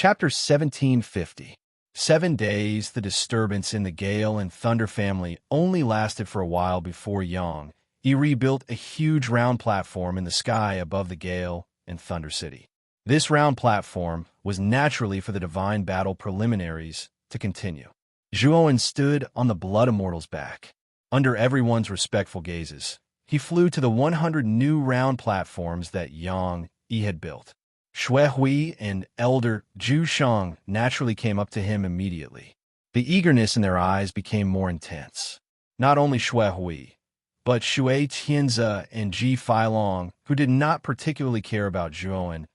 Chapter 1750. 7 days. The disturbance in the Gale and Thunder family only lasted for a while before Yang Yi rebuilt a huge round platform in the sky above the Gale and Thunder City. This round platform was naturally for the divine battle preliminaries to continue. Zhuowen stood on the Blood Immortal's back. Under everyone's respectful gazes, he flew to the 100 new round platforms that Yang Yi had built. Shui Hui and Elder Zhu Shang naturally came up to him immediately. The eagerness in their eyes became more intense. Not only Shui Hui, but Shui Tianze and Ji Feilong, who did not particularly care about Zhuowen,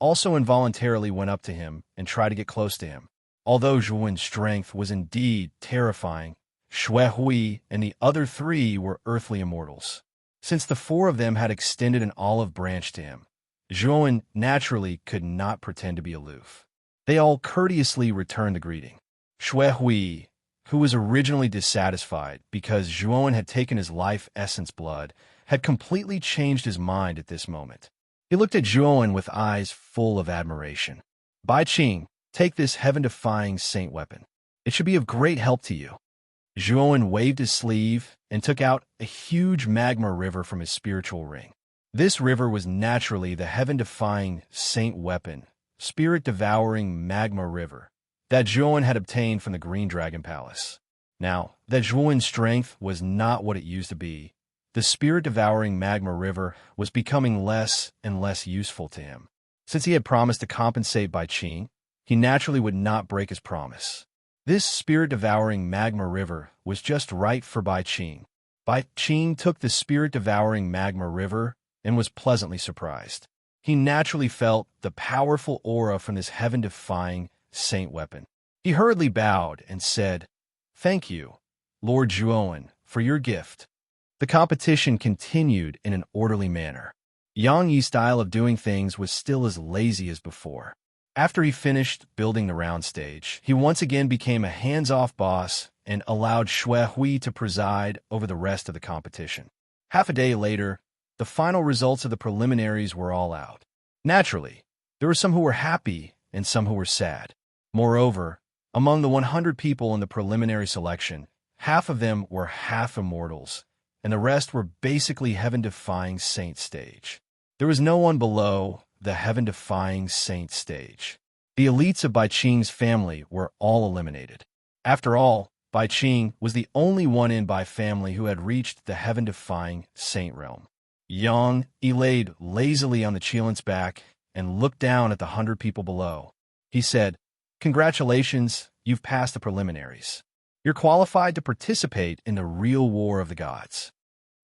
also involuntarily went up to him and tried to get close to him. Although Zhuowen's strength was indeed terrifying, Shui Hui and the other three were earthly immortals. Since the four of them had extended an olive branch to him, Zhuowen naturally could not pretend to be aloof. They all courteously returned the greeting. Shui Hui, who was originally dissatisfied because Zhuowen had taken his life essence blood, had completely changed his mind at this moment. He looked at Zhuowen with eyes full of admiration. "Bai Qing, take this heaven-defying saint weapon. It should be of great help to you." Zhuowen waved his sleeve and took out a huge magma river from his spiritual ring. This river was naturally the heaven-defying saint weapon, spirit-devouring magma river, that Zhuowen had obtained from the Green Dragon Palace. Now, that Zhuowen's strength was not what it used to be, the spirit-devouring magma river was becoming less and less useful to him. Since he had promised to compensate Bai Qing, he naturally would not break his promise. This spirit-devouring magma river was just right for Bai Qing. Bai Qing took the spirit-devouring magma river and was pleasantly surprised. He naturally felt the powerful aura from this heaven-defying saint weapon. He hurriedly bowed and said, "Thank you, Lord Zhuowen, for your gift." The competition continued in an orderly manner. Yang Yi's style of doing things was still as lazy as before. After he finished building the round stage, he once again became a hands-off boss and allowed Shui Hui to preside over the rest of the competition. Half a day later, the final results of the preliminaries were all out. Naturally, there were some who were happy and some who were sad. Moreover, among the 100 people in the preliminary selection, half of them were half immortals, and the rest were basically heaven-defying saint stage. There was no one below the heaven-defying saint stage. The elites of Bai Qing's family were all eliminated. After all, Bai Qing was the only one in Bai family who had reached the heaven-defying saint realm. Yang Yi laid lazily on the Qilin's back and looked down at the 100 people below. He said, "Congratulations, you've passed the preliminaries. You're qualified to participate in the real war of the gods."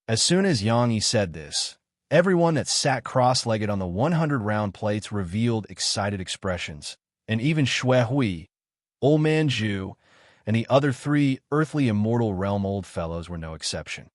As soon as Yang Yi said this, everyone that sat cross-legged on the 100 round plates revealed excited expressions, and even Shui Hui, Old Man Zhu, and the other three earthly immortal realm old fellows were no exception.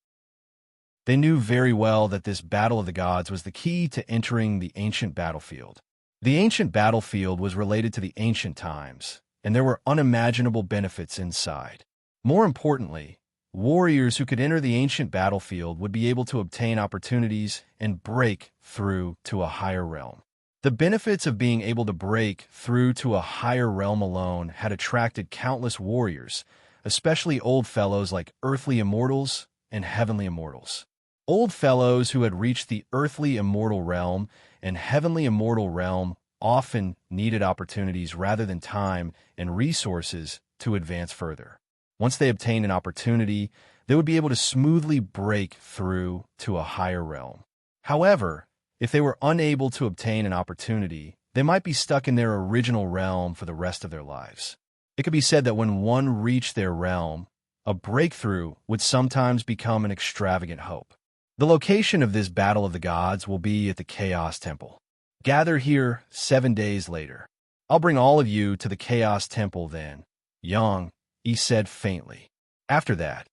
They knew very well that this battle of the gods was the key to entering the ancient battlefield. The ancient battlefield was related to the ancient times, and there were unimaginable benefits inside. More importantly, warriors who could enter the ancient battlefield would be able to obtain opportunities and break through to a higher realm. The benefits of being able to break through to a higher realm alone had attracted countless warriors, especially old fellows like earthly immortals and heavenly immortals. Old fellows who had reached the earthly immortal realm and heavenly immortal realm often needed opportunities rather than time and resources to advance further. Once they obtained an opportunity, they would be able to smoothly break through to a higher realm. However, if they were unable to obtain an opportunity, they might be stuck in their original realm for the rest of their lives. It could be said that when one reached their realm, a breakthrough would sometimes become an extravagant hope. The location of this battle of the gods will be at the Chaos Temple. Gather here 7 days later. I'll bring all of you to the Chaos Temple then, Yang Yi said faintly. After that,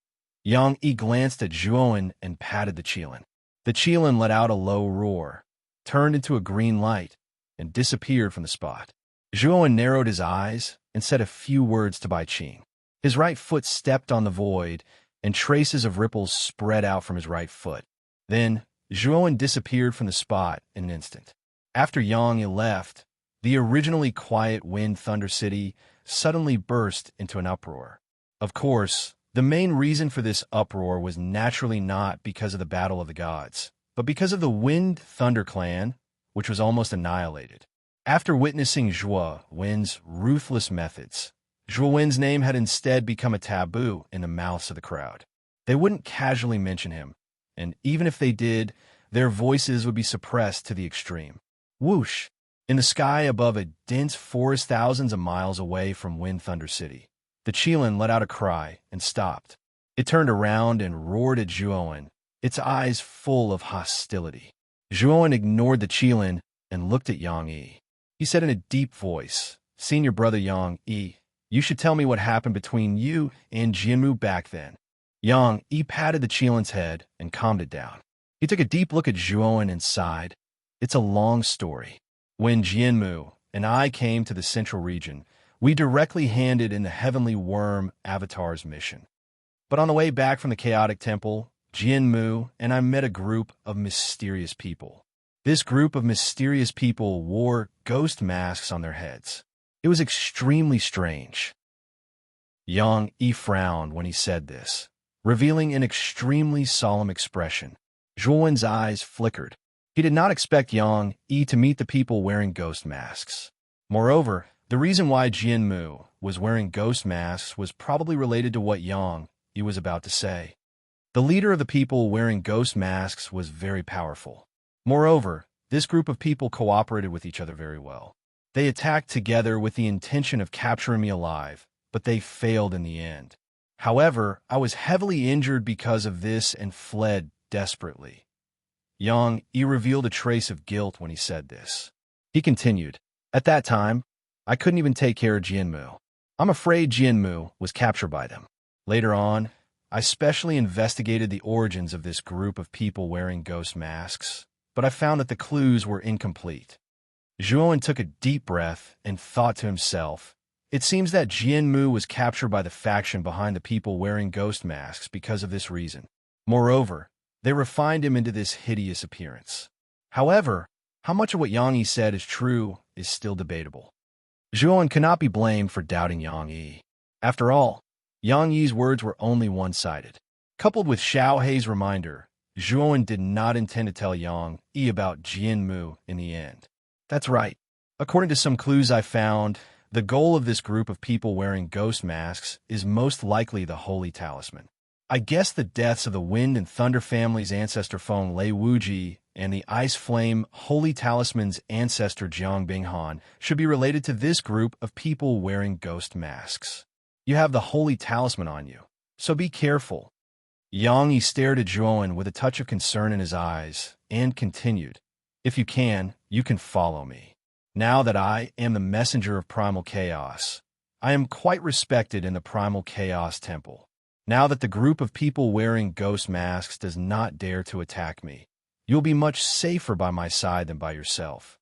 Yang Yi glanced at Zhuowen and patted the Qilin. The Qilin let out a low roar, turned into a green light, and disappeared from the spot. Zhuowen narrowed his eyes and said a few words to Bai Qing. His right foot stepped on the void, and traces of ripples spread out from his right foot. Then, Zhuowen disappeared from the spot in an instant. After Yang Yi left, The originally quiet Wind Thunder City suddenly burst into an uproar. Of course, the main reason for this uproar was naturally not because of the Battle of the Gods, but because of the Wind Thunder clan, which was almost annihilated. After witnessing Zhuo Wen's ruthless methods, Zhuo Wen's name had instead become a taboo in the mouths of the crowd. They wouldn't casually mention him, and even if they did, their voices would be suppressed to the extreme. Whoosh! In the sky above a dense forest thousands of miles away from Wind Thunder City, the Qilin let out a cry and stopped. It turned around and roared at Zhuowen, its eyes full of hostility. Zhuowen ignored the Qilin and looked at Yang Yi. He said in a deep voice, "Senior brother Yang Yi, you should tell me what happened between you and Jianmu back then." Yang Yi patted the Qilin's head and calmed it down. He took a deep look at Zhuowen and sighed. "It's a long story. When Jianmu and I came to the central region, we directly handed in the Heavenly Worm Avatar's mission. But on the way back from the Chaotic Temple, Jianmu and I met a group of mysterious people. This group of mysterious people wore ghost masks on their heads. It was extremely strange." Yang Yi frowned when he said this, revealing an extremely solemn expression. Zhuowen's eyes flickered. He did not expect Yang Yi to meet the people wearing ghost masks. Moreover, the reason why Jianmu was wearing ghost masks was probably related to what Yang Yi was about to say. The leader of the people wearing ghost masks was very powerful. Moreover, this group of people cooperated with each other very well. They attacked together with the intention of capturing me alive, but they failed in the end. However, I was heavily injured because of this and fled desperately. Yang Yi revealed a trace of guilt when he said this. He continued, "At that time, I couldn't even take care of Jianmu. I'm afraid Jianmu was captured by them. Later on, I specially investigated the origins of this group of people wearing ghost masks, but I found that the clues were incomplete." Zhuowen took a deep breath and thought to himself, "It seems that Jianmu was captured by the faction behind the people wearing ghost masks because of this reason. Moreover, they refined him into this hideous appearance." However, how much of what Yang Yi said is true is still debatable. Zhuowen cannot be blamed for doubting Yang Yi. After all, Yang Yi's words were only one-sided. Coupled with Xiao Hei's reminder, Zhuowen did not intend to tell Yang Yi about Jianmu in the end. That's right. According to some clues I found, the goal of this group of people wearing ghost masks is most likely the Holy Talisman. I guess the deaths of the Wind and Thunder family's ancestor Feng Lei Wuji and the Ice Flame Holy Talisman's ancestor Jiang Binghan should be related to this group of people wearing ghost masks. You have the Holy Talisman on you, so be careful. Yang Yi stared at Zhuowen with a touch of concern in his eyes and continued, "If you can follow me. Now that I am the messenger of primal chaos, I am quite respected in the primal chaos temple. Now that the group of people wearing ghost masks does not dare to attack me, you'll be much safer by my side than by yourself."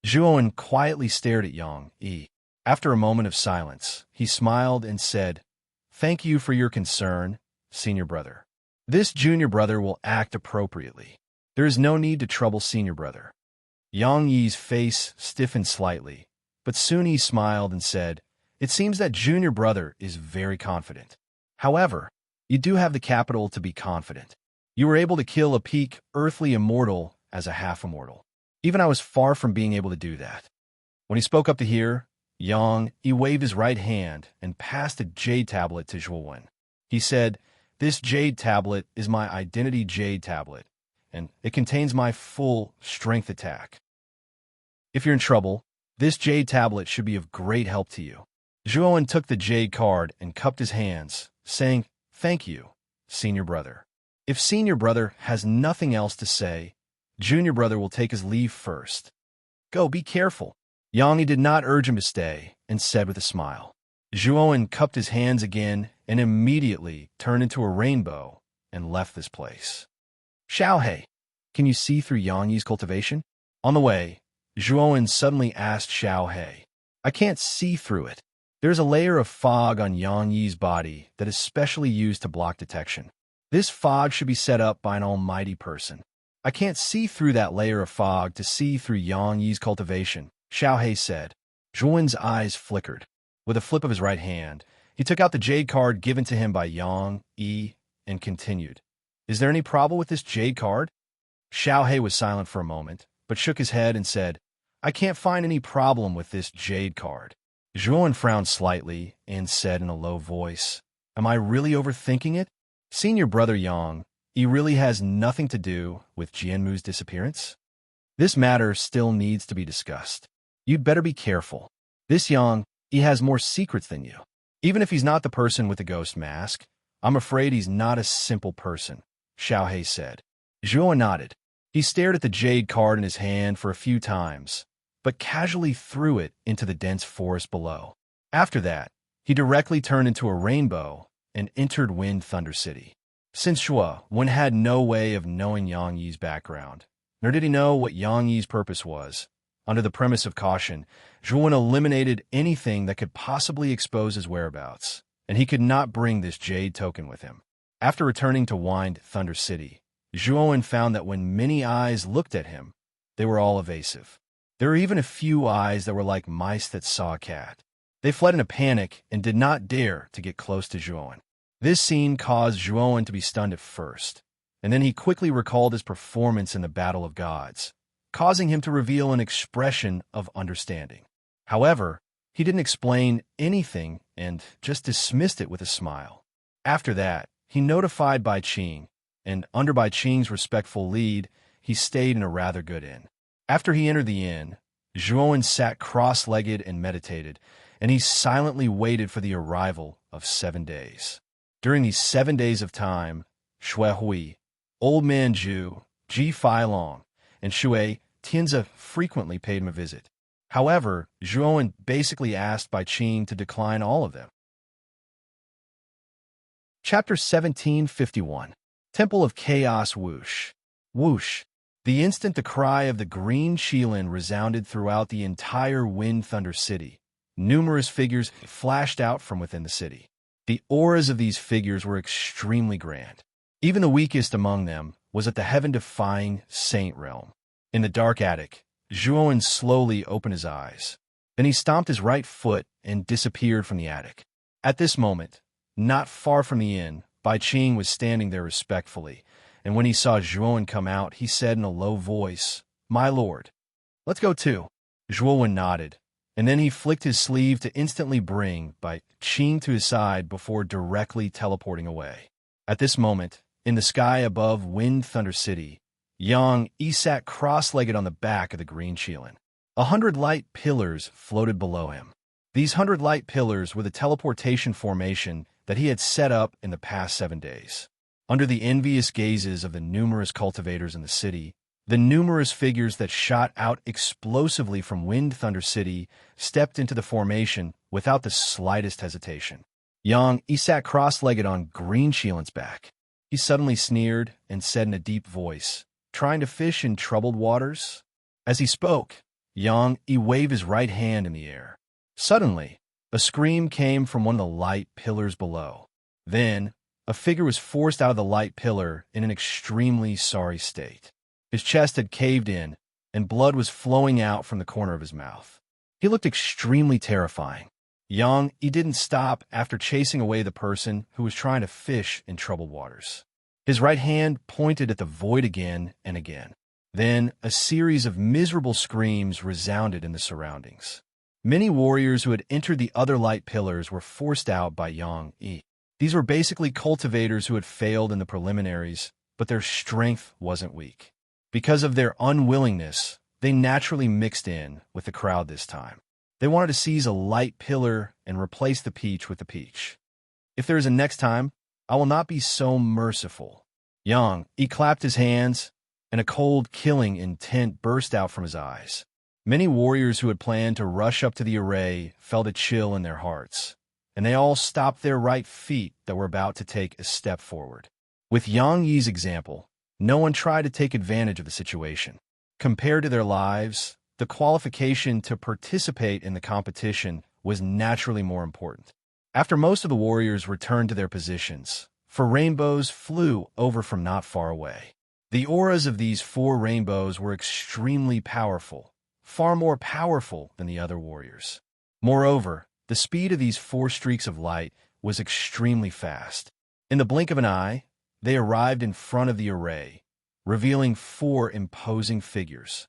Zhuowen quietly stared at Yang Yi. After a moment of silence, he smiled and said, "Thank you for your concern, senior brother. This junior brother will act appropriately. There is no need to trouble senior brother." Yang Yi's face stiffened slightly, but soon he smiled and said, "It seems that junior brother is very confident. However, you do have the capital to be confident. You were able to kill a peak earthly immortal as a half-immortal. Even I was far from being able to do that." When he spoke up to here, Yang Yi waved his right hand and passed a jade tablet to Zhuowen. He said, "This jade tablet is my identity jade tablet, and it contains my full strength attack. If you're in trouble, this jade tablet should be of great help to you." Zhuowen took the jade card and cupped his hands, saying, "Thank you, senior brother. If senior brother has nothing else to say, junior brother will take his leave first. Go, be careful." Yang Yi did not urge him to stay and said with a smile. Zhuowen cupped his hands again and immediately turned into a rainbow and left this place. "Xiao Hei, can you see through Yang Yi's cultivation?" On the way, Zhuowen suddenly asked Xiao Hei, "I can't see through it. There's a layer of fog on Yang Yi's body that is specially used to block detection. This fog should be set up by an almighty person. I can't see through that layer of fog to see through Yang Yi's cultivation," Xiaohei said. Zhuan's eyes flickered. With a flip of his right hand, he took out the jade card given to him by Yang Yi and continued. Is there any problem with this jade card? Xiaohei was silent for a moment, but shook his head and said, I can't find any problem with this jade card. Zhuan frowned slightly and said in a low voice, Am I really overthinking it? Senior brother Yang, he really has nothing to do with Jianmu's disappearance? This matter still needs to be discussed. You'd better be careful. This Yang, he has more secrets than you. Even if he's not the person with the ghost mask, I'm afraid he's not a simple person, Xiaohei said. Zhuan nodded. He stared at the jade card in his hand for a few times, but casually threw it into the dense forest below. After that, he directly turned into a rainbow and entered Wind Thunder City. Since Zhuan had no way of knowing Yang Yi's background, nor did he know what Yang Yi's purpose was, under the premise of caution, Zhuan eliminated anything that could possibly expose his whereabouts, and he could not bring this jade token with him. After returning to Wind Thunder City, Zhuan found that when many eyes looked at him, they were all evasive. There were even a few eyes that were like mice that saw a cat. They fled in a panic and did not dare to get close to Zhuan. This scene caused Zhuan to be stunned at first, and then he quickly recalled his performance in the Battle of Gods, causing him to reveal an expression of understanding. However, he didn't explain anything and just dismissed it with a smile. After that, he notified Bai Qing, and under Bai Qing's respectful lead, he stayed in a rather good inn. After he entered the inn, Zhuan sat cross-legged and meditated, and he silently waited for the arrival of 7 days. During these 7 days of time, Shui Hui, Old Man Zhu, Ji Feilong, and Shui Tianzi frequently paid him a visit. However, Zhuan basically asked Bai Qing to decline all of them. Chapter 1751. Temple of Chaos Whoosh. Whoosh. The instant the cry of the green Qilin resounded throughout the entire Wind Thunder City, numerous figures flashed out from within the city. The auras of these figures were extremely grand. Even the weakest among them was at the heaven-defying Saint Realm. In the dark attic, Zhuan slowly opened his eyes. Then he stomped his right foot and disappeared from the attic. At this moment, not far from the inn, Bai Qing was standing there respectfully, and when he saw Zhuan come out, he said in a low voice, My lord, let's go too. Zhuan nodded, and then he flicked his sleeve to instantly bring Bai Qing to his side before directly teleporting away. At this moment, in the sky above Wind Thunder City, Yang Yi sat cross-legged on the back of the green Qilin. 100 light pillars floated below him. These 100 light pillars were the teleportation formation that he had set up in the past 7 days. Under the envious gazes of the numerous cultivators in the city, the numerous figures that shot out explosively from Wind Thunder City stepped into the formation without the slightest hesitation. Yang Yi sat cross-legged on Green Qilin's back. He suddenly sneered and said in a deep voice, Trying to fish in troubled waters? As he spoke, Yang Yi waved his right hand in the air. Suddenly, a scream came from one of the light pillars below. Then, a figure was forced out of the light pillar in an extremely sorry state. His chest had caved in, and blood was flowing out from the corner of his mouth. He looked extremely terrifying. Yang Yi didn't stop after chasing away the person who was trying to fish in troubled waters. His right hand pointed at the void again and again. Then, a series of miserable screams resounded in the surroundings. Many warriors who had entered the other light pillars were forced out by Yang Yi. These were basically cultivators who had failed in the preliminaries, but their strength wasn't weak. Because of their unwillingness, they naturally mixed in with the crowd this time. They wanted to seize a light pillar and replace the peach with the peach. If there is a next time, I will not be so merciful. Yang Yi clapped his hands, and a cold, killing intent burst out from his eyes. Many warriors who had planned to rush up to the array felt a chill in their hearts, and they all stopped their right feet that were about to take a step forward. With Yang Yi's example, no one tried to take advantage of the situation. Compared to their lives, the qualification to participate in the competition was naturally more important. After most of the warriors returned to their positions, 4 rainbows flew over from not far away. The auras of these 4 rainbows were extremely powerful, far more powerful than the other warriors. Moreover, the speed of these 4 streaks of light was extremely fast. In the blink of an eye, they arrived in front of the array, revealing 4 imposing figures.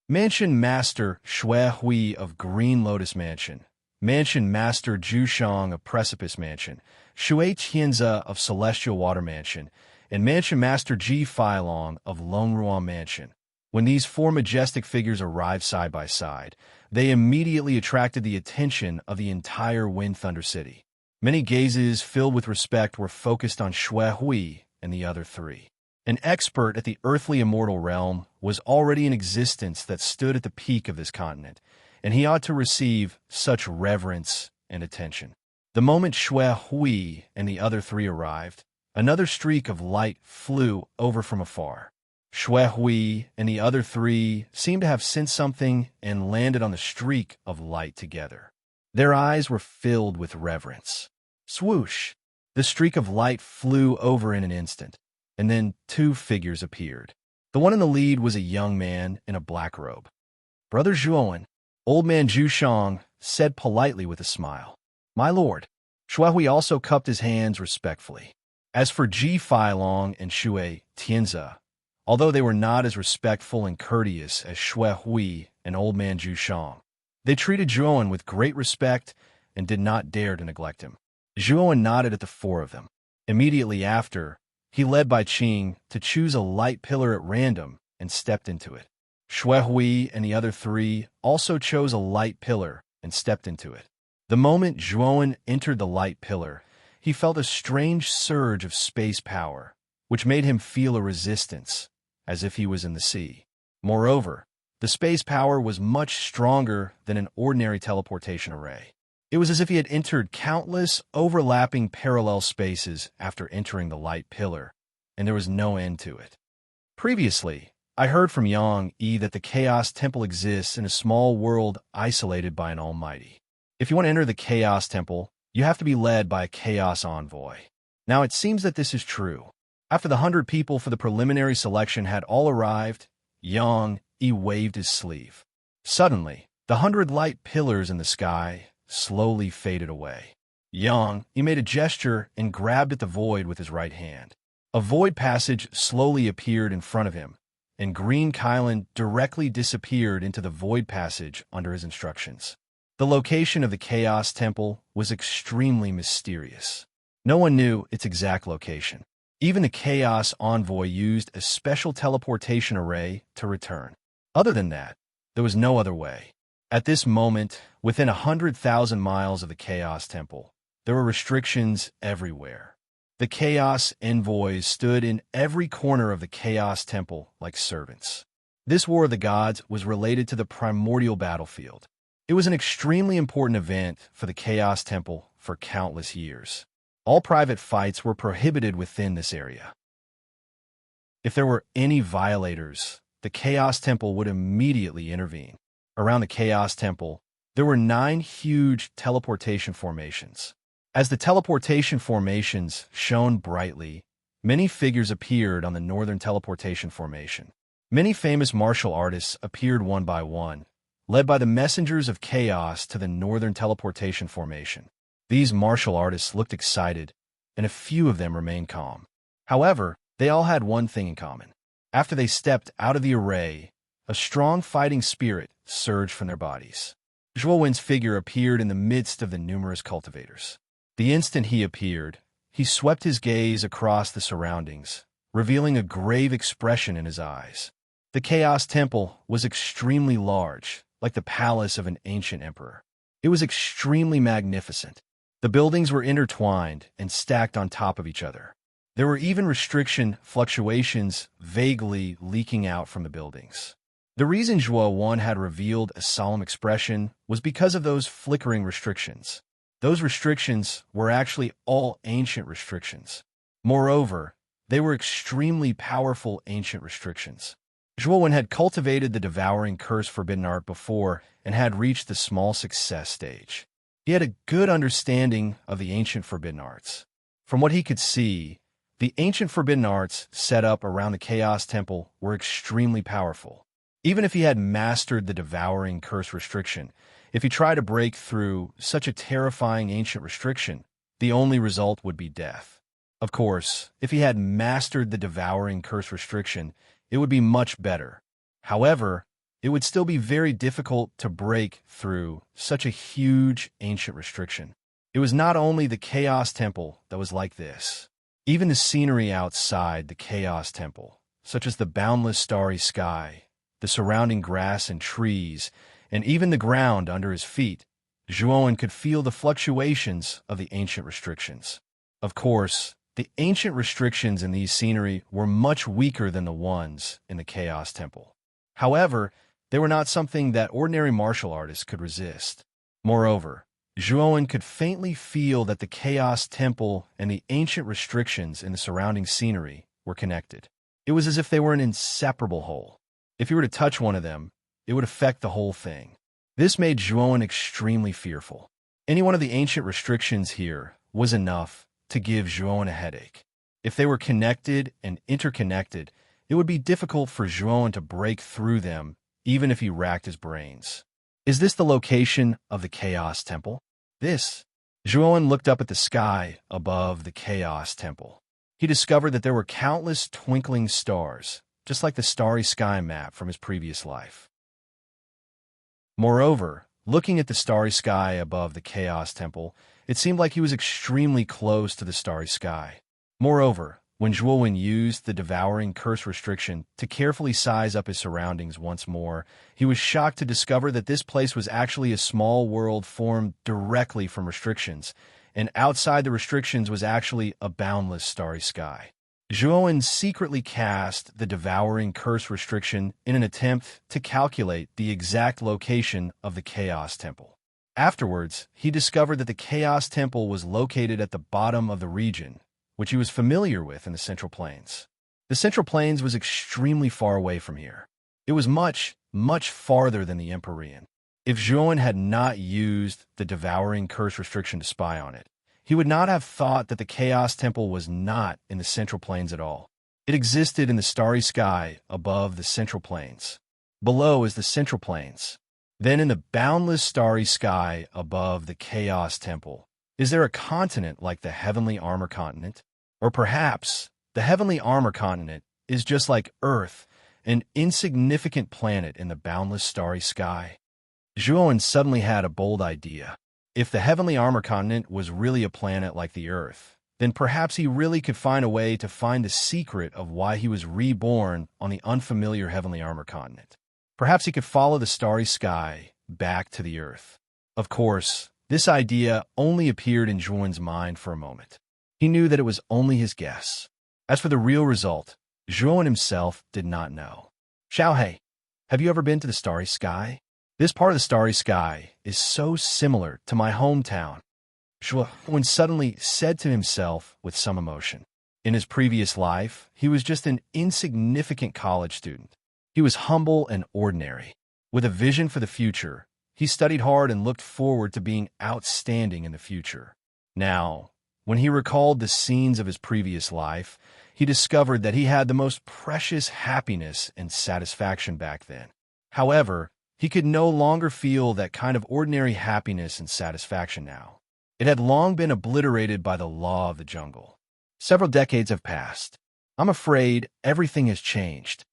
Mansion Master Shui Hui of Green Lotus Mansion, Mansion Master Zhu Shang of Precipice Mansion, Shui Tianze of Celestial Water Mansion, and Mansion Master Ji Feilong of Longruan Mansion. When these 4 majestic figures arrived side by side, they immediately attracted the attention of the entire Wind Thunder City. Many gazes filled with respect were focused on Shui Hui and the other 3. An expert at the earthly immortal realm was already in existence that stood at the peak of this continent, and he ought to receive such reverence and attention. The moment Shui Hui and the other 3 arrived, another streak of light flew over from afar. Shui Hui and the other 3 seemed to have sensed something and landed on the streak of light together. Their eyes were filled with reverence. Swoosh! The streak of light flew over in an instant, and then 2 figures appeared. The one in the lead was a young man in a black robe. "Brother Zhuowen," Old Man Zhu Shang said politely with a smile. "My lord." Shui Hui also cupped his hands respectfully. As for Ji Feilong and Shui Tianze, although they were not as respectful and courteous as Shui Hui and Old Man Zhu Shang, they treated Zhuowen with great respect and did not dare to neglect him. Zhuowen nodded at the 4 of them. Immediately after, he led Bai Qing to choose a light pillar at random and stepped into it. Shui Hui and the other 3 also chose a light pillar and stepped into it. The moment Zhuowen entered the light pillar, he felt a strange surge of space power, which made him feel a resistance, as if he was in the sea. Moreover, the space power was much stronger than an ordinary teleportation array. It was as if he had entered countless overlapping parallel spaces after entering the light pillar, and there was no end to it. Previously, I heard from Yang Yi that the Chaos Temple exists in a small world isolated by an almighty. If you want to enter the Chaos Temple, you have to be led by a Chaos Envoy. Now it seems that this is true. After the 100 people for the preliminary selection had all arrived, Yang Yi waved his sleeve. Suddenly, the 100 light pillars in the sky slowly faded away. Yang Yi made a gesture and grabbed at the void with his right hand. A void passage slowly appeared in front of him, and Green Kylan directly disappeared into the void passage under his instructions. The location of the Chaos Temple was extremely mysterious. No one knew its exact location. Even the Chaos Envoy used a special teleportation array to return. Other than that, there was no other way. At this moment, within 100,000 miles of the Chaos Temple, there were restrictions everywhere. The Chaos Envoys stood in every corner of the Chaos Temple like servants. This War of the Gods was related to the primordial battlefield. It was an extremely important event for the Chaos Temple for countless years. All private fights were prohibited within this area. If there were any violators, the Chaos Temple would immediately intervene. Around the Chaos Temple, there were 9 huge teleportation formations. As the teleportation formations shone brightly, many figures appeared on the Northern Teleportation Formation. Many famous martial artists appeared one by one, led by the messengers of chaos to the Northern Teleportation Formation. These martial artists looked excited, and a few of them remained calm. However, they all had one thing in common. After they stepped out of the array, a strong fighting spirit surged from their bodies. Zhuowen's figure appeared in the midst of the numerous cultivators. The instant he appeared, he swept his gaze across the surroundings, revealing a grave expression in his eyes. The Chaos Temple was extremely large, like the palace of an ancient emperor. It was extremely magnificent. The buildings were intertwined and stacked on top of each other. There were even restriction fluctuations vaguely leaking out from the buildings. The reason Zhuo Wan had revealed a solemn expression was because of those flickering restrictions. Those restrictions were actually all ancient restrictions. Moreover, they were extremely powerful ancient restrictions. Zhuo Wan had cultivated the devouring curse forbidden art before and had reached the small success stage. He had a good understanding of the ancient forbidden arts. From what he could see, the ancient forbidden arts set up around the Chaos Temple were extremely powerful. Even if he had mastered the devouring curse restriction, if he tried to break through such a terrifying ancient restriction, the only result would be death. Of course, if he had mastered the devouring curse restriction, it would be much better. However, it would still be very difficult to break through such a huge ancient restriction. It was not only the Chaos Temple that was like this. Even the scenery outside the Chaos Temple, such as the boundless starry sky, the surrounding grass and trees, and even the ground under his feet, Zhuowen could feel the fluctuations of the ancient restrictions. Of course, the ancient restrictions in these scenery were much weaker than the ones in the Chaos Temple. However, they were not something that ordinary martial artists could resist. Moreover, Zhuowen could faintly feel that the Chaos Temple and the ancient restrictions in the surrounding scenery were connected. It was as if they were an inseparable whole. If he were to touch one of them, it would affect the whole thing. This made Zhuowen extremely fearful. Any one of the ancient restrictions here was enough to give Zhuowen a headache. If they were connected and interconnected, it would be difficult for Zhuowen to break through them, even if he racked his brains. Is this the location of the Chaos Temple? Zhuowen looked up at the sky above the Chaos Temple. He discovered that there were countless twinkling stars, just like the starry sky map from his previous life. Moreover, looking at the starry sky above the Chaos Temple, it seemed like he was extremely close to the starry sky. Moreover, when Zhuowen used the devouring curse restriction to carefully size up his surroundings once more, he was shocked to discover that this place was actually a small world formed directly from restrictions, and outside the restrictions was actually a boundless starry sky. Zhuowen secretly cast the devouring curse restriction in an attempt to calculate the exact location of the Chaos Temple. Afterwards, he discovered that the Chaos Temple was located at the bottom of the region, which he was familiar with in the Central Plains. The Central Plains was extremely far away from here. It was much, much farther than the Empyrean. If Zhuowen had not used the devouring curse restriction to spy on it, he would not have thought that the Chaos Temple was not in the Central Plains at all. It existed in the starry sky above the Central Plains. Below is the Central Plains. Then in the boundless starry sky above the Chaos Temple, is there a continent like the Heavenly Armor Continent? Or perhaps the Heavenly Armor Continent is just like Earth, an insignificant planet in the boundless starry sky. Zhuowen suddenly had a bold idea. If the Heavenly Armor Continent was really a planet like the Earth, then perhaps he really could find a way to find the secret of why he was reborn on the unfamiliar Heavenly Armor Continent. Perhaps he could follow the starry sky back to the Earth. Of course, this idea only appeared in Zhuowen's mind for a moment. He knew that it was only his guess. As for the real result, Zhuowen himself did not know. Xiaohei, have you ever been to the starry sky? This part of the starry sky is so similar to my hometown, Zhuowen suddenly said to himself with some emotion. In his previous life, he was just an insignificant college student. He was humble and ordinary. With a vision for the future, he studied hard and looked forward to being outstanding in the future. Now, when he recalled the scenes of his previous life, he discovered that he had the most precious happiness and satisfaction back then. However, he could no longer feel that kind of ordinary happiness and satisfaction now. It had long been obliterated by the law of the jungle. Several decades have passed. I'm afraid everything has changed.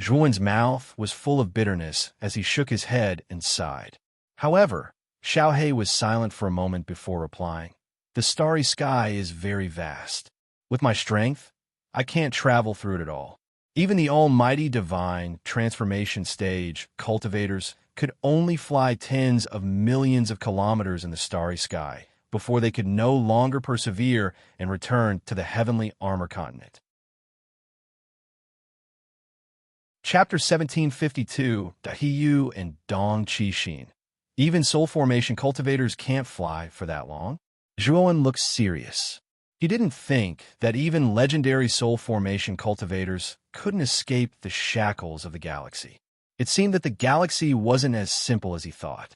Zhuowen's mouth was full of bitterness as he shook his head and sighed. However, Xiaohei was silent for a moment before replying. The starry sky is very vast. With my strength, I can't travel through it at all. Even the almighty divine transformation stage cultivators could only fly tens of millions of kilometers in the starry sky before they could no longer persevere and return to the Heavenly Armor Continent. Chapter 1752, Dahiyu and Dong Qixin. Even soul formation cultivators can't fly for that long. Zhuowen looked serious. He didn't think that even legendary soul formation cultivators couldn't escape the shackles of the galaxy. It seemed that the galaxy wasn't as simple as he thought.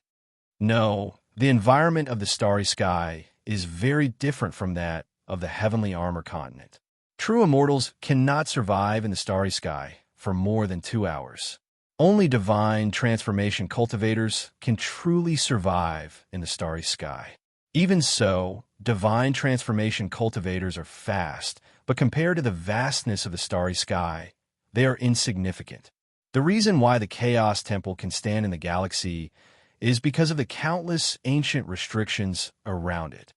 No, the environment of the starry sky is very different from that of the Heavenly Armor Continent. True immortals cannot survive in the starry sky for more than 2 hours. Only divine transformation cultivators can truly survive in the starry sky. Even so, divine transformation cultivators are fast, but compared to the vastness of the starry sky, they are insignificant. The reason why the Chaos Temple can stand in the galaxy is because of the countless ancient restrictions around it.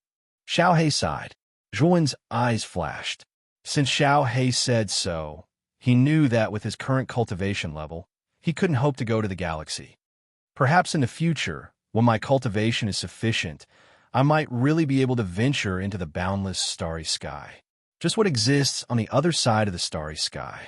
Xiao He sighed. Zhuan's eyes flashed. Since Xiao He said so, he knew that with his current cultivation level, he couldn't hope to go to the galaxy. Perhaps in the future, when my cultivation is sufficient, I might really be able to venture into the boundless starry sky. Just what exists on the other side of the starry sky?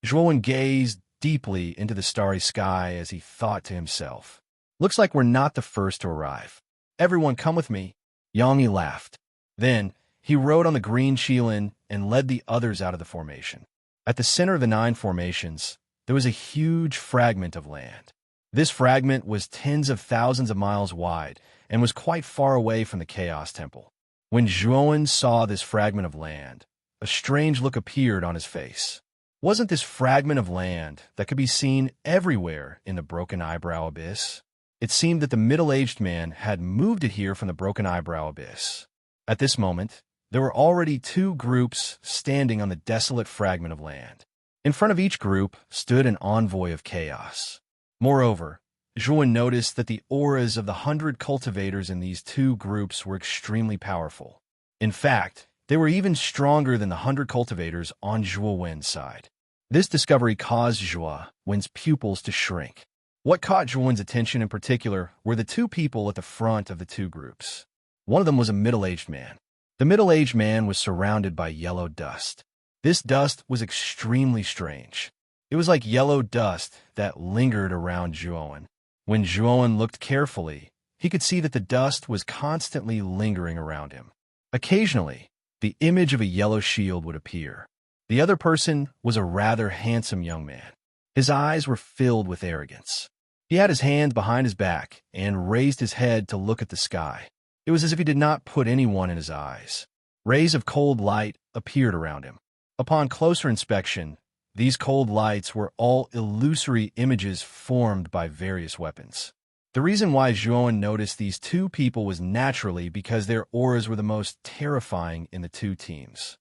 Zhuan gazed deeply into the starry sky as he thought to himself. Looks like we're not the first to arrive. Everyone come with me. Yang Yi laughed. Then, he rode on the green Qilin and led the others out of the formation. At the center of the 9 formations, there was a huge fragment of land. This fragment was tens of thousands of miles wide and was quite far away from the Chaos Temple. When Zhuan saw this fragment of land, a strange look appeared on his face. Wasn't this fragment of land that could be seen everywhere in the Broken Eyebrow Abyss? It seemed that the middle-aged man had moved it here from the Broken Eyebrow Abyss. At this moment, there were already 2 groups standing on the desolate fragment of land. In front of each group stood an envoy of chaos. Moreover, Zhuan noticed that the auras of the 100 cultivators in these 2 groups were extremely powerful. In fact, they were even stronger than the 100 cultivators on Zhuo Wen's side. This discovery caused Zhuo Wen's pupils to shrink. What caught Zhuan's attention in particular were the 2 people at the front of the 2 groups. One of them was a middle-aged man. The middle-aged man was surrounded by yellow dust. This dust was extremely strange. It was like yellow dust that lingered around Zhuan. When Zhuan looked carefully, he could see that the dust was constantly lingering around him. Occasionally, the image of a yellow shield would appear. The other person was a rather handsome young man. His eyes were filled with arrogance. He had his hand behind his back and raised his head to look at the sky. It was as if he did not put anyone in his eyes. Rays of cold light appeared around him. Upon closer inspection, these cold lights were all illusory images formed by various weapons. The reason why Zhuan noticed these 2 people was naturally because their auras were the most terrifying in the 2 teams.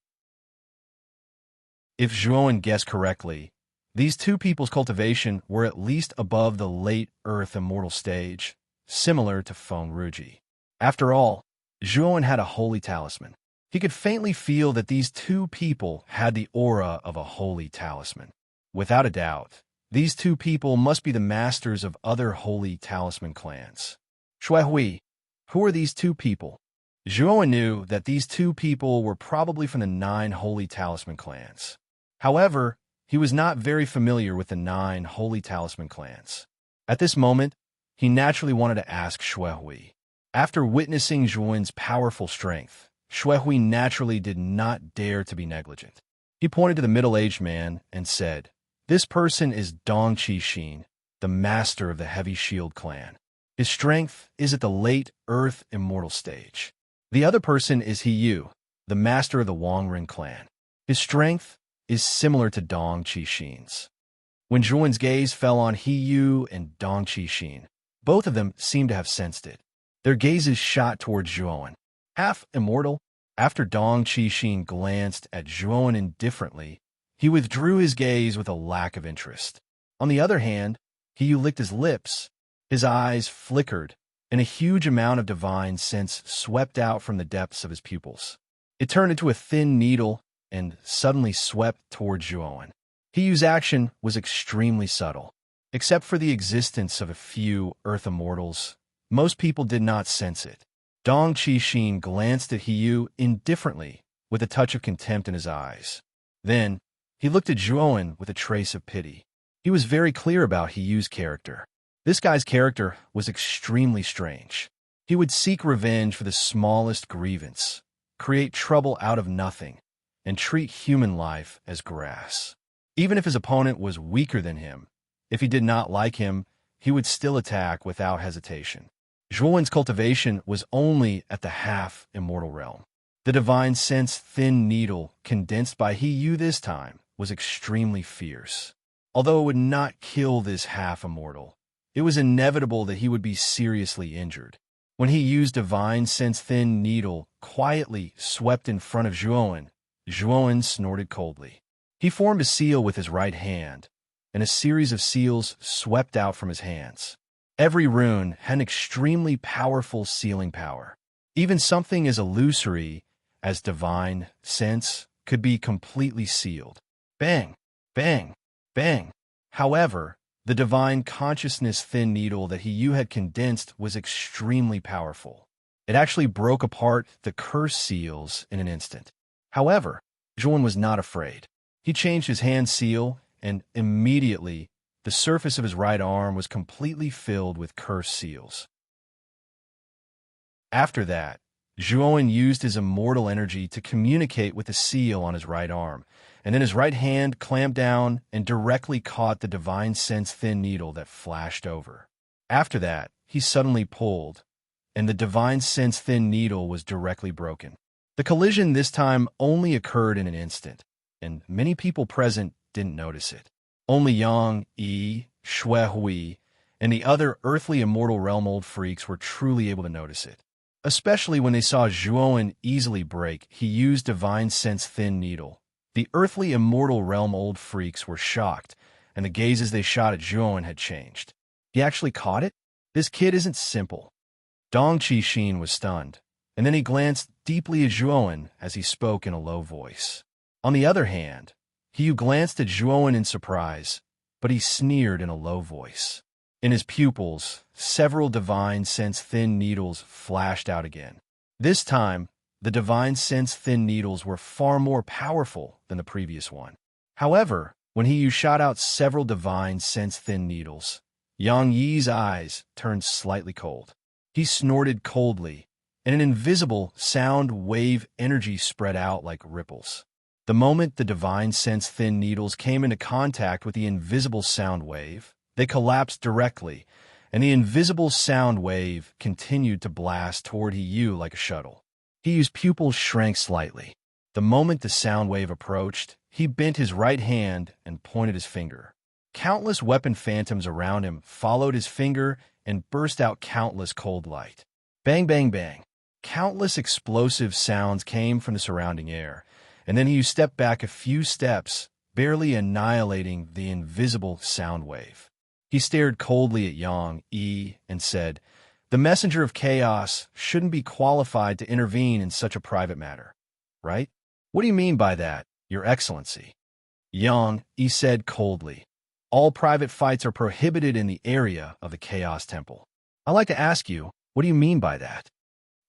If Zhuan guessed correctly, these 2 people's cultivation were at least above the late Earth Immortal stage, similar to Feng Ruji. After all, Zhuan had a holy talisman. He could faintly feel that these 2 people had the aura of a holy talisman. Without a doubt, these 2 people must be the masters of other holy talisman clans. Shuehui, who are these 2 people? Zhuan knew that these 2 people were probably from the 9 holy talisman clans. However, he was not very familiar with the 9 holy talisman clans. At this moment, he naturally wanted to ask Shuehui. After witnessing Zhuan's powerful strength, Shuehui naturally did not dare to be negligent. He pointed to the middle-aged man and said, "This person is Dong Qixin, the master of the Heavy Shield clan. His strength is at the late Earth Immortal stage. The other person is He Yu, the master of the Wangren clan. His strength is similar to Dong Qixin's." When Zhuan's gaze fell on He Yu and Dong Qixin, both of them seemed to have sensed it. Their gazes shot towards Zhuan. Half immortal, after Dong Qixin glanced at Zhuan indifferently, he withdrew his gaze with a lack of interest. On the other hand, He Yu licked his lips. His eyes flickered, and a huge amount of divine sense swept out from the depths of his pupils. It turned into a thin needle and suddenly swept towards Zhuan. He Yu's action was extremely subtle. Except for the existence of a few Earth Immortals, most people did not sense it. Dong Qixin glanced at He Yu indifferently, with a touch of contempt in his eyes. Then, he looked at Zhuan with a trace of pity. He was very clear about He Yu's character. This guy's character was extremely strange. He would seek revenge for the smallest grievance, create trouble out of nothing, and treat human life as grass. Even if his opponent was weaker than him, if he did not like him, he would still attack without hesitation. Zhuan's cultivation was only at the half-immortal realm. The divine sense thin needle, condensed by He Yu this time, was extremely fierce. Although it would not kill this half-immortal, it was inevitable that he would be seriously injured. When he used Divine Sense thin needle quietly swept in front of Zhuowen, Zhuowen snorted coldly. He formed a seal with his right hand, and a series of seals swept out from his hands. Every rune had an extremely powerful sealing power. Even something as illusory as Divine Sense could be completely sealed. Bang, bang, bang. However, the Divine Consciousness thin needle that Yu had condensed was extremely powerful. It actually broke apart the curse seals in an instant. However, Zhuowen was not afraid. He changed his hand seal, and immediately the surface of his right arm was completely filled with curse seals. After that, Zhuowen used his immortal energy to communicate with the seal on his right arm, and then his right hand clamped down and directly caught the Divine Sense thin needle that flashed over. After that, he suddenly pulled, and the Divine Sense thin needle was directly broken. The collision this time only occurred in an instant, and many people present didn't notice it. Only Yang, Yi, Shui Hui, and the other earthly immortal realm old freaks were truly able to notice it. Especially when they saw Zhuowen easily break, he used Divine Sense thin needle. The earthly immortal realm old freaks were shocked, and the gazes they shot at Zhuowen had changed. He actually caught it? This kid isn't simple. Dong Qixin was stunned, and then he glanced deeply at Zhuowen as he spoke in a low voice. On the other hand, Yu glanced at Zhuowen in surprise, but he sneered in a low voice. In his pupils, several Divine Sense thin needles flashed out again. This time, the Divine Sense thin needles were far more powerful than the previous one. However, when Yu shot out several Divine Sense thin needles, Yang Yi's eyes turned slightly cold. He snorted coldly, and an invisible sound wave energy spread out like ripples. The moment the Divine Sense thin needles came into contact with the invisible sound wave, they collapsed directly, and the invisible sound wave continued to blast toward Yu like a shuttle. Yu's pupils shrank slightly. The moment the sound wave approached, he bent his right hand and pointed his finger. Countless weapon phantoms around him followed his finger and burst out countless cold light. Bang, bang, bang. Countless explosive sounds came from the surrounding air, and then Yu stepped back a few steps, barely annihilating the invisible sound wave. He stared coldly at Yang Yi and said, "The messenger of chaos shouldn't be qualified to intervene in such a private matter, right?" "What do you mean by that, Your Excellency?" Yang Yi said coldly, "All private fights are prohibited in the area of the Chaos Temple." "I'd like to ask you, what do you mean by that?"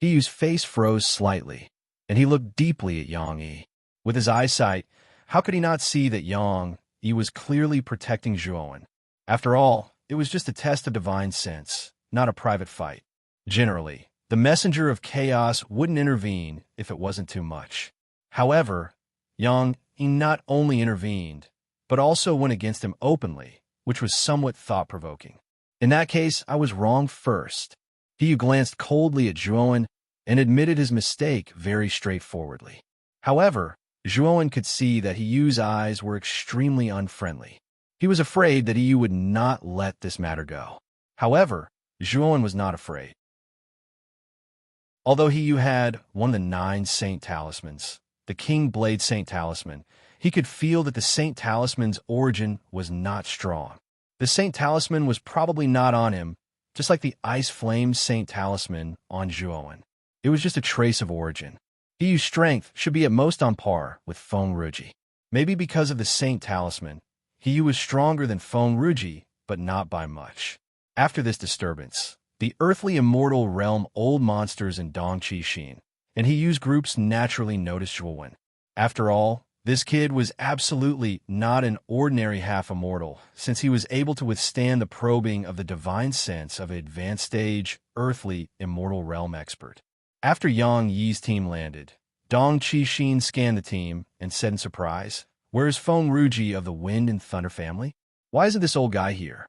Yu's face froze slightly, and he looked deeply at Yang Yi. With his eyesight, how could he not see that Yang Yi was clearly protecting Zhuowen? After all, it was just a test of Divine Sense, not a private fight. Generally, the messenger of chaos wouldn't intervene if it wasn't too much. However, Yang Yi not only intervened, but also went against him openly, which was somewhat thought-provoking. "In that case, I was wrong first." Yu glanced coldly at Zhuowen and admitted his mistake very straightforwardly. However, Zhuowen could see that Yu's eyes were extremely unfriendly. He was afraid that Yu would not let this matter go. However, Zhuowen was not afraid. Although Yu had one of the 9 Saint Talismans, the King Blade Saint Talisman, he could feel that the Saint Talisman's origin was not strong. The Saint Talisman was probably not on him, just like the Ice Flame Saint Talisman on Zhuowen. It was just a trace of origin. Yu's strength should be at most on par with Feng Ruji. Maybe because of the Saint Talisman, Yu was stronger than Feng Ruji, but not by much. After this disturbance, the earthly immortal realm old monsters in Dong Qixin, and Yu's groups naturally noticed Zhuowen. After all, this kid was absolutely not an ordinary half-immortal, since he was able to withstand the probing of the Divine Sense of an advanced stage, earthly, immortal realm expert. After Yang Yi's team landed, Dong Qixin scanned the team and said in surprise, "Where is Feng Ruji of the Wind and Thunder family? Why isn't this old guy here?"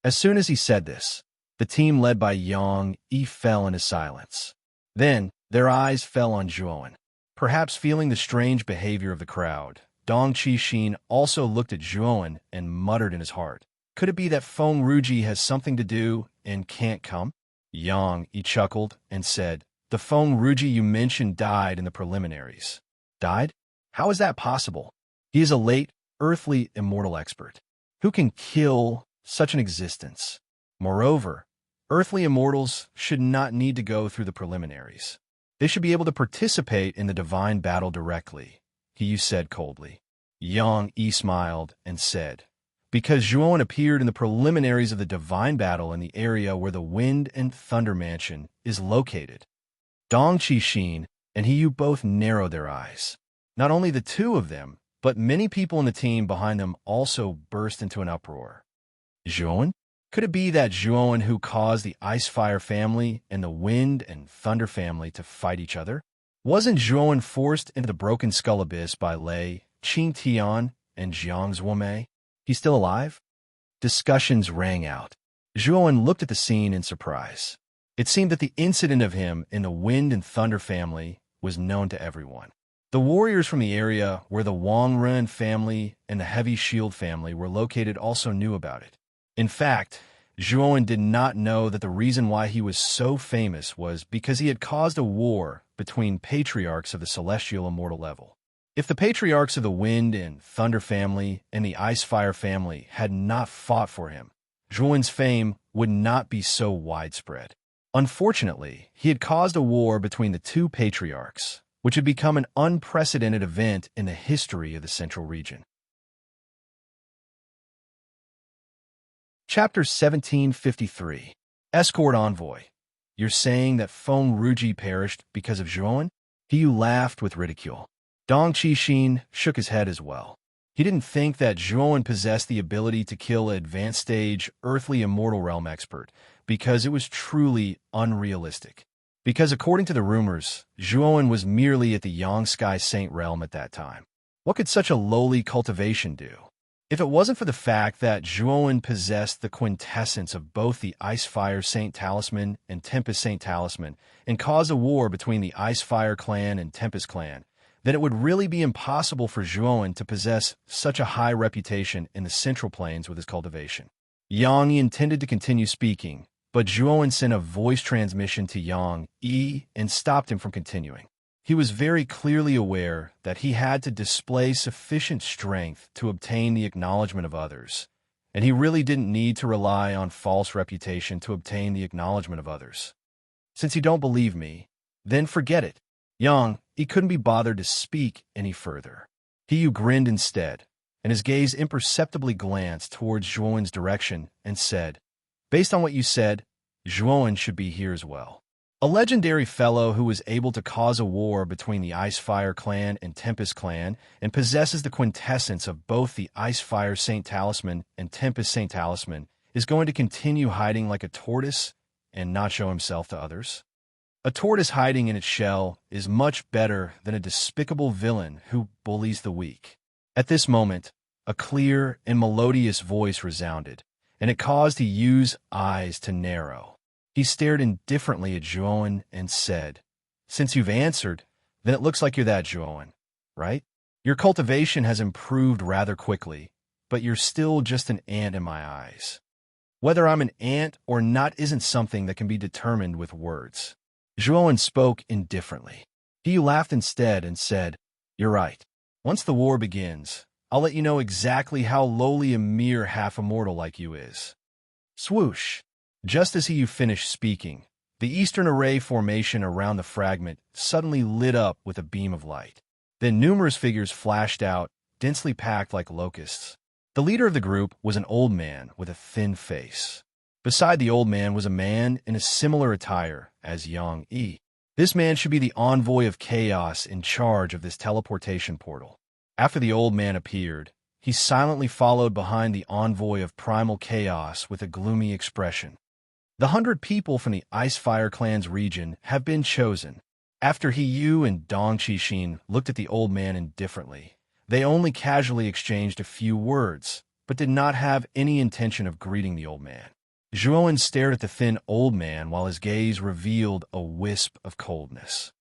As soon as he said this, the team led by Yang Yi fell into silence. Then, their eyes fell on Zhuowen. Perhaps feeling the strange behavior of the crowd, Dong Qixin also looked at Zhuan and muttered in his heart, "Could it be that Feng Ruji has something to do and can't come?" Yang, he chuckled and said, "The Feng Ruji you mentioned died in the preliminaries." "Died? How is that possible? He is a late, earthly, immortal expert. Who can kill such an existence? Moreover, earthly immortals should not need to go through the preliminaries. They should be able to participate in the divine battle directly," he said coldly. Yang Yi smiled and said, "Because Zhuan appeared in the preliminaries of the divine battle in the area where the Wind and Thunder Mansion is located." Dong Qixin and He Yu both narrowed their eyes. Not only the two of them, but many people in the team behind them also burst into an uproar. Zhuan? Could it be that Zhuan who caused the Ice-Fire family and the Wind and Thunder family to fight each other? Wasn't Zhuan forced into the Broken Skull Abyss by Lei, Qing Tian, and Jiang Zuomei? He's still alive? Discussions rang out. Zhuan looked at the scene in surprise. It seemed that the incident of him in the Wind and Thunder family was known to everyone. The warriors from the area where the Wang Ren family and the Heavy Shield family were located also knew about it. In fact, Zhuan did not know that the reason why he was so famous was because he had caused a war between patriarchs of the celestial immortal level. If the patriarchs of the Wind and Thunder family and the Ice-Fire family had not fought for him, Zhuan's fame would not be so widespread. Unfortunately, he had caused a war between the two patriarchs, which had become an unprecedented event in the history of the Central Region. Chapter 1753. Escort Envoy. You're saying that Feng Ruji perished because of Zhuan? He Yu laughed with ridicule. Dong Qixin shook his head as well. He didn't think that Zhuan possessed the ability to kill an advanced stage, earthly immortal realm expert, because it was truly unrealistic. Because according to the rumors, Zhuan was merely at the Yang Sky Saint realm at that time. What could such a lowly cultivation do? If it wasn't for the fact that Zhuan possessed the quintessence of both the Ice-Fire Saint Talisman and Tempest Saint Talisman and caused a war between the Ice-Fire clan and Tempest clan, then it would really be impossible for Zhuan to possess such a high reputation in the Central Plains with his cultivation. Yang Yi intended to continue speaking, but Zhuan sent a voice transmission to Yang Yi and stopped him from continuing. He was very clearly aware that he had to display sufficient strength to obtain the acknowledgement of others, and he really didn't need to rely on false reputation to obtain the acknowledgement of others. Since you don't believe me, then forget it. Yang, he couldn't be bothered to speak any further. He Yu grinned instead, and his gaze imperceptibly glanced towards Zhuan's direction and said, "Based on what you said, Zhuan should be here as well. A legendary fellow who was able to cause a war between the Ice-Fire clan and Tempest clan and possesses the quintessence of both the Ice-Fire Saint Talisman and Tempest Saint Talisman is going to continue hiding like a tortoise and not show himself to others? A tortoise hiding in its shell is much better than a despicable villain who bullies the weak." At this moment, a clear and melodious voice resounded, and it caused He Yu's eyes to narrow. He stared indifferently at Zhuan and said, "Since you've answered, then it looks like you're that Zhuan, right? Your cultivation has improved rather quickly, but you're still just an ant in my eyes. Whether I'm an ant or not isn't something that can be determined with words." Zhuan spoke indifferently. He laughed instead and said, "You're right. Once the war begins, I'll let you know exactly how lowly a mere half-immortal like you is." Swoosh! Just as He finished speaking, the Eastern Array formation around the fragment suddenly lit up with a beam of light. Then numerous figures flashed out, densely packed like locusts. The leader of the group was an old man with a thin face. Beside the old man was a man in a similar attire as Yang Yi. This man should be the envoy of chaos in charge of this teleportation portal. After the old man appeared, he silently followed behind the envoy of primal chaos with a gloomy expression. The 100 people from the Ice-Fire clan's region have been chosen. After He Yu and Dong Qixin looked at the old man indifferently, they only casually exchanged a few words, but did not have any intention of greeting the old man. Zhuan stared at the thin old man while his gaze revealed a wisp of coldness.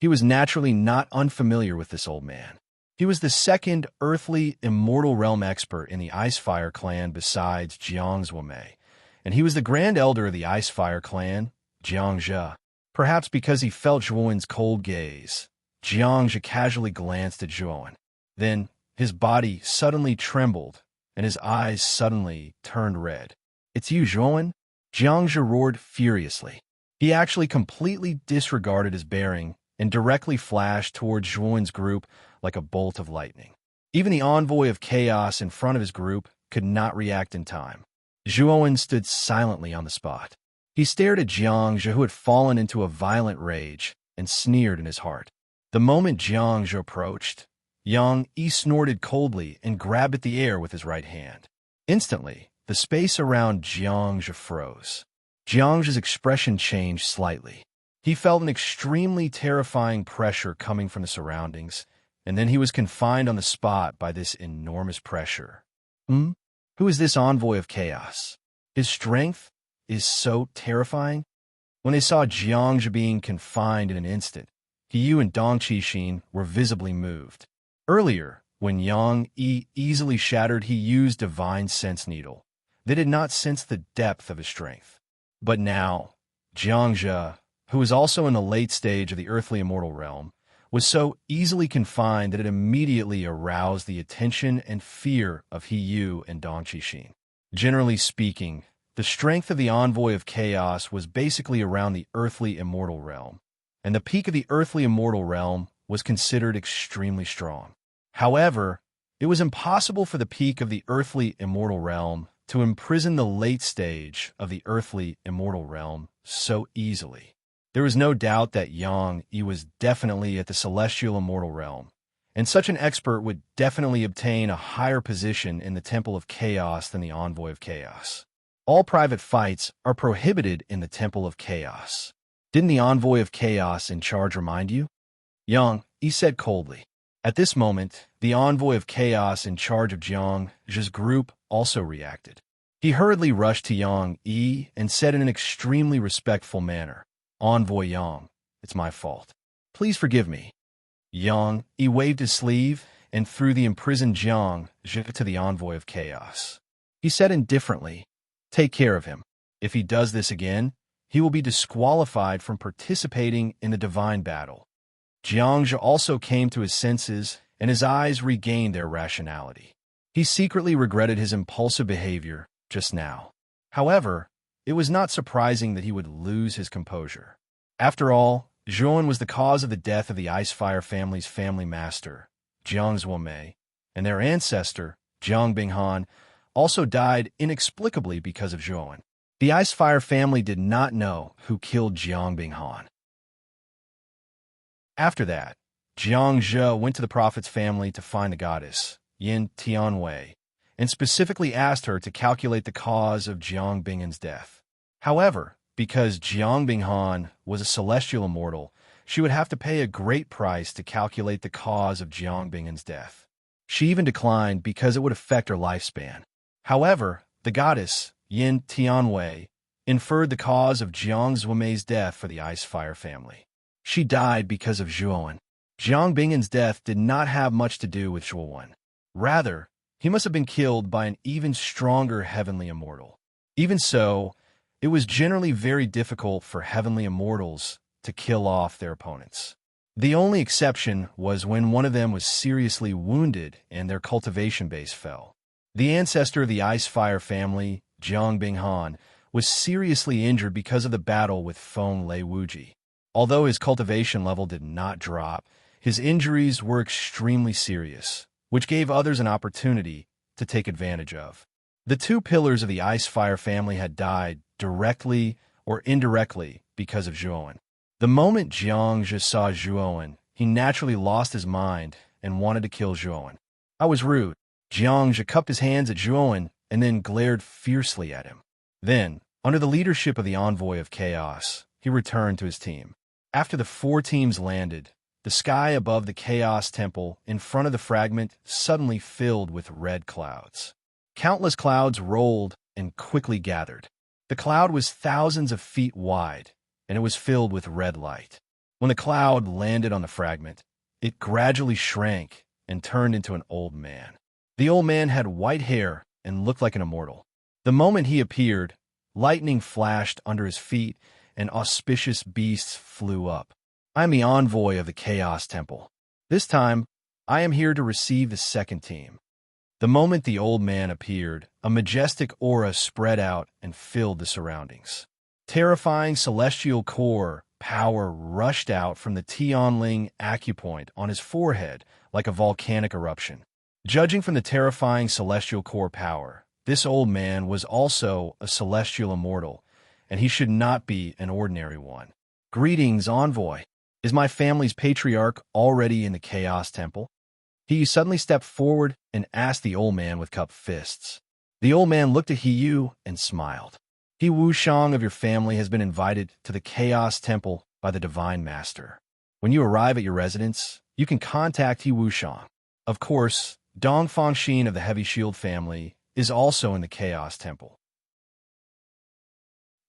He was naturally not unfamiliar with this old man. He was the second earthly immortal realm expert in the Icefire clan besides Jiangzuomei, and he was the grand elder of the Icefire clan, Jiangzhe. Perhaps because he felt Zhuowen's cold gaze, Jiangzhe casually glanced at Zhuowen. Then his body suddenly trembled, and his eyes suddenly turned red. "It's you, Zhuowen?" Jiangzhe roared furiously. He actually completely disregarded his bearing and directly flashed towards Zhuowen's group like a bolt of lightning. Even the envoy of chaos in front of his group could not react in time. Zhuowen stood silently on the spot. He stared at Jiangzhe, who had fallen into a violent rage, and sneered in his heart. The moment Jiangzhe approached, Yang Yi snorted coldly and grabbed at the air with his right hand. Instantly, the space around Jiangzhe froze. Jiangzhe's expression changed slightly. He felt an extremely terrifying pressure coming from the surroundings, and then he was confined on the spot by this enormous pressure. Who is this envoy of chaos? His strength is so terrifying. When they saw Jiangzhe being confined in an instant, Yu and Dong Qixin were visibly moved. Earlier, when Yang Yi easily shattered Yu's divine sense needle, they did not sense the depth of his strength. But now, Jiangzhe, who was also in the late stage of the earthly immortal realm, was so easily confined that it immediately aroused the attention and fear of Yu and Dong Qixin. Generally speaking, the strength of the envoy of chaos was basically around the earthly immortal realm, and the peak of the earthly immortal realm was considered extremely strong. However, it was impossible for the peak of the earthly immortal realm to imprison the late stage of the earthly immortal realm so easily. There was no doubt that Yang Yi was definitely at the celestial immortal realm, and such an expert would definitely obtain a higher position in the Temple of Chaos than the Envoy of Chaos. All private fights are prohibited in the Temple of Chaos. Didn't the Envoy of Chaos in charge remind you? Yang Yi said coldly. At this moment, the Envoy of Chaos in charge of Jiangzhe's group also reacted. He hurriedly rushed to Yang Yi and said in an extremely respectful manner, "Envoy Yang, it's my fault. Please forgive me." Yang Yi waved his sleeve and threw the imprisoned Jiangzhe to the Envoy of Chaos. He said indifferently, "Take care of him. If he does this again, he will be disqualified from participating in the divine battle." Jiangzhe also came to his senses, and his eyes regained their rationality. He secretly regretted his impulsive behavior just now. However, it was not surprising that he would lose his composure. After all, Zhuowen was the cause of the death of the Icefire family's family master, Jiangzuomei, and their ancestor, Jiang Binghan, also died inexplicably because of Zhuowen. The Icefire family did not know who killed Jiang Binghan. After that, Jiangzhe went to the prophet's family to find the goddess, Yin Tianwei, and specifically asked her to calculate the cause of Jiang Binghan's death. However, because Jiang Binghan was a celestial immortal, she would have to pay a great price to calculate the cause of Jiang Binghan's death. She even declined because it would affect her lifespan. However, the goddess, Yin Tianwei, inferred the cause of Jiang Zuomei's death for the Icefire family. She died because of Zhuowen. Jiang Binghan's death did not have much to do with Zhuowen. Rather, he must have been killed by an even stronger heavenly immortal. Even so, it was generally very difficult for heavenly immortals to kill off their opponents. The only exception was when one of them was seriously wounded and their cultivation base fell. The ancestor of the Icefire family, Jiang Binghan, was seriously injured because of the battle with Feng Lei Wuji. Although his cultivation level did not drop, his injuries were extremely serious, which gave others an opportunity to take advantage of. The two pillars of the Icefire family had died directly or indirectly because of Zhuowen. The moment Jiangzhe saw Zhuowen, he naturally lost his mind and wanted to kill Zhuowen. "I was rude." Jiangzhe cupped his hands at Zhuowen and then glared fiercely at him. Then, under the leadership of the Envoy of Chaos, he returned to his team. After the four teams landed, the sky above the Chaos Temple in front of the fragment suddenly filled with red clouds. Countless clouds rolled and quickly gathered. The cloud was thousands of feet wide, and it was filled with red light. When the cloud landed on the fragment, it gradually shrank and turned into an old man. The old man had white hair and looked like an immortal. The moment he appeared, lightning flashed under his feet and auspicious beasts flew up. I am the envoy of the Chaos Temple. This time, I am here to receive the second team. The moment the old man appeared, a majestic aura spread out and filled the surroundings. Terrifying celestial core power rushed out from the Tianling acupoint on his forehead like a volcanic eruption. Judging from the terrifying celestial core power, this old man was also a celestial immortal, and he should not be an ordinary one. Greetings, envoy. Is my family's patriarch already in the Chaos Temple? He suddenly stepped forward and asked the old man with cupped fists. The old man looked at Yu and smiled. He Wushang of your family has been invited to the Chaos Temple by the Divine Master. When you arrive at your residence, you can contact He Wushang. Of course, Dong Fangxin of the Heavy Shield family is also in the Chaos Temple.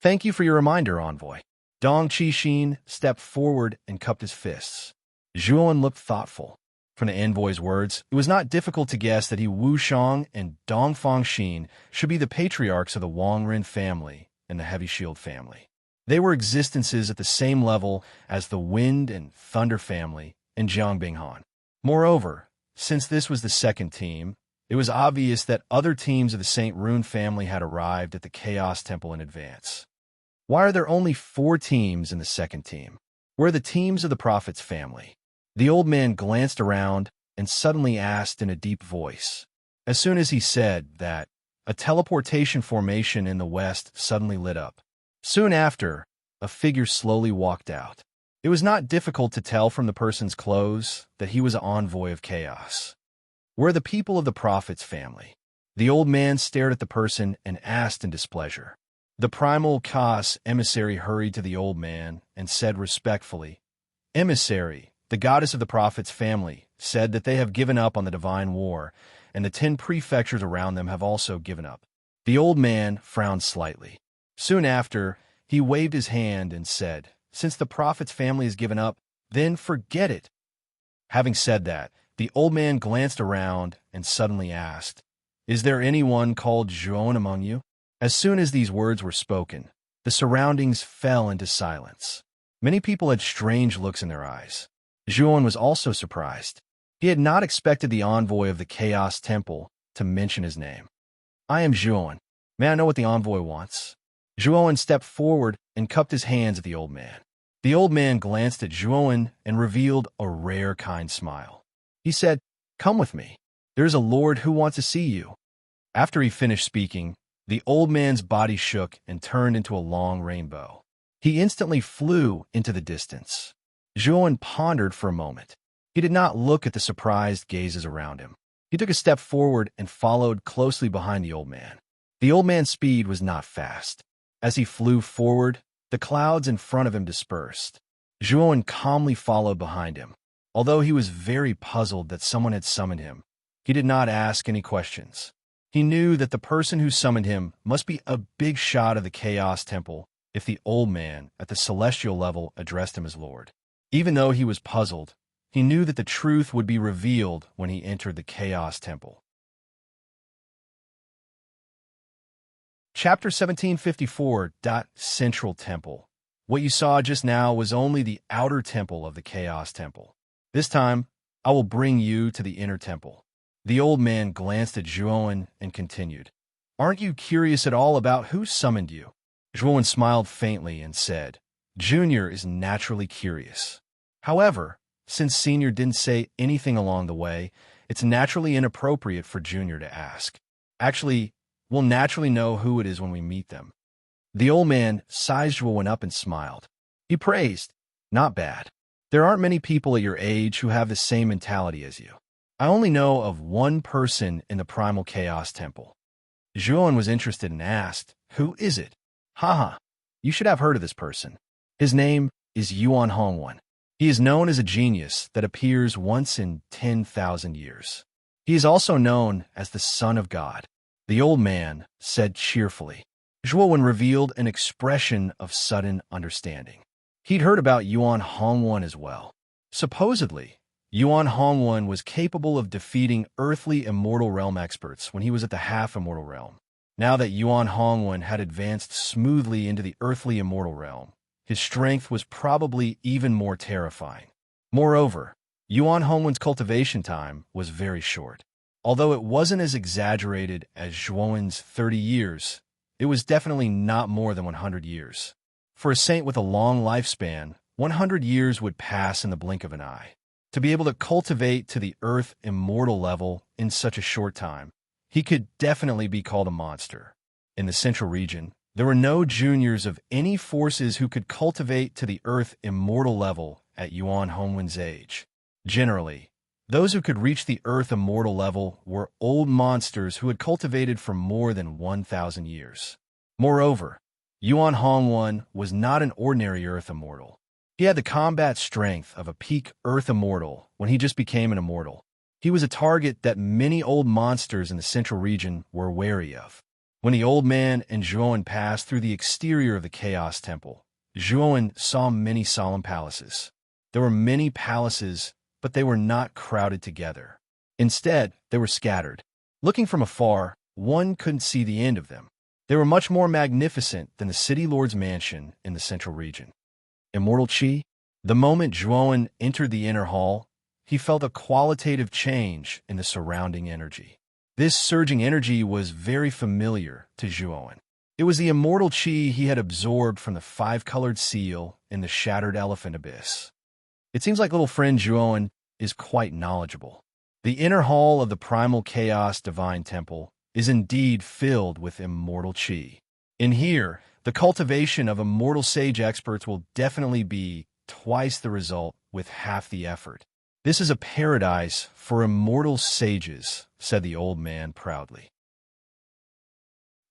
Thank you for your reminder, envoy. Dong Qixin stepped forward and cupped his fists. Zhuan looked thoughtful. From the envoy's words, it was not difficult to guess that He Wushang and Dong Fangxin should be the patriarchs of the Wangren family and the Heavy Shield family. They were existences at the same level as the Wind and Thunder family and Jiangbinghan. Moreover, since this was the second team, it was obvious that other teams of the Saint Rune family had arrived at the Chaos Temple in advance. Why are there only 4 teams in the second team? Where are the teams of the Prophet's family? The old man glanced around and suddenly asked in a deep voice. As soon as he said that, a teleportation formation in the west suddenly lit up. Soon after, a figure slowly walked out. It was not difficult to tell from the person's clothes that he was an envoy of chaos. Where are the people of the Prophet's family? The old man stared at the person and asked in displeasure. The primal Chaos emissary hurried to the old man and said respectfully, Emissary, the goddess of the Prophet's family, said that they have given up on the divine war, and the 10 prefectures around them have also given up. The old man frowned slightly. Soon after, he waved his hand and said, Since the Prophet's family has given up, then forget it. Having said that, the old man glanced around and suddenly asked, Is there anyone called Zhuan among you? As soon as these words were spoken, the surroundings fell into silence. Many people had strange looks in their eyes. Zhuan was also surprised. He had not expected the envoy of the Chaos Temple to mention his name. I am Zhuan. May I know what the envoy wants? Zhuan stepped forward and cupped his hands at the old man. The old man glanced at Zhuan and revealed a rare kind smile. He said, Come with me. There is a lord who wants to see you. After he finished speaking, the old man's body shook and turned into a long rainbow. He instantly flew into the distance. Zhuan pondered for a moment. He did not look at the surprised gazes around him. He took a step forward and followed closely behind the old man. The old man's speed was not fast. As he flew forward, the clouds in front of him dispersed. Zhuan calmly followed behind him. Although he was very puzzled that someone had summoned him, he did not ask any questions. He knew that the person who summoned him must be a big shot of the Chaos Temple if the old man at the celestial level addressed him as Lord. Even though he was puzzled, he knew that the truth would be revealed when he entered the Chaos Temple. Chapter 1754. Central Temple. What you saw just now was only the outer temple of the Chaos Temple. This time, I will bring you to the inner temple. The old man glanced at Zhuan and continued, Aren't you curious at all about who summoned you? Zhuan smiled faintly and said, Junior is naturally curious. However, since Senior didn't say anything along the way, it's naturally inappropriate for Junior to ask. Actually, we'll naturally know who it is when we meet them. The old man sized Zhuan up and smiled. He praised, Not bad. There aren't many people at your age who have the same mentality as you. I only know of one person in the Primal Chaos Temple. Zhuan was interested and asked, Who is it? Haha, you should have heard of this person. His name is Yuan Hongwan. He is known as a genius that appears once in 10,000 years. He is also known as the Son of God. The old man said cheerfully. Zhuan revealed an expression of sudden understanding. He'd heard about Yuan Hongwan as well. Supposedly, Yuan Hongwen was capable of defeating earthly immortal realm experts when he was at the half-immortal realm. Now that Yuan Hongwen had advanced smoothly into the earthly immortal realm, his strength was probably even more terrifying. Moreover, Yuan Hongwen's cultivation time was very short. Although it wasn't as exaggerated as Zhuowen's 30 years, it was definitely not more than 100 years. For a saint with a long lifespan, 100 years would pass in the blink of an eye. To be able to cultivate to the earth immortal level in such a short time, he could definitely be called a monster. In the central region, there were no juniors of any forces who could cultivate to the earth immortal level at Yuan Hongwen's age. Generally, those who could reach the earth immortal level were old monsters who had cultivated for more than 1,000 years. Moreover, Yuan Hongwen was not an ordinary earth immortal. He had the combat strength of a peak earth immortal when he just became an immortal. He was a target that many old monsters in the central region were wary of. When the old man and Zhuowen passed through the exterior of the Chaos Temple, Zhuowen saw many solemn palaces. There were many palaces, but they were not crowded together. Instead, they were scattered. Looking from afar, one couldn't see the end of them. They were much more magnificent than the city lord's mansion in the central region. Immortal Qi? The moment Zhuowen entered the inner hall, he felt a qualitative change in the surrounding energy. This surging energy was very familiar to Zhuowen. It was the immortal Qi he had absorbed from the five-colored seal in the shattered elephant abyss. It seems like little friend Zhuowen is quite knowledgeable. The inner hall of the primal chaos divine temple is indeed filled with immortal Qi. In here, the cultivation of immortal sage experts will definitely be twice the result with half the effort. This is a paradise for immortal sages, said the old man proudly.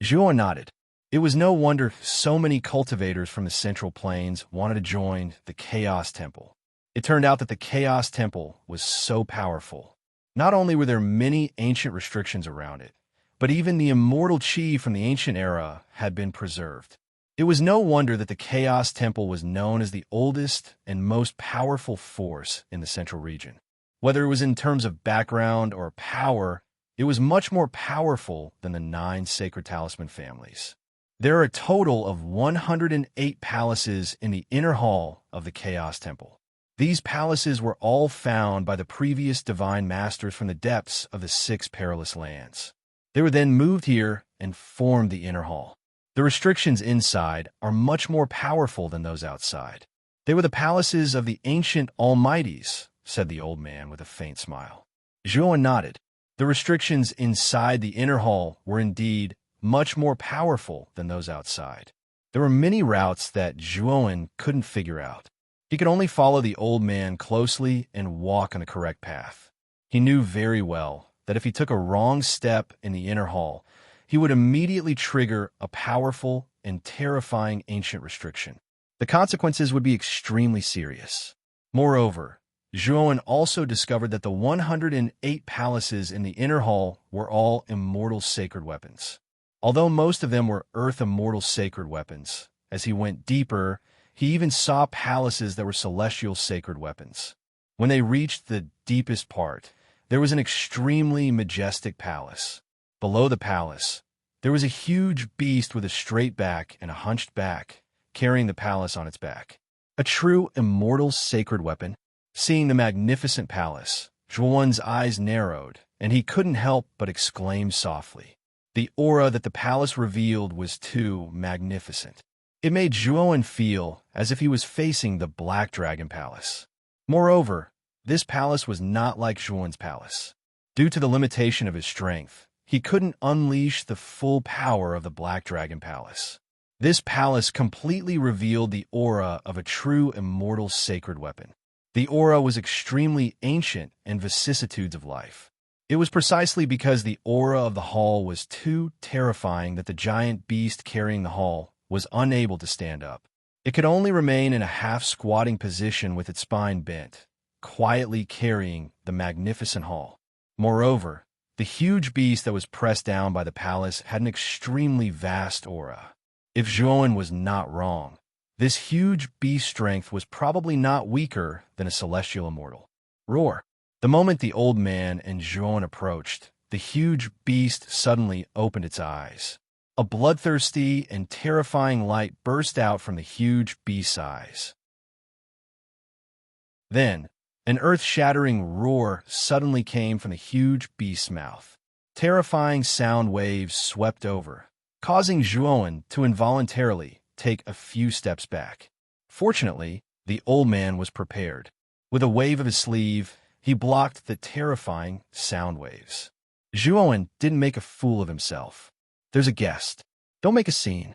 Zhuo nodded. It was no wonder so many cultivators from the Central Plains wanted to join the Chaos Temple. It turned out that the Chaos Temple was so powerful. Not only were there many ancient restrictions around it, but even the immortal Qi from the ancient era had been preserved. It was no wonder that the Chaos Temple was known as the oldest and most powerful force in the central region. Whether it was in terms of background or power, it was much more powerful than the 9 sacred talisman families. There are a total of 108 palaces in the inner hall of the Chaos Temple. These palaces were all found by the previous divine masters from the depths of the 6 perilous lands. They were then moved here and formed the inner hall. The restrictions inside are much more powerful than those outside. They were the palaces of the ancient almighties, said the old man with a faint smile. Zhuowen nodded. The restrictions inside the inner hall were indeed much more powerful than those outside. There were many routes that Zhuowen couldn't figure out. He could only follow the old man closely and walk on the correct path. He knew very well that if he took a wrong step in the inner hall, he would immediately trigger a powerful and terrifying ancient restriction. The consequences would be extremely serious. Moreover, Zhuowen also discovered that the 108 palaces in the inner hall were all immortal sacred weapons. Although most of them were earth immortal sacred weapons, as he went deeper, he even saw palaces that were celestial sacred weapons. When they reached the deepest part, there was an extremely majestic palace. Below the palace, there was a huge beast with a straight back and a hunched back, carrying the palace on its back. A true immortal sacred weapon. Seeing the magnificent palace, Zhuowen's eyes narrowed, and he couldn't help but exclaim softly. The aura that the palace revealed was too magnificent. It made Zhuowen feel as if he was facing the Black Dragon Palace. Moreover, this palace was not like Zhuowen's palace. Due to the limitation of his strength, he couldn't unleash the full power of the Black Dragon Palace. This palace completely revealed the aura of a true immortal sacred weapon. The aura was extremely ancient and vicissitudes of life. It was precisely because the aura of the hall was too terrifying that the giant beast carrying the hall was unable to stand up. It could only remain in a half-squatting position with its spine bent, quietly carrying the magnificent hall. Moreover, the huge beast that was pressed down by the palace had an extremely vast aura. If Zhuowen was not wrong, this huge beast strength was probably not weaker than a celestial immortal. Roar! The moment the old man and Joan approached, the huge beast suddenly opened its eyes. A bloodthirsty and terrifying light burst out from the huge beast's eyes. Then, an earth-shattering roar suddenly came from the huge beast's mouth. Terrifying sound waves swept over, causing Joan to involuntarily take a few steps back. Fortunately, the old man was prepared. With a wave of his sleeve, he blocked the terrifying sound waves. Joan didn't make a fool of himself. "There's a guest. Don't make a scene."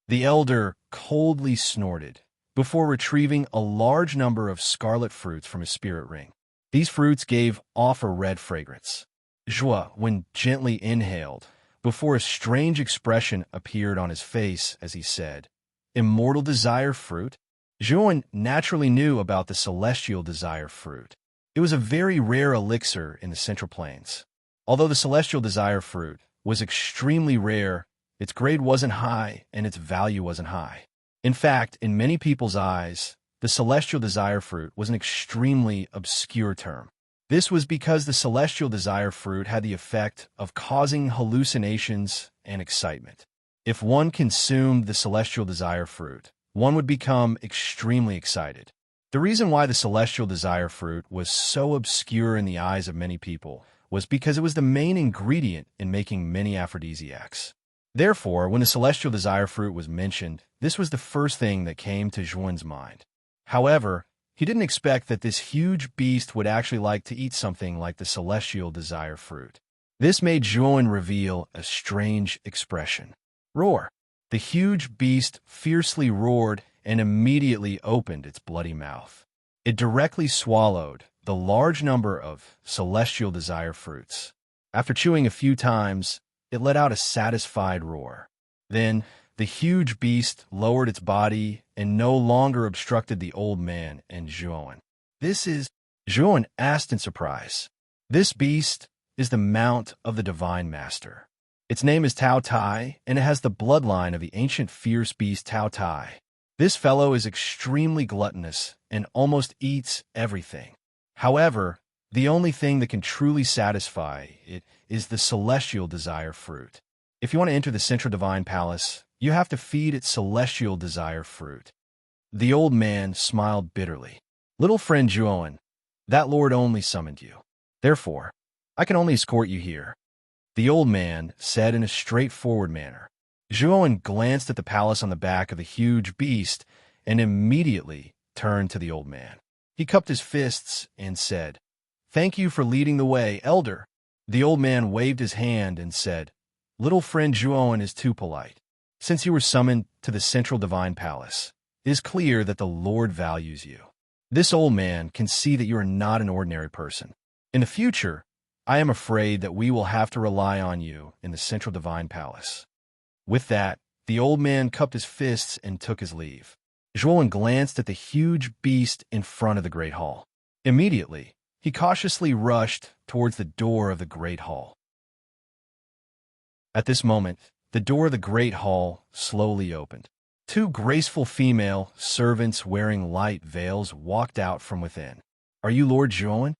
The elder coldly snorted before retrieving a large number of scarlet fruits from his spirit ring. These fruits gave off a red fragrance. Joan gently inhaled before a strange expression appeared on his face as he said, "Immortal desire fruit?" Joan naturally knew about the celestial desire fruit. It was a very rare elixir in the Central Plains. Although the celestial desire fruit was extremely rare, its grade wasn't high and its value wasn't high. In fact, in many people's eyes, the celestial desire fruit was an extremely obscure term. This was because the celestial desire fruit had the effect of causing hallucinations and excitement. If one consumed the celestial desire fruit, one would become extremely excited. The reason why the celestial desire fruit was so obscure in the eyes of many people was because it was the main ingredient in making many aphrodisiacs. Therefore, when the celestial desire fruit was mentioned, this was the first thing that came to Joan's mind. However, he didn't expect that this huge beast would actually like to eat something like the celestial desire fruit. This made Joan reveal a strange expression. Roar! The huge beast fiercely roared and immediately opened its bloody mouth. It directly swallowed the large number of celestial desire fruits. After chewing a few times, it let out a satisfied roar. Then, the huge beast lowered its body and no longer obstructed the old man and Joan. "This is," Joan asked in surprise. "This beast is the mount of the Divine Master. Its name is Tao Tai, and it has the bloodline of the ancient fierce beast Tao Tai. This fellow is extremely gluttonous and almost eats everything. However, the only thing that can truly satisfy it is the celestial desire fruit. If you want to enter the Central Divine Palace, you have to feed it celestial desire fruit." The old man smiled bitterly. "Little friend Joan, that lord only summoned you. Therefore, I can only escort you here," the old man said in a straightforward manner. Joan glanced at the palace on the back of the huge beast and immediately turned to the old man. He cupped his fists and said, "Thank you for leading the way, elder." The old man waved his hand and said, "Little friend Joan is too polite. Since you were summoned to the Central Divine Palace, it is clear that the Lord values you. This old man can see that you are not an ordinary person. In the future, I am afraid that we will have to rely on you in the Central Divine Palace." With that, the old man cupped his fists and took his leave. Joan glanced at the huge beast in front of the Great Hall. Immediately, he cautiously rushed towards the door of the Great Hall. At this moment, the door of the Great Hall slowly opened. Two graceful female servants wearing light veils walked out from within. "Are you Lord Joan?"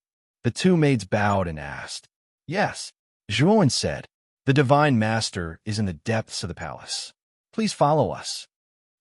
The two maids bowed and asked. "Yes," Joan said. "The Divine Master is in the depths of the palace. Please follow us."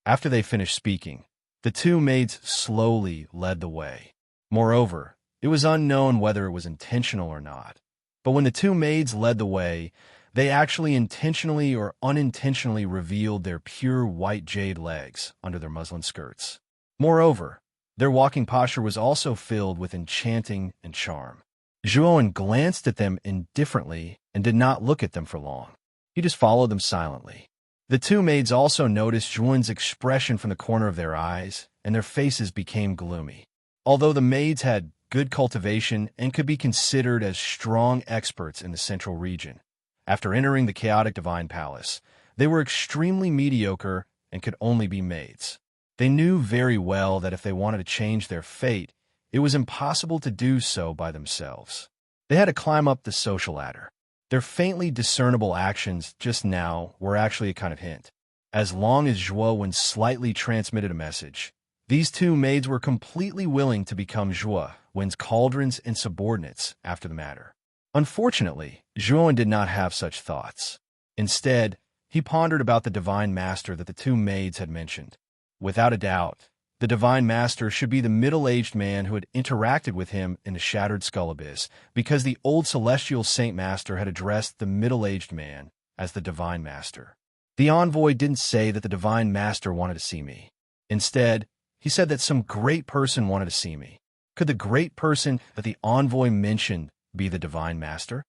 After they finished speaking, the two maids slowly led the way. Moreover, it was unknown whether it was intentional or not. But when the two maids led the way, they actually intentionally or unintentionally revealed their pure white jade legs under their muslin skirts. Moreover, their walking posture was also filled with enchanting and charm. Joan glanced at them indifferently and did not look at them for long. He just followed them silently. The two maids also noticed Joan's expression from the corner of their eyes, and their faces became gloomy. Although the maids had good cultivation and could be considered as strong experts in the central region, after entering the chaotic Divine Palace, they were extremely mediocre and could only be maids. They knew very well that if they wanted to change their fate, it was impossible to do so by themselves. They had to climb up the social ladder. Their faintly discernible actions just now were actually a kind of hint. As long as Joan slightly transmitted a message, These two maids were completely willing to become Zhuowen's cauldrons and subordinates after the matter. Unfortunately, Zhuowen did not have such thoughts. Instead, he pondered about the divine master that the two maids had mentioned. Without a doubt, the divine master should be the middle-aged man who had interacted with him in the shattered skull abyss, because the old celestial saint master had addressed the middle-aged man as the divine master. The envoy didn't say that the divine master wanted to see me. Instead, he said that some great person wanted to see me. Could the great person that the envoy mentioned be the divine master?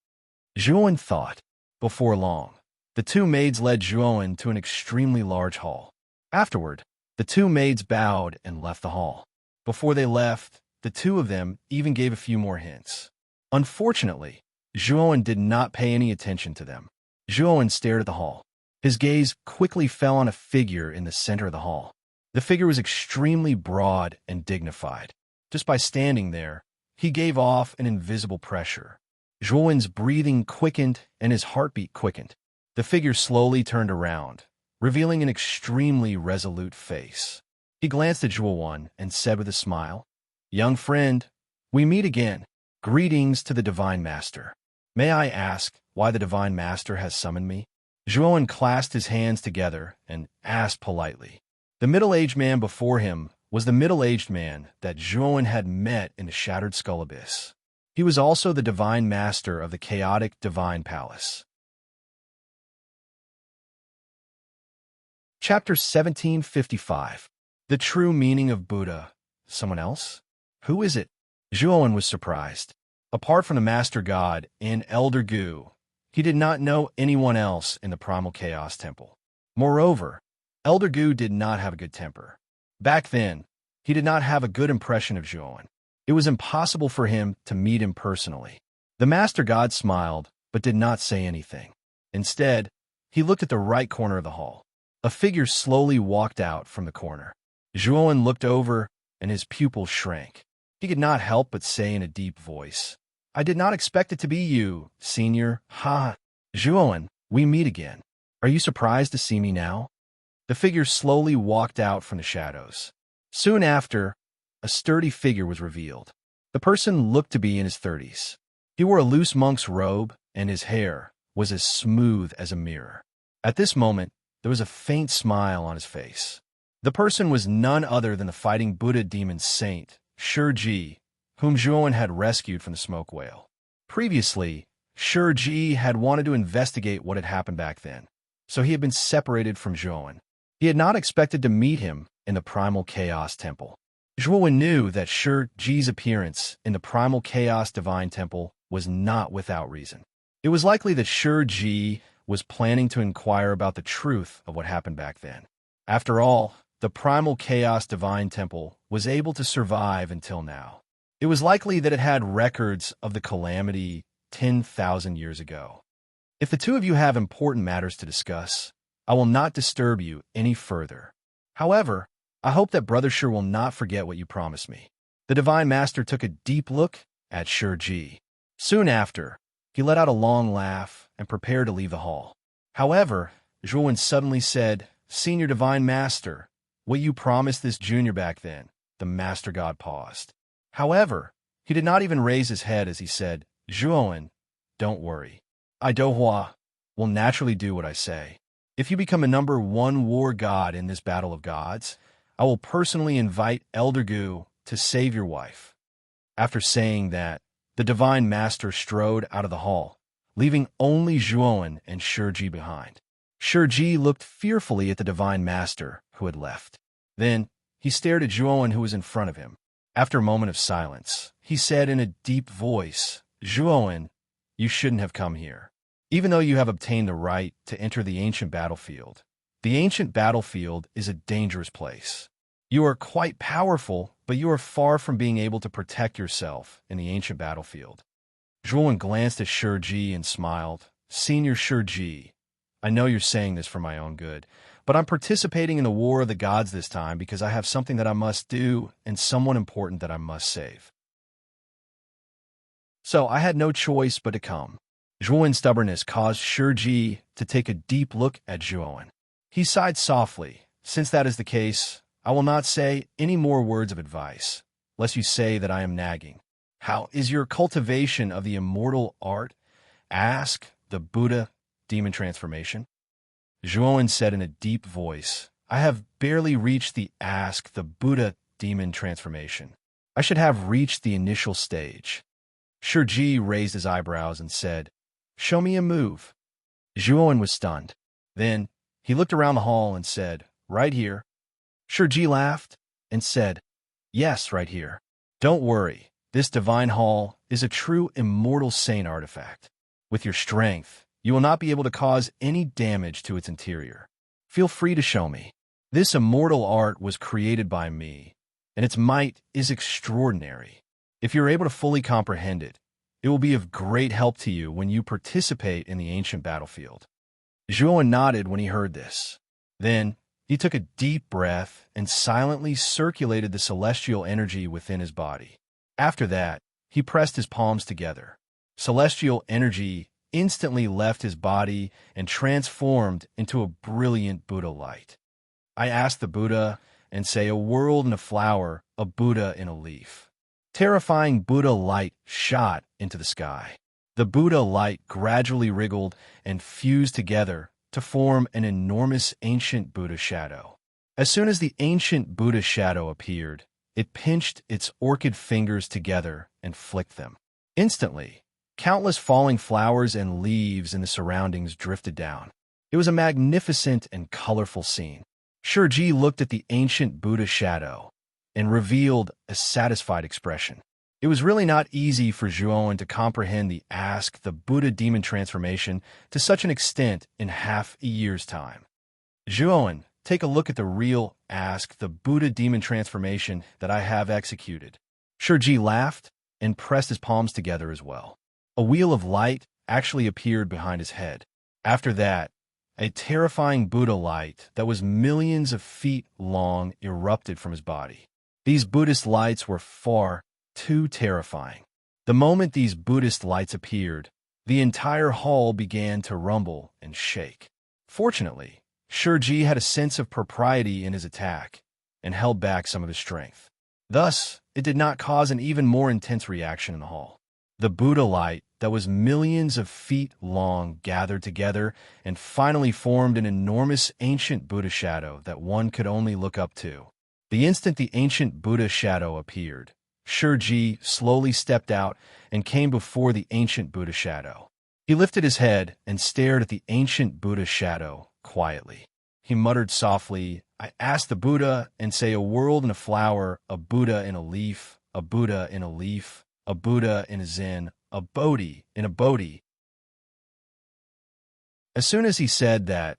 Zhuowen thought. Before long, the two maids led Zhuowen to an extremely large hall. Afterward, the two maids bowed and left the hall. Before they left, the two of them even gave a few more hints. Unfortunately, Zhuowen did not pay any attention to them. Zhuowen stared at the hall. His gaze quickly fell on a figure in the center of the hall. The figure was extremely broad and dignified. Just by standing there, he gave off an invisible pressure. Zhuowen's breathing quickened and his heartbeat quickened. The figure slowly turned around, revealing an extremely resolute face. He glanced at Zhuowen and said with a smile, "Young friend, we meet again. Greetings to the Divine Master. May I ask why the Divine Master has summoned me?" Zhuowen clasped his hands together and asked politely. The middle-aged man before him was the middle-aged man that Zhuowen had met in the shattered skull abyss. He was also the Divine Master of the chaotic Divine Palace. Chapter 1755. The True Meaning of Buddha. Someone else? Who is it? Zhuowen was surprised. Apart from the Master God and Elder Gu, he did not know anyone else in the Primal Chaos Temple. Moreover, Elder Gu did not have a good temper. Back then, he did not have a good impression of Zhuowen. It was impossible for him to meet him personally. The Master God smiled, but did not say anything. Instead, he looked at the right corner of the hall. A figure slowly walked out from the corner. Zhuowen looked over, and his pupils shrank. He could not help but say in a deep voice, "I did not expect it to be you, Senior. Ha! Zhuowen, we meet again. Are you surprised to see me now?" The figure slowly walked out from the shadows. Soon after, a sturdy figure was revealed. The person looked to be in his 30s. He wore a loose monk's robe, and his hair was as smooth as a mirror. At this moment, there was a faint smile on his face. The person was none other than the fighting Buddha demon saint, Shiji, whom Zhuowen had rescued from the smoke whale. Previously, Shiji had wanted to investigate what had happened back then, so he had been separated from Zhuowen. He had not expected to meet him in the Primal Chaos Temple. Zhuowen knew that Shiji's appearance in the Primal Chaos Divine Temple was not without reason. It was likely that Shiji was planning to inquire about the truth of what happened back then. After all, the Primal Chaos Divine Temple was able to survive until now. It was likely that it had records of the calamity 10,000 years ago. If the two of you have important matters to discuss, I will not disturb you any further. However, I hope that Brother Shi will not forget what you promised me. The Divine Master took a deep look at Shiji. Soon after, he let out a long laugh and prepared to leave the hall. However, Zhuowen suddenly said, "Senior Divine Master, what you promised this junior back then?" The Master God paused. However, he did not even raise his head as he said, "Zhuowen, don't worry. I Dohua will naturally do what I say. If you become a #1 war god in this battle of gods, I will personally invite Elder Gu to save your wife." After saying that, the Divine Master strode out of the hall, leaving only Zhuowen and Shiji behind. Shiji looked fearfully at the Divine Master, who had left. Then, he stared at Zhuowen, who was in front of him. After a moment of silence, he said in a deep voice, "Zhuowen, you shouldn't have come here. Even though you have obtained the right to enter the ancient battlefield, the ancient battlefield is a dangerous place. You are quite powerful, but you are far from being able to protect yourself in the ancient battlefield." Zhuowen glanced at Shiji and smiled. "Senior Shiji, I know you're saying this for my own good, but I'm participating in the War of the Gods this time because I have something that I must do and someone important that I must save. So I had no choice but to come." Zhuowen's stubbornness caused Shiji to take a deep look at Zhuowen. He sighed softly. "Since that is the case, I will not say any more words of advice, lest you say that I am nagging. How is your cultivation of the immortal art? Ask the Buddha demon transformation. Zhuowen said in a deep voice, I have barely reached the ask the Buddha demon transformation. I should have reached the initial stage. Shiji raised his eyebrows and said, Show me a move. Zhuowen was stunned. Then he looked around the hall and said, Right here. Shiji laughed and said, Yes, right here. Don't worry, this divine hall is a true immortal saint artifact. With your strength, you will not be able to cause any damage to its interior. Feel free to show me. This immortal art was created by me, and its might is extraordinary. If you're able to fully comprehend it, it will be of great help to you when you participate in the ancient battlefield. Zhuowen nodded when he heard this. Then he took a deep breath and silently circulated the celestial energy within his body. After that, he pressed his palms together. Celestial energy instantly left his body and transformed into a brilliant Buddha light. I asked the Buddha and say a world in a flower, a Buddha in a leaf. Terrifying Buddha light shot into the sky. The Buddha light gradually wriggled and fused together to form an enormous ancient Buddha shadow. As soon as the ancient Buddha shadow appeared, it pinched its orchid fingers together and flicked them. Instantly, countless falling flowers and leaves in the surroundings drifted down. It was a magnificent and colorful scene. Shiji looked at the ancient Buddha shadow and revealed a satisfied expression. It was really not easy for Zhuowen to comprehend the ask the Buddha demon transformation to such an extent in half a year's time. Zhuowen, take a look at the real ask the Buddha demon transformation that I have executed. Shiji laughed and pressed his palms together as well. A wheel of light actually appeared behind his head. After that, a terrifying Buddha light that was millions of feet long erupted from his body. These Buddhist lights were far too terrifying. The moment these Buddhist lights appeared, the entire hall began to rumble and shake. Fortunately, Shiji had a sense of propriety in his attack and held back some of his strength. Thus, it did not cause an even more intense reaction in the hall. The Buddha light that was millions of feet long gathered together and finally formed an enormous ancient Buddha shadow that one could only look up to. The instant the ancient Buddha shadow appeared, Shiji slowly stepped out and came before the ancient Buddha shadow. He lifted his head and stared at the ancient Buddha shadow quietly. He muttered softly, I asked the Buddha and say a world in a flower, a Buddha in a leaf, a Buddha in a leaf, a Buddha in a Zen, a Bodhi in a Bodhi. As soon as he said that,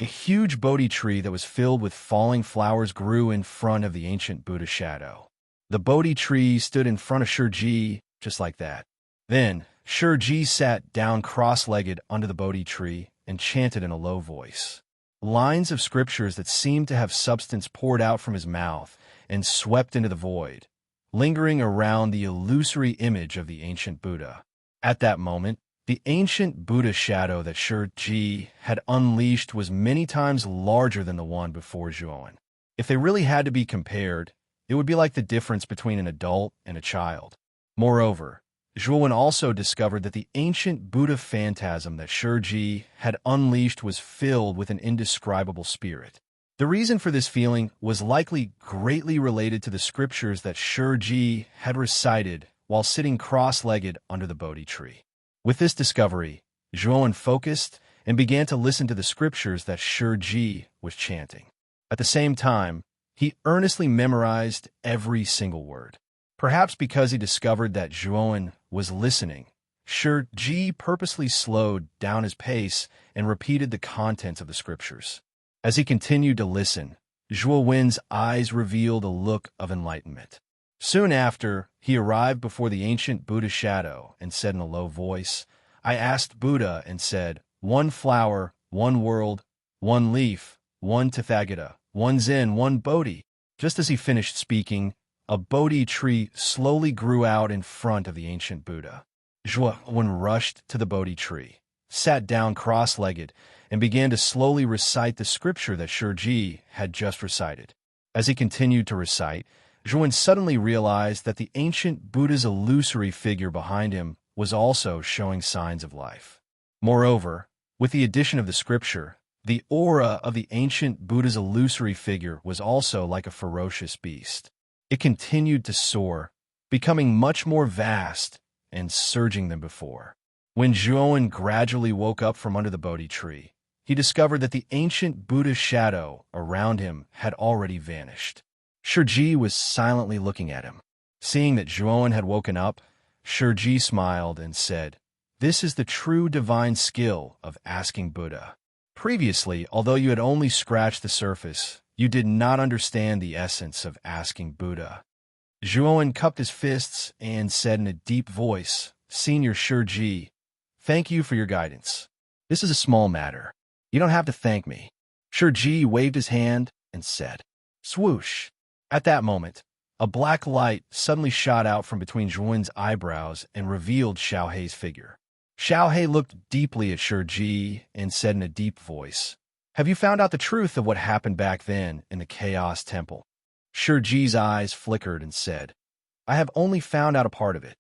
a huge Bodhi tree that was filled with falling flowers grew in front of the ancient Buddha shadow. The Bodhi tree stood in front of Shiji, just like that. Then, Shiji sat down cross-legged under the Bodhi tree and chanted in a low voice. Lines of scriptures that seemed to have substance poured out from his mouth and swept into the void, lingering around the illusory image of the ancient Buddha. At that moment, the ancient Buddha shadow that Shiji had unleashed was many times larger than the one before Zhuowen. If they really had to be compared, it would be like the difference between an adult and a child. Moreover, Zhuowen also discovered that the ancient Buddha phantasm that Shiji had unleashed was filled with an indescribable spirit. The reason for this feeling was likely greatly related to the scriptures that Shiji had recited while sitting cross-legged under the Bodhi tree. With this discovery, Zhuowen focused and began to listen to the scriptures that Shiji was chanting. At the same time, he earnestly memorized every single word. Perhaps because he discovered that Zhuowen was listening, Shiji purposely slowed down his pace and repeated the contents of the scriptures. As he continued to listen, Zhuowen's eyes revealed a look of enlightenment. Soon after, he arrived before the ancient Buddha shadow and said in a low voice, I asked Buddha and said, one flower, one world, one leaf, one Tathagata, one Zen, one Bodhi. Just as he finished speaking, a Bodhi tree slowly grew out in front of the ancient Buddha. Zhuowen rushed to the Bodhi tree, sat down cross-legged, and began to slowly recite the scripture that Shiji had just recited. As he continued to recite, Zhuan suddenly realized that the ancient Buddha's illusory figure behind him was also showing signs of life. Moreover, with the addition of the scripture, the aura of the ancient Buddha's illusory figure was also like a ferocious beast. It continued to soar, becoming much more vast and surging than before. When Zhuan gradually woke up from under the Bodhi tree, he discovered that the ancient Buddha's shadow around him had already vanished. Shiji was silently looking at him. Seeing that Zhuan had woken up, Shiji smiled and said, "This is the true divine skill of asking Buddha. Previously, although you had only scratched the surface, you did not understand the essence of asking Buddha." Zhuan cupped his fists and said in a deep voice, "Senior Shiji, thank you for your guidance. This is a small matter. You don't have to thank me." Shiji waved his hand and said, "Swoosh." At that moment, a black light suddenly shot out from between Zhuan's eyebrows and revealed Xiaohei's figure. Xiaohei looked deeply at Shiji and said in a deep voice, "Have you found out the truth of what happened back then in the Chaos Temple?" Shiji's eyes flickered and said, "I have only found out a part of it.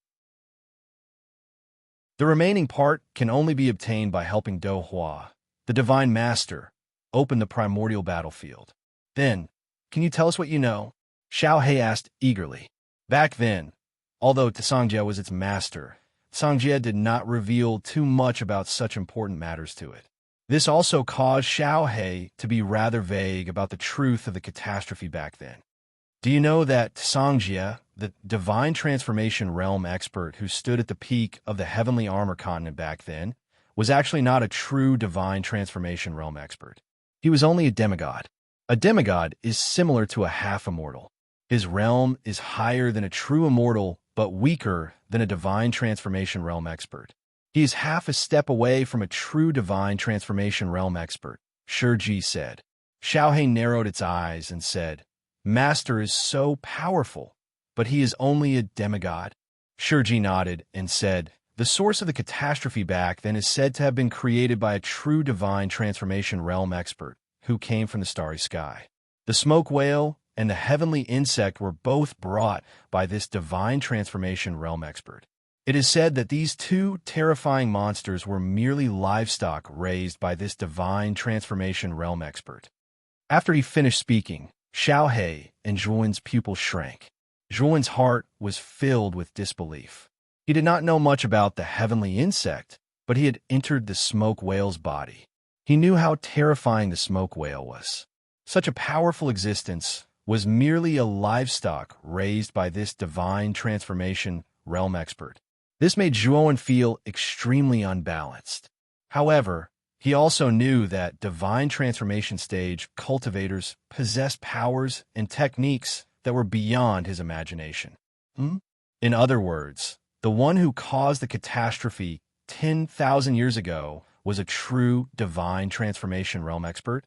The remaining part can only be obtained by helping Do Hua, the Divine Master, open the primordial battlefield." "Then, can you tell us what you know?" Xiaohei asked eagerly. Back then, although Tsangjie was its master, Tsangjie did not reveal too much about such important matters to it. This also caused Xiaohei to be rather vague about the truth of the catastrophe back then. "Do you know that Tsangjie, the divine transformation realm expert who stood at the peak of the heavenly armor continent back then, was actually not a true divine transformation realm expert? He was only a demigod. A demigod is similar to a half-immortal. His realm is higher than a true immortal, but weaker than a divine transformation realm expert. He is half a step away from a true divine transformation realm expert," Shiji said. Xiaohei narrowed its eyes and said, "Master is so powerful, but he is only a demigod." Shiji nodded and said, "The source of the catastrophe back then is said to have been created by a true divine transformation realm expert who came from the starry sky. The smoke whale and the heavenly insect were both brought by this divine transformation realm expert. It is said that these two terrifying monsters were merely livestock raised by this divine transformation realm expert." After he finished speaking, Xiaohei and Zhuan's pupil shrank. Zhuan's heart was filled with disbelief. He did not know much about the heavenly insect, but he had entered the smoke whale's body. He knew how terrifying the smoke whale was. Such a powerful existence was merely a livestock raised by this divine transformation realm expert. This made Zhuan feel extremely unbalanced. However, he also knew that divine transformation stage cultivators possessed powers and techniques that were beyond his imagination. In other words, the one who caused the catastrophe 10,000 years ago was a true divine transformation realm expert?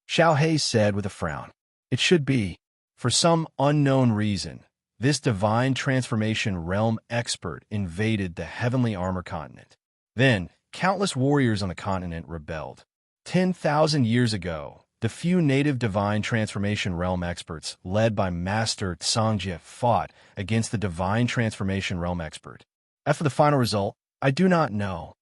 Xiaohei said with a frown. "It should be. For some unknown reason, this divine transformation realm expert invaded the heavenly armor continent. Then, countless warriors on the continent rebelled. 10,000 years ago, the few native divine transformation realm experts led by Master Tsangjie fought against the divine transformation realm expert. As for the final result, I do not know,"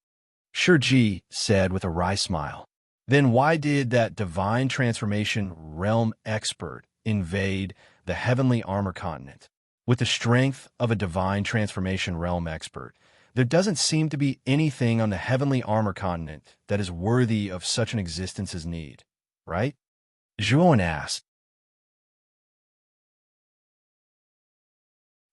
Shiji said with a wry smile. "Then why did that divine transformation realm expert invade the heavenly armor continent? With the strength of a divine transformation realm expert, there doesn't seem to be anything on the heavenly armor continent that is worthy of such an existence as need, right?" Zhuan asked.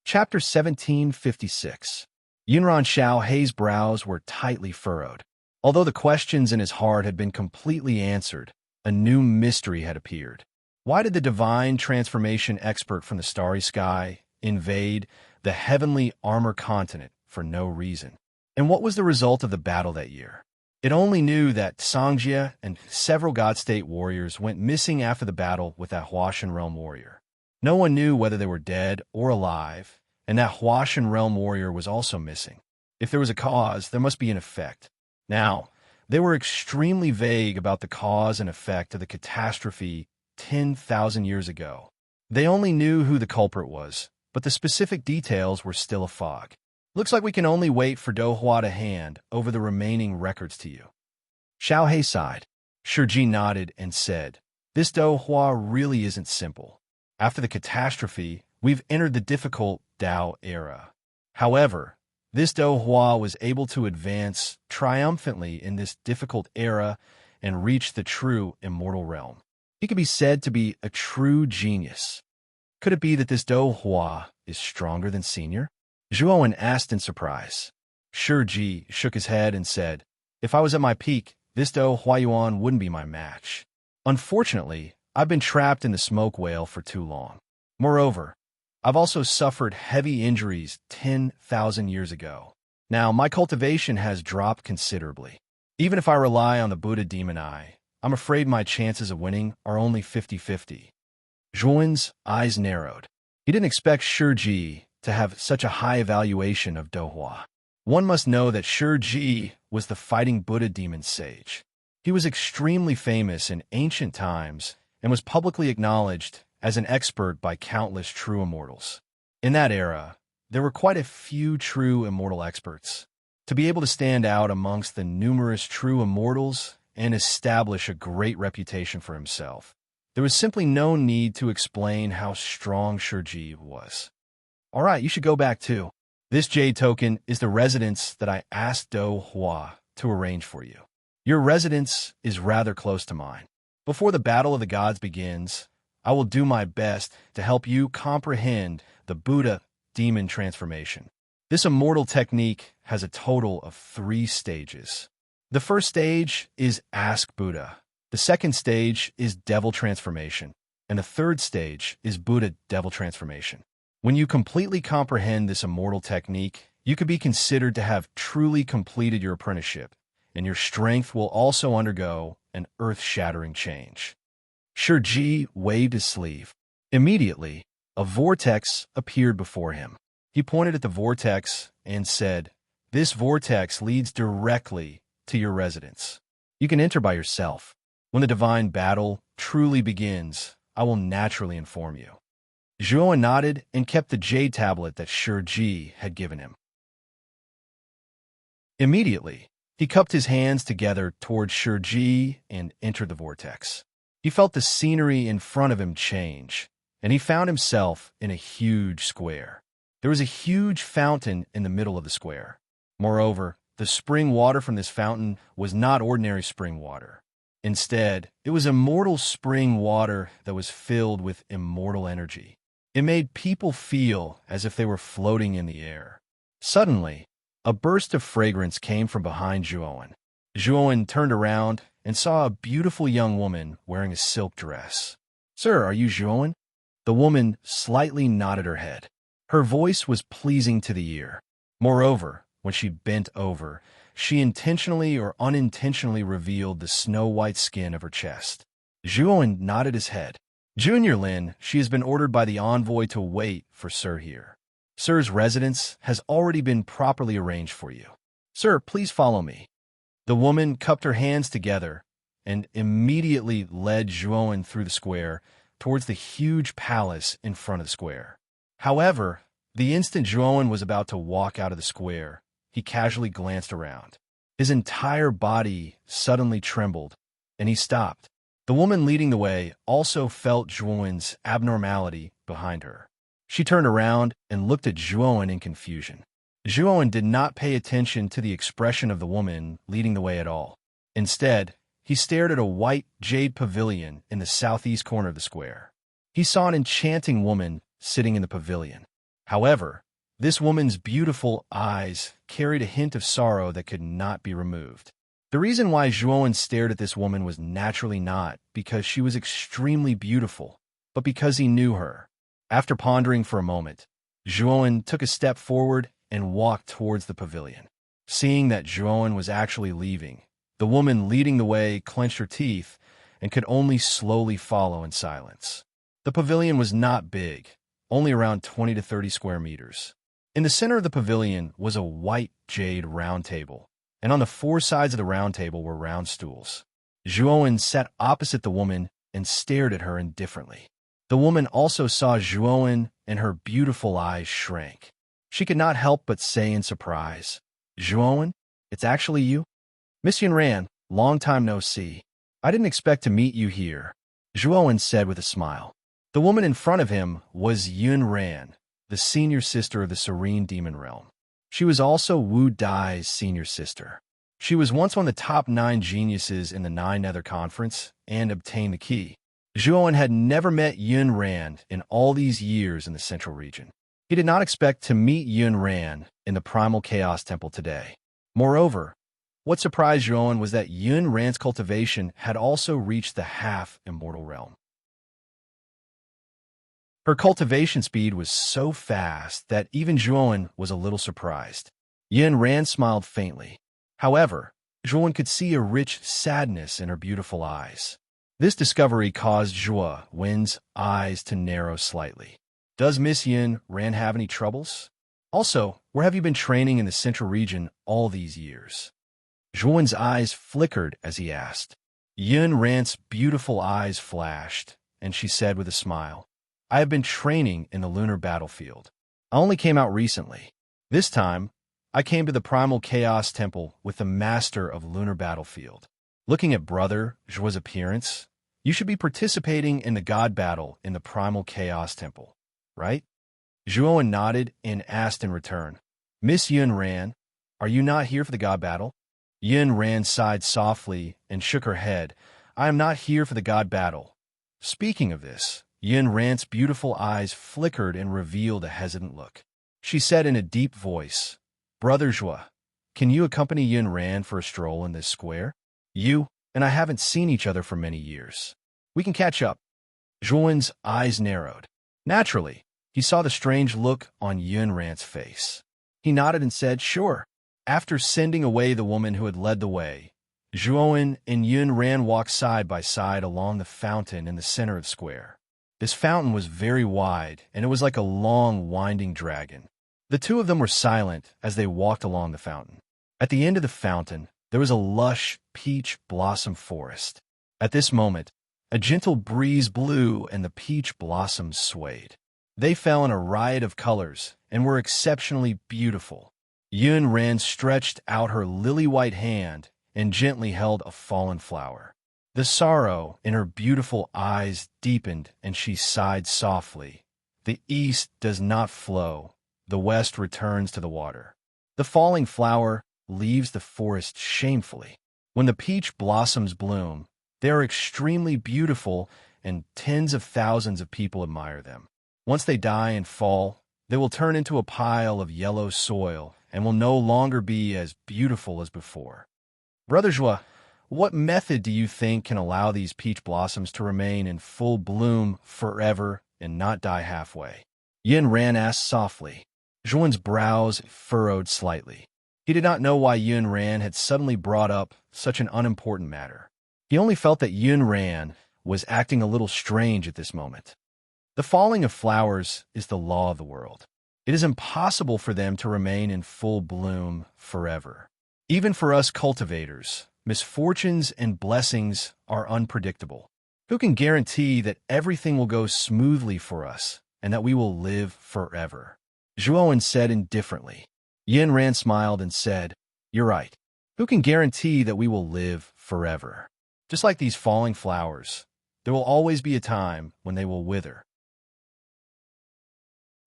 Chapter 1756. Yunran Xiaohei's brows were tightly furrowed. Although the questions in his heart had been completely answered, a new mystery had appeared. Why did the divine transformation expert from the starry sky invade the heavenly armor continent for no reason? And what was the result of the battle that year? It only knew that Tsangjie and several God-State warriors went missing after the battle with that Huashan Realm warrior. No one knew whether they were dead or alive, and that Huashan Realm warrior was also missing. If there was a cause, there must be an effect. Now, they were extremely vague about the cause and effect of the catastrophe 10,000 years ago. They only knew who the culprit was, but the specific details were still a fog. Looks like we can only wait for Do Hua to hand over the remaining records to you. Xiao He sighed. Shiji nodded and said, this Do Hua really isn't simple. After the catastrophe, we've entered the difficult Dao era. However, this Do Hua was able to advance triumphantly in this difficult era and reach the true immortal realm. He could be said to be a true genius. Could it be that this Do Hua is stronger than Senior? Zhuowen asked in surprise. Shiji shook his head and said, if I was at my peak, this Do Huayuan wouldn't be my match. Unfortunately, I've been trapped in the smoke whale for too long. Moreover, I've also suffered heavy injuries 10,000 years ago. Now, my cultivation has dropped considerably. Even if I rely on the Buddha demon eye, I'm afraid my chances of winning are only 50-50. Zhuowen's eyes narrowed. He didn't expect Shiji to have such a high evaluation of Do Hua. One must know that Shiji was the fighting Buddha demon sage. He was extremely famous in ancient times and was publicly acknowledged as an expert by countless true immortals. In that era, there were quite a few true immortal experts. To be able to stand out amongst the numerous true immortals and establish a great reputation for himself, there was simply no need to explain how strong Shiji was. All right, you should go back too. This jade token is the residence that I asked Do Hua to arrange for you. Your residence is rather close to mine. Before the Battle of the Gods begins, I will do my best to help you comprehend the Buddha demon transformation. This immortal technique has a total of 3 stages. The first stage is Ask Buddha. The second stage is Devil Transformation. And the third stage is Buddha Devil Transformation. When you completely comprehend this immortal technique, you could be considered to have truly completed your apprenticeship, and your strength will also undergo an earth-shattering change. Shiji waved his sleeve. Immediately, a vortex appeared before him. He pointed at the vortex and said, this vortex leads directly to your residence. You can enter by yourself. When the divine battle truly begins, I will naturally inform you. Zhuowen nodded and kept the jade tablet that Shiji had given him. Immediately, he cupped his hands together toward Shiji and entered the vortex. He felt the scenery in front of him change, and he found himself in a huge square. There was a huge fountain in the middle of the square. Moreover, the spring water from this fountain was not ordinary spring water. Instead, it was immortal spring water that was filled with immortal energy. It made people feel as if they were floating in the air. Suddenly, a burst of fragrance came from behind Zhuowen. Zhuowen turned around and saw a beautiful young woman wearing a silk dress. Sir, are you Zhuowen? The woman slightly nodded her head. Her voice was pleasing to the ear. Moreover, when she bent over, she intentionally or unintentionally revealed the snow-white skin of her chest. Zhuowen nodded his head. Junior Lin, she has been ordered by the envoy to wait for Sir here. Sir's residence has already been properly arranged for you. Sir, please follow me. The woman cupped her hands together and immediately led Zhuowen through the square towards the huge palace in front of the square. However, the instant Zhuowen was about to walk out of the square, he casually glanced around. His entire body suddenly trembled, and he stopped. The woman leading the way also felt Zhuowen's abnormality behind her. She turned around and looked at Zhuowen in confusion. Zhuowen did not pay attention to the expression of the woman leading the way at all. Instead, he stared at a white jade pavilion in the southeast corner of the square. He saw an enchanting woman sitting in the pavilion. However, this woman's beautiful eyes carried a hint of sorrow that could not be removed. The reason why Zhuowen stared at this woman was naturally not because she was extremely beautiful, but because he knew her. After pondering for a moment, Zhuowen took a step forward and walked towards the pavilion. Seeing that Zhuowen was actually leaving, the woman leading the way clenched her teeth and could only slowly follow in silence. The pavilion was not big, only around 20 to 30 square meters. In the center of the pavilion was a white jade round table, and on the 4 sides of the round table were round stools. Zhuowen sat opposite the woman and stared at her indifferently. The woman also saw Zhuowen, and her beautiful eyes shrank. She could not help but say in surprise, "Zhuowen, it's actually you? Miss Yunran, long time no see. I didn't expect to meet you here," Zhuowen said with a smile. The woman in front of him was Yunran, the senior sister of the Serene Demon Realm. She was also Wu Dai's senior sister. She was once one of the top 9 geniuses in the 9 Nether Conference and obtained the key. Zhuowen had never met Yunran in all these years in the Central Region. He did not expect to meet Yunran in the Primal Chaos Temple today. Moreover, what surprised Zhuowen was that Yunran's cultivation had also reached the half-immortal realm. Her cultivation speed was so fast that even Zhuowen was a little surprised. Yunran smiled faintly. However, Zhuowen could see a rich sadness in her beautiful eyes. This discovery caused Zhuowen's eyes to narrow slightly. Does Miss Yunran have any troubles? Also, where have you been training in the Central Region all these years? Zhuowen's eyes flickered as he asked. Yunran's beautiful eyes flashed, and she said with a smile, "I have been training in the lunar battlefield. I only came out recently. This time, I came to the Primal Chaos Temple with the Master of Lunar Battlefield. Looking at Brother Zhuo's appearance, you should be participating in the God Battle in the Primal Chaos Temple, right?" Zhuo nodded and asked in return, "Miss Yunran, are you not here for the God Battle?" Yunran sighed softly and shook her head. "I am not here for the God Battle." Speaking of this, Yunran's beautiful eyes flickered and revealed a hesitant look. She said in a deep voice, "Brother Zhuo, can you accompany Yunran for a stroll in this square? You and I haven't seen each other for many years. We can catch up." Zhuowen's eyes narrowed. Naturally, he saw the strange look on Yunran's face. He nodded and said, "Sure." After sending away the woman who had led the way, Zhuowen and Yunran walked side by side along the fountain in the center of the square. This fountain was very wide, and it was like a long, winding dragon. The two of them were silent as they walked along the fountain. At the end of the fountain, there was a lush peach blossom forest. At this moment, a gentle breeze blew and the peach blossoms swayed. They fell in a riot of colors and were exceptionally beautiful. Yunran stretched out her lily-white hand and gently held a fallen flower. The sorrow in her beautiful eyes deepened and she sighed softly. The east does not flow. The west returns to the water. The falling flower leaves the forest shamefully. When the peach blossoms bloom, they are extremely beautiful and tens of thousands of people admire them. Once they die and fall, they will turn into a pile of yellow soil and will no longer be as beautiful as before. Brother Zhuo, what method do you think can allow these peach blossoms to remain in full bloom forever and not die halfway? Yunran asked softly. Zhuowen's brows furrowed slightly. He did not know why Yunran had suddenly brought up such an unimportant matter. He only felt that Yunran was acting a little strange at this moment. The falling of flowers is the law of the world. It is impossible for them to remain in full bloom forever. Even for us cultivators, misfortunes and blessings are unpredictable. Who can guarantee that everything will go smoothly for us and that we will live forever? Zhuowen said indifferently. Yunran smiled and said, "You're right. Who can guarantee that we will live forever? Just like these falling flowers, there will always be a time when they will wither.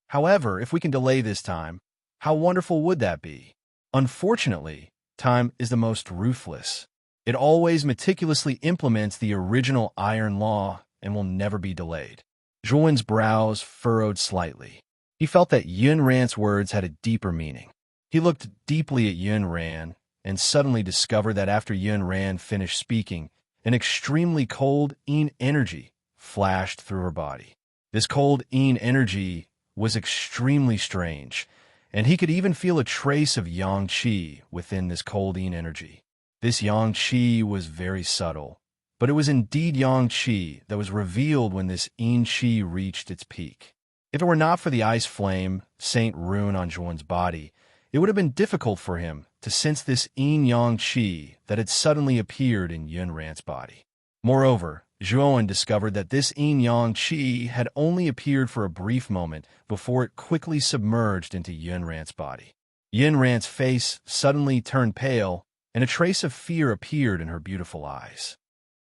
However, if we can delay this time, how wonderful would that be? Unfortunately, time is the most ruthless. It always meticulously implements the original iron law and will never be delayed." Zhuowen's brows furrowed slightly. He felt that Yunran's words had a deeper meaning. He looked deeply at Yunran and suddenly discovered that after Yunran finished speaking, an extremely cold yin energy flashed through her body. This cold yin energy was extremely strange, and he could even feel a trace of yang qi within this cold yin energy. This yang qi was very subtle, but it was indeed yang qi that was revealed when this yin qi reached its peak. If it were not for the ice flame, Saint Rune on Zhuowen's body, it would have been difficult for him to sense this yin yang qi that had suddenly appeared in Yunran's body. Moreover, Zhuowen discovered that this yin-yang qi had only appeared for a brief moment before it quickly submerged into Yunran's body. Yunran's face suddenly turned pale, and a trace of fear appeared in her beautiful eyes.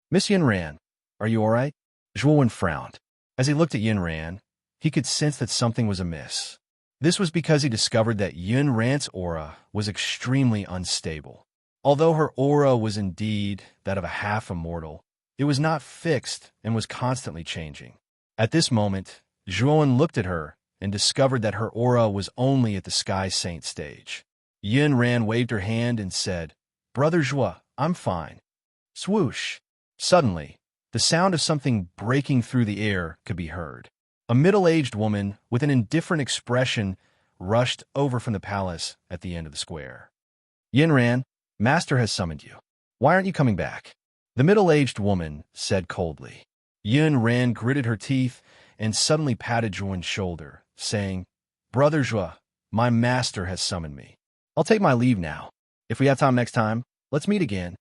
"Miss Yunran, are you all right?" Zhuowen frowned. As he looked at Yunran, he could sense that something was amiss. This was because he discovered that Yunran's aura was extremely unstable. Although her aura was indeed that of a half-immortal, it was not fixed and was constantly changing. At this moment, Zhuowen looked at her and discovered that her aura was only at the Sky Saint stage. Yunran waved her hand and said, "Brother Zhuo, I'm fine." Swoosh! Suddenly, the sound of something breaking through the air could be heard. A middle-aged woman with an indifferent expression rushed over from the palace at the end of the square. "Yunran, Master has summoned you. Why aren't you coming back?" The middle-aged woman said coldly. Yunran gritted her teeth and suddenly patted Zhuowen's shoulder, saying, "Brother Zhuo, my master has summoned me. I'll take my leave now. If we have time next time, let's meet again."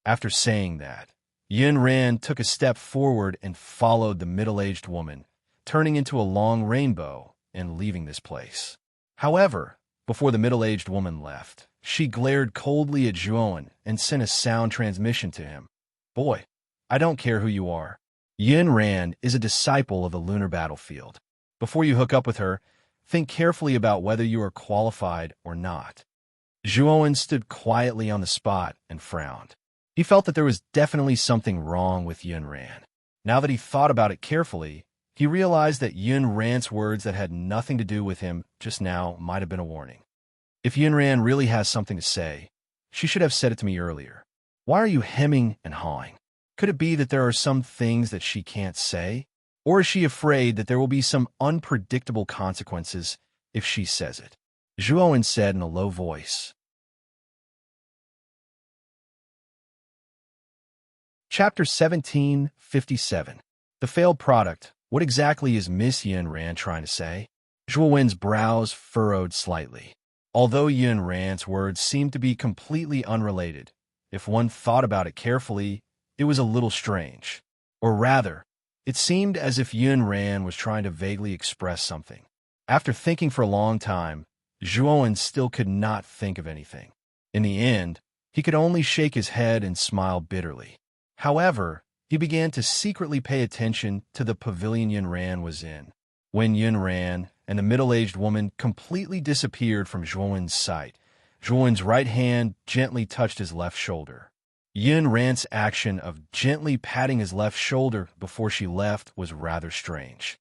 After saying that, Yunran took a step forward and followed the middle-aged woman, turning into a long rainbow and leaving this place. However, before the middle-aged woman left, she glared coldly at Zhuowen and sent a sound transmission to him. "Boy, I don't care who you are. Yunran is a disciple of the lunar battlefield. Before you hook up with her, think carefully about whether you are qualified or not." Zhuowen stood quietly on the spot and frowned. He felt that there was definitely something wrong with Yunran. Now that he thought about it carefully, he realized that Yunran's words that had nothing to do with him just now might have been a warning. If Yunran really has something to say, she should have said it to me earlier. Why are you hemming and hawing? Could it be that there are some things that she can't say? Or is she afraid that there will be some unpredictable consequences if she says it? Zhuowen said in a low voice. Chapter 1757. The Failed Product. What exactly is Miss Yunran trying to say? Zhuowen's brows furrowed slightly. Although Yunran's words seemed to be completely unrelated, if one thought about it carefully, it was a little strange. Or rather, it seemed as if Yunran was trying to vaguely express something. After thinking for a long time, Zhuowen still could not think of anything. In the end, he could only shake his head and smile bitterly. However, he began to secretly pay attention to the pavilion Yunran was in. When Yunran and the middle-aged woman completely disappeared from Zhuowen's sight, Zhuowen's right hand gently touched his left shoulder. Yunran's action of gently patting his left shoulder before she left was rather strange.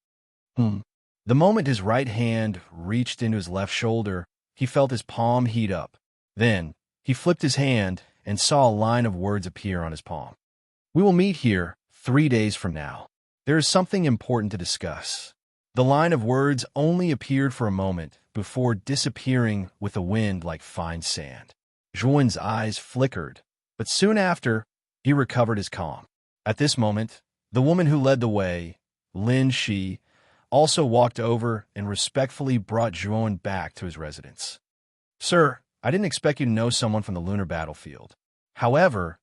The moment his right hand reached into his left shoulder, he felt his palm heat up. Then, he flipped his hand and saw a line of words appear on his palm. "We will meet here 3 days from now. There is something important to discuss." The line of words only appeared for a moment before disappearing with the wind like fine sand. Zhuowen's eyes flickered, but soon after, he recovered his calm. At this moment, the woman who led the way, Lin Shi, also walked over and respectfully brought Zhuowen back to his residence. "Sir, I didn't expect you to know someone from the lunar battlefield. However,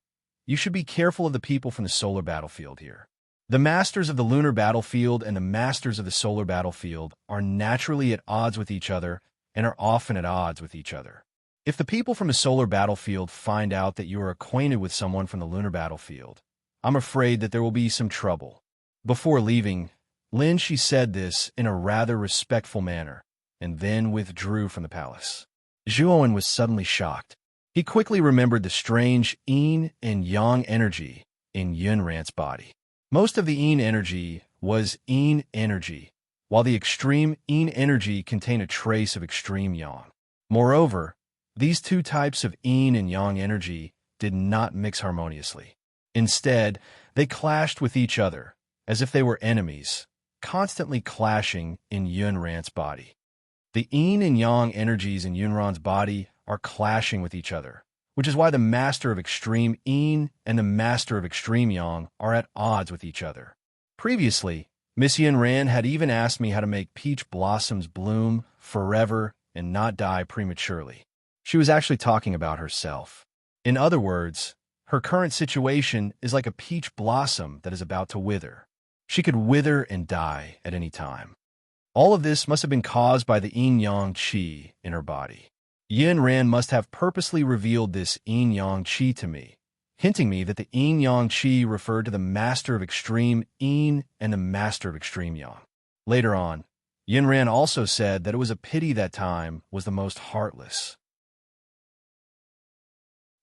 you should be careful of the people from the solar battlefield here. The masters of the lunar battlefield and the masters of the solar battlefield are naturally at odds with each other and are often at odds with each other. If the people from the solar battlefield find out that you are acquainted with someone from the lunar battlefield, I'm afraid that there will be some trouble." Before leaving, Lin Shi said this in a rather respectful manner, and then withdrew from the palace. Zhuowen was suddenly shocked. He quickly remembered the strange yin and yang energy in Yunran's body. Most of the yin energy was yin energy, while the extreme yin energy contained a trace of extreme yang. Moreover, these two types of yin and yang energy did not mix harmoniously. Instead, they clashed with each other, as if they were enemies, constantly clashing in Yunran's body. The yin and yang energies in Yunran's body are clashing with each other, which is why the master of extreme yin and the master of extreme yang are at odds with each other. Previously, Miss Yunran had even asked me how to make peach blossoms bloom forever and not die prematurely. She was actually talking about herself. In other words, Her current situation is like a peach blossom that is about to wither. She could wither and die at any time. All of this must have been caused by the yin-yang qi in her body. Yin Ran must have purposely revealed this yin-yang qi to me, hinting me that the yin-yang qi referred to the master of extreme yin and the master of extreme yang. Later on, Yin Ran also said that it was a pity that time was the most heartless.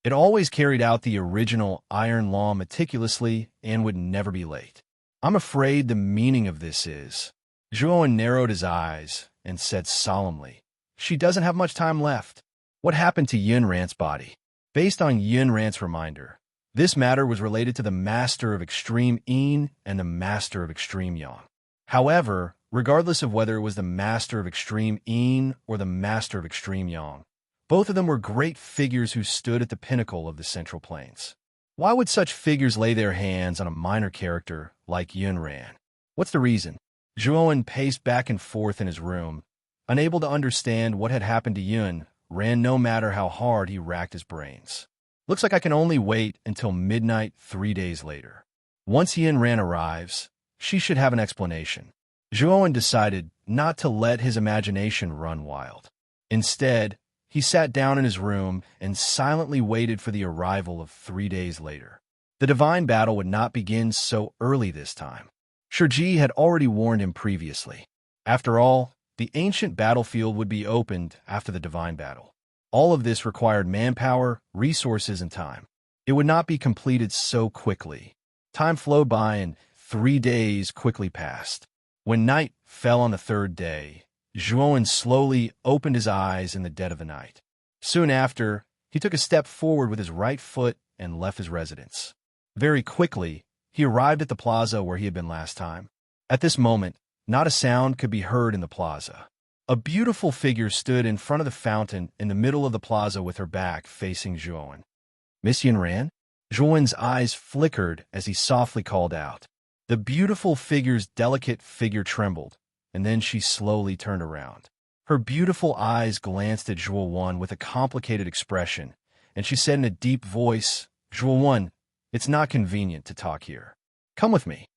It always carried out the original iron law meticulously and would never be late. I'm afraid the meaning of this is. Zhuowen narrowed his eyes and said solemnly, "She doesn't have much time left." What happened to Yin Ran's body? Based on Yin Ran's reminder, this matter was related to the master of extreme yin and the master of extreme yang. However, regardless of whether it was the master of extreme yin or the master of extreme yang, both of them were great figures who stood at the pinnacle of the Central Plains. Why would such figures lay their hands on a minor character like Yin Ran? What's the reason? Zhuowen paced back and forth in his room, unable to understand what had happened to Yin Ran no matter how hard he racked his brains. Looks like I can only wait until midnight 3 days later. Once Yin Ran arrives, she should have an explanation. Zhuowen decided not to let his imagination run wild. Instead, he sat down in his room and silently waited for the arrival of 3 days later. The divine battle would not begin so early this time. Shiji had already warned him previously. After all, the ancient battlefield would be opened after the divine battle. All of this required manpower, resources, and time. It would not be completed so quickly. Time flowed by and 3 days quickly passed. When night fell on the third day, Zhuowen slowly opened his eyes in the dead of the night. Soon after, he took a step forward with his right foot and left his residence. Very quickly, he arrived at the plaza where he had been last time. At this moment, not a sound could be heard in the plaza. A beautiful figure stood in front of the fountain in the middle of the plaza with her back facing Zhuowen. "Miss Yin Ran?" Zhuowen's eyes flickered as he softly called out. The beautiful figure's delicate figure trembled, and then she slowly turned around. Her beautiful eyes glanced at Zhuowen with a complicated expression, and she said in a deep voice, "Zhuowen, it's not convenient to talk here. Come with me."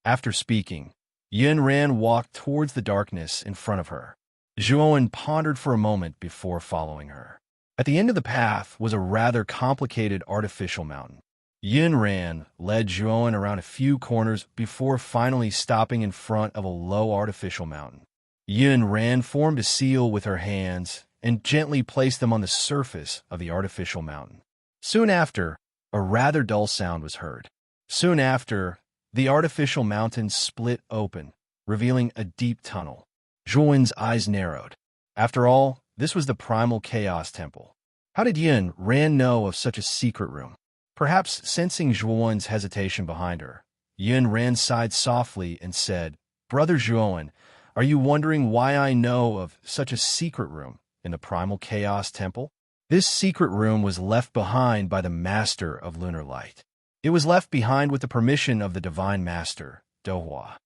After speaking, Yin Ran walked towards the darkness in front of her. Zhuowen pondered for a moment before following her. At the end of the path was a rather complicated artificial mountain. Yin Ran led Zhuowen around a few corners before finally stopping in front of a low artificial mountain. Yin Ran formed a seal with her hands and gently placed them on the surface of the artificial mountain. Soon after, a rather dull sound was heard. Soon after, the artificial mountain split open, revealing a deep tunnel. Zhuowen's eyes narrowed. After all, this was the primal chaos temple. How did Yin Ran know of such a secret room? Perhaps sensing Zhuowen's hesitation behind her, Yin Ran sighed softly and said, "Brother Zhuowen, are you wondering why I know of such a secret room in the primal chaos temple? This secret room was left behind by the master of lunar light. It was left behind with the permission of the divine master, Dohua.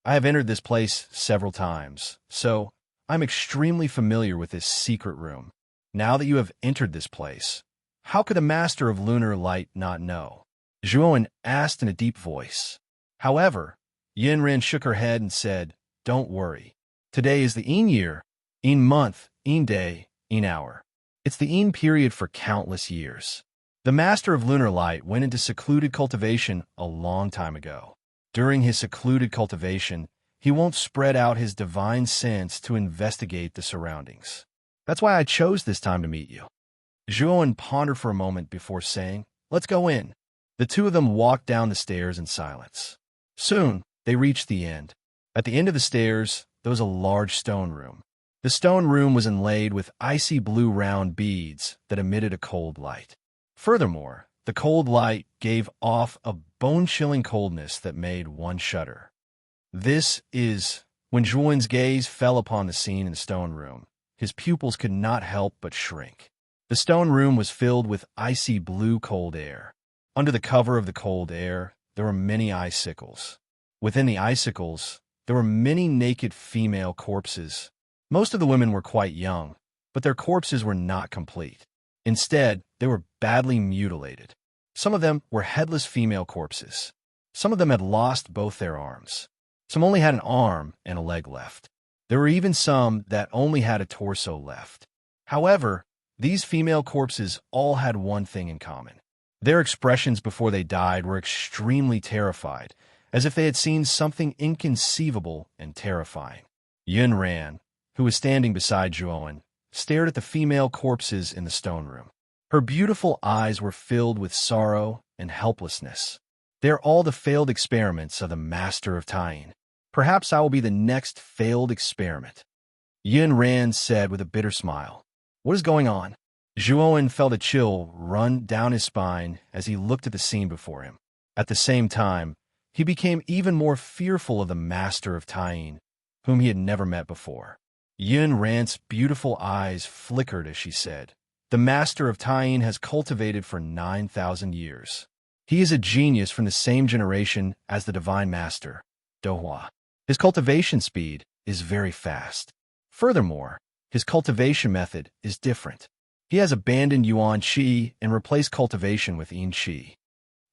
I have entered this place several times, so I'm extremely familiar with this secret room. Now that you have entered this place, how could the master of lunar light not know?" Zhuowen asked in a deep voice. However, Yin Ran shook her head and said, "Don't worry. Today is the Yin year, Yin month, Yin day, Yin hour. It's the Yin period for countless years. The master of lunar light went into secluded cultivation a long time ago. During his secluded cultivation, he won't spread out his divine sense to investigate the surroundings. That's why I chose this time to meet you." Zhuowen pondered for a moment before saying, "Let's go in." The two of them walked down the stairs in silence. Soon, they reached the end. At the end of the stairs, there was a large stone room. The stone room was inlaid with icy blue round beads that emitted a cold light. Furthermore, the cold light gave off a bone-chilling coldness that made one shudder. This is when Zhuowen's gaze fell upon the scene in the stone room. His pupils could not help but shrink. The stone room was filled with icy blue cold air. Under the cover of the cold air, there were many icicles. Within the icicles, there were many naked female corpses. Most of the women were quite young, but their corpses were not complete. Instead, they were badly mutilated. Some of them were headless female corpses. Some of them had lost both their arms. Some only had an arm and a leg left. There were even some that only had a torso left. However, these female corpses all had one thing in common. Their expressions before they died were extremely terrified, as if they had seen something inconceivable and terrifying. Yun Ran, who was standing beside Zhuowen, stared at the female corpses in the stone room. Her beautiful eyes were filled with sorrow and helplessness. They are all the failed experiments of the Master of Tying. Perhaps I will be the next failed experiment. Yun Ran said with a bitter smile. What is going on? Zhuowen felt a chill run down his spine as he looked at the scene before him. At the same time, he became even more fearful of the Master of Tying, whom he had never met before. Yun Ran's beautiful eyes flickered as she said, The Master of Tying has cultivated for 9,000 years. He is a genius from the same generation as the Divine Master, Dohua. His cultivation speed is very fast. Furthermore, his cultivation method is different. He has abandoned Yuan Qi and replaced cultivation with Yin Qi.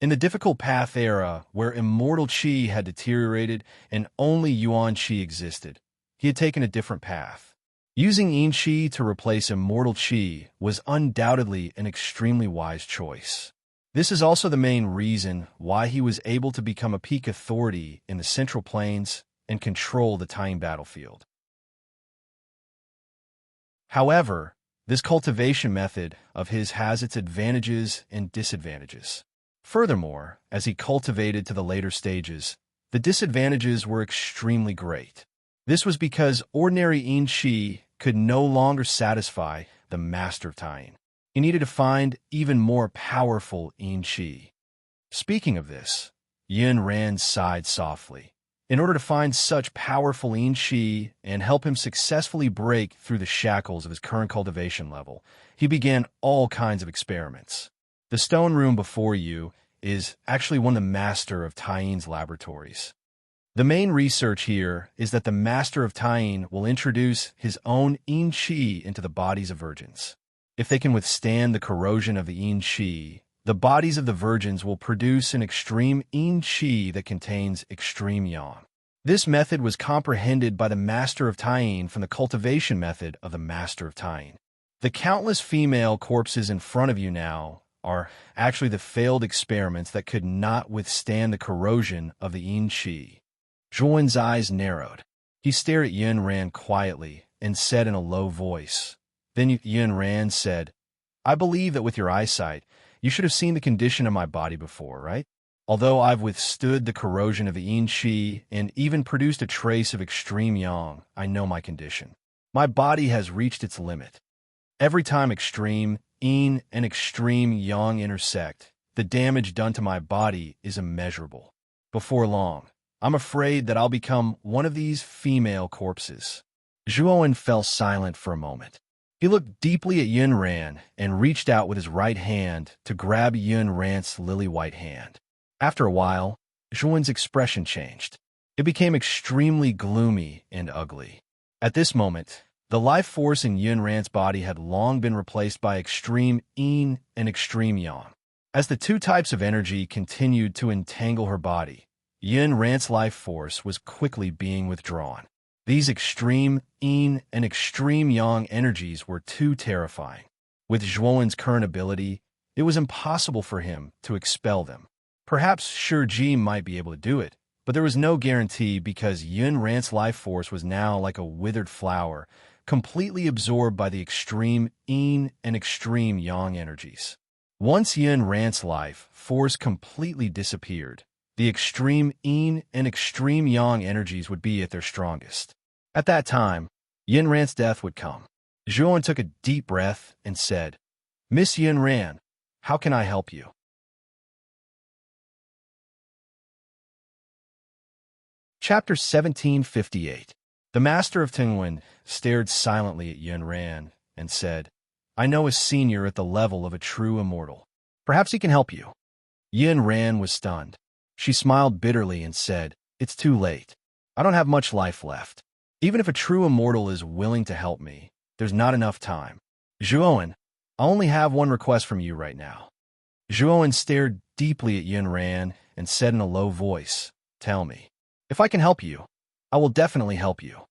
In the difficult path era, where immortal Qi had deteriorated and only Yuan Qi existed, he had taken a different path. Using Yin Qi to replace immortal Qi was undoubtedly an extremely wise choice. This is also the main reason why he was able to become a peak authority in the Central Plains and control the Tying battlefield. However, this cultivation method of his has its advantages and disadvantages. Furthermore, as he cultivated to the later stages, the disadvantages were extremely great. This was because ordinary Yin Qi could no longer satisfy the Master of Tying. He needed to find even more powerful Yin Qi. Speaking of this, Yun Ran sighed softly. In order to find such powerful Yin Qi and help him successfully break through the shackles of his current cultivation level, he began all kinds of experiments. The stone room before you is actually one of the Master of Tying's laboratories. The main research here is that the Master of Tying will introduce his own Yin Qi into the bodies of virgins. If they can withstand the corrosion of the Yin Qi, the bodies of the virgins will produce an extreme Yin Qi that contains extreme Yang. This method was comprehended by the Master of Tying from the cultivation method of the Master of Tying. The countless female corpses in front of you now are actually the failed experiments that could not withstand the corrosion of the Yin Qi. Zhuowen's eyes narrowed. He stared at Yun Ran quietly and said in a low voice. Then Yun Ran said, I believe that with your eyesight, you should have seen the condition of my body before, right? Although I've withstood the corrosion of the Yin Qi and even produced a trace of extreme Yang, I know my condition. My body has reached its limit. Every time extreme Yin and extreme Yang intersect, the damage done to my body is immeasurable. Before long, I'm afraid that I'll become one of these female corpses. Zhuowen fell silent for a moment. He looked deeply at Yun Ran and reached out with his right hand to grab Yun Ran's lily-white hand. After a while, Zhuowen's expression changed. It became extremely gloomy and ugly. At this moment, the life force in Yun Ran's body had long been replaced by extreme Yin and extreme Yang. As the two types of energy continued to entangle her body, Yun Ran's life force was quickly being withdrawn. These extreme Yin and extreme Yang energies were too terrifying. With Zhuowen's current ability, it was impossible for him to expel them. Perhaps Shiji might be able to do it, but there was no guarantee because Yun Ran's life force was now like a withered flower, completely absorbed by the extreme Yin and extreme Yang energies. Once Yun Ran's life force completely disappeared, the extreme Yin and extreme Yang energies would be at their strongest. At that time, Yun Ran's death would come. Zhuowen took a deep breath and said, Miss Yun Ran, how can I help you? Chapter 1758. The Master of Tingwen stared silently at Yun Ran and said, I know a senior at the level of a true immortal. Perhaps he can help you. Yun Ran was stunned. She smiled bitterly and said, It's too late. I don't have much life left. Even if a true immortal is willing to help me, there's not enough time. Zhuowen, I only have one request from you right now. Zhuowen stared deeply at Yunran and said in a low voice, "Tell me. If I can help you, I will definitely help you.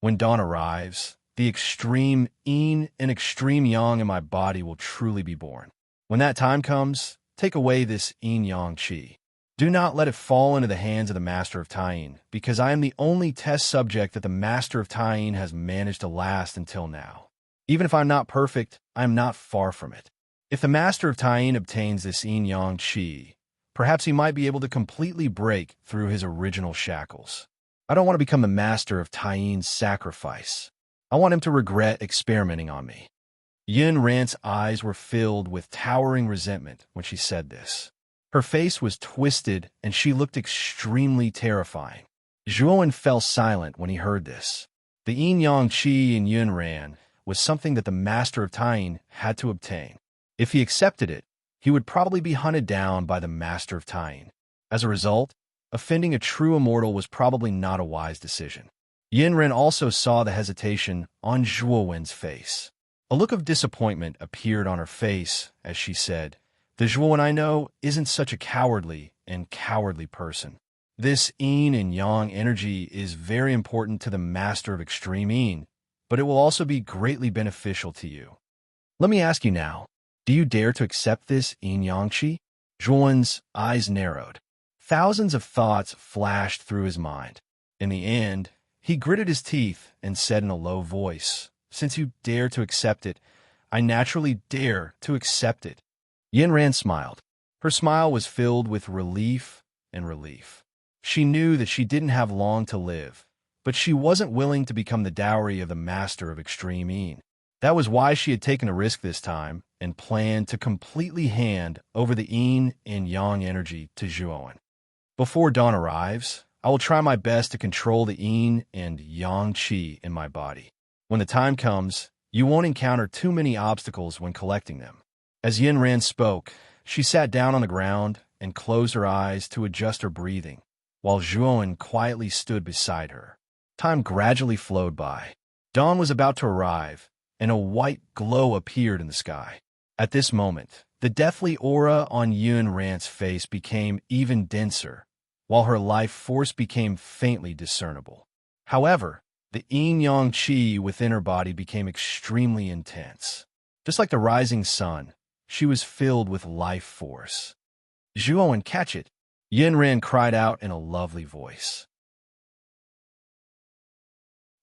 When dawn arrives, the extreme yin and extreme yang in my body will truly be born. When that time comes, take away this yin-yang qi. Do not let it fall into the hands of the Master of Taiyin, because I am the only test subject that the Master of Taiyin has managed to last until now. Even if I'm not perfect, I am not far from it. If the Master of Taiyin obtains this yin-yang qi, perhaps he might be able to completely break through his original shackles. I don't want to become the Master of Taiyin's sacrifice. I want him to regret experimenting on me." Yin Ran's eyes were filled with towering resentment when she said this. Her face was twisted and she looked extremely terrifying. Zhuowen fell silent when he heard this. The yin-yang qi in Yun Ran was something that the Master of Taiyin had to obtain. If he accepted it, he would probably be hunted down by the Master of Taiyin. As a result, offending a true immortal was probably not a wise decision. Yin Ren also saw the hesitation on Zhuowen's face. A look of disappointment appeared on her face as she said, "The Zhuowen I know isn't such a cowardly person. This yin and yang energy is very important to the Master of Extreme Yin, but it will also be greatly beneficial to you. Let me ask you now, do you dare to accept this yin-yang qi?" Zhuowen's eyes narrowed. Thousands of thoughts flashed through his mind. In the end, he gritted his teeth and said in a low voice, "Since you dare to accept it, I naturally dare to accept it." Yin Ran smiled. Her smile was filled with relief and relief. She knew that she didn't have long to live, but she wasn't willing to become the dowry of the Master of Extreme Yin. That was why she had taken a risk this time and planned to completely hand over the yin and yang energy to Zhuowen. "Before dawn arrives, I will try my best to control the yin and yang qi in my body. When the time comes, you won't encounter too many obstacles when collecting them." As Yin Ran spoke, she sat down on the ground and closed her eyes to adjust her breathing, while Zhuowen quietly stood beside her. Time gradually flowed by. Dawn was about to arrive, and a white glow appeared in the sky. At this moment, the deathly aura on Yun Ran's face became even denser, while her life force became faintly discernible. However, the yin-yang qi within her body became extremely intense. Just like the rising sun, she was filled with life force. "Zhuowen, catch it!" Yin Ran cried out in a lovely voice.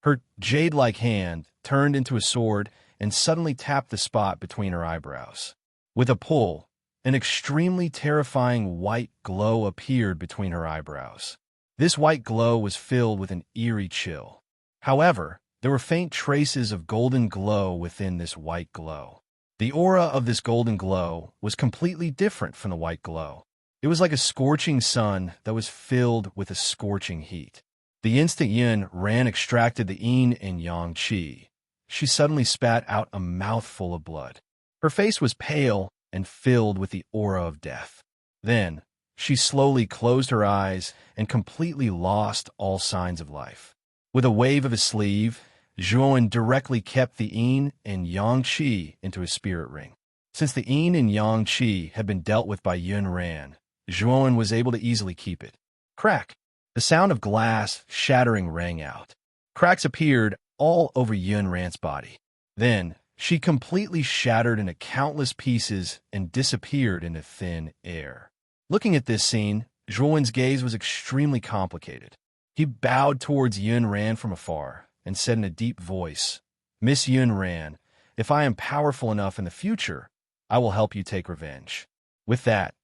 Her jade-like hand turned into a sword and suddenly tapped the spot between her eyebrows. With a pull, an extremely terrifying white glow appeared between her eyebrows. This white glow was filled with an eerie chill. However, there were faint traces of golden glow within this white glow. The aura of this golden glow was completely different from the white glow. It was like a scorching sun that was filled with a scorching heat. The instant Yin Ran extracted the yin and yang qi, she suddenly spat out a mouthful of blood. Her face was pale and filled with the aura of death. Then, she slowly closed her eyes and completely lost all signs of life. With a wave of his sleeve, Zhuowen directly kept the yin and yang qi into his spirit ring. Since the yin and yang qi had been dealt with by Yun Ran, Zhuowen was able to easily keep it. Crack! The sound of glass shattering rang out. Cracks appeared all over Yun Ran's body. Then, she completely shattered into countless pieces and disappeared into thin air. Looking at this scene, Zhuowen's gaze was extremely complicated. He bowed towards Yun Ran from afar and said in a deep voice, "Miss Yun Ran, if I am powerful enough in the future, I will help you take revenge." With that,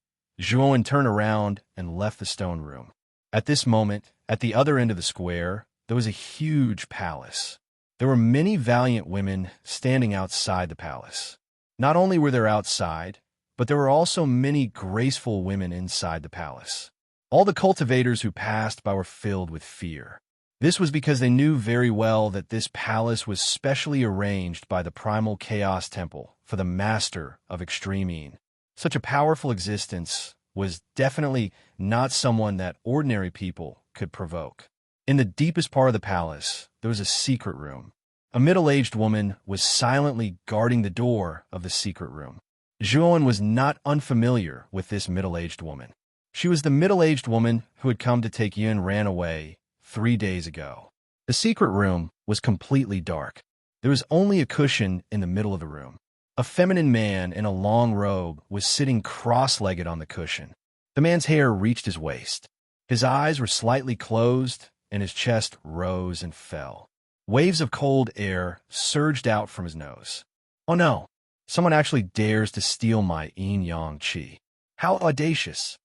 Zhuowen turned around and left the stone room. At this moment, at the other end of the square, there was a huge palace. There were many valiant women standing outside the palace. Not only were there outside, but there were also many graceful women inside the palace. All the cultivators who passed by were filled with fear. This was because they knew very well that this palace was specially arranged by the Primal Chaos Temple for the Master of Extreme Yin. Such a powerful existence was definitely not someone that ordinary people could provoke. In the deepest part of the palace, there was a secret room. A middle-aged woman was silently guarding the door of the secret room. Zhuowen was not unfamiliar with this middle-aged woman. She was the middle-aged woman who had come to take Yun ran away 3 days ago. The secret room was completely dark. There was only a cushion in the middle of the room. A feminine man in a long robe was sitting cross-legged on the cushion. The man's hair reached his waist. His eyes were slightly closed, and his chest rose and fell. Waves of cold air surged out from his nose. Oh no! Someone actually dares to steal my yin-yang qi. How audacious!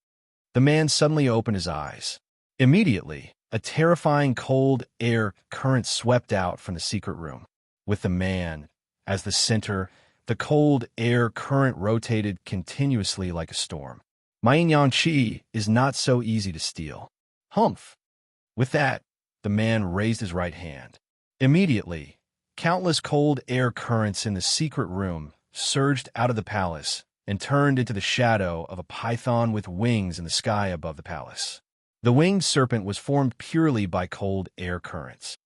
The man suddenly opened his eyes. Immediately, a terrifying cold air current swept out from the secret room. With the man as the center, the cold air current rotated continuously like a storm. My yin-yang qi is not so easy to steal. Humph! With that, the man raised his right hand. Immediately, countless cold air currents in the secret room surged out of the palace and turned into the shadow of a python with wings in the sky above the palace. The winged serpent was formed purely by cold air currents.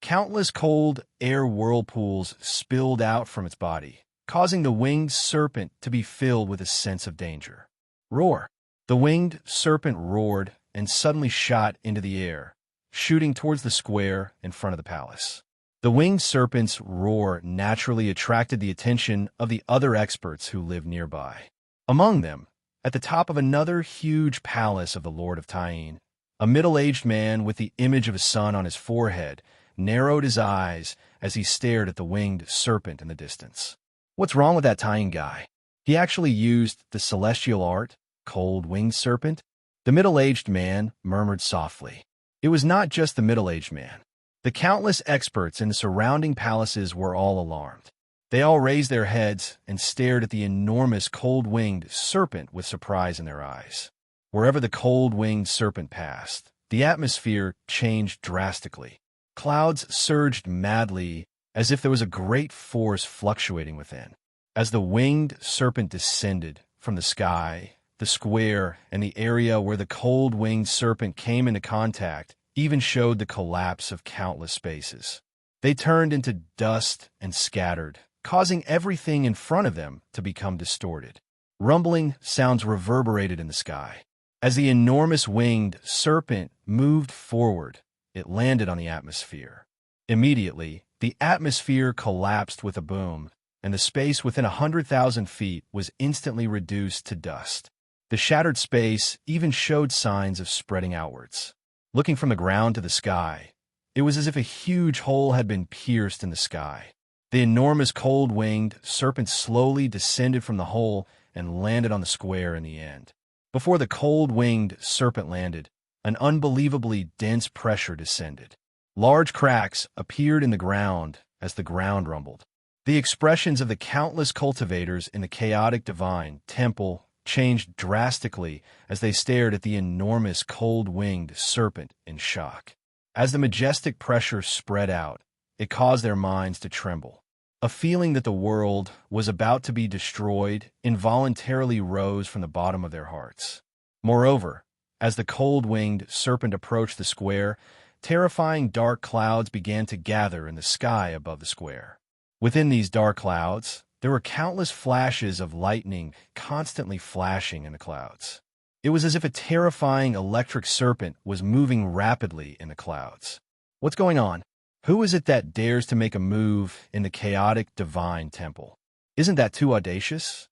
Countless cold air whirlpools spilled out from its body, causing the winged serpent to be filled with a sense of danger. Roar! The winged serpent roared and suddenly shot into the air, shooting towards the square in front of the palace. The winged serpent's roar naturally attracted the attention of the other experts who lived nearby. Among them, at the top of another huge palace of the Lord of Tyene, a middle-aged man with the image of a sun on his forehead narrowed his eyes as he stared at the winged serpent in the distance. What's wrong with that Tyene guy? He actually used the celestial art, cold winged serpent? The middle-aged man murmured softly. It was not just the middle-aged man. The countless experts in the surrounding palaces were all alarmed. They all raised their heads and stared at the enormous cold-winged serpent with surprise in their eyes. Wherever the cold-winged serpent passed, the atmosphere changed drastically. Clouds surged madly as if there was a great force fluctuating within. As the winged serpent descended from the sky, the square and the area where the cold-winged serpent came into contact even showed the collapse of countless spaces. They turned into dust and scattered, causing everything in front of them to become distorted. Rumbling sounds reverberated in the sky. As the enormous winged serpent moved forward, it landed on the atmosphere. Immediately, the atmosphere collapsed with a boom, and the space within 100,000 feet was instantly reduced to dust. The shattered space even showed signs of spreading outwards. Looking from the ground to the sky, it was as if a huge hole had been pierced in the sky. The enormous cold-winged serpent slowly descended from the hole and landed on the square in the end. Before the cold-winged serpent landed, an unbelievably dense pressure descended. Large cracks appeared in the ground as the ground rumbled. The expressions of the countless cultivators in the chaotic divine temple changed drastically as they stared at the enormous cold-winged serpent in shock. As the majestic pressure spread out, it caused their minds to tremble. A feeling that the world was about to be destroyed involuntarily rose from the bottom of their hearts. Moreover, as the cold-winged serpent approached the square, terrifying dark clouds began to gather in the sky above the square. Within these dark clouds, there were countless flashes of lightning constantly flashing in the clouds. It was as if a terrifying electric serpent was moving rapidly in the clouds. What's going on? Who is it that dares to make a move in the chaotic divine temple? Isn't that too audacious?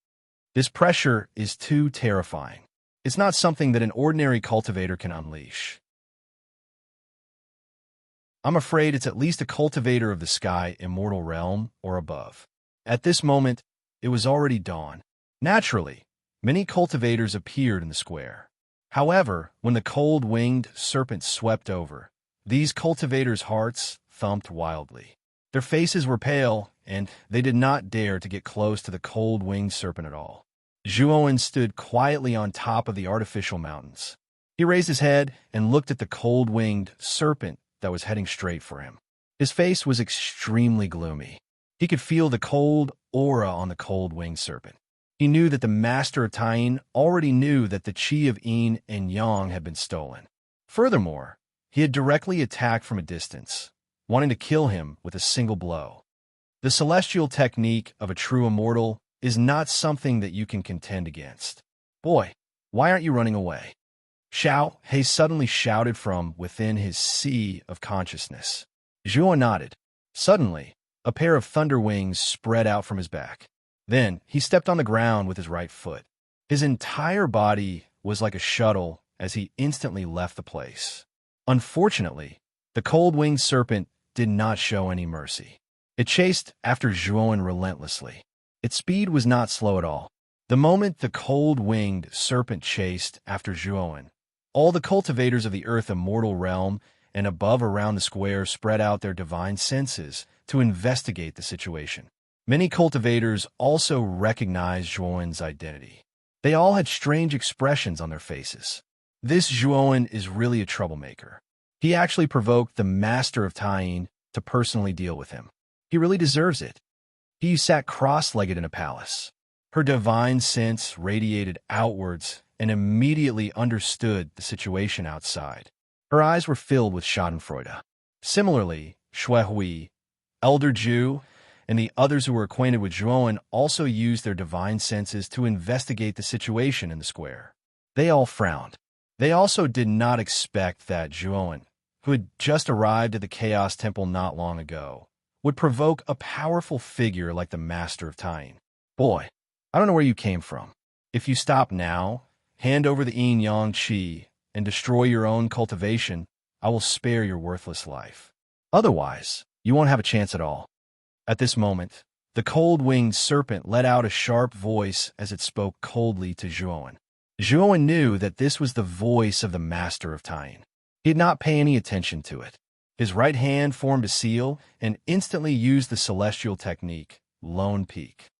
This pressure is too terrifying. It's not something that an ordinary cultivator can unleash. I'm afraid it's at least a cultivator of the sky, immortal realm, or above. At this moment, it was already dawn. Naturally, many cultivators appeared in the square. However, when the cold-winged serpent swept over, these cultivators' hearts thumped wildly. Their faces were pale, and they did not dare to get close to the cold-winged serpent at all. Zhuowen stood quietly on top of the artificial mountains. He raised his head and looked at the cold-winged serpent that was heading straight for him. His face was extremely gloomy. He could feel the cold aura on the cold-winged serpent. He knew that the master of Tyene already knew that the qi of yin and yang had been stolen. Furthermore, he had directly attacked from a distance. wanting to kill him with a single blow. The celestial technique of a true immortal is not something that you can contend against. Boy, why aren't you running away? Xiao He suddenly shouted from within his sea of consciousness. Zhuo nodded. Suddenly, a pair of thunder wings spread out from his back. Then, he stepped on the ground with his right foot. His entire body was like a shuttle as he instantly left the place. Unfortunately, the cold-winged serpent did not show any mercy. It chased after Zhuo relentlessly. Its speed was not slow at all. The moment the cold-winged serpent chased after Zhuo, all the cultivators of the Earth Immortal Realm and above around the square spread out their divine senses to investigate the situation. Many cultivators also recognized Zhuo's identity. They all had strange expressions on their faces. This Zhuo is really a troublemaker. He actually provoked the Master of Tying to personally deal with him. He really deserves it. He sat cross-legged in a palace. Her divine sense radiated outwards and immediately understood the situation outside. Her eyes were filled with schadenfreude. Similarly, Shuehui, Elder Zhu, and the others who were acquainted with Zhuo also used their divine senses to investigate the situation in the square. They all frowned. They also did not expect that Zhuo, who had just arrived at the Chaos Temple not long ago, would provoke a powerful figure like the Master of Tying. Boy, I don't know where you came from. If you stop now, hand over the yin-yang qi, and destroy your own cultivation, I will spare your worthless life. Otherwise, you won't have a chance at all. At this moment, the cold-winged serpent let out a sharp voice as it spoke coldly to Zhuo. Zhuo knew that this was the voice of the Master of Tying. He did not pay any attention to it. His right hand formed a seal and instantly used the celestial technique, Lone Peak.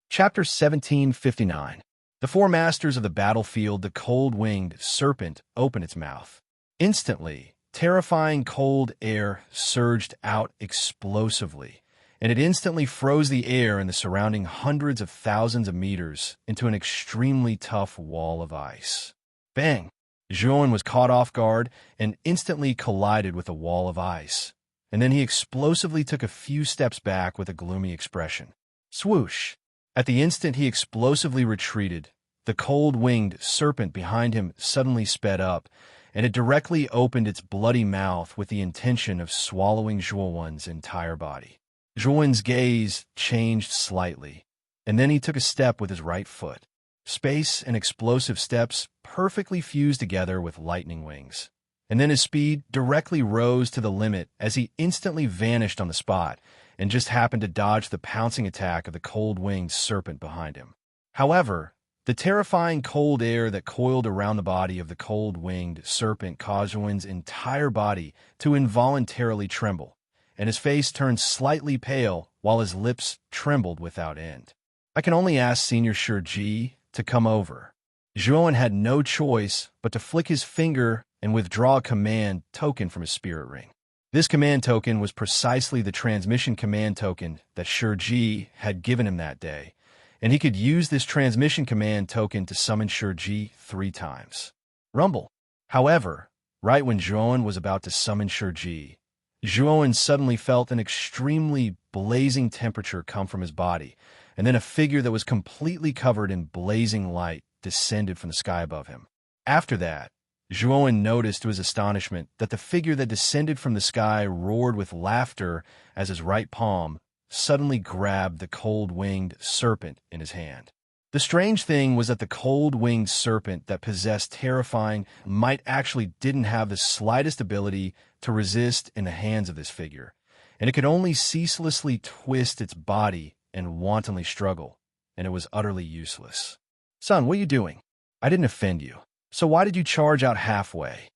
Chapter 1759. The four masters of the battlefield, the cold-winged serpent opened its mouth. Instantly, terrifying cold air surged out explosively, and it instantly froze the air in the surrounding hundreds of thousands of meters into an extremely tough wall of ice. Bang! Zhuo was caught off guard and instantly collided with a wall of ice, and then he explosively took a few steps back with a gloomy expression. Swoosh! At the instant he explosively retreated, the cold-winged serpent behind him suddenly sped up, and it directly opened its bloody mouth with the intention of swallowing Zhuo's entire body. Zhuo's gaze changed slightly, and then he took a step with his right foot. Space and explosive steps perfectly fused together with lightning wings, and then his speed directly rose to the limit as he instantly vanished on the spot, and just happened to dodge the pouncing attack of the cold-winged serpent behind him. However, the terrifying cold air that coiled around the body of the cold-winged serpent caused Zhuo's entire body to involuntarily tremble, and his face turned slightly pale while his lips trembled without end. I can only ask Senior Shiji to come over. Zhuo had no choice but to flick his finger and withdraw a command token from his spirit ring. This command token was precisely the transmission command token that Shiji had given him that day, and he could use this transmission command token to summon Shiji 3 times. Rumble. However, right when Zhuo was about to summon Shiji, Zhuo suddenly felt an extremely blazing temperature come from his body, and then a figure that was completely covered in blazing light descended from the sky above him. After that, Zhuo noticed to his astonishment that the figure that descended from the sky roared with laughter as his right palm suddenly grabbed the cold-winged serpent in his hand. The strange thing was that the cold-winged serpent that possessed terrifying might actually didn't have the slightest ability to resist in the hands of this figure, and it could only ceaselessly twist its body and wantonly struggle, and it was utterly useless. Son, what are you doing? I didn't offend you. So why did you charge out halfway?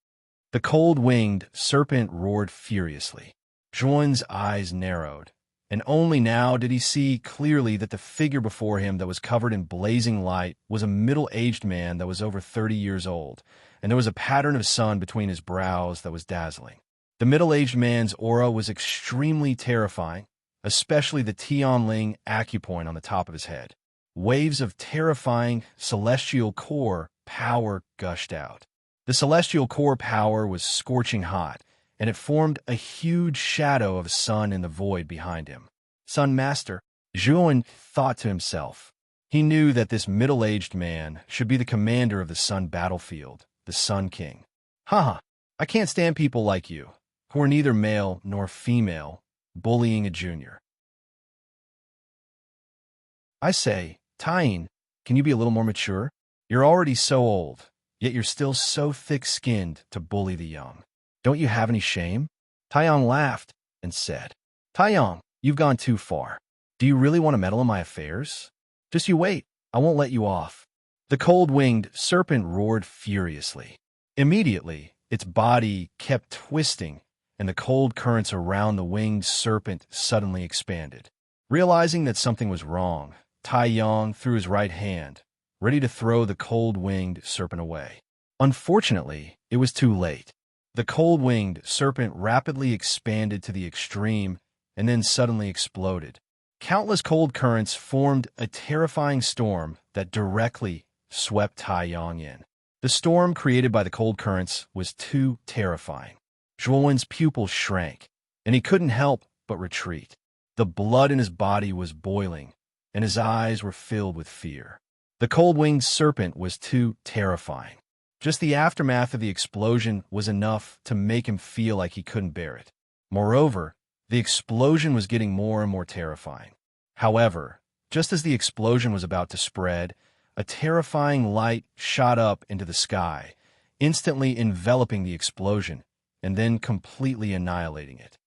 The cold-winged serpent roared furiously. Zhuo's eyes narrowed, and only now did he see clearly that the figure before him that was covered in blazing light was a middle-aged man that was over 30 years old, and there was a pattern of sun between his brows that was dazzling. The middle-aged man's aura was extremely terrifying, especially the Tianling acupoint on the top of his head. Waves of terrifying celestial core power gushed out. The celestial core power was scorching hot, and it formed a huge shadow of a sun in the void behind him. Sun Master, Zhuan thought to himself. He knew that this middle-aged man should be the commander of the Sun battlefield, the Sun King. Haha, I can't stand people like you, who are neither male nor female, bullying a junior. I say, Tying, can you be a little more mature? You're already so old, yet you're still so thick-skinned to bully the young. Don't you have any shame? Taiyang laughed and said, Taiyang, you've gone too far. Do you really want to meddle in my affairs? Just you wait, I won't let you off. The cold-winged serpent roared furiously. Immediately, its body kept twisting, and the cold currents around the winged serpent suddenly expanded. Realizing that something was wrong, Taiyang threw his right hand, ready to throw the cold-winged serpent away. Unfortunately, it was too late. The cold-winged serpent rapidly expanded to the extreme and then suddenly exploded. Countless cold currents formed a terrifying storm that directly swept Taiyang in. The storm created by the cold currents was too terrifying. Zhuowen's pupils shrank, and he couldn't help but retreat. The blood in his body was boiling, and his eyes were filled with fear. The cold-winged serpent was too terrifying. Just the aftermath of the explosion was enough to make him feel like he couldn't bear it. Moreover, the explosion was getting more and more terrifying. However, just as the explosion was about to spread, a terrifying light shot up into the sky, instantly enveloping the explosion and then completely annihilating it.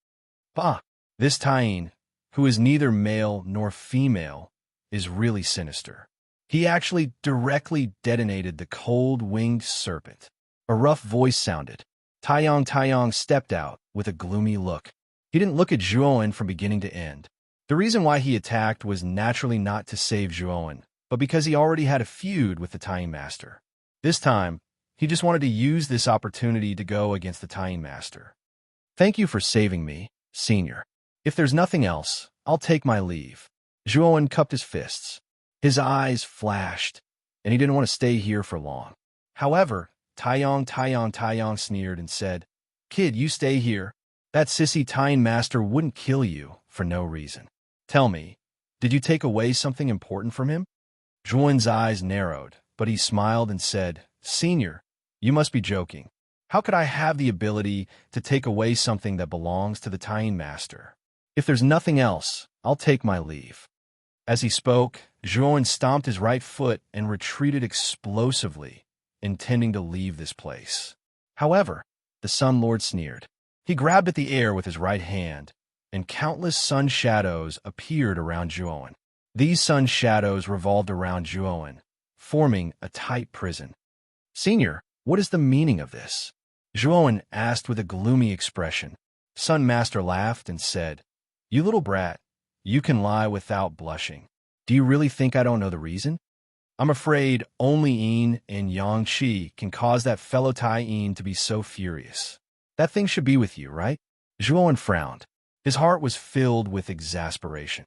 Bah! This Tying, who is neither male nor female, is really sinister. He actually directly detonated the cold-winged serpent. A rough voice sounded. Taiyang stepped out with a gloomy look. He didn't look at Zhuowen from beginning to end. The reason why he attacked was naturally not to save Zhuowen, but because he already had a feud with the Tying Master. This time, he just wanted to use this opportunity to go against the Tying Master. Thank you for saving me, Senior. If there's nothing else, I'll take my leave. Zhuowen cupped his fists. His eyes flashed, and he didn't want to stay here for long. However, Taiyang sneered and said, Kid, you stay here. That sissy Tying Master wouldn't kill you for no reason. Tell me, did you take away something important from him? Zhuowen's eyes narrowed, but he smiled and said, Senior, you must be joking. How could I have the ability to take away something that belongs to the Tying Master? If there's nothing else, I'll take my leave. As he spoke, Zhuowen stomped his right foot and retreated explosively, intending to leave this place. However, the Sun Lord sneered. He grabbed at the air with his right hand, and countless sun shadows appeared around Zhuowen. These sun shadows revolved around Zhuowen, forming a tight prison. Senior, what is the meaning of this? Zhuowen asked with a gloomy expression. Sun Master laughed and said, You little brat, you can lie without blushing. Do you really think I don't know the reason? I'm afraid only Yin and Yang Qi can cause that fellow Tai Yin to be so furious. That thing should be with you, right? Zhuowen frowned. His heart was filled with exasperation.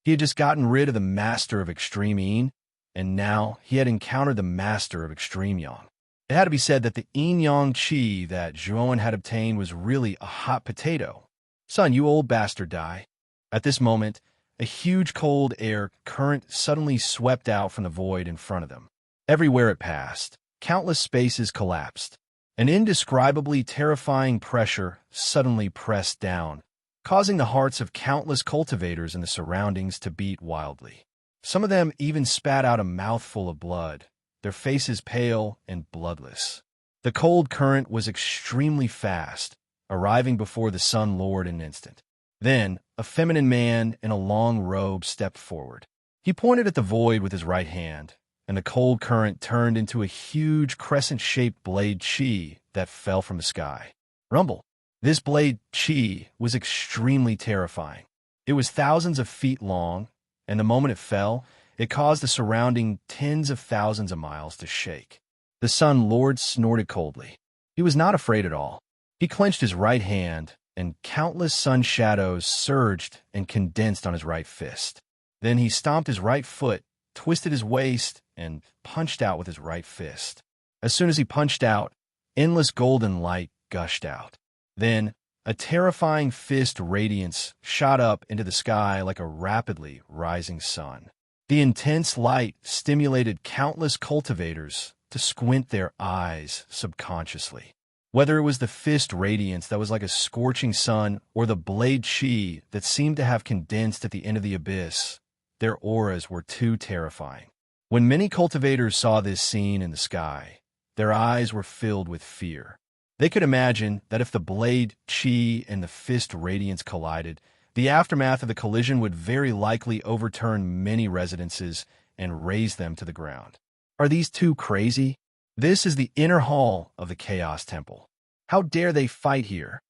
He had just gotten rid of the master of extreme Yin, and now he had encountered the master of extreme Yang. It had to be said that the yin-yang qi that Zhuowen had obtained was really a hot potato. Son, you old bastard, die. At this moment, a huge cold air current suddenly swept out from the void in front of them. Everywhere it passed, countless spaces collapsed. An indescribably terrifying pressure suddenly pressed down, causing the hearts of countless cultivators in the surroundings to beat wildly. Some of them even spat out a mouthful of blood, their faces pale and bloodless. The cold current was extremely fast, arriving before the Sun Lord in an instant. Then, a feminine man in a long robe stepped forward. He pointed at the void with his right hand, and the cold current turned into a huge crescent-shaped blade chi that fell from the sky. Rumble. This blade chi was extremely terrifying. It was thousands of feet long, and the moment it fell, it caused the surrounding tens of thousands of miles to shake. The Sun Lord snorted coldly. He was not afraid at all. He clenched his right hand, and countless sun shadows surged and condensed on his right fist. Then he stomped his right foot, twisted his waist, and punched out with his right fist. As soon as he punched out, endless golden light gushed out. Then, a terrifying fist radiance shot up into the sky like a rapidly rising sun. The intense light stimulated countless cultivators to squint their eyes subconsciously. Whether it was the fist radiance that was like a scorching sun or the blade chi that seemed to have condensed at the end of the abyss, their auras were too terrifying. When many cultivators saw this scene in the sky, their eyes were filled with fear. They could imagine that if the blade chi and the fist radiance collided, the aftermath of the collision would very likely overturn many residences and raze them to the ground. Are these two crazy? This is the inner hall of the Chaos Temple. How dare they fight here?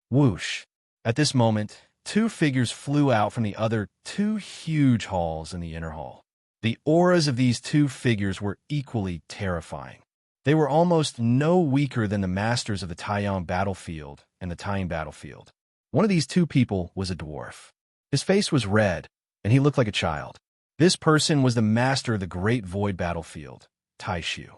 Whoosh! At this moment, two figures flew out from the other two huge halls in the inner hall. The auras of these two figures were equally terrifying. They were almost no weaker than the masters of the Taiyang battlefield and the Taiyang battlefield. One of these two people was a dwarf. His face was red, and he looked like a child. This person was the master of the Great Void battlefield, Taishu.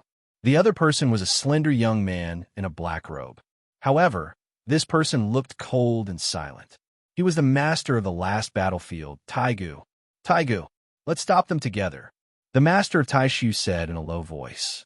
The other person was a slender young man in a black robe. However, this person looked cold and silent. He was the master of the last battlefield, Taigu. Taigu, let's stop them together, the master of Taishu said in a low voice.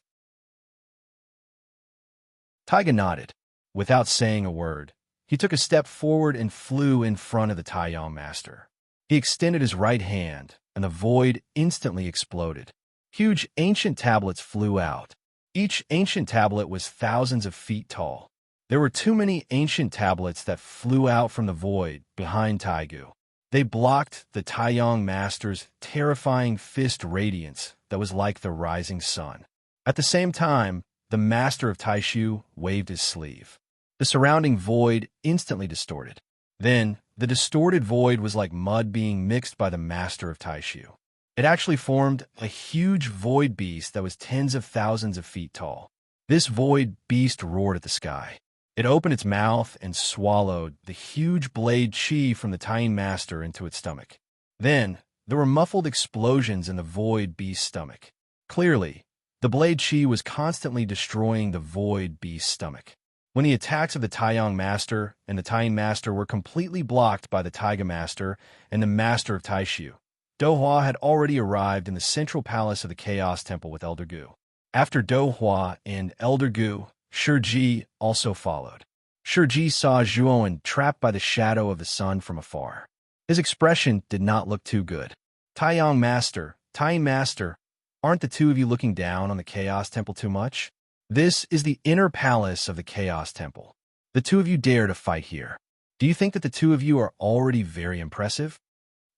Taiga nodded. Without saying a word, he took a step forward and flew in front of the Taiyang master. He extended his right hand, and the void instantly exploded. Huge ancient tablets flew out. Each ancient tablet was thousands of feet tall. There were too many ancient tablets that flew out from the void behind Taigu. They blocked the Taiyang master's terrifying fist radiance that was like the rising sun. At the same time, the master of Taishu waved his sleeve. The surrounding void instantly distorted. Then, the distorted void was like mud being mixed by the master of Taishu. It actually formed a huge void beast that was tens of thousands of feet tall. This void beast roared at the sky. It opened its mouth and swallowed the huge blade chi from the Taiyang master into its stomach. Then, there were muffled explosions in the void beast's stomach. Clearly, the blade chi was constantly destroying the void beast's stomach. When the attacks of the Taiyang master and the Taiyang master were completely blocked by the Taiga master and the master of Taishu, Dohua had already arrived in the central palace of the Chaos Temple with Elder Gu. After Dohua and Elder Gu, Shiji also followed. Shiji saw Zhuowen trapped by the shadow of the sun from afar. His expression did not look too good. Taiyang master, aren't the two of you looking down on the Chaos Temple too much? This is the inner palace of the Chaos Temple. The two of you dare to fight here. Do you think that the two of you are already very impressive?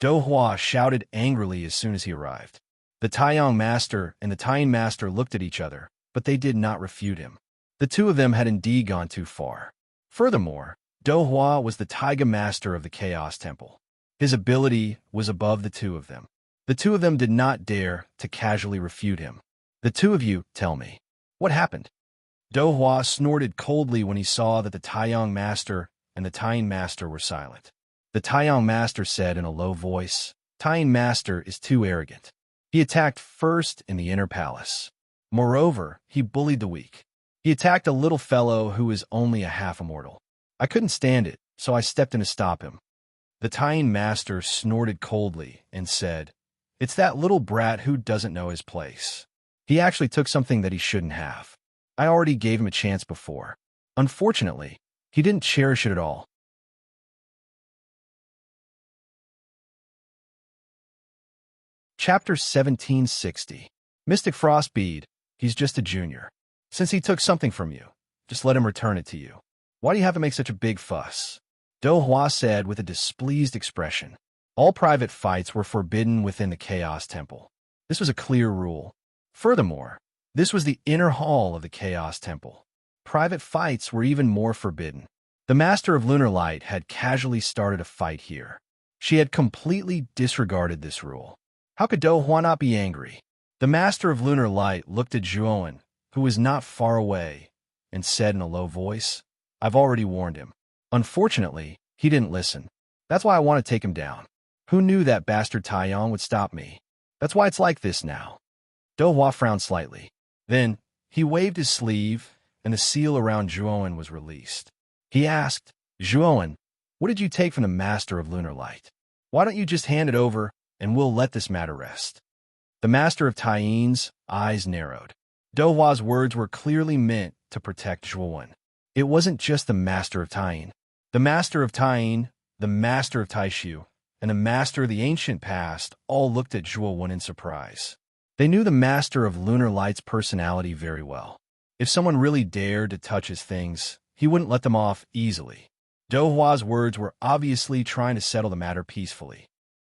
Dohua shouted angrily as soon as he arrived. The Taiyang master and the Taiyang master looked at each other, but they did not refute him. The two of them had indeed gone too far. Furthermore, Dohua was the Taiga master of the Chaos Temple. His ability was above the two of them. The two of them did not dare to casually refute him. The two of you, tell me, what happened? Dohua snorted coldly when he saw that the Taiyang master and the Taiyang master were silent. The Taiyang master said in a low voice, Taiyang master is too arrogant. He attacked first in the inner palace. Moreover, he bullied the weak. He attacked a little fellow who is only a half immortal. I couldn't stand it, so I stepped in to stop him. The Taiyang master snorted coldly and said, It's that little brat who doesn't know his place. He actually took something that he shouldn't have. I already gave him a chance before. Unfortunately, he didn't cherish it at all. Chapter 1760. Mystic Frostbead, he's just a junior. Since he took something from you, just let him return it to you. Why do you have to make such a big fuss? Dohua said with a displeased expression. All private fights were forbidden within the Chaos Temple. This was a clear rule. Furthermore, this was the inner hall of the Chaos Temple. Private fights were even more forbidden. The Master of Lunar Light had casually started a fight here. She had completely disregarded this rule. How could Dohua not be angry? The Master of Lunar Light looked at Zhuowen, who was not far away, and said in a low voice, I've already warned him. Unfortunately, he didn't listen. That's why I want to take him down. Who knew that bastard Taiyang would stop me? That's why it's like this now. Dohua frowned slightly. Then, he waved his sleeve, and the seal around Zhuowen was released. He asked, Zhuowen, what did you take from the Master of Lunar Light? Why don't you just hand it over, and we'll let this matter rest? The Master of Taiyin's eyes narrowed. Dohua's words were clearly meant to protect Zhuowen. It wasn't just the Master of Taiyin. The Master of Taiyin, the Master of Taishu, and the Master of the Ancient Past all looked at Zhuowen in surprise. They knew the Master of Lunar Light's personality very well. If someone really dared to touch his things, he wouldn't let them off easily. Dohua's words were obviously trying to settle the matter peacefully.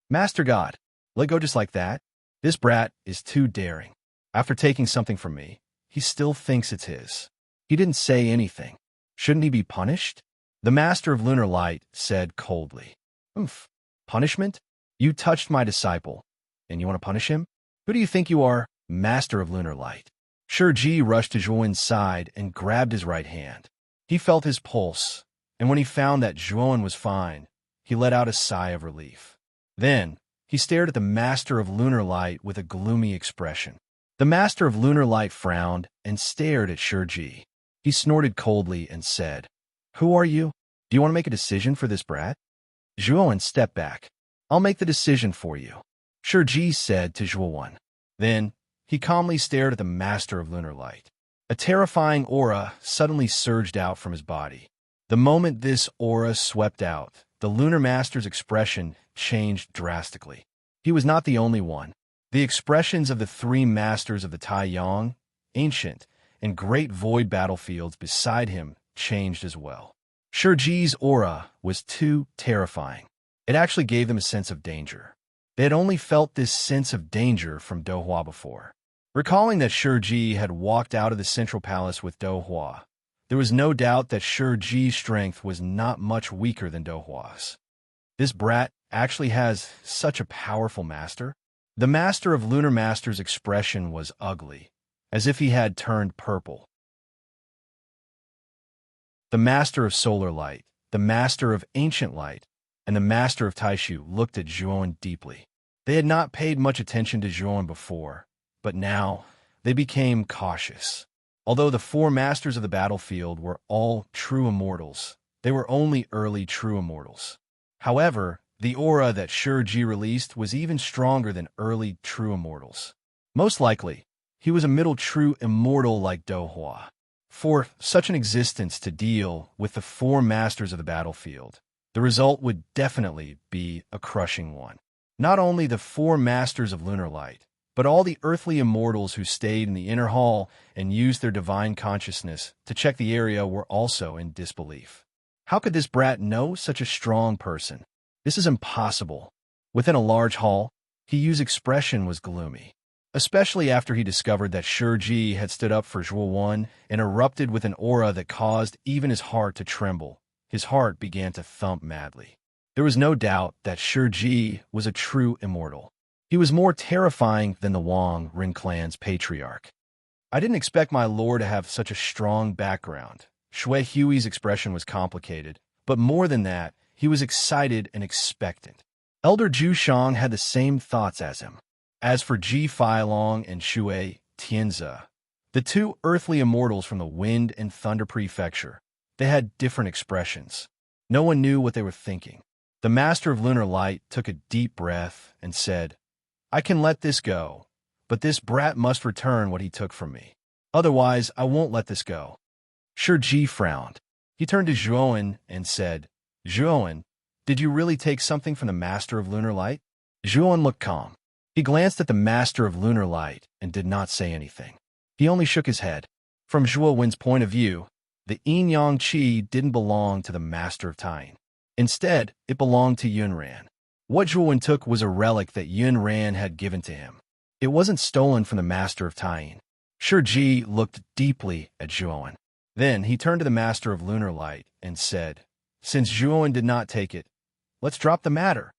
Master God, let go just like that? This brat is too daring. After taking something from me, he still thinks it's his. He didn't say anything. Shouldn't he be punished? The Master of Lunar Light said coldly. Punishment? You touched my disciple, and you want to punish him? Who do you think you are, Master of Lunar Light? Shiji rushed to Zhuowen's side and grabbed his right hand. He felt his pulse, and when he found that Zhuowen was fine, he let out a sigh of relief. Then, he stared at the Master of Lunar Light with a gloomy expression. The Master of Lunar Light frowned and stared at Shiji. He snorted coldly and said, Who are you? Do you want to make a decision for this brat? Zhuowen stepped back. I'll make the decision for you, Shiji said to Zhuowen. Then, he calmly stared at the Master of Lunar Light. A terrifying aura suddenly surged out from his body. The moment this aura swept out, the Lunar Master's expression changed drastically. He was not the only one. The expressions of the three masters of the Taiyang, Ancient, and Great Void battlefields beside him changed as well. Shiji's aura was too terrifying. It actually gave them a sense of danger. They had only felt this sense of danger from Dohua before. Recalling that Shiji had walked out of the Central Palace with Dohua, there was no doubt that Shiji's strength was not much weaker than Dohua's. This brat actually has such a powerful master? The Master of Lunar Master's expression was ugly, as if he had turned purple. The Master of Solar Light, the Master of Ancient Light, and the Master of Taishu looked at Zhuowen deeply. They had not paid much attention to Zhuowen before, but now they became cautious. Although the four masters of the battlefield were all true immortals, they were only early true immortals. However, the aura that Shiji released was even stronger than early true immortals. Most likely, he was a middle true immortal like Dohua. For such an existence to deal with the four masters of the battlefield, the result would definitely be a crushing one. Not only the four masters of Lunar Light, but all the earthly immortals who stayed in the inner hall and used their divine consciousness to check the area were also in disbelief. How could this brat know such a strong person? This is impossible. Within a large hall, Hiyu's expression was gloomy, especially after he discovered that Shiji had stood up for Zhuowen and erupted with an aura that caused even his heart to tremble. His heart began to thump madly. There was no doubt that Shiji was a true immortal. He was more terrifying than the Wang Rin clan's patriarch. I didn't expect my lord to have such a strong background. Shui Hui's expression was complicated, but more than that, he was excited and expectant. Elder Zhu Shang had the same thoughts as him. As for Ji Feilong and Shui Tianzi, the two earthly immortals from the Wind and Thunder Prefecture, they had different expressions. No one knew what they were thinking. The Master of Lunar Light took a deep breath and said, I can let this go, but this brat must return what he took from me. Otherwise, I won't let this go. Shiji frowned. He turned to Zhuowen and said, Zhuowen, did you really take something from the Master of Lunar Light? Zhuowen looked calm. He glanced at the Master of Lunar Light and did not say anything. He only shook his head. From Zhuowen's point of view, the yin-yang qi didn't belong to the Master of Taiyin. Instead, it belonged to Yunran. What Zhuowen took was a relic that Yunran had given to him. It wasn't stolen from the Master of Taiyin. Shiji looked deeply at Zhuowen. Then he turned to the Master of Lunar Light and said, Since Zhuowen did not take it, let's drop the matter.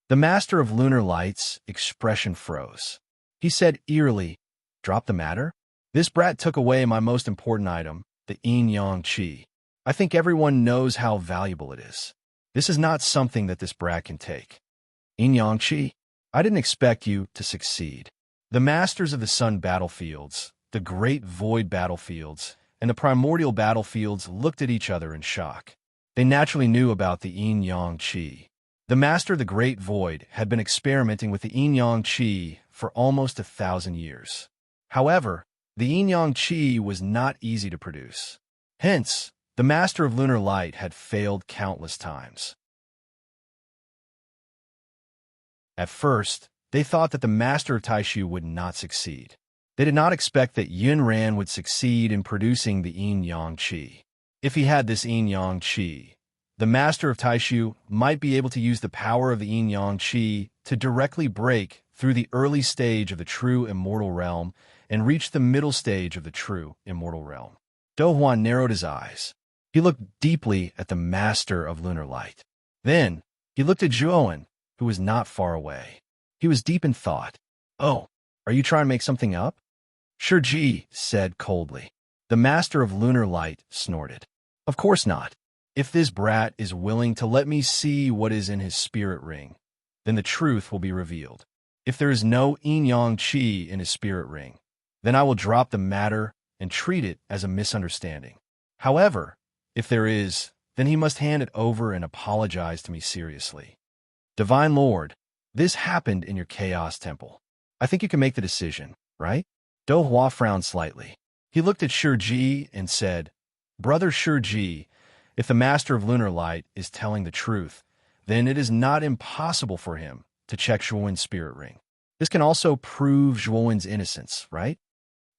The Master of Lunar Light's expression froze. He said eerily, Drop the matter? This brat took away my most important item, the yin-yang qi. I think everyone knows how valuable it is. This is not something that this brat can take. Yin-yang qi? I didn't expect you to succeed. The masters of the sun battlefields, the great void battlefields, and the primordial battlefields looked at each other in shock. They naturally knew about the yin-yang qi. The master of the great void had been experimenting with the yin-yang qi for almost 1,000 years. However, the yin-yang qi was not easy to produce. Hence, the master of lunar light had failed countless times. At first, they thought that the master of Taishu would not succeed. They did not expect that Yunran would succeed in producing the yin-yang qi. If he had this yin-yang qi, the master of Taishu might be able to use the power of the yin-yang qi to directly break through the early stage of the true immortal realm and reach the middle stage of the true immortal realm. Do Huan narrowed his eyes. He looked deeply at the master of lunar light. Then, he looked at Zhuowen, who was not far away. He was deep in thought. "Oh, are you trying to make something up?" Shiji said coldly. The master of lunar light snorted. "Of course not. If this brat is willing to let me see what is in his spirit ring, then the truth will be revealed. If there is no yin-yang qi in his spirit ring, then I will drop the matter and treat it as a misunderstanding. However, if there is, then he must hand it over and apologize to me seriously. Divine Lord, this happened in your Chaos Temple. I think you can make the decision, right?" Do Hua frowned slightly. He looked at Shiji and said, "Brother Shiji, if the Master of Lunar Light is telling the truth, then it is not impossible for him to check Zhuowen's spirit ring. This can also prove Zhuowen's innocence, right?"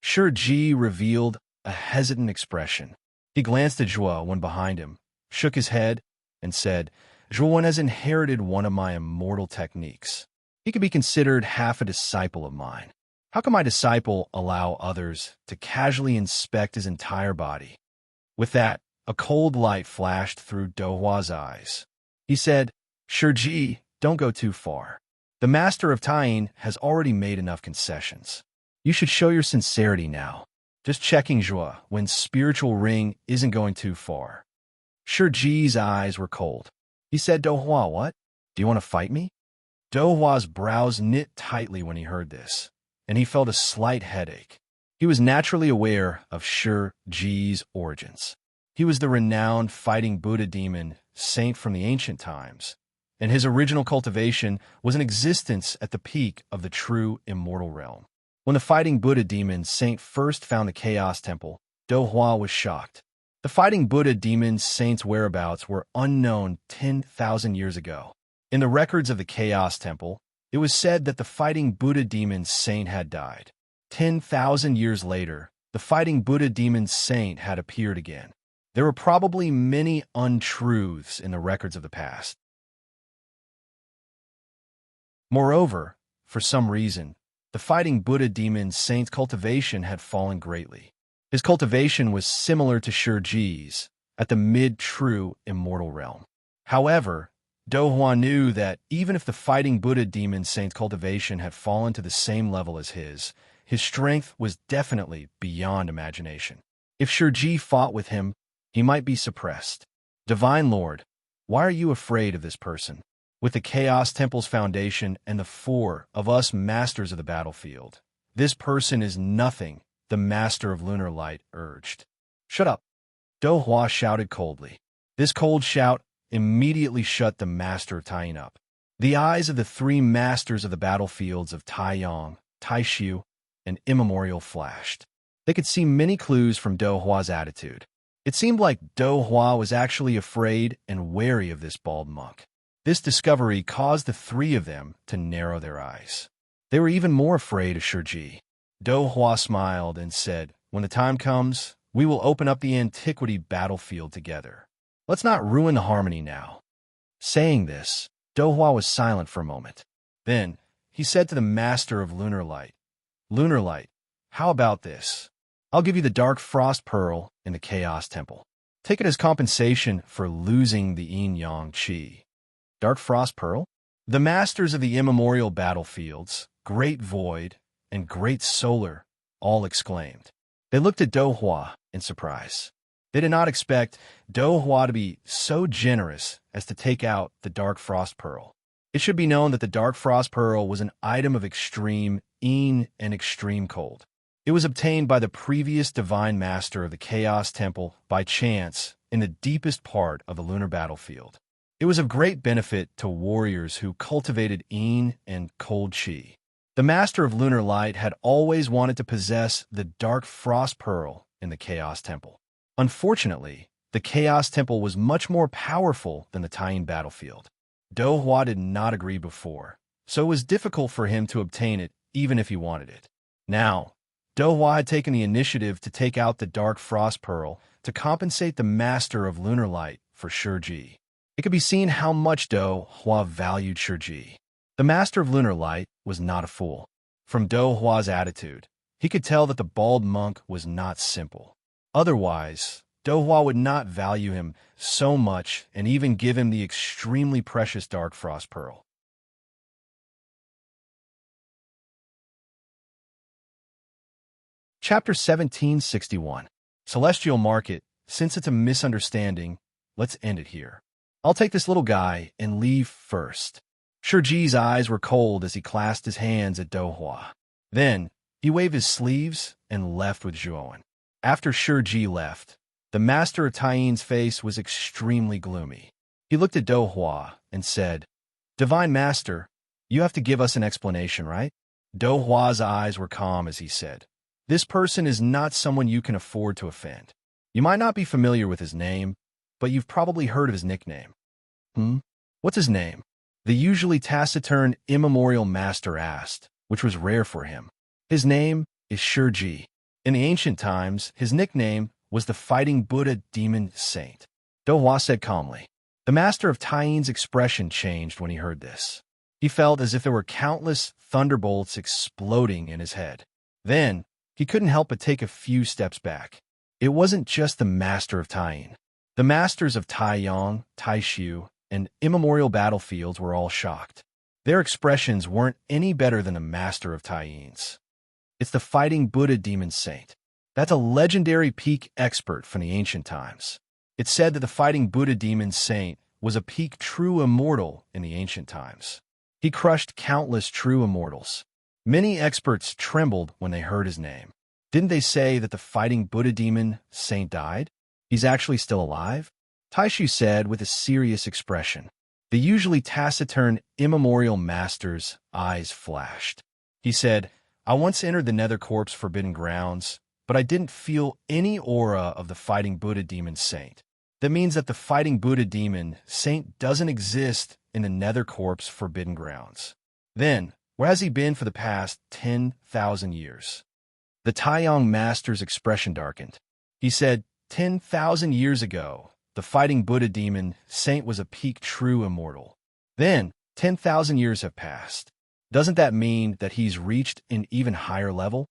Shiji revealed a hesitant expression. He glanced at Zhuowen behind him, shook his head, and said, "Zhuowen has inherited one of my immortal techniques. He could be considered half a disciple of mine. How can my disciple allow others to casually inspect his entire body?" With that, a cold light flashed through Do Hua's eyes. He said, "Shiji, don't go too far. The master of Taiying has already made enough concessions. You should show your sincerity now. Just checking Zhuowen's spiritual ring isn't going too far." Shiji's eyes were cold. He said, "Do Hua, what? Do you want to fight me?" Do Hua's brows knit tightly when he heard this, and he felt a slight headache. He was naturally aware of Shiji's origins. He was the renowned fighting Buddha demon saint from the ancient times, and his original cultivation was in existence at the peak of the true immortal realm. When the fighting Buddha demon saint first found the Chaos Temple, Do Hua was shocked. The fighting Buddha demon saint's whereabouts were unknown 10,000 years ago. In the records of the Chaos Temple, it was said that the fighting Buddha demon saint had died. 10,000 years later, the fighting Buddha demon saint had appeared again. There were probably many untruths in the records of the past. Moreover, for some reason, the fighting Buddha demon saint's cultivation had fallen greatly. His cultivation was similar to Shiji's at the mid-true immortal realm. However, Do Hua knew that even if the fighting Buddha demon saint's cultivation had fallen to the same level as his strength was definitely beyond imagination. If Shiji fought with him, he might be suppressed. "Divine Lord, why are you afraid of this person? With the Chaos Temple's foundation and the four of us masters of the battlefield, this person is nothing," the master of lunar light urged. "Shut up," Do Hua shouted coldly. This cold shout immediately shut the master of Taiying up. The eyes of the three masters of the battlefields of Taiyang, Taishu, and Immemorial flashed. They could see many clues from Do Hua's attitude. It seemed like Do Hua was actually afraid and wary of this bald monk. This discovery caused the three of them to narrow their eyes. They were even more afraid of Shiji. Do Hua smiled and said, "When the time comes, we will open up the antiquity battlefield together. Let's not ruin the harmony now." Saying this, Do Hua was silent for a moment. Then, he said to the master of Lunar Light, "Lunar Light, how about this? I'll give you the Dark Frost Pearl in the Chaos Temple. Take it as compensation for losing the yin-yang qi." Dark Frost Pearl? The masters of the immemorial battlefields, Great Void, and Great Solar all exclaimed. They looked at Do Hua in surprise. They did not expect Do Hua to be so generous as to take out the Dark Frost Pearl. It should be known that the Dark Frost Pearl was an item of extreme and extreme cold. It was obtained by the previous divine master of the Chaos Temple by chance in the deepest part of the lunar battlefield. It was of great benefit to warriors who cultivated Yin and cold Qi. The Master of Lunar Light had always wanted to possess the Dark Frost Pearl in the Chaos Temple. Unfortunately, the Chaos Temple was much more powerful than the Taiyin battlefield. Do Hua did not agree before, so it was difficult for him to obtain it even if he wanted it. Now, Do Hua had taken the initiative to take out the Dark Frost Pearl to compensate the Master of Lunar Light for Shiji. It could be seen how much Do Hua valued Shiji. The Master of Lunar Light was not a fool. From Do Hua's attitude, he could tell that the bald monk was not simple. Otherwise, Do Hua would not value him so much and even give him the extremely precious Dark Frost Pearl. Chapter 1761. Celestial Market. Since it's a misunderstanding, let's end it here. I'll take this little guy and leave first. Shiji's eyes were cold as he clasped his hands at Do Hua. Then, he waved his sleeves and left with Zhuowen. After Shiji left, the master of Taiyin's face was extremely gloomy. He looked at Do Hua and said, "Divine Master, you have to give us an explanation, right?" Do Hua's eyes were calm as he said, "This person is not someone you can afford to offend. You might not be familiar with his name, but you've probably heard of his nickname." What's his name?" The usually taciturn, immemorial master asked, which was rare for him. "His name is Shiji. In the ancient times, his nickname was the Fighting Buddha Demon Saint." Do Hua said calmly. The master of Taiyin's expression changed when he heard this. He felt as if there were countless thunderbolts exploding in his head. Then, he couldn't help but take a few steps back. It wasn't just the master of Taiyin. The masters of Taiyang, Taishu, and immemorial battlefields were all shocked. Their expressions weren't any better than the master of Taiyin's. It's the Fighting Buddha Demon Saint. That's a legendary peak expert from the ancient times. It's said that the Fighting Buddha Demon Saint was a peak true immortal in the ancient times. He crushed countless true immortals. Many experts trembled when they heard his name. Didn't they say that the Fighting Buddha Demon Saint died? He's actually still alive? Taishu said with a serious expression. The usually taciturn, immemorial master's eyes flashed. He said, "I once entered the Nether Corp's forbidden grounds, but I didn't feel any aura of the Fighting Buddha Demon Saint. That means that the Fighting Buddha Demon Saint doesn't exist in the Nether Corp's forbidden grounds. Then, where has he been for the past 10,000 years? The Taiyang master's expression darkened. He said, 10,000 years ago, the Fighting Buddha Demon Saint was a peak true immortal. Then, 10,000 years have passed. Doesn't that mean that he's reached an even higher level?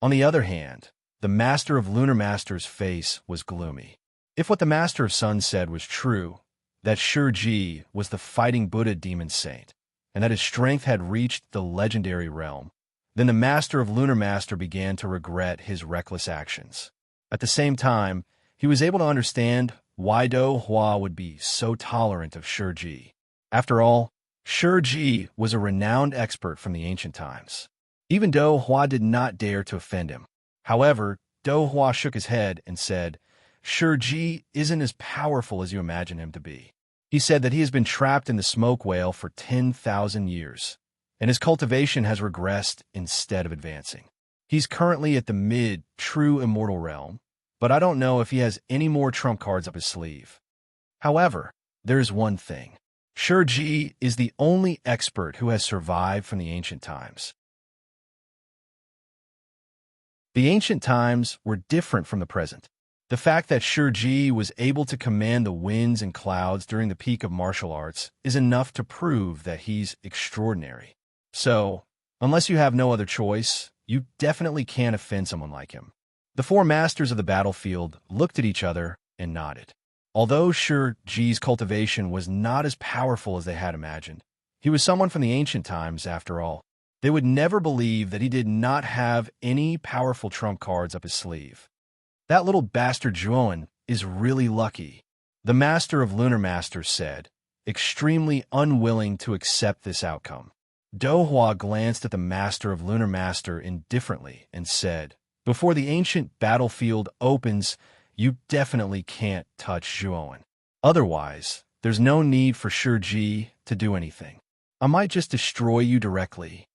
On the other hand, the Master of Lunar Master's face was gloomy. If what the Master of Sun said was true, that Shiji was the Fighting Buddha Demon Saint, and that his strength had reached the legendary realm, then the Master of Lunar Master began to regret his reckless actions. At the same time, he was able to understand why Do Hua would be so tolerant of Shiji. After all, Shiji was a renowned expert from the ancient times. Even Do Hua did not dare to offend him. However, Do Hua shook his head and said, "Shiji isn't as powerful as you imagine him to be." He said that he has been trapped in the smoke whale for 10,000 years, and his cultivation has regressed instead of advancing. He's currently at the mid-true immortal realm, but I don't know if he has any more trump cards up his sleeve. However, there's one thing. Shiji is the only expert who has survived from the ancient times. The ancient times were different from the present. The fact that Shiji was able to command the winds and clouds during the peak of martial arts is enough to prove that he's extraordinary. So, unless you have no other choice, you definitely can't offend someone like him. The four masters of the battlefield looked at each other and nodded. Although Shiji's cultivation was not as powerful as they had imagined, he was someone from the ancient times after all. They would never believe that he did not have any powerful trump cards up his sleeve. That little bastard Zhuowen is really lucky, the Master of Lunar Masters said, extremely unwilling to accept this outcome. Dohua glanced at the Master of Lunar Master indifferently and said, "Before the ancient battlefield opens, you definitely can't touch Zhuowen. Otherwise, there's no need for Shiji to do anything. I might just destroy you directly."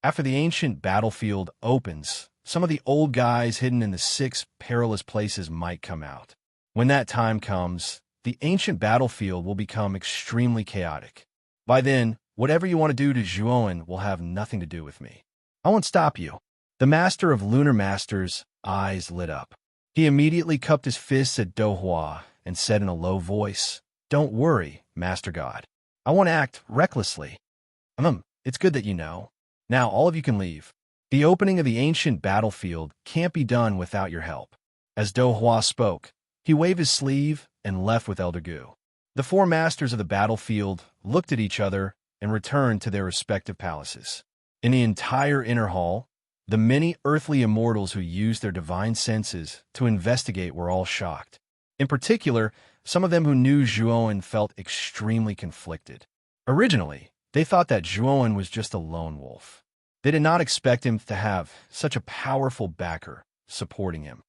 After the ancient battlefield opens, some of the old guys hidden in the 6 perilous places might come out. When that time comes, the ancient battlefield will become extremely chaotic. By then, whatever you want to do to Zhuowen will have nothing to do with me. I won't stop you. The Master of Lunar Master's eyes lit up. He immediately cupped his fists at Dohua and said in a low voice, "Don't worry, Master God. I won't act recklessly. It's good that you know. Now all of you can leave. The opening of the ancient battlefield can't be done without your help." As Dohua spoke, he waved his sleeve and left with Elder Gu. The 4 masters of the battlefield looked at each other and returned to their respective palaces. In the entire inner hall, the many earthly immortals who used their divine senses to investigate were all shocked. In particular, some of them who knew Zhuowen felt extremely conflicted. Originally, they thought that Zhuowen was just a lone wolf. They did not expect him to have such a powerful backer supporting him.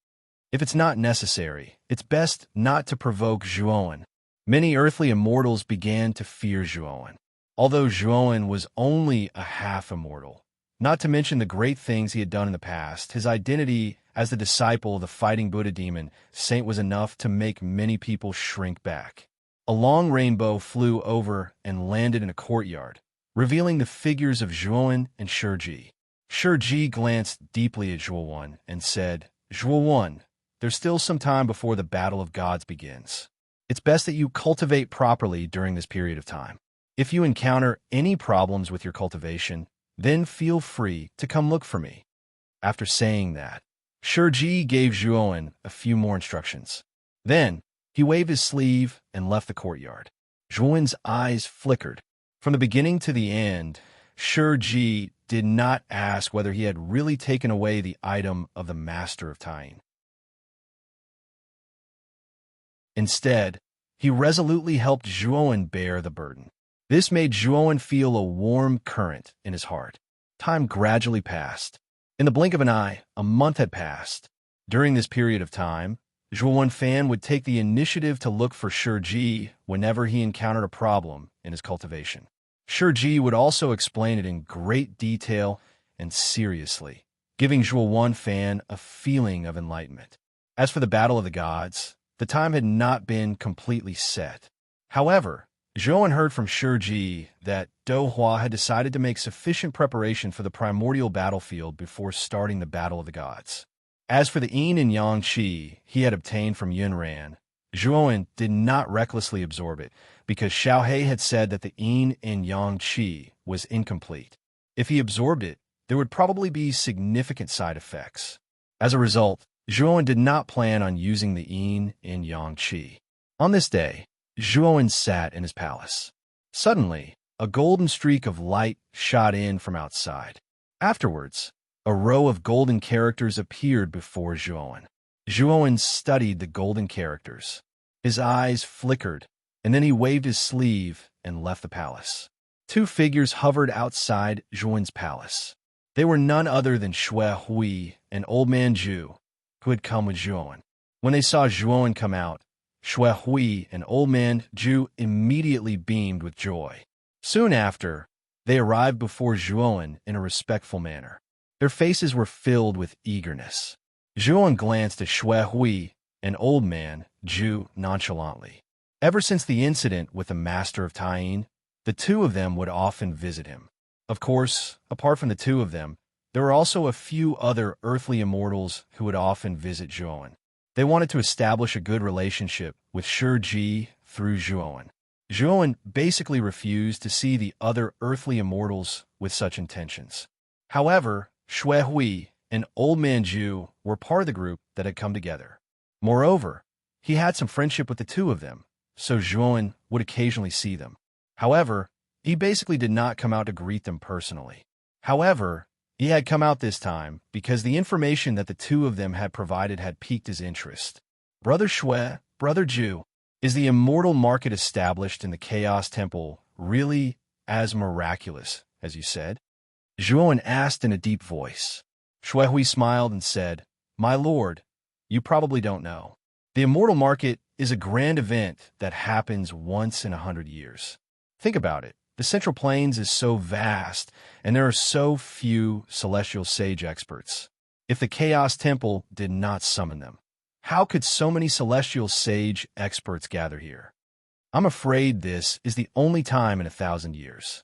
If it's not necessary, it's best not to provoke Zhuowen. Many earthly immortals began to fear Zhuowen. Although Zhuowen was only a half-immortal, not to mention the great things he had done in the past, his identity as the disciple of the fighting Buddha demon saint was enough to make many people shrink back. A long rainbow flew over and landed in a courtyard, revealing the figures of Zhuowen and Shiji. Shiji glanced deeply at Zhuowen and said, "Zhuowen, there's still some time before the Battle of Gods begins. It's best that you cultivate properly during this period of time. If you encounter any problems with your cultivation, then feel free to come look for me." After saying that, Shiji gave Zhuowen a few more instructions. Then, he waved his sleeve and left the courtyard. Zhuowen's eyes flickered. From the beginning to the end, Shiji did not ask whether he had really taken away the item of the Master of Tying. Instead, he resolutely helped Zhuowen bear the burden. This made Zhuowen feel a warm current in his heart. Time gradually passed. In the blink of an eye, a month had passed. During this period of time, Zhuowen Fan would take the initiative to look for Shiji whenever he encountered a problem in his cultivation. Shiji would also explain it in great detail and seriously, giving Zhuowen Fan a feeling of enlightenment. As for the Battle of the Gods, the time had not been completely set. However, Zhuowen heard from Shiji that Dohua had decided to make sufficient preparation for the primordial battlefield before starting the Battle of the Gods. As for the yin and yang qi he had obtained from Yunran, Zhuowen did not recklessly absorb it because Xiaohe had said that the yin and yang qi was incomplete. If he absorbed it, there would probably be significant side effects. As a result, Zhuowen did not plan on using the yin and yang qi. On this day, Zhuowen sat in his palace. Suddenly, a golden streak of light shot in from outside. Afterwards, a row of golden characters appeared before Zhuowen. Zhuowen studied the golden characters. His eyes flickered, and then he waved his sleeve and left the palace. 2 figures hovered outside Zhuowen's palace. They were none other than Shui Hui and Old Man Zhu, who had come with Zhuowen. When they saw Zhuowen come out, Shui Hui and Old Man Zhu immediately beamed with joy. Soon after, they arrived before Zhuowen in a respectful manner. Their faces were filled with eagerness. Zhuowen glanced at Shui Hui and Old Man Zhu nonchalantly. Ever since the incident with the Master of Tying, the 2 of them would often visit him. Of course, apart from the 2 of them, there were also a few other earthly immortals who would often visit Zhuowen. They wanted to establish a good relationship with Shiji through Zhuowen. Zhuowen basically refused to see the other earthly immortals with such intentions. However, Shui Hui and Old Man Zhu were part of the group that had come together. Moreover, he had some friendship with the 2 of them, so Zhuowen would occasionally see them. However, he basically did not come out to greet them personally. However, he had come out this time because the information that the 2 of them had provided had piqued his interest. "Brother Shui, Brother Zhu, Is the immortal market established in the Chaos Temple really as miraculous as you said? Zhuan asked in a deep voice. Shuehui smiled and said, My lord, you probably don't know. The immortal market is a grand event that happens once in 100 years. Think about it. The Central Plains is so vast, and there are so few celestial sage experts. If the Chaos Temple did not summon them, how could so many celestial sage experts gather here? I'm afraid this is the only time in 1,000 years.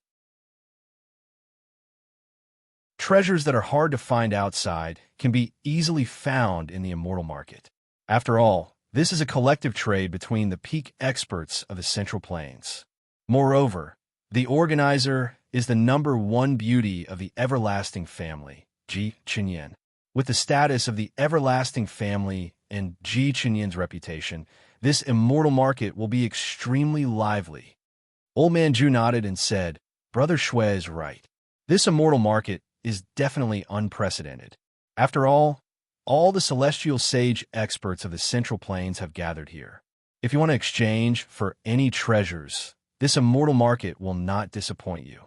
Treasures that are hard to find outside can be easily found in the immortal market. After all, this is a collective trade between the peak experts of the Central Plains. Moreover, the organizer is the #1 beauty of the everlasting family, Ji Qinyan. With the status of the everlasting family and Ji Qinyan's reputation, this immortal market will be extremely lively. Old Man Zhu nodded and said, Brother Shui is right. This immortal market is definitely unprecedented. After all the celestial sage experts of the Central Plains have gathered here. If you want to exchange for any treasures, this immortal market will not disappoint you.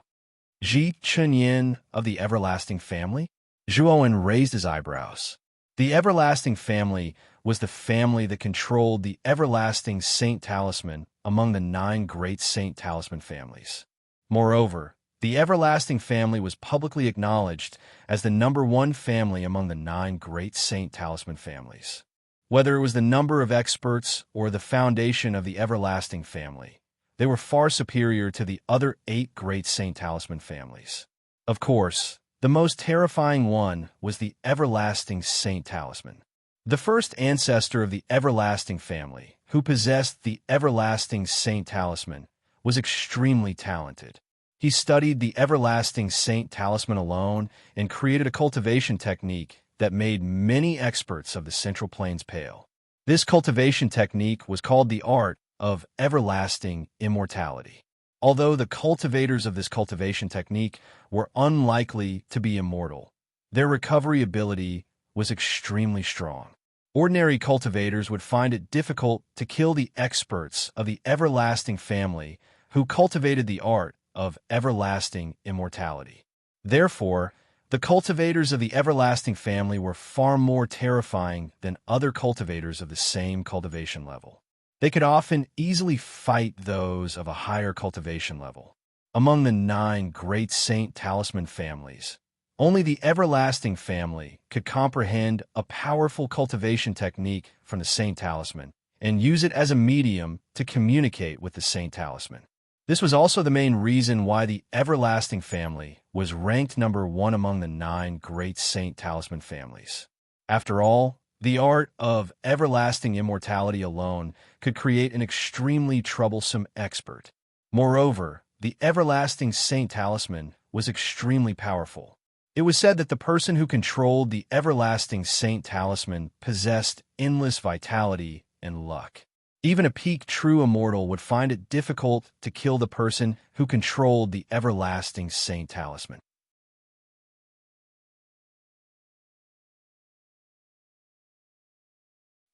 Ji Qinyan of the everlasting family? Zhuowen raised his eyebrows. The everlasting family was the family that controlled the everlasting saint talisman among the 9 great saint talisman families. Moreover, the everlasting family was publicly acknowledged as the #1 family among the 9 great saint talisman families. Whether it was the number of experts or the foundation of the everlasting family, they were far superior to the other 8 great saint talisman families. Of course, the most terrifying one was the everlasting saint talisman. The first ancestor of the everlasting family, who possessed the everlasting saint talisman, was extremely talented. He studied the everlasting saint talisman alone and created a cultivation technique that made many experts of the Central Plains pale. This cultivation technique was called the art of everlasting immortality. Although the cultivators of this cultivation technique were unlikely to be immortal, their recovery ability was extremely strong. Ordinary cultivators would find it difficult to kill the experts of the everlasting family who cultivated the art of everlasting immortality. Therefore, the cultivators of the everlasting family were far more terrifying than other cultivators of the same cultivation level. They could often easily fight those of a higher cultivation level. Among the 9 great saint talisman families, only the everlasting family could comprehend a powerful cultivation technique from the saint talisman and use it as a medium to communicate with the saint talisman. This was also the main reason why the everlasting family was ranked #1 among the 9 great saint talisman families. After all, the art of everlasting immortality alone could create an extremely troublesome expert. Moreover, the everlasting saint talisman was extremely powerful. It was said that the person who controlled the everlasting saint talisman possessed endless vitality and luck. Even a peak true immortal would find it difficult to kill the person who controlled the everlasting saint talisman.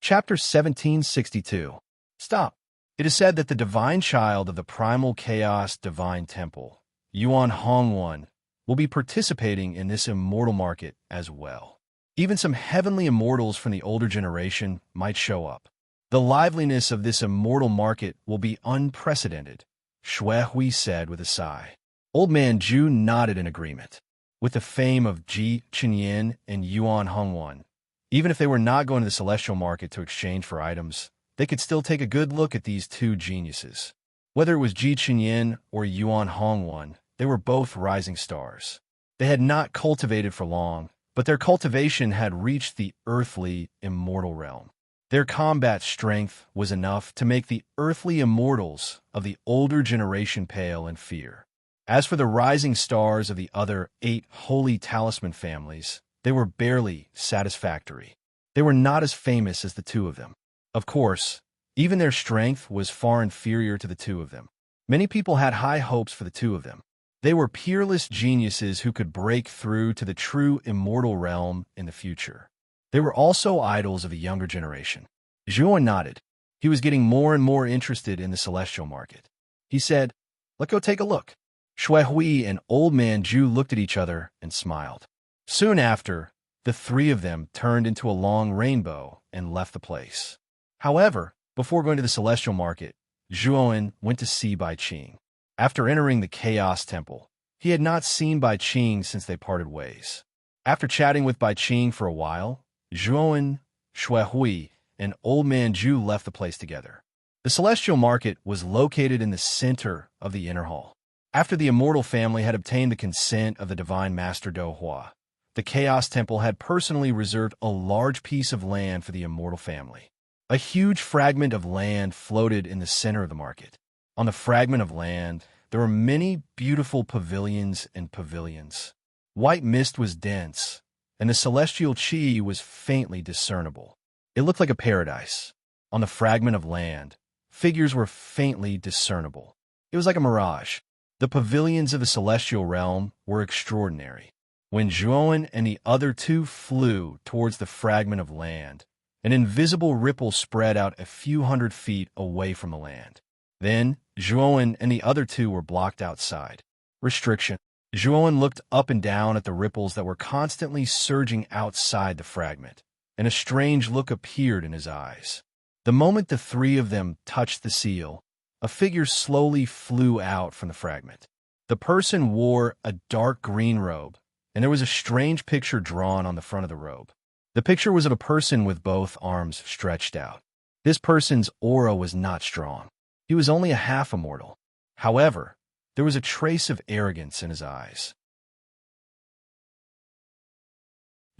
Chapter 1762. Stop. It is said that the divine child of the primal chaos divine temple, Yuan Hongwan, will be participating in this immortal market as well. Even some heavenly immortals from the older generation might show up. The liveliness of this immortal market will be unprecedented, Shuehui said with a sigh. Old Man Zhu nodded in agreement. With the fame of Ji Qinyan and Yuan Hongwan, even if they were not going to the celestial market to exchange for items, they could still take a good look at these 2 geniuses. Whether it was Ji Qinyan or Yuan Hongwan, they were both rising stars. They had not cultivated for long, but their cultivation had reached the earthly immortal realm. Their combat strength was enough to make the earthly immortals of the older generation pale in fear. As for the rising stars of the other 8 holy talisman families, they were barely satisfactory. They were not as famous as the 2 of them. Of course, even their strength was far inferior to the 2 of them. Many people had high hopes for the 2 of them. They were peerless geniuses who could break through to the true immortal realm in the future. They were also idols of the younger generation. Zhuo nodded. He was getting more and more interested in the celestial market. He said, "Let's go take a look." Shui Hui and Old Man Ju looked at each other and smiled. Soon after, the three of them turned into a long rainbow and left the place. However, before going to the celestial market, Zhuowen went to see Bai Qing. After entering the Chaos Temple, he had not seen Bai Qing since they parted ways. After chatting with Bai Qing for a while, Zhuowen, Shui Hui, and Old Man Ju left the place together. The celestial market was located in the center of the inner hall. After the immortal family had obtained the consent of the divine master Do Hua, the Chaos Temple had personally reserved a large piece of land for the immortal family. A huge fragment of land floated in the center of the market. On the fragment of land, there were many beautiful pavilions and pavilions. White mist was dense, and the celestial qi was faintly discernible. It looked like a paradise. On the fragment of land, figures were faintly discernible. It was like a mirage. The pavilions of the celestial realm were extraordinary. When Zhuowen and the other two flew towards the fragment of land, an invisible ripple spread out a few hundred feet away from the land. Then, Zhuowen and the other two were blocked outside. Restriction. Zhuowen looked up and down at the ripples that were constantly surging outside the fragment, and a strange look appeared in his eyes. The moment the three of them touched the seal, a figure slowly flew out from the fragment. The person wore a dark green robe, and there was a strange picture drawn on the front of the robe. The picture was of a person with both arms stretched out. This person's aura was not strong. He was only a half immortal. However, there was a trace of arrogance in his eyes.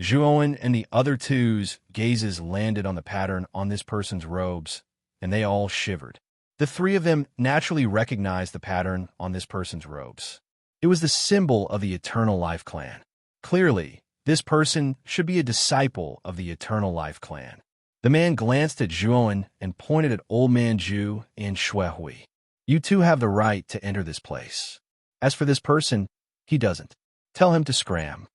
Zhuowen and the other two's gazes landed on the pattern on this person's robes, and they all shivered. The three of them naturally recognized the pattern on this person's robes. It was the symbol of the Eternal Life Clan. Clearly, this person should be a disciple of the Eternal Life Clan. The man glanced at Zhuowen and pointed at Old Man Ju and Shui Hui. "You two have the right to enter this place. As for this person, he doesn't. Tell him to scram."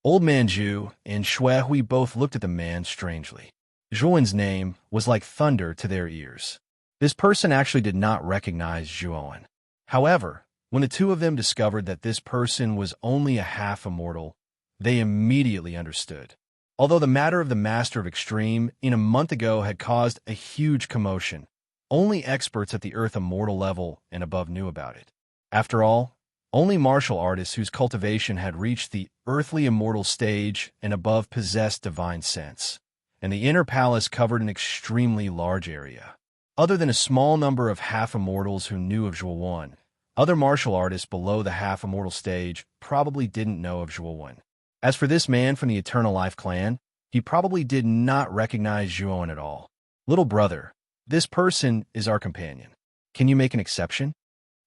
Old Man Ju and Shui Hui both looked at the man strangely. Zhuowen's name was like thunder to their ears. This person actually did not recognize Zhuowen. However, when the two of them discovered that this person was only a half immortal, they immediately understood. Although the matter of the Master of Extreme in a month ago had caused a huge commotion, only experts at the Earth Immortal level and above knew about it. After all, only martial artists whose cultivation had reached the earthly immortal stage and above possessed divine sense, and the inner palace covered an extremely large area. Other than a small number of half-immortals who knew of Zhuowen, other martial artists below the half-immortal stage probably didn't know of Zhuowen. As for this man from the Eternal Life Clan, he probably did not recognize Zhuowen at all. "Little brother, this person is our companion. Can you make an exception?"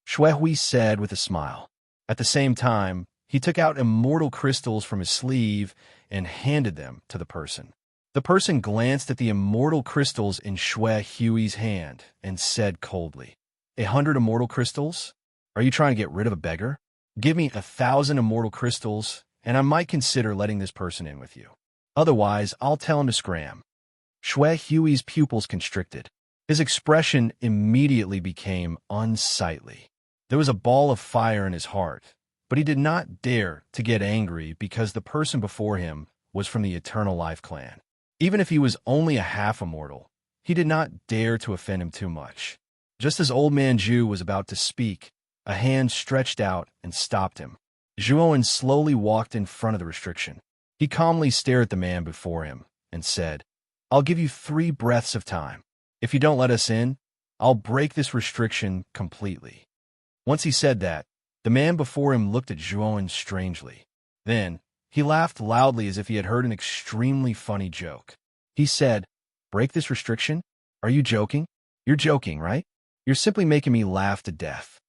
Shui Hui said with a smile. At the same time, he took out immortal crystals from his sleeve and handed them to the person. The person glanced at the immortal crystals in Shui Hui's hand and said coldly, 100 immortal crystals? Are you trying to get rid of a beggar? Give me 1,000 immortal crystals, and I might consider letting this person in with you. Otherwise, I'll tell him to scram." Shui Hui's pupils constricted. His expression immediately became unsightly. There was a ball of fire in his heart, but he did not dare to get angry because the person before him was from the Eternal Life Clan. Even if he was only a half-immortal, he did not dare to offend him too much. Just as Old Man Ju was about to speak, a hand stretched out and stopped him. Zhuowen slowly walked in front of the restriction. He calmly stared at the man before him and said, "I'll give you 3 breaths of time. If you don't let us in, I'll break this restriction completely." Once he said that, the man before him looked at Zhuowen strangely. Then, he laughed loudly as if he had heard an extremely funny joke. He said, "Break this restriction? Are you joking? You're joking, right? You're simply making me laugh to death."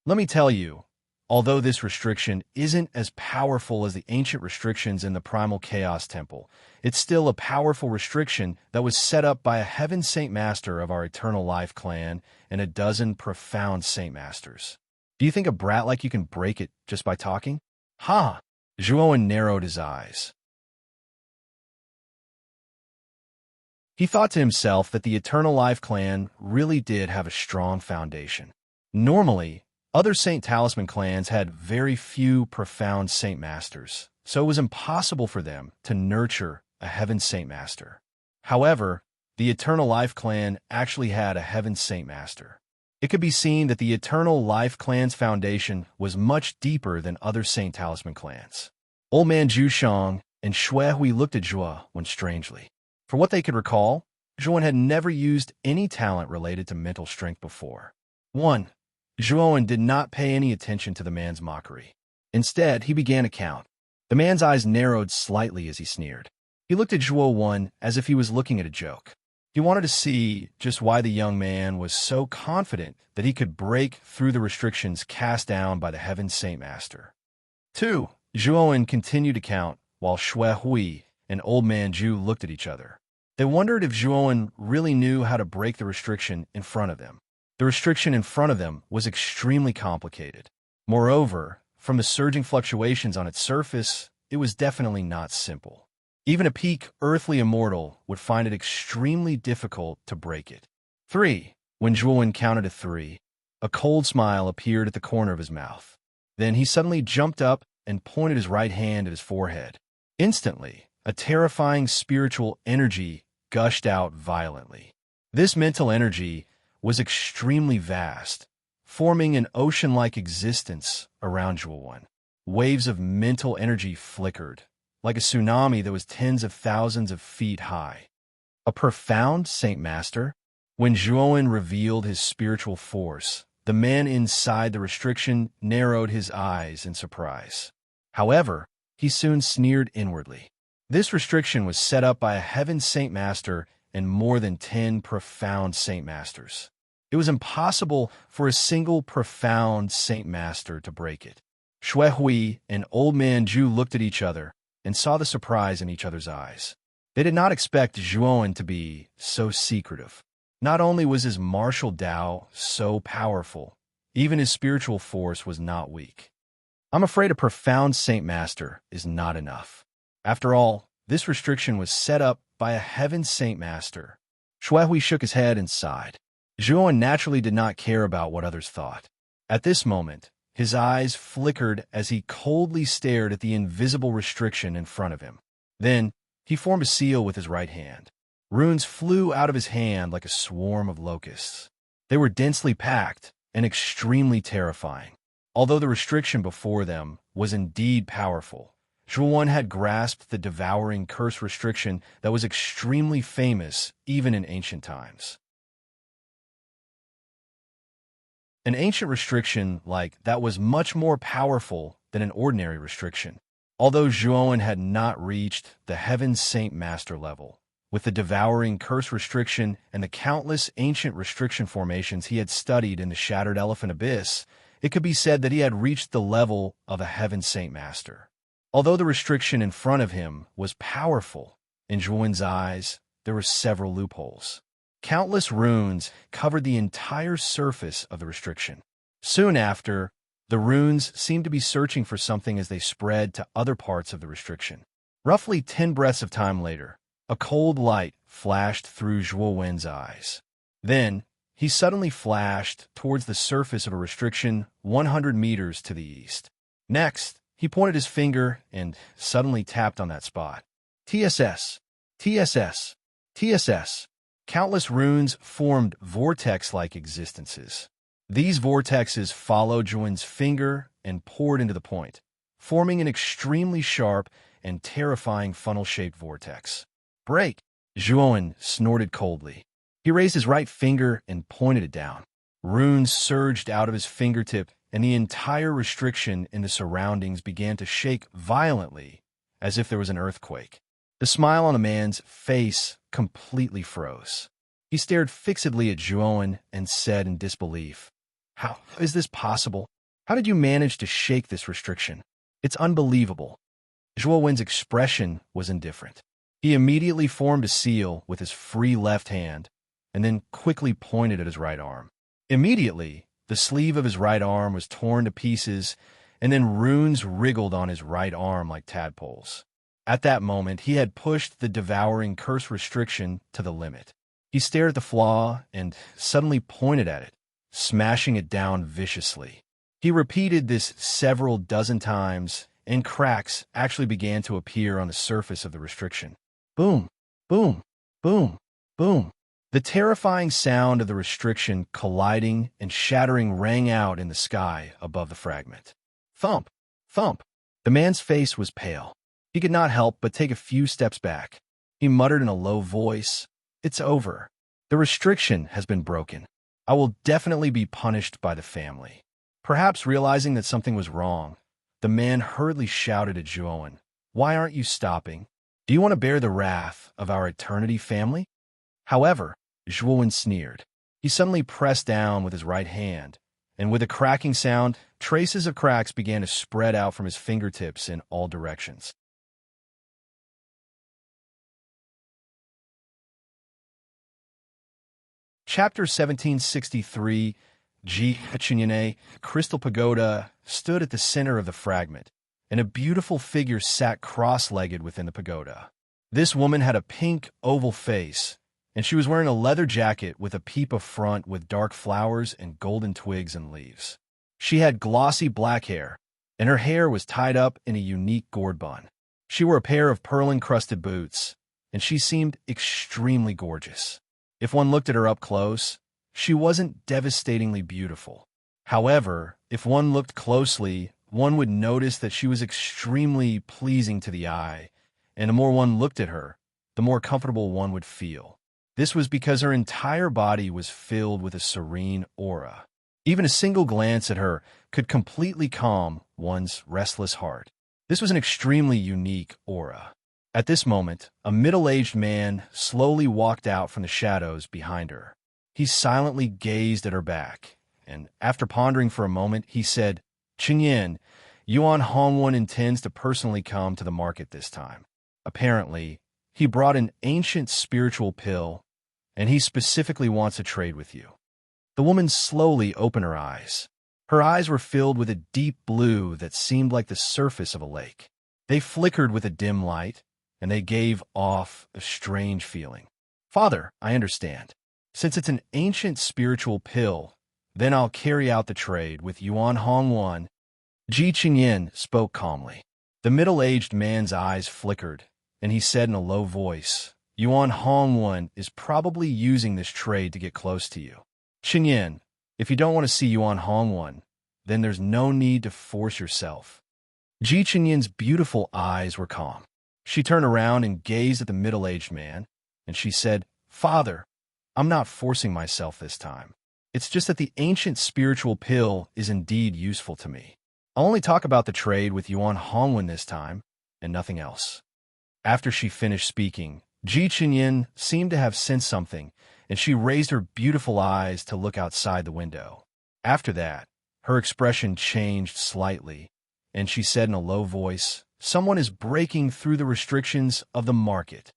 Let me tell you, although this restriction isn't as powerful as the ancient restrictions in the Primal Chaos Temple, it's still a powerful restriction that was set up by a Heaven Saint Master of our Eternal Life Clan and a dozen profound Saint Masters. Do you think a brat like you can break it just by talking? Ha! Zhuowen narrowed his eyes. He thought to himself that the Eternal Life clan really did have a strong foundation. Normally, other Saint Talisman clans had very few profound Saint Masters, so it was impossible for them to nurture a Heaven Saint Master. However, the Eternal Life clan actually had a Heaven Saint Master. It could be seen that the Eternal Life clan's foundation was much deeper than other Saint Talisman clans. Old Man Zhushang and Shuehui looked at Zhuo strangely. For what they could recall, Zhuo had never used any talent related to mental strength before. 1. Zhuo did not pay any attention to the man's mockery. Instead, he began to count. The man's eyes narrowed slightly as he sneered. He looked at Zhuo as if he was looking at a joke. He wanted to see just why the young man was so confident that he could break through the restrictions cast down by the Heaven Saint Master. 2. Zhuo continued to count while Shuehui and Old Man Zhu looked at each other. They wondered if Zhuo really knew how to break the restriction in front of them. The restriction in front of them was extremely complicated. Moreover, from the surging fluctuations on its surface, it was definitely not simple. Even a peak earthly immortal would find it extremely difficult to break it. 3. When Zhuo counted to 3, a cold smile appeared at the corner of his mouth. Then he suddenly jumped up and pointed his right hand at his forehead. Instantly, a terrifying spiritual energy gushed out violently. This mental energy was extremely vast, forming an ocean-like existence around Zhuo. Waves of mental energy flickered, like a tsunami that was tens of thousands of feet high. A profound Saint Master? When Zhuo revealed his spiritual force, the man inside the restriction narrowed his eyes in surprise. However, he soon sneered inwardly. This restriction was set up by a Heaven Saint Master and more than 10 profound Saint Masters. It was impossible for a single profound Saint Master to break it. Shuehui and Old Man Zhu looked at each other and saw the surprise in each other's eyes. They did not expect Zhuo to be so secretive. Not only was his martial Tao so powerful, even his spiritual force was not weak. I'm afraid a profound Saint Master is not enough. After all, this restriction was set up by a Heaven Saint Master. Shuehui shook his head and sighed. Zhuo naturally did not care about what others thought. At this moment, his eyes flickered as he coldly stared at the invisible restriction in front of him. Then, he formed a seal with his right hand. Runes flew out of his hand like a swarm of locusts. They were densely packed and extremely terrifying. Although the restriction before them was indeed powerful, Zhuo had grasped the devouring curse restriction that was extremely famous even in ancient times. An ancient restriction like that was much more powerful than an ordinary restriction. Although Zhuo had not reached the Heaven Saint Master level, with the devouring curse restriction and the countless ancient restriction formations he had studied in the Shattered Elephant Abyss, it could be said that he had reached the level of a Heaven Saint Master. Although the restriction in front of him was powerful, in Zhuo's eyes there were several loopholes. Countless runes covered the entire surface of the restriction. Soon after, the runes seemed to be searching for something as they spread to other parts of the restriction. Roughly 10 breaths of time later, a cold light flashed through Zhuo's eyes. Then, he suddenly flashed towards the surface of a restriction 100 meters to the east. Next, he pointed his finger and suddenly tapped on that spot. TSS, TSS, TSS. Countless runes formed vortex-like existences. These vortexes followed Zhuo's finger and poured into the point, forming an extremely sharp and terrifying funnel-shaped vortex. Break! Zhuo snorted coldly. He raised his right finger and pointed it down. Runes surged out of his fingertip, and the entire restriction in the surroundings began to shake violently, as if there was an earthquake. The smile on the man's face completely froze. He stared fixedly at Zhuo and said in disbelief, "How is this possible? How did you manage to shake this restriction? It's unbelievable." Zhuo's expression was indifferent. He immediately formed a seal with his free left hand and then quickly pointed at his right arm. Immediately, the sleeve of his right arm was torn to pieces, and then runes wriggled on his right arm like tadpoles. At that moment, he had pushed the devouring curse restriction to the limit. He stared at the flaw and suddenly pointed at it, smashing it down viciously. He repeated this several dozen times, and cracks actually began to appear on the surface of the restriction. Boom, boom, boom, boom. The terrifying sound of the restriction colliding and shattering rang out in the sky above the fragment. Thump, thump. The man's face was pale. He could not help but take a few steps back. He muttered in a low voice, "It's over. The restriction has been broken. I will definitely be punished by the family." Perhaps realizing that something was wrong, the man hurriedly shouted at Zhuowen, "Why aren't you stopping? Do you want to bear the wrath of our eternity, family?" However, Zhuowen sneered. He suddenly pressed down with his right hand, and with a cracking sound, traces of cracks began to spread out from his fingertips in all directions. Chapter 1763, Ji Chinyane, Crystal Pagoda, stood at the center of the fragment, and a beautiful figure sat cross-legged within the pagoda. This woman had a pink, oval face, and she was wearing a leather jacket with a peep-of front with dark flowers and golden twigs and leaves. She had glossy black hair, and her hair was tied up in a unique gourd bun. She wore a pair of pearl-encrusted boots, and she seemed extremely gorgeous. If one looked at her up close, she wasn't devastatingly beautiful. However, if one looked closely, one would notice that she was extremely pleasing to the eye, and the more one looked at her, the more comfortable one would feel. This was because her entire body was filled with a serene aura. Even a single glance at her could completely calm one's restless heart. This was an extremely unique aura. At this moment, a middle-aged man slowly walked out from the shadows behind her. He silently gazed at her back, and after pondering for a moment, he said, "Qingyan, Yuan Hongwen intends to personally come to the market this time. Apparently, he brought an ancient spiritual pill, and he specifically wants to trade with you." The woman slowly opened her eyes. Her eyes were filled with a deep blue that seemed like the surface of a lake. They flickered with a dim light, and they gave off a strange feeling. "Father, I understand. Since it's an ancient spiritual pill, then I'll carry out the trade with Yuan Hongwan." Ji Qingyan spoke calmly. The middle-aged man's eyes flickered, and he said in a low voice, "Yuan Hongwan is probably using this trade to get close to you. Qingyan, if you don't want to see Yuan Hongwan, then there's no need to force yourself." Ji Qingyan's beautiful eyes were calm. She turned around and gazed at the middle-aged man, and she said, "Father, I'm not forcing myself this time. It's just that the ancient spiritual pill is indeed useful to me. I'll only talk about the trade with Yuan Hongwen this time, and nothing else." After she finished speaking, Ji Qingyan seemed to have sensed something, and she raised her beautiful eyes to look outside the window. After that, her expression changed slightly, and she said in a low voice, "Someone is breaking through the restrictions of the market."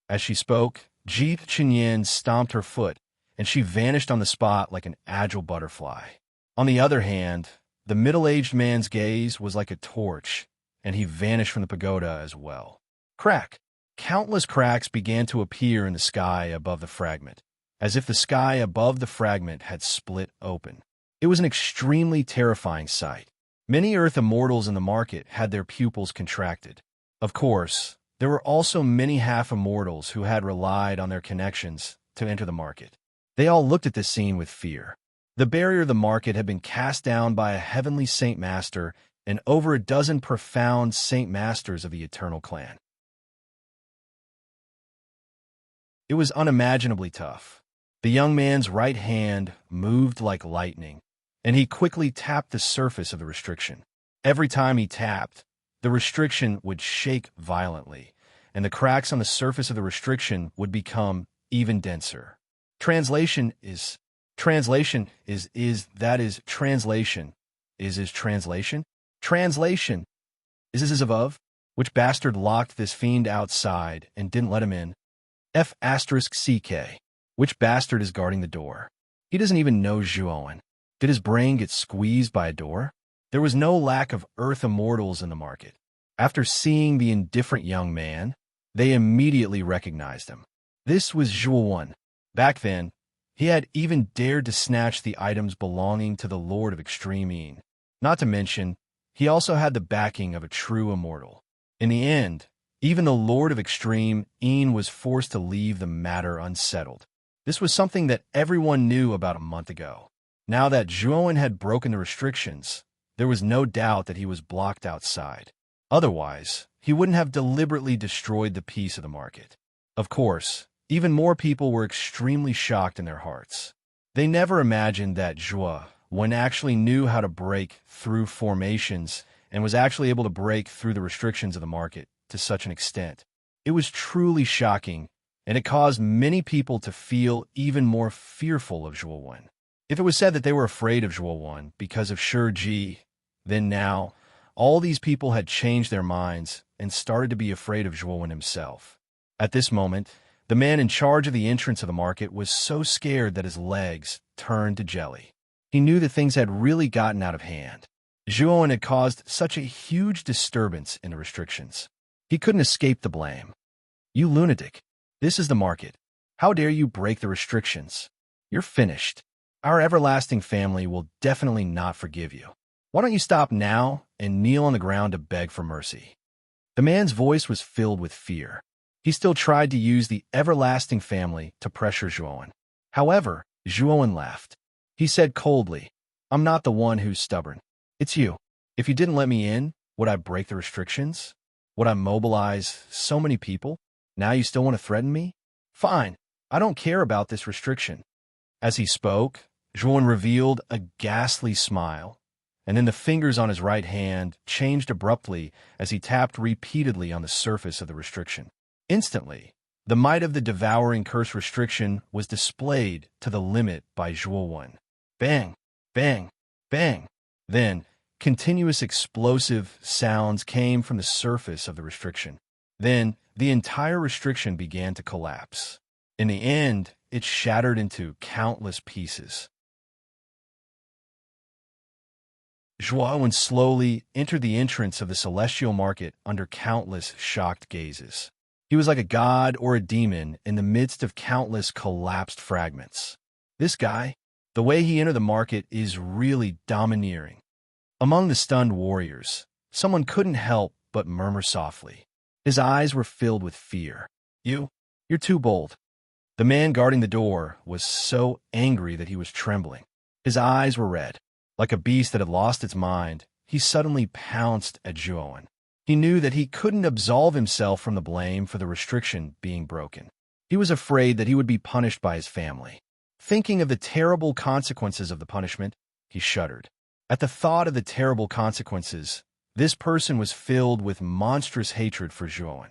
As she spoke, Ji Qingyan stomped her foot, and she vanished on the spot like an agile butterfly. On the other hand, the middle-aged man's gaze was like a torch, and he vanished from the pagoda as well. Crack! Countless cracks began to appear in the sky above the fragment, as if the sky above the fragment had split open. It was an extremely terrifying sight. Many Earth immortals in the market had their pupils contracted. Of course, there were also many half-immortals who had relied on their connections to enter the market. They all looked at this scene with fear. The barrier of the market had been cast down by a heavenly Saint Master and over a dozen profound Saint Masters of the Eternal Clan. It was unimaginably tough. The young man's right hand moved like lightning, and he quickly tapped the surface of the restriction. Every time he tapped, the restriction would shake violently, and the cracks on the surface of the restriction would become even denser. Translation is translation. Is above. Which bastard locked this fiend outside and didn't let him in? F***CK. Which bastard is guarding the door? He doesn't even know Zhuowen. Did his brain get squeezed by a door? There was no lack of Earth immortals in the market. After seeing the indifferent young man, they immediately recognized him. This was Zhuo. Back then, he had even dared to snatch the items belonging to the Lord of Extreme. Not to mention, he also had the backing of a true immortal. In the end, even the Lord of Extreme was forced to leave the matter unsettled. This was something that everyone knew about a month ago. Now that Zhuo had broken the restrictions, there was no doubt that he was blocked outside. Otherwise, he wouldn't have deliberately destroyed the peace of the market. Of course, even more people were extremely shocked in their hearts. They never imagined that Zhuo actually knew how to break through formations and was actually able to break through the restrictions of the market to such an extent. It was truly shocking, and it caused many people to feel even more fearful of Zhuo. If it was said that they were afraid of Zhuo because of Shi, then now, all these people had changed their minds and started to be afraid of Zhuo himself. At this moment, the man in charge of the entrance of the market was so scared that his legs turned to jelly. He knew that things had really gotten out of hand. Zhuo had caused such a huge disturbance in the restrictions. He couldn't escape the blame. You lunatic. This is the market. How dare you break the restrictions? You're finished. Our everlasting family will definitely not forgive you. Why don't you stop now and kneel on the ground to beg for mercy? The man's voice was filled with fear. He still tried to use the everlasting family to pressure Zhuo. However, Zhuo laughed. He said coldly, I'm not the one who's stubborn. It's you. If you didn't let me in, would I break the restrictions? Would I mobilize so many people? Now you still want to threaten me? Fine. I don't care about this restriction. As he spoke, Zhuo revealed a ghastly smile, and then the fingers on his right hand changed abruptly as he tapped repeatedly on the surface of the restriction. Instantly, the might of the devouring curse restriction was displayed to the limit by Zhuo. Bang, bang, bang. Then, continuous explosive sounds came from the surface of the restriction. Then, the entire restriction began to collapse. In the end, it shattered into countless pieces. Zhuo slowly entered the entrance of the celestial market under countless shocked gazes. He was like a god or a demon in the midst of countless collapsed fragments. This guy, the way he entered the market is really domineering. Among the stunned warriors, someone couldn't help but murmur softly. His eyes were filled with fear. You're too bold. The man guarding the door was so angry that he was trembling. His eyes were red. Like a beast that had lost its mind, he suddenly pounced at Zhuo. He knew that he couldn't absolve himself from the blame for the restriction being broken. He was afraid that he would be punished by his family. Thinking of the terrible consequences of the punishment, he shuddered. At the thought of the terrible consequences, this person was filled with monstrous hatred for Zhuo.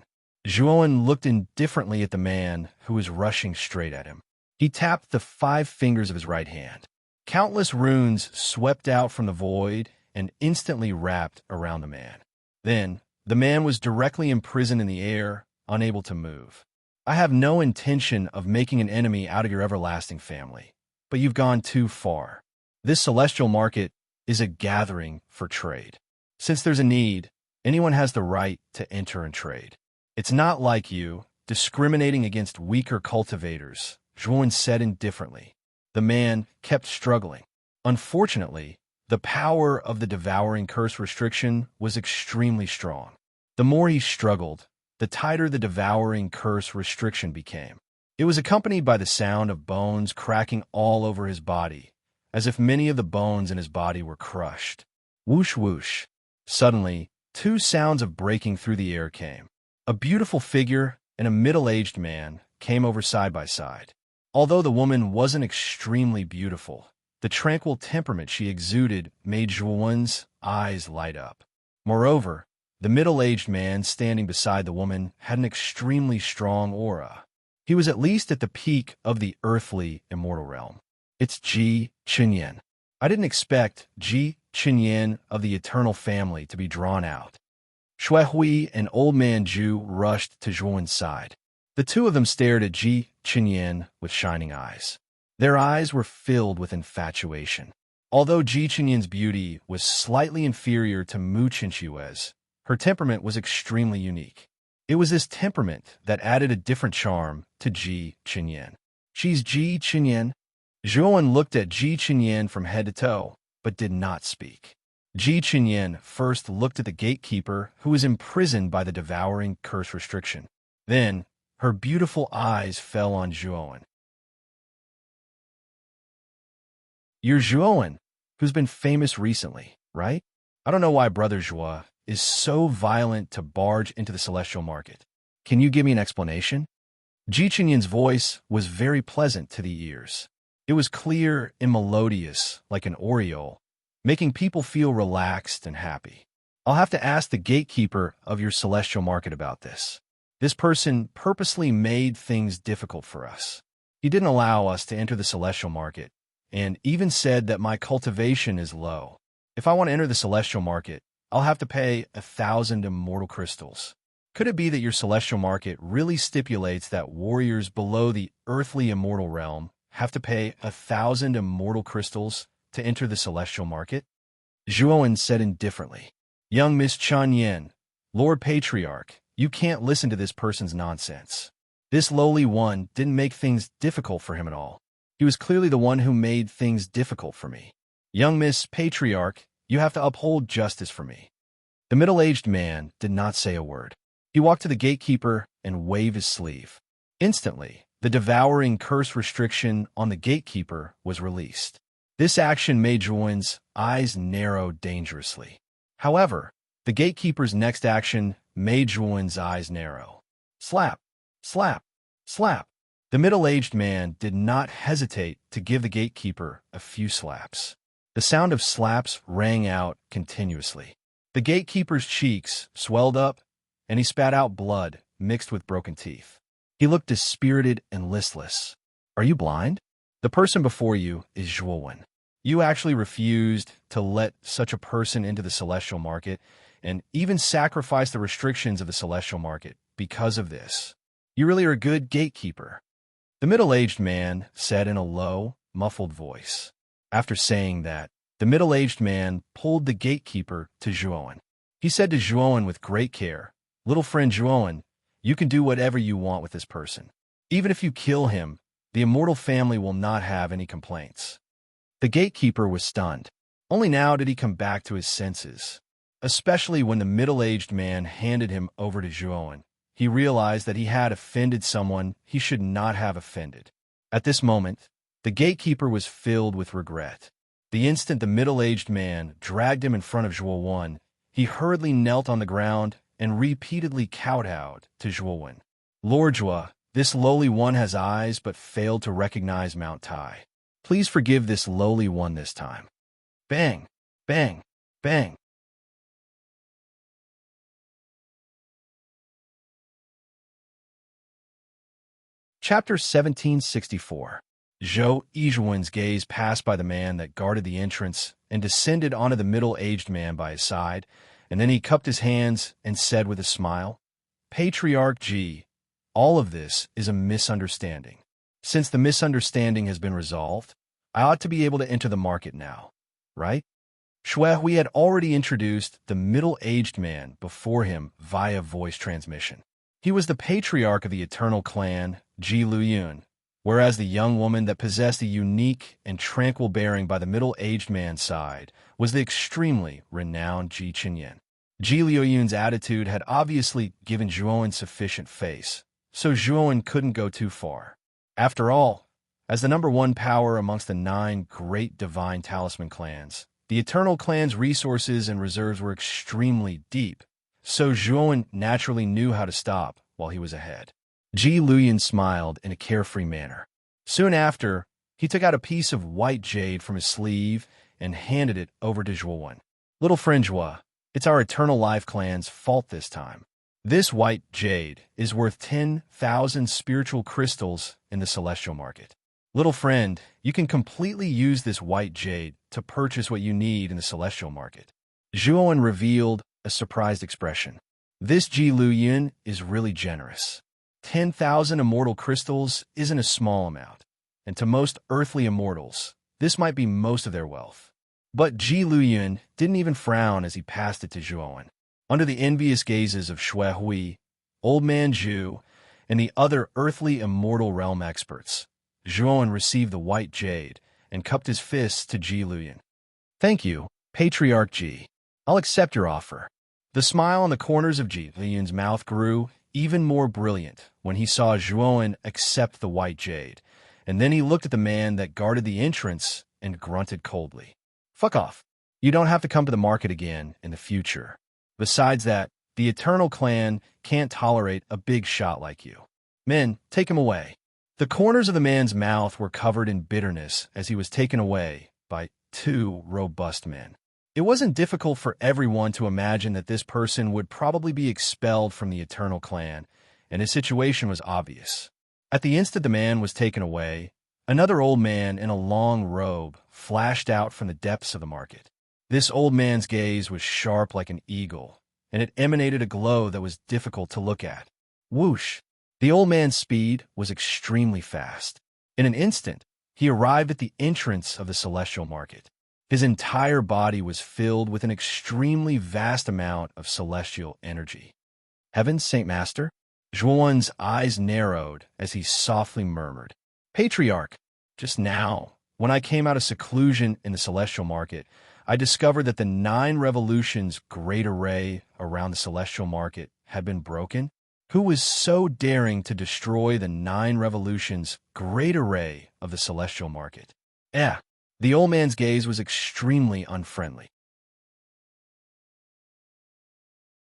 Zhuo looked indifferently at the man who was rushing straight at him. He tapped the 5 fingers of his right hand. Countless runes swept out from the void and instantly wrapped around the man. Then, the man was directly imprisoned in the air, unable to move. I have no intention of making an enemy out of your everlasting family, but you've gone too far. This celestial market is a gathering for trade. Since there's a need, anyone has the right to enter and trade. It's not like you, discriminating against weaker cultivators, Zhuo said indifferently. The man kept struggling. Unfortunately, the power of the devouring curse restriction was extremely strong. The more he struggled, the tighter the devouring curse restriction became. It was accompanied by the sound of bones cracking all over his body, as if many of the bones in his body were crushed. Whoosh whoosh. Suddenly, 2 sounds of breaking through the air came. A beautiful figure and a middle-aged man came over side by side. Although the woman wasn't extremely beautiful, the tranquil temperament she exuded made Zhuo's eyes light up. Moreover, the middle-aged man standing beside the woman had an extremely strong aura. He was at least at the peak of the earthly immortal realm. It's Ji Qinyan. I didn't expect Ji Qinyan of the eternal family to be drawn out. Shuihui and Old Man Zhu rushed to Zhuo's side. The 2 of them stared at Ji Qinyan with shining eyes. Their eyes were filled with infatuation. Although Ji Qinyan's beauty was slightly inferior to Mu Qinshui's, Her temperament was extremely unique. It was this temperament that added a different charm to Ji Qinyan. She's Ji Qinyan. Zhuowen looked at Ji Qinyan from head to toe, but did not speak. Ji Qinyan first looked at the gatekeeper who was imprisoned by the devouring curse restriction. Then, her beautiful eyes fell on Zhuowen. You're Zhuowen, who's been famous recently, right? I don't know why Brother Zhuo is so violent to barge into the celestial market. Can you give me an explanation? Ji Qinyan's voice was very pleasant to the ears. It was clear and melodious like an aureole, making people feel relaxed and happy. I'll have to ask the gatekeeper of your celestial market about this. This person purposely made things difficult for us. He didn't allow us to enter the celestial market, and even said that my cultivation is low. If I want to enter the celestial market, I'll have to pay 1,000 immortal crystals. Could it be that your celestial market really stipulates that warriors below the earthly immortal realm have to pay 1,000 immortal crystals to enter the celestial market? Zhuowen said indifferently. Young Miss Chen Yin, Lord Patriarch, you can't listen to this person's nonsense. This lowly one didn't make things difficult for him at all. He was clearly the one who made things difficult for me. Young Miss Patriarch, you have to uphold justice for me. The middle-aged man did not say a word. He walked to the gatekeeper and waved his sleeve. Instantly, the devouring curse restriction on the gatekeeper was released. This action made Zhuowen's eyes narrow dangerously. However, the gatekeeper's next action made Zhuowen's eyes narrow. Slap, slap, slap. The middle-aged man did not hesitate to give the gatekeeper a few slaps. The sound of slaps rang out continuously. The gatekeeper's cheeks swelled up, and he spat out blood mixed with broken teeth. He looked dispirited and listless. Are you blind? The person before you is Zhuowen. You actually refused to let such a person into the celestial market, and even sacrificed the restrictions of the celestial market because of this. You really are a good gatekeeper. The middle-aged man said in a low, muffled voice. After saying that, the middle-aged man pulled the gatekeeper to Zhuowen. He said to Zhuowen with great care, Little friend Zhuowen, you can do whatever you want with this person. Even if you kill him, the immortal family will not have any complaints. The gatekeeper was stunned. Only now did he come back to his senses. Especially when the middle-aged man handed him over to Zhuowen. He realized that he had offended someone he should not have offended. At this moment, the gatekeeper was filled with regret. The instant the middle-aged man dragged him in front of Zhuowen, he hurriedly knelt on the ground and repeatedly kowtowed to Zhuowen. Lord Zhuo, this lowly one has eyes but failed to recognize Mount Tai. Please forgive this lowly one this time. Bang, bang, bang. Chapter 1764. Zhou Yizhuan's gaze passed by the man that guarded the entrance and descended onto the middle-aged man by his side, and then he cupped his hands and said with a smile, Patriarch Ji, all of this is a misunderstanding. Since the misunderstanding has been resolved, I ought to be able to enter the market now, right? Shui had already introduced the middle-aged man before him via voice transmission. He was the patriarch of the eternal clan, Ji Luyun, whereas the young woman that possessed a unique and tranquil bearing by the middle-aged man's side was the extremely renowned Ji Qinyan. Ji Luyun's attitude had obviously given Zhuowen sufficient face, so Zhuowen couldn't go too far. After all, as the number one power amongst the 9 great divine talisman clans, the eternal clan's resources and reserves were extremely deep, so Zhuowen naturally knew how to stop while he was ahead. Ji Luyun smiled in a carefree manner. Soon after, he took out a piece of white jade from his sleeve and handed it over to Zhuowen. Little friend Zhuo, it's our Eternal Life clan's fault this time. This white jade is worth 10,000 spiritual crystals in the celestial market. Little friend, you can completely use this white jade to purchase what you need in the celestial market. Zhuowen revealed a surprised expression. This Ji Luyun is really generous. 10,000 immortal crystals isn't a small amount, and to most earthly immortals, this might be most of their wealth. But Ji Luyun didn't even frown as he passed it to Zhuowen. Under the envious gazes of Shui Hui, Old Man Zhu, and the other earthly immortal realm experts, Zhuowen received the white jade and cupped his fists to Ji Luyan. "Thank you, Patriarch Ji. I'll accept your offer." The smile on the corners of Ji Luyan's mouth grew even more brilliant when he saw Zhuowen accept the white jade, and then he looked at the man that guarded the entrance and grunted coldly. "Fuck off. You don't have to come to the market again in the future. Besides that, the Eternal Clan can't tolerate a big shot like you. Men, take him away." The corners of the man's mouth were covered in bitterness as he was taken away by two robust men. It wasn't difficult for everyone to imagine that this person would probably be expelled from the Eternal Clan, and his situation was obvious. At the instant the man was taken away, another old man in a long robe flashed out from the depths of the market. This old man's gaze was sharp like an eagle, and it emanated a glow that was difficult to look at. Whoosh! The old man's speed was extremely fast. In an instant, he arrived at the entrance of the celestial market. His entire body was filled with an extremely vast amount of celestial energy. "Heaven's Saint Master?" Zhuowen's eyes narrowed as he softly murmured, "Patriarch, just now, when I came out of seclusion in the celestial market, I discovered that the 9 revolutions great array around the celestial market had been broken. Who was so daring to destroy the 9 revolutions great array of the celestial market?" The old man's gaze was extremely unfriendly.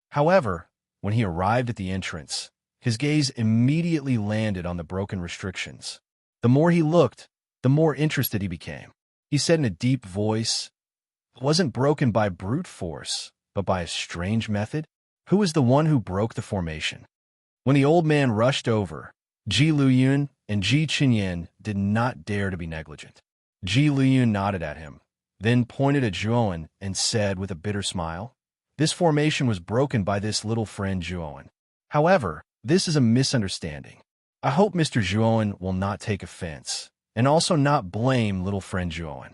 However, when he arrived at the entrance, his gaze immediately landed on the broken restrictions. The more he looked, the more interested he became. He said in a deep voice, "It wasn't broken by brute force, but by a strange method. Who was the one who broke the formation?" When the old man rushed over, Ji Luyun and Ji Qinyan did not dare to be negligent. Ji Luyun nodded at him, then pointed at Zhuowen and said with a bitter smile, "This formation was broken by this little friend Zhuowen. However, this is a misunderstanding. I hope Mr. Zhuowen will not take offense, and also not blame little friend Zhuowen."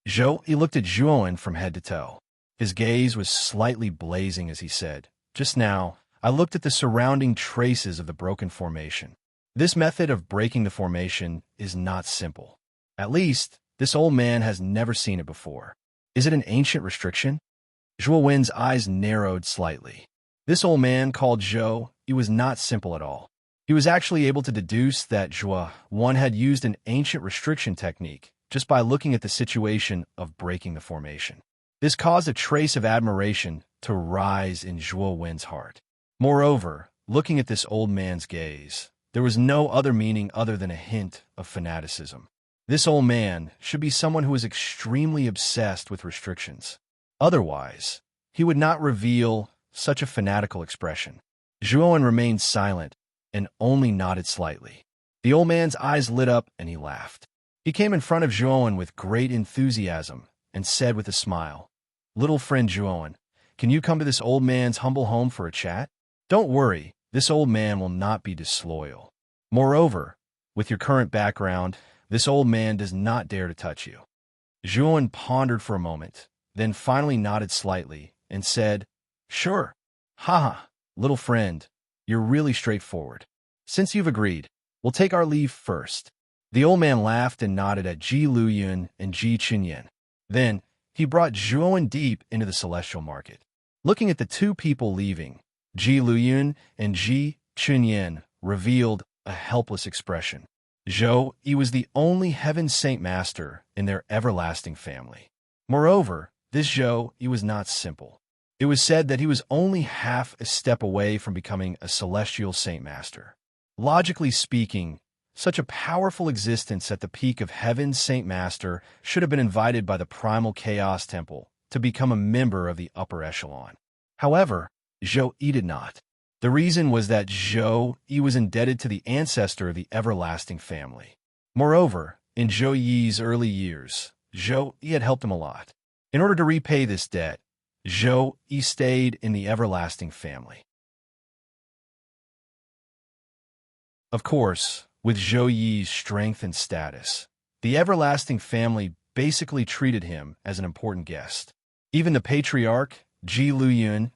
He looked at Zhuowen from head to toe. His gaze was slightly blazing as he said, "Just now, I looked at the surrounding traces of the broken formation. This method of breaking the formation is not simple. At least, this old man has never seen it before. Is it an ancient restriction?" Zhuowen's eyes narrowed slightly. This old man called Zhou, he was not simple at all. He was actually able to deduce that Zhuowen had used an ancient restriction technique just by looking at the situation of breaking the formation. This caused a trace of admiration to rise in Zhuowen's heart. Moreover, looking at this old man's gaze, there was no other meaning other than a hint of fanaticism. This old man should be someone who is extremely obsessed with restrictions. Otherwise, he would not reveal such a fanatical expression. Zhuowen remained silent and only nodded slightly. The old man's eyes lit up and he laughed. He came in front of Zhuowen with great enthusiasm and said with a smile, "Little friend Zhuowen, can you come to this old man's humble home for a chat? Don't worry, this old man will not be disloyal. Moreover, with your current background, this old man does not dare to touch you." Zhuowen pondered for a moment, then finally nodded slightly and said, "Sure. Haha, little friend, you're really straightforward. Since you've agreed, we'll take our leave first." The old man laughed and nodded at Ji Luyun and Ji Qinyan. Then, he brought Zhuowen deep into the celestial market. Looking at the two people leaving, Ji Luyun and Ji Qinyan revealed a helpless expression. He was the only Heaven Saint Master in their everlasting family. Moreover, this he was not simple. It was said that he was only half a step away from becoming a celestial Saint Master. Logically speaking, such a powerful existence at the peak of Heaven's Saint Master should have been invited by the Primal Chaos Temple to become a member of the upper echelon. However, he did not. The reason was that he was indebted to the ancestor of the everlasting family. Moreover, in Zhou Yi's early years, he had helped him a lot. In order to repay this debt, he stayed in the everlasting family. Of course, with Zhou Yi's strength and status, the everlasting family basically treated him as an important guest. Even the patriarch, Ji Luyun,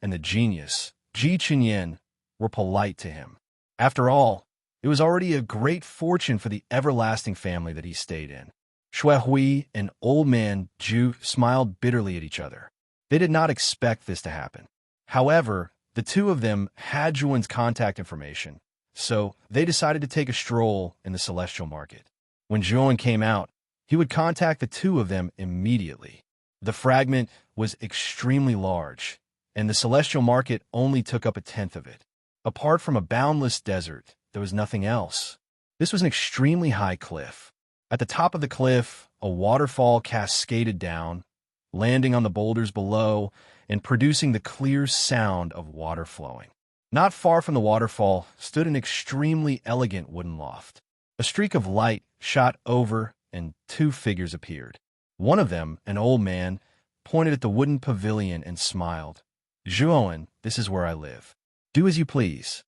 and the genius, Ji Chenyan, were polite to him. After all, it was already a great fortune for the everlasting family that he stayed in. Shui Hui and old man Zhu smiled bitterly at each other. They did not expect this to happen. However, the two of them had Zhuan's contact information, so they decided to take a stroll in the celestial market. When Zhuan came out, he would contact the two of them immediately. The fragment was extremely large, and the celestial market only took up a tenth of it. Apart from a boundless desert, there was nothing else. This was an extremely high cliff. At the top of the cliff, a waterfall cascaded down, landing on the boulders below and producing the clear sound of water flowing. Not far from the waterfall stood an extremely elegant wooden loft. A streak of light shot over and two figures appeared. One of them, an old man, pointed at the wooden pavilion and smiled. "Zhuan, this is where I live. Do as you please."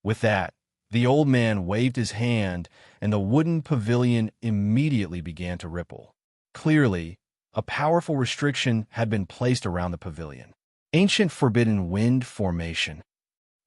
With that, the old man waved his hand, and the wooden pavilion immediately began to ripple. Clearly, a powerful restriction had been placed around the pavilion. Ancient forbidden wind formation.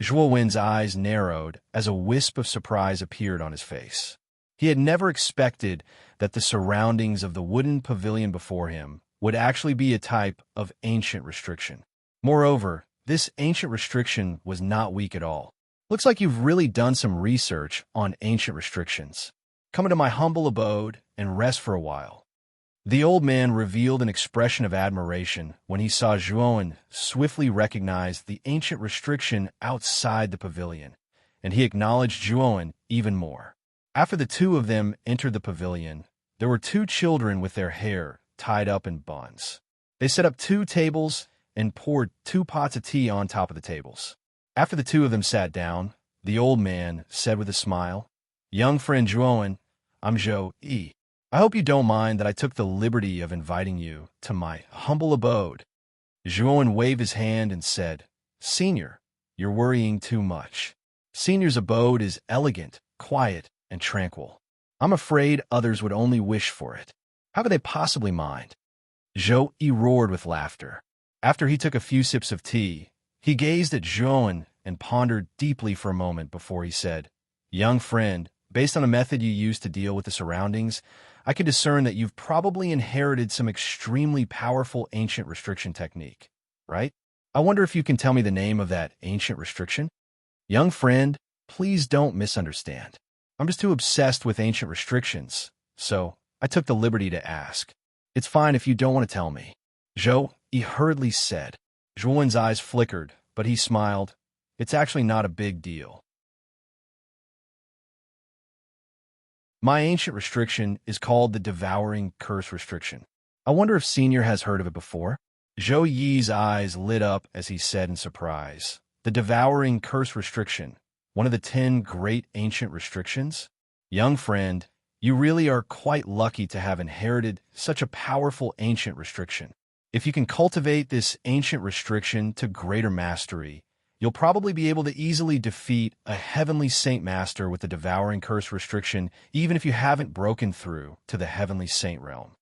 Zhuowen's eyes narrowed as a wisp of surprise appeared on his face. He had never expected that the surroundings of the wooden pavilion before him would actually be a type of ancient restriction. Moreover, this ancient restriction was not weak at all. "Looks like you've really done some research on ancient restrictions. Come into my humble abode and rest for a while." The old man revealed an expression of admiration when he saw Zhuan swiftly recognize the ancient restriction outside the pavilion, and he acknowledged Zhuan even more. After the two of them entered the pavilion, there were two children with their hair tied up in buns. They set up two tables and poured 2 pots of tea on top of the tables. After the two of them sat down, the old man said with a smile, "Young friend Zhuan, I'm Zhou Yi. I hope you don't mind that I took the liberty of inviting you to my humble abode." Zhuan waved his hand and said, "Senior, you're worrying too much. Senior's abode is elegant, quiet, and tranquil. I'm afraid others would only wish for it. How could they possibly mind?" Zhou Yi roared with laughter. After he took a few sips of tea, he gazed at Zhuan and pondered deeply for a moment before he said, "Young friend, based on the method you use to deal with the surroundings, I can discern that you've probably inherited some extremely powerful ancient restriction technique, right? I wonder if you can tell me the name of that ancient restriction?" "Young friend, please don't misunderstand. I'm just too obsessed with ancient restrictions, so I took the liberty to ask. It's fine if you don't want to tell me." Zhou Yi hurriedly said. Zhuan's eyes flickered, but he smiled. "It's actually not a big deal. My ancient restriction is called the Devouring Curse Restriction. I wonder if Senior has heard of it before?" Zhou Yi's eyes lit up as he said in surprise, "The Devouring Curse Restriction, one of the 10 great ancient restrictions? Young friend, you really are quite lucky to have inherited such a powerful ancient restriction. If you can cultivate this ancient restriction to greater mastery, you'll probably be able to easily defeat a heavenly saint master with the Devouring Curse Restriction, even if you haven't broken through to the heavenly saint realm."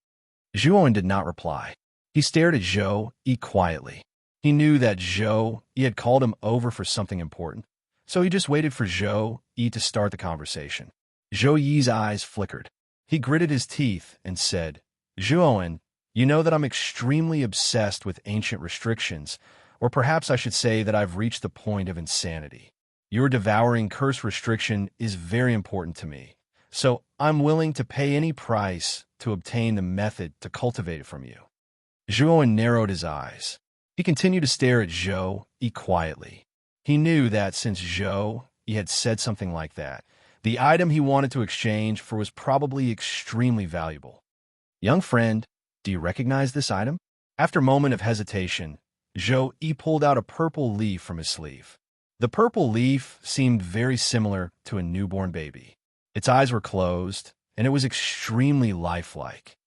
Zhuan did not reply. He stared at Zhou Yi quietly. He knew that Zhou Yi had called him over for something important, so he just waited for Zhou Yi to start the conversation. Zhou Yi's eyes flickered. He gritted his teeth and said, "Zhuan, you know that I'm extremely obsessed with ancient restrictions, or perhaps I should say that I've reached the point of insanity. Your Devouring Curse Restriction is very important to me, so I'm willing to pay any price to obtain the method to cultivate it from you." Zhuan narrowed his eyes. He continued to stare at Zhou Yi quietly. He knew that since Zhou Yi had said something like that, the item he wanted to exchange for was probably extremely valuable. "Young friend, do you recognize this item?" After a moment of hesitation, Zhou Yi pulled out a purple leaf from his sleeve. The purple leaf seemed very similar to a newborn baby. Its eyes were closed, and it was extremely lifelike.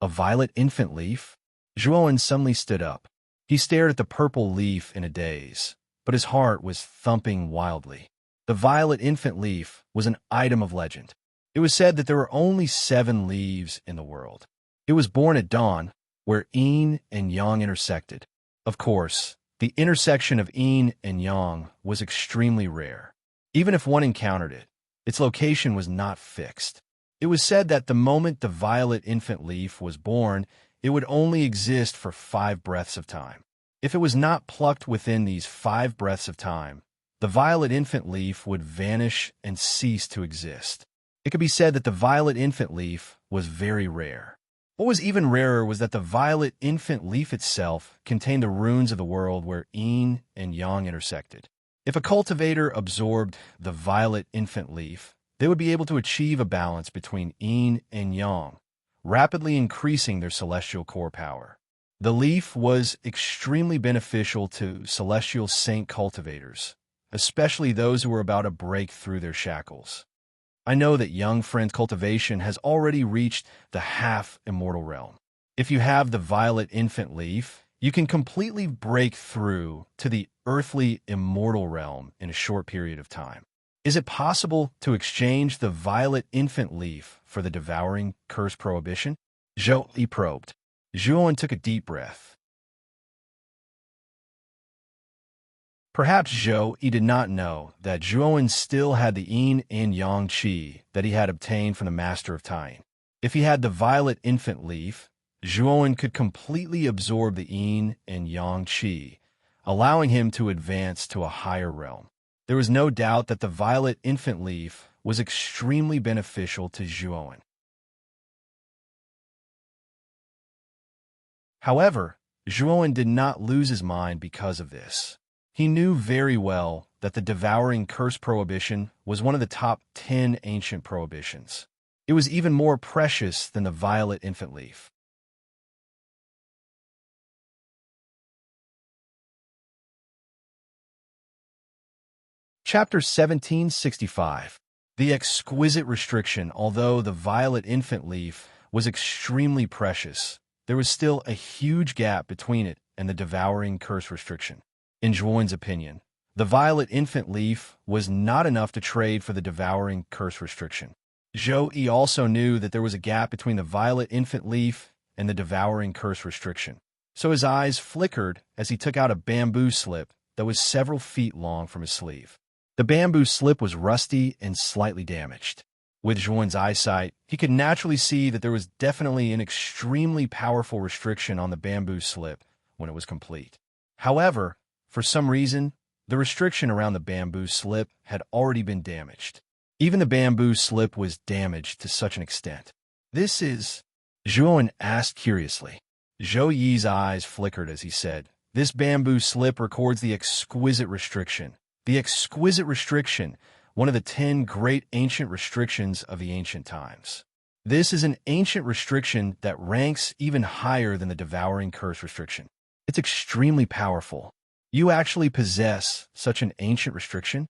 A violet infant leaf? Zhuan suddenly stood up. He stared at the purple leaf in a daze, but his heart was thumping wildly. The violet infant leaf was an item of legend. It was said that there were only 7 leaves in the world. It was born at dawn, where yin and yang intersected. Of course, The intersection of yin and yang was extremely rare. Even if one encountered it, its location was not fixed. It was said that the moment the violet infant leaf was born, it would only exist for 5 breaths of time. If it was not plucked within these 5 breaths of time, the violet infant leaf would vanish and cease to exist. It could be said that the violet infant leaf was very rare. What was even rarer was that the violet infant leaf itself contained the runes of the world where yin and yang intersected. If a cultivator absorbed the violet infant leaf, they would be able to achieve a balance between yin and yang, rapidly increasing their celestial core power. The leaf was extremely beneficial to celestial saint cultivators, especially those who were about to break through their shackles. I know that young friend's cultivation has already reached the half-immortal realm. If you have the violet infant leaf, you can completely break through to the earthly immortal realm in a short period of time. Is it possible to exchange the violet infant leaf for the devouring curse prohibition? Zhou probed. Zhuowen took a deep breath. Perhaps Zhou did not know that Zhuowen still had the yin and yang qi that he had obtained from the Master of Tying. If he had the violet infant leaf, Zhuowen could completely absorb the yin and yang qi, allowing him to advance to a higher realm. There was no doubt that the violet infant leaf was extremely beneficial to Zhuowen. However, Zhuowen did not lose his mind because of this. He knew very well that the devouring curse prohibition was one of the top 10 ancient prohibitions. It was even more precious than the violet infant leaf. Chapter 1765. The exquisite restriction. Although the violet infant leaf was extremely precious, there was still a huge gap between it and the devouring curse restriction. In Zhuowen's opinion, the violet infant leaf was not enough to trade for the devouring curse restriction. Zhou also knew that there was a gap between the violet infant leaf and the devouring curse restriction, so his eyes flickered as he took out a bamboo slip that was several feet long from his sleeve. The bamboo slip was rusty and slightly damaged. With Zhuowen's eyesight, he could naturally see that there was definitely an extremely powerful restriction on the bamboo slip when it was complete. However, for some reason, the restriction around the bamboo slip had already been damaged. Even the bamboo slip was damaged to such an extent. "This is?" Zhuowen asked curiously. Zhou Yi's eyes flickered as he said, "This bamboo slip records the exquisite restriction. The exquisite restriction, one of the 10 great ancient restrictions of the ancient times. This is an ancient restriction that ranks even higher than the devouring curse restriction. It's extremely powerful. You actually possess such an ancient restriction?"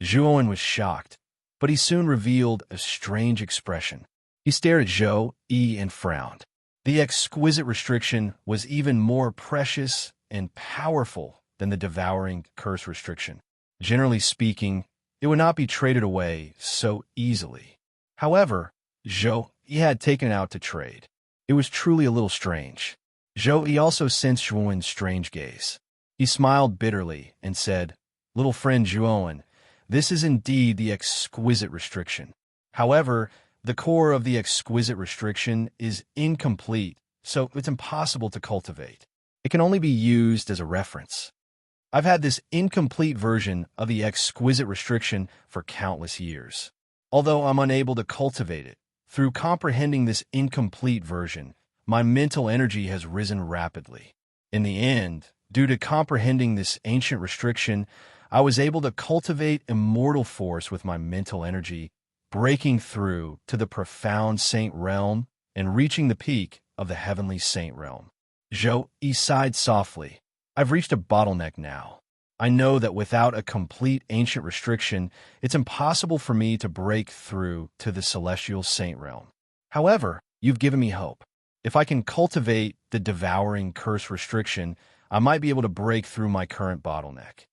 Zhuowen was shocked, but he soon revealed a strange expression. He stared at Zhou Yi and frowned. The exquisite restriction was even more precious and powerful than the devouring curse restriction. Generally speaking, it would not be traded away so easily. However, Zhou Yi had taken it out to trade. It was truly a little strange. Zhou Yi also sensed Zhuowen's strange gaze. He smiled bitterly and said, "Little friend Zhuowen, this is indeed the exquisite restriction. However, the core of the exquisite restriction is incomplete, so it's impossible to cultivate. It can only be used as a reference. I've had this incomplete version of the exquisite restriction for countless years. Although I'm unable to cultivate it, through comprehending this incomplete version, my mental energy has risen rapidly. In the end, due to comprehending this ancient restriction, I was able to cultivate immortal force with my mental energy, breaking through to the profound saint realm and reaching the peak of the heavenly saint realm." Zhou Yi sighed softly. "I've reached a bottleneck now. I know that without a complete ancient restriction, it's impossible for me to break through to the celestial saint realm. However, you've given me hope. If I can cultivate the devouring curse restriction, I might be able to break through my current bottleneck."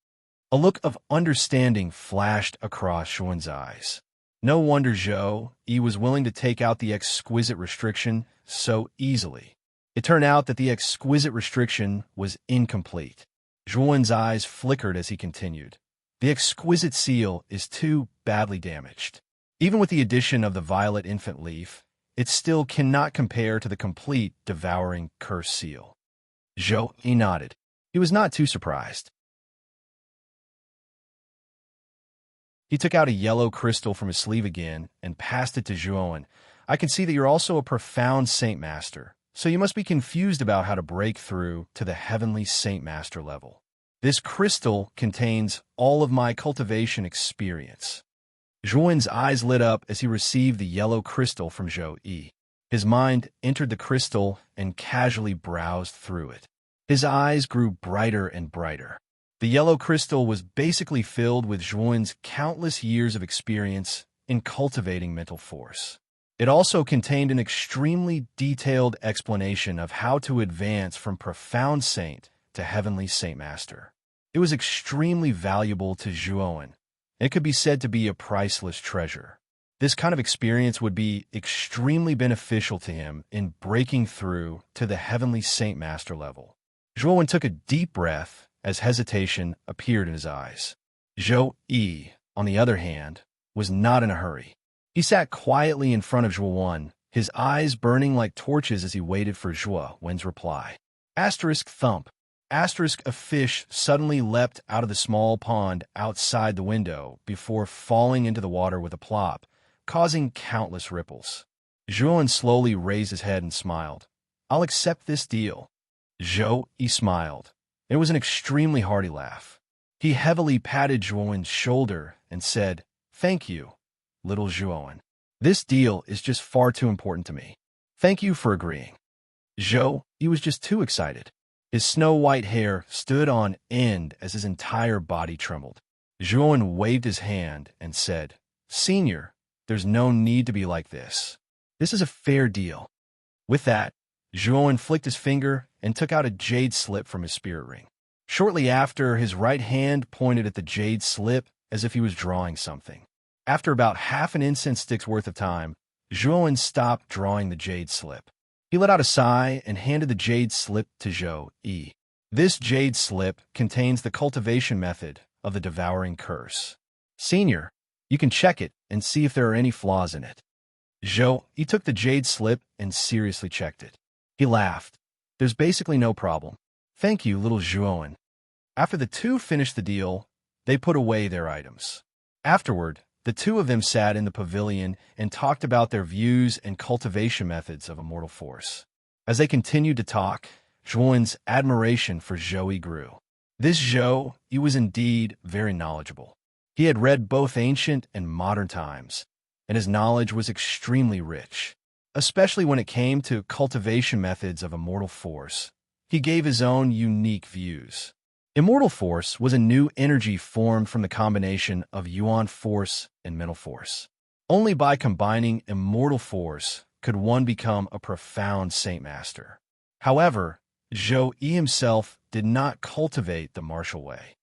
A look of understanding flashed across Zhuowen's eyes. No wonder Zhou Yi was willing to take out the exquisite restriction so easily. It turned out that the exquisite restriction was incomplete. Zhuowen's eyes flickered as he continued. The exquisite seal is too badly damaged. Even with the addition of the violet infant leaf, it still cannot compare to the complete devouring curse seal. Zhou Yi nodded. He was not too surprised. He took out a yellow crystal from his sleeve again and passed it to Zhuowen. I can see that you're also a profound Saint Master, so you must be confused about how to break through to the heavenly Saint Master level. This crystal contains all of my cultivation experience. Zhuowen's eyes lit up as he received the yellow crystal from Zhou Yi. His mind entered the crystal and casually browsed through it. His eyes grew brighter and brighter. The yellow crystal was basically filled with Zhuowen's countless years of experience in cultivating mental force. It also contained an extremely detailed explanation of how to advance from profound saint to heavenly Saint Master. It was extremely valuable to Zhuowen. It could be said to be a priceless treasure. This kind of experience would be extremely beneficial to him in breaking through to the heavenly Saint Master level. Zhuowen took a deep breath as hesitation appeared in his eyes. Zhou Yi, on the other hand, was not in a hurry. He sat quietly in front of Zhuowen, his eyes burning like torches as he waited for Zhuowen's reply. Asterisk thump. Asterisk a fish suddenly leapt out of the small pond outside the window before falling into the water with a plop, causing countless ripples. Zhuowen slowly raised his head and smiled. I'll accept this deal. Zhou Yi smiled. It was an extremely hearty laugh. He heavily patted Zhuowen's shoulder and said, Thank you, little Zhuowen. This deal is just far too important to me. Thank you for agreeing. Zhou Yi was just too excited. His snow-white hair stood on end as his entire body trembled. Zhuowen waved his hand and said, Senior, there's no need to be like this. This is a fair deal. With that, Zhuowen flicked his finger and took out a jade slip from his spirit ring. Shortly after, his right hand pointed at the jade slip as if he was drawing something. After about half an incense stick's worth of time, Zhuowen stopped drawing the jade slip. He let out a sigh and handed the jade slip to Zhou Yi. This jade slip contains the cultivation method of the devouring curse. Senior, you can check it and see if there are any flaws in it. Zhou Yi took the jade slip and seriously checked it. He laughed. There's basically no problem. Thank you, little Zhuowen. After the two finished the deal, they put away their items. Afterward, the two of them sat in the pavilion and talked about their views and cultivation methods of immortal force. As they continued to talk, Zhuowen's admiration for Zhou Yi grew. This Zhou Yi was indeed very knowledgeable. He had read both ancient and modern times, and his knowledge was extremely rich, especially when it came to cultivation methods of immortal force. He gave his own unique views. Immortal force was a new energy formed from the combination of yuan force and mental force. Only by combining immortal force could one become a profound Saint Master. However, Zhou Yi himself did not cultivate the martial way.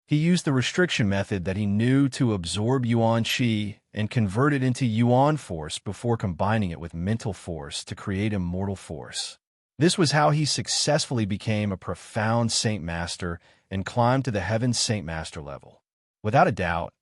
He used the restriction method that he knew to absorb yuan qi and convert it into yuan force before combining it with mental force to create immortal force. This was how he successfully became a profound Saint Master and climbed to the Heaven Saint Master level. Without a doubt,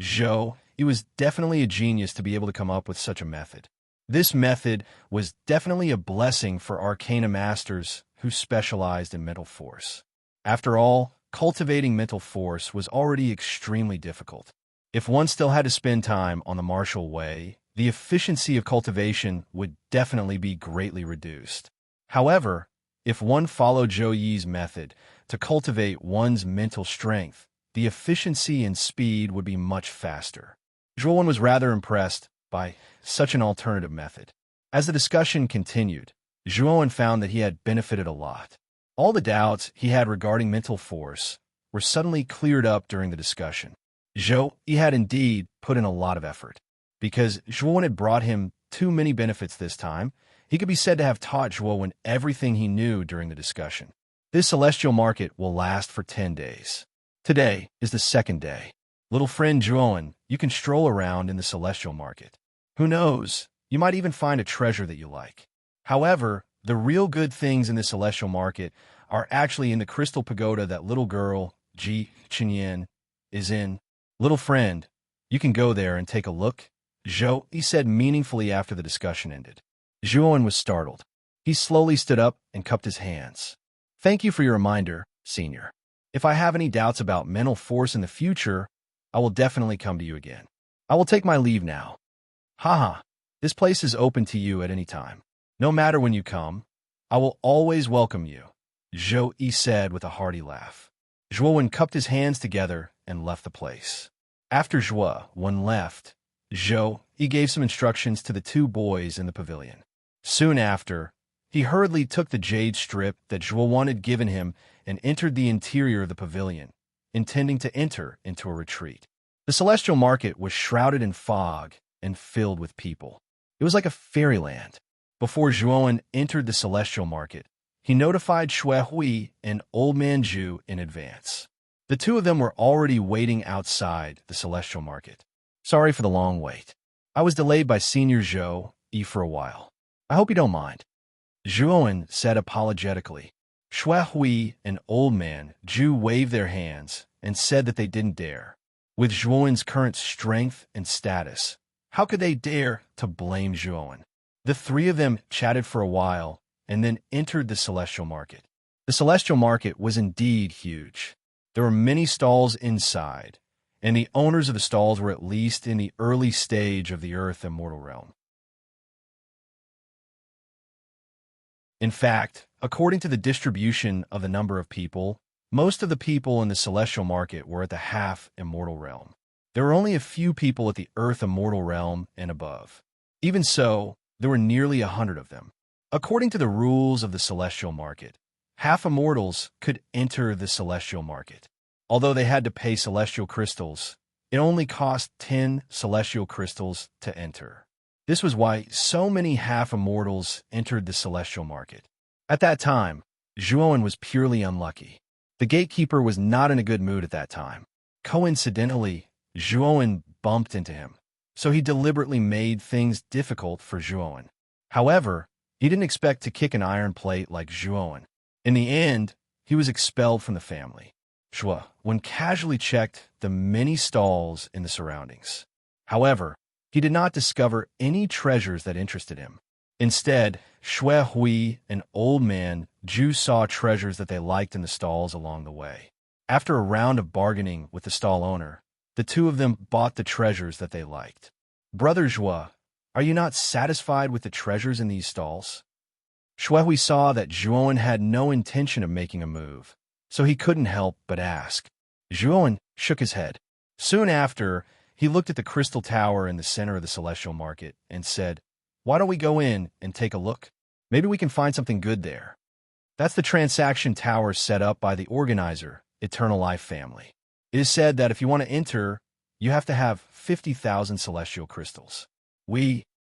Zhou Yi was definitely a genius to be able to come up with such a method. This method was definitely a blessing for Arcana Masters who specialized in mental force. After all, cultivating mental force was already extremely difficult. If one still had to spend time on the martial way, the efficiency of cultivation would definitely be greatly reduced. However, if one followed Zhou Yi's method to cultivate one's mental strength, the efficiency and speed would be much faster. Zhuowen was rather impressed by such an alternative method. As the discussion continued, Zhuowen found that he had benefited a lot. All the doubts he had regarding mental force were suddenly cleared up during the discussion. Zhou Yi had indeed put in a lot of effort. Because Zhuowen had brought him too many benefits this time, he could be said to have taught Zhuowen everything he knew during the discussion. This celestial market will last for 10 days. Today is the second day. Little friend Zhuowen, you can stroll around in the celestial market. Who knows, you might even find a treasure that you like. However, The real good things in the celestial market are actually in the crystal pagoda that little girl, Ji Chinyan, is in. Little friend, you can go there and take a look. Zhou, he said meaningfully after the discussion ended. Zhuowen was startled. He slowly stood up and cupped his hands. Thank you for your reminder, Senior. If I have any doubts about mental force in the future, I will definitely come to you again. I will take my leave now. Haha, this place is open to you at any time. No matter when you come, I will always welcome you, Zhou Yi said with a hearty laugh. Zhuowen cupped his hands together and left the place. After Zhuowen left, Zhou Yi gave some instructions to the two boys in the pavilion. Soon after, he hurriedly took the jade strip that Zhuowen had given him and entered the interior of the pavilion, intending to enter into a retreat. The celestial market was shrouded in fog and filled with people. It was like a fairyland. Before Zhuowen entered the celestial market, he notified Xue Hui and Old Man Zhu in advance. The two of them were already waiting outside the celestial market. Sorry for the long wait. I was delayed by Senior Zhou Yi for a while. I hope you don't mind. Zhuowen said apologetically. Xue Hui and Old Man Zhu waved their hands and said that they didn't dare. With Zhuowen's current strength and status, how could they dare to blame Zhuowen? The three of them chatted for a while and then entered the celestial market. The celestial market was indeed huge. There were many stalls inside, and the owners of the stalls were at least in the early stage of the earth and mortal realm. In fact, according to the distribution of the number of people, most of the people in the celestial market were at the half-immortal realm. There were only a few people at the earth-immortal realm and above. Even so, there were nearly 100 of them. According to the rules of the celestial market, half-immortals could enter the celestial market. Although they had to pay celestial crystals, it only cost 10 celestial crystals to enter. This was why so many half-immortals entered the celestial market. At that time, Zhuowen was purely unlucky. The gatekeeper was not in a good mood at that time. Coincidentally, Zhuowen bumped into him, so he deliberately made things difficult for Zhuowen. However, he didn't expect to kick an iron plate like Zhuowen. In the end, he was expelled from the family. Zhuowen casually checked the many stalls in the surroundings. However, he did not discover any treasures that interested him. Instead, Xue Hui and Old Man Zhu saw treasures that they liked in the stalls along the way. After a round of bargaining with the stall owner, the two of them bought the treasures that they liked. Brother Zhua, are you not satisfied with the treasures in these stalls? Xue Hui saw that Zhuowen had no intention of making a move, so he couldn't help but ask. Zhuowen shook his head. Soon after, he looked at the crystal tower in the center of the celestial market and said, "Why don't we go in and take a look? Maybe we can find something good there." That's the transaction tower set up by the organizer, Eternal Life Family. It is said that if you want to enter, you have to have 50,000 celestial crystals.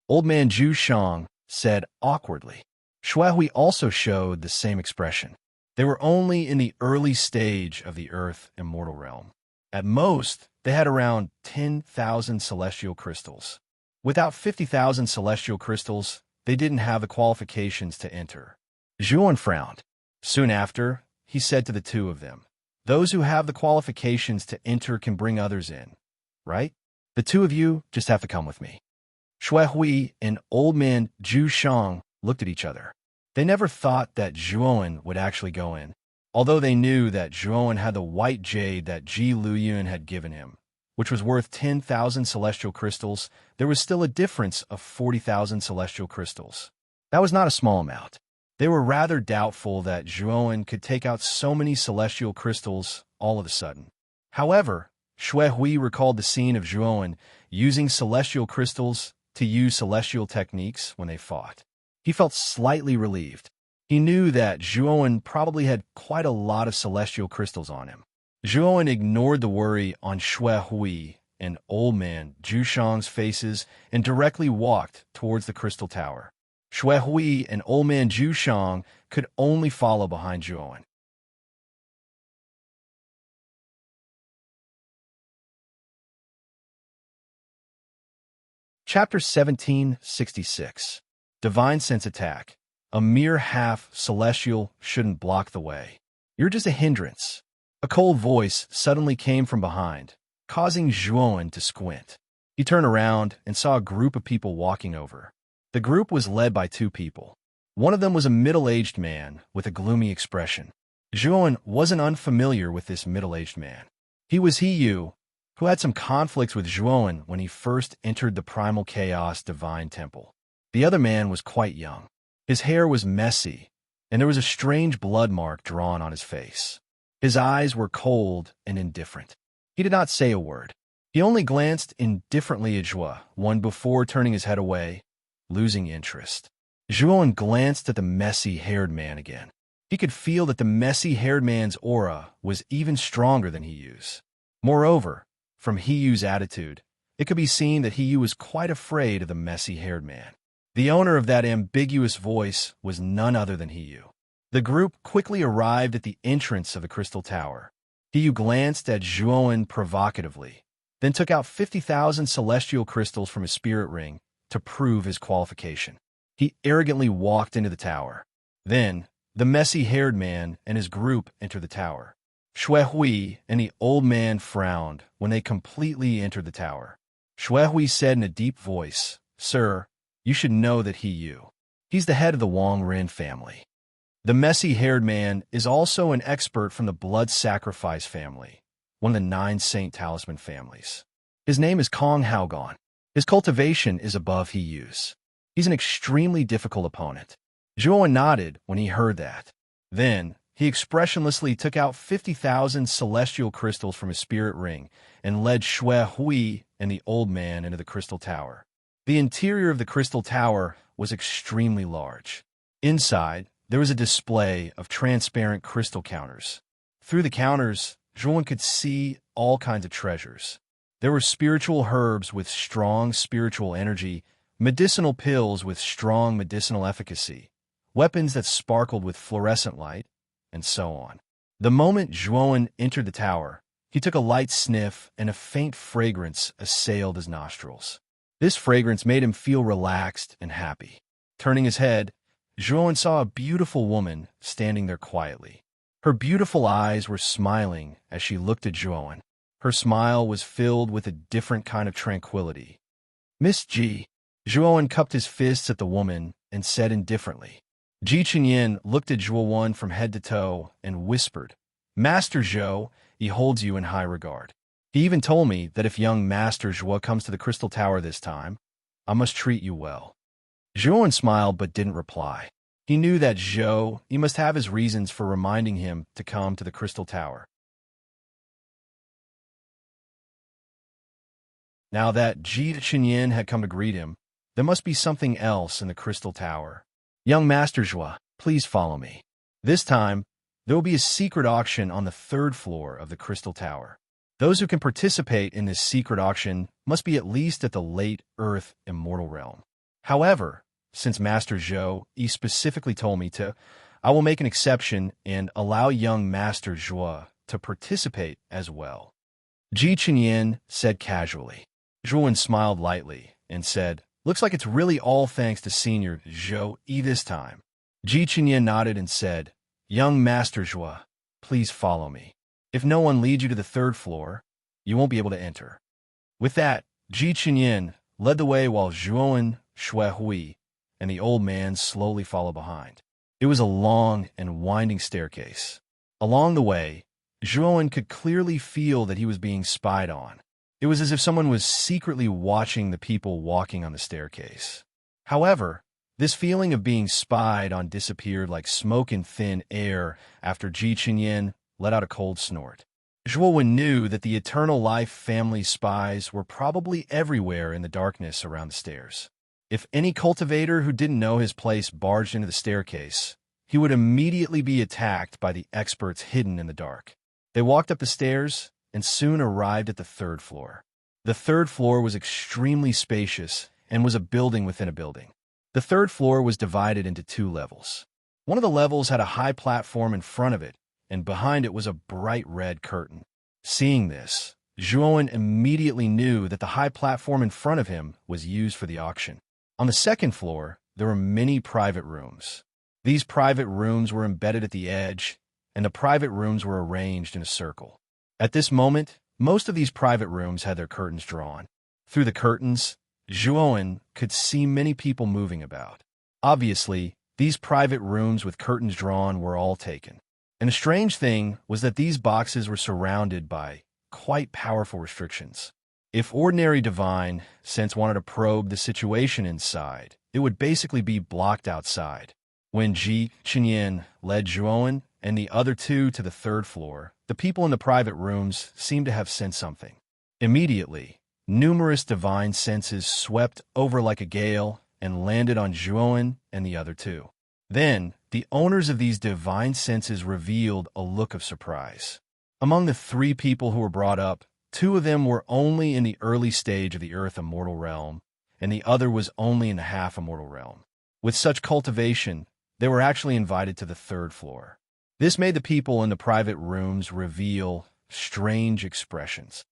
Old Man Zhu Shang said awkwardly. Xue Hui also showed the same expression. They were only in the early stage of the earth and mortal realm. At most, they had around 10,000 celestial crystals. Without 50,000 celestial crystals, they didn't have the qualifications to enter. Zhuowen frowned. Soon after, he said to the two of them, "Those who have the qualifications to enter can bring others in, right? The two of you just have to come with me." Xue Hui and Old Man Zhu Shang looked at each other. They never thought that Zhuowen would actually go in. Although they knew that Zhuowen had the white jade that Ji Luyun had given him, which was worth 10,000 celestial crystals, there was still a difference of 40,000 celestial crystals. That was not a small amount. They were rather doubtful that Zhuowen could take out so many celestial crystals all of a sudden. However, Xue Hui recalled the scene of Zhuowen using celestial crystals to use celestial techniques when they fought. He felt slightly relieved. He knew that Zhuowen probably had quite a lot of celestial crystals on him. Zhuowen ignored the worry on Xue Hui and Old Man Zhu Shang's faces and directly walked towards the crystal tower. Xue Hui and Old Man Zhu Shang could only follow behind Zhuowen. Chapter 1766. Divine Sense Attack. A mere half celestial shouldn't block the way. You're just a hindrance. A cold voice suddenly came from behind, causing Zhuowen to squint. He turned around and saw a group of people walking over. The group was led by two people. One of them was a middle-aged man with a gloomy expression. Zhuowen wasn't unfamiliar with this middle-aged man. He was Hiyu, who had some conflicts with Zhuowen when he first entered the Primal Chaos Divine Temple. The other man was quite young. His hair was messy, and there was a strange blood mark drawn on his face. His eyes were cold and indifferent. He did not say a word. He only glanced indifferently at Zhuowen before turning his head away, losing interest. Zhuowen glanced at the messy-haired man again. He could feel that the messy-haired man's aura was even stronger than Hiyu's. Moreover, from Hiyu's attitude, it could be seen that Hiyu was quite afraid of the messy-haired man. The owner of that ambiguous voice was none other than Hiyu. The group quickly arrived at the entrance of the Crystal Tower. Hiyu glanced at Zhuowen provocatively, then took out 50,000 celestial crystals from his spirit ring to prove his qualification. He arrogantly walked into the tower. Then, the messy-haired man and his group entered the tower. Shuehui and the old man frowned when they completely entered the tower. Shuehui said in a deep voice, "Sir, you should know that he's the head of the Wang Ren family. The messy-haired man is also an expert from the Blood Sacrifice family, one of the 9 Saint Talisman families. His name is Kong Haogon. His cultivation is above Hiyu's. He's an extremely difficult opponent." Zhuowen nodded when he heard that. Then, he expressionlessly took out 50,000 celestial crystals from his spirit ring and led Shuehui and the old man into the Crystal Tower. The interior of the Crystal Tower was extremely large. Inside, there was a display of transparent crystal counters. Through the counters, Zhuowen could see all kinds of treasures. There were spiritual herbs with strong spiritual energy, medicinal pills with strong medicinal efficacy, weapons that sparkled with fluorescent light, and so on. The moment Zhuowen entered the tower, he took a light sniff and a faint fragrance assailed his nostrils. This fragrance made him feel relaxed and happy. Turning his head, Zhuowen saw a beautiful woman standing there quietly. Her beautiful eyes were smiling as she looked at Zhuowen. Her smile was filled with a different kind of tranquility. "Miss Ji." Zhuowen cupped his fists at the woman and said indifferently. Ji Chenyin looked at Zhuowen from head to toe and whispered, "Master Zhou, he holds you in high regard. He even told me that if young Master Zhou comes to the Crystal Tower this time, I must treat you well." Zhuowen smiled but didn't reply. He knew that he must have his reasons for reminding him to come to the Crystal Tower. Now that Ji Chenyin had come to greet him, there must be something else in the Crystal Tower. "Young Master Zhou, please follow me. This time, there will be a secret auction on the 3rd floor of the Crystal Tower. Those who can participate in this secret auction must be at least at the late Earth Immortal Realm. However, since Master Zhou specifically told me to, I will make an exception and allow young Master Zhou to participate as well." Ji Chenyin said casually. Zhuowen smiled lightly and said, "Looks like it's really all thanks to Senior Zhou this time." Ji Chenyin nodded and said, "Young Master Zhou, please follow me. If no one leads you to the 3rd floor, you won't be able to enter." With that, Ji Chenyin led the way while Zhuowen, Shuehui, and the old man slowly followed behind. It was a long and winding staircase. Along the way, Zhuowen could clearly feel that he was being spied on. It was as if someone was secretly watching the people walking on the staircase. However, this feeling of being spied on disappeared like smoke in thin air after Ji Chenyin let out a cold snort. Zhuowen knew that the Eternal Life family spies were probably everywhere in the darkness around the stairs. If any cultivator who didn't know his place barged into the staircase, he would immediately be attacked by the experts hidden in the dark. They walked up the stairs and soon arrived at the 3rd floor. The 3rd floor was extremely spacious and was a building within a building. The 3rd floor was divided into 2 levels. One of the levels had a high platform in front of it, and behind it was a bright red curtain. Seeing this, Zhuowen immediately knew that the high platform in front of him was used for the auction. On the 2nd floor, there were many private rooms. These private rooms were embedded at the edge, and the private rooms were arranged in a circle. At this moment, most of these private rooms had their curtains drawn. Through the curtains, Zhuowen could see many people moving about. Obviously, these private rooms with curtains drawn were all taken. And a strange thing was that these boxes were surrounded by quite powerful restrictions. If ordinary divine sense wanted to probe the situation inside, it would basically be blocked outside. When Ji Chenyin led Zhuowen and the other two to the third floor, the people in the private rooms seemed to have sensed something. Immediately, numerous divine senses swept over like a gale and landed on Zhuowen and the other two. Then, the owners of these divine senses revealed a look of surprise. Among the three people who were brought up, two of them were only in the early stage of the Earth Immortal Realm, and the other was only in the half-immortal realm. With such cultivation, they were actually invited to the third floor. This made the people in the private rooms reveal strange expressions.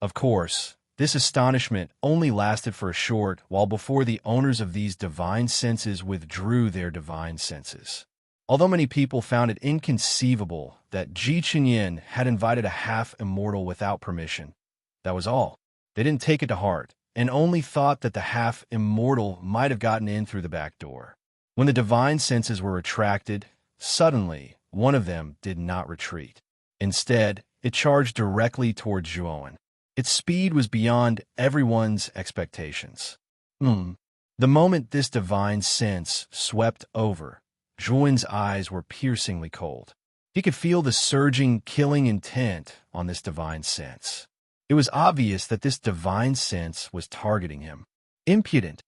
Of course, this astonishment only lasted for a short while before the owners of these divine senses withdrew their divine senses. Although many people found it inconceivable that Ji Chenyin had invited a half-immortal without permission, that was all. They didn't take it to heart, and only thought that the half-immortal might have gotten in through the back door. When the divine senses were retracted, suddenly one of them did not retreat. Instead, it charged directly towards Zhuowen. Its speed was beyond everyone's expectations. The moment this divine sense swept over, Zhuowen's eyes were piercingly cold. He could feel the surging, killing intent on this divine sense. It was obvious that this divine sense was targeting him. Impudent.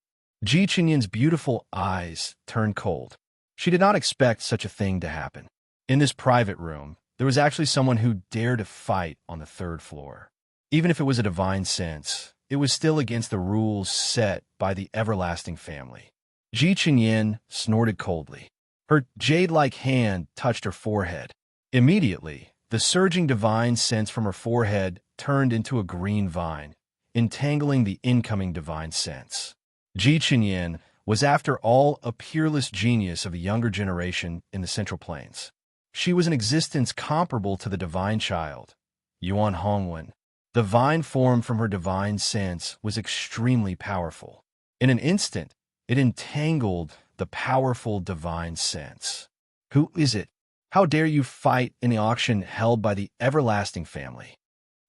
Ji Chenyin's beautiful eyes turned cold. She did not expect such a thing to happen. In this private room, there was actually someone who dared to fight on the third floor. Even if it was a divine sense, it was still against the rules set by the everlasting family. Ji Chenyin snorted coldly. Her jade-like hand touched her forehead. Immediately, the surging divine sense from her forehead turned into a green vine, entangling the incoming divine sense. Ji Chenyin was, after all, a peerless genius of a younger generation in the Central Plains. She was an existence comparable to the divine child, Yuan Hongwen. The vine formed from her divine sense was extremely powerful. In an instant, it entangled the powerful divine sense. Who is it? How dare you fight in the auction held by the everlasting family?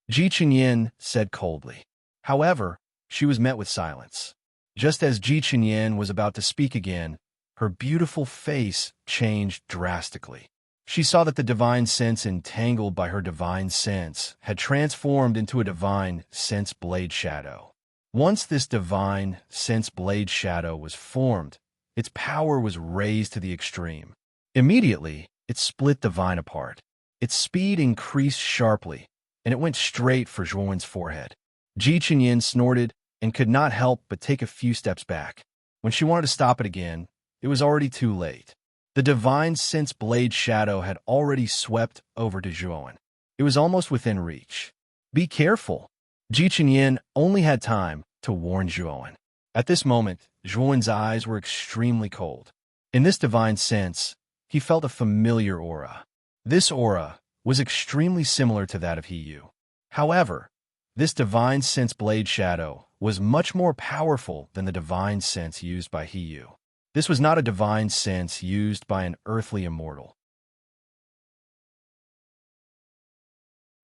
Ji Chenyin said coldly. However, she was met with silence. Just as Ji Chenyin was about to speak again, her beautiful face changed drastically. She saw that the divine sense entangled by her divine sense had transformed into a divine sense blade shadow. Once this divine sense blade shadow was formed, its power was raised to the extreme. Immediately, it split the vine apart. Its speed increased sharply, and it went straight for Zhuowen's forehead. Ji Chenyin snorted and could not help but take a few steps back. When she wanted to stop it again, it was already too late. The divine sense blade shadow had already swept over to Zhuowen. It was almost within reach. Be careful! Ji Chenyin only had time to warn Zhuowen. At this moment, Zhuowen's eyes were extremely cold. In this divine sense, he felt a familiar aura. This aura was extremely similar to that of Hiyu. However, this divine sense blade shadow was much more powerful than the divine sense used by Hiyu. This was not a divine sense used by an earthly immortal.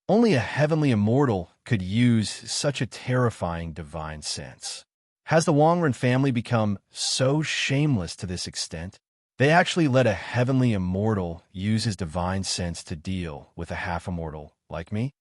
Only a heavenly immortal could use such a terrifying divine sense. Has the Wangren family become so shameless to this extent? They actually let a heavenly immortal use his divine sense to deal with a half-immortal like me?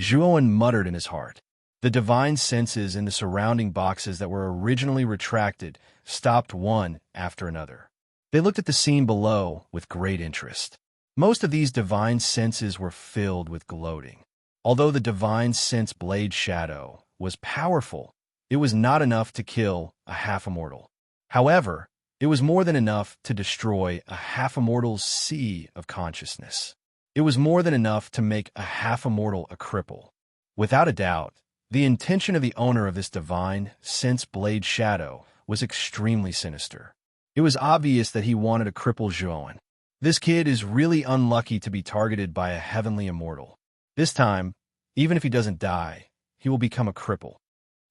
Zhuowen muttered in his heart. The divine senses in the surrounding boxes that were originally retracted stopped one after another. They looked at the scene below with great interest. Most of these divine senses were filled with gloating. Although the divine sense blade shadow was powerful, it was not enough to kill a half-immortal. However, it was more than enough to destroy a half-immortal's sea of consciousness. It was more than enough to make a half-immortal a cripple. Without a doubt, the intention of the owner of this divine sense blade shadow was extremely sinister. It was obvious that he wanted to cripple Zhuowen. This kid is really unlucky to be targeted by a heavenly immortal. This time, even if he doesn't die, he will become a cripple.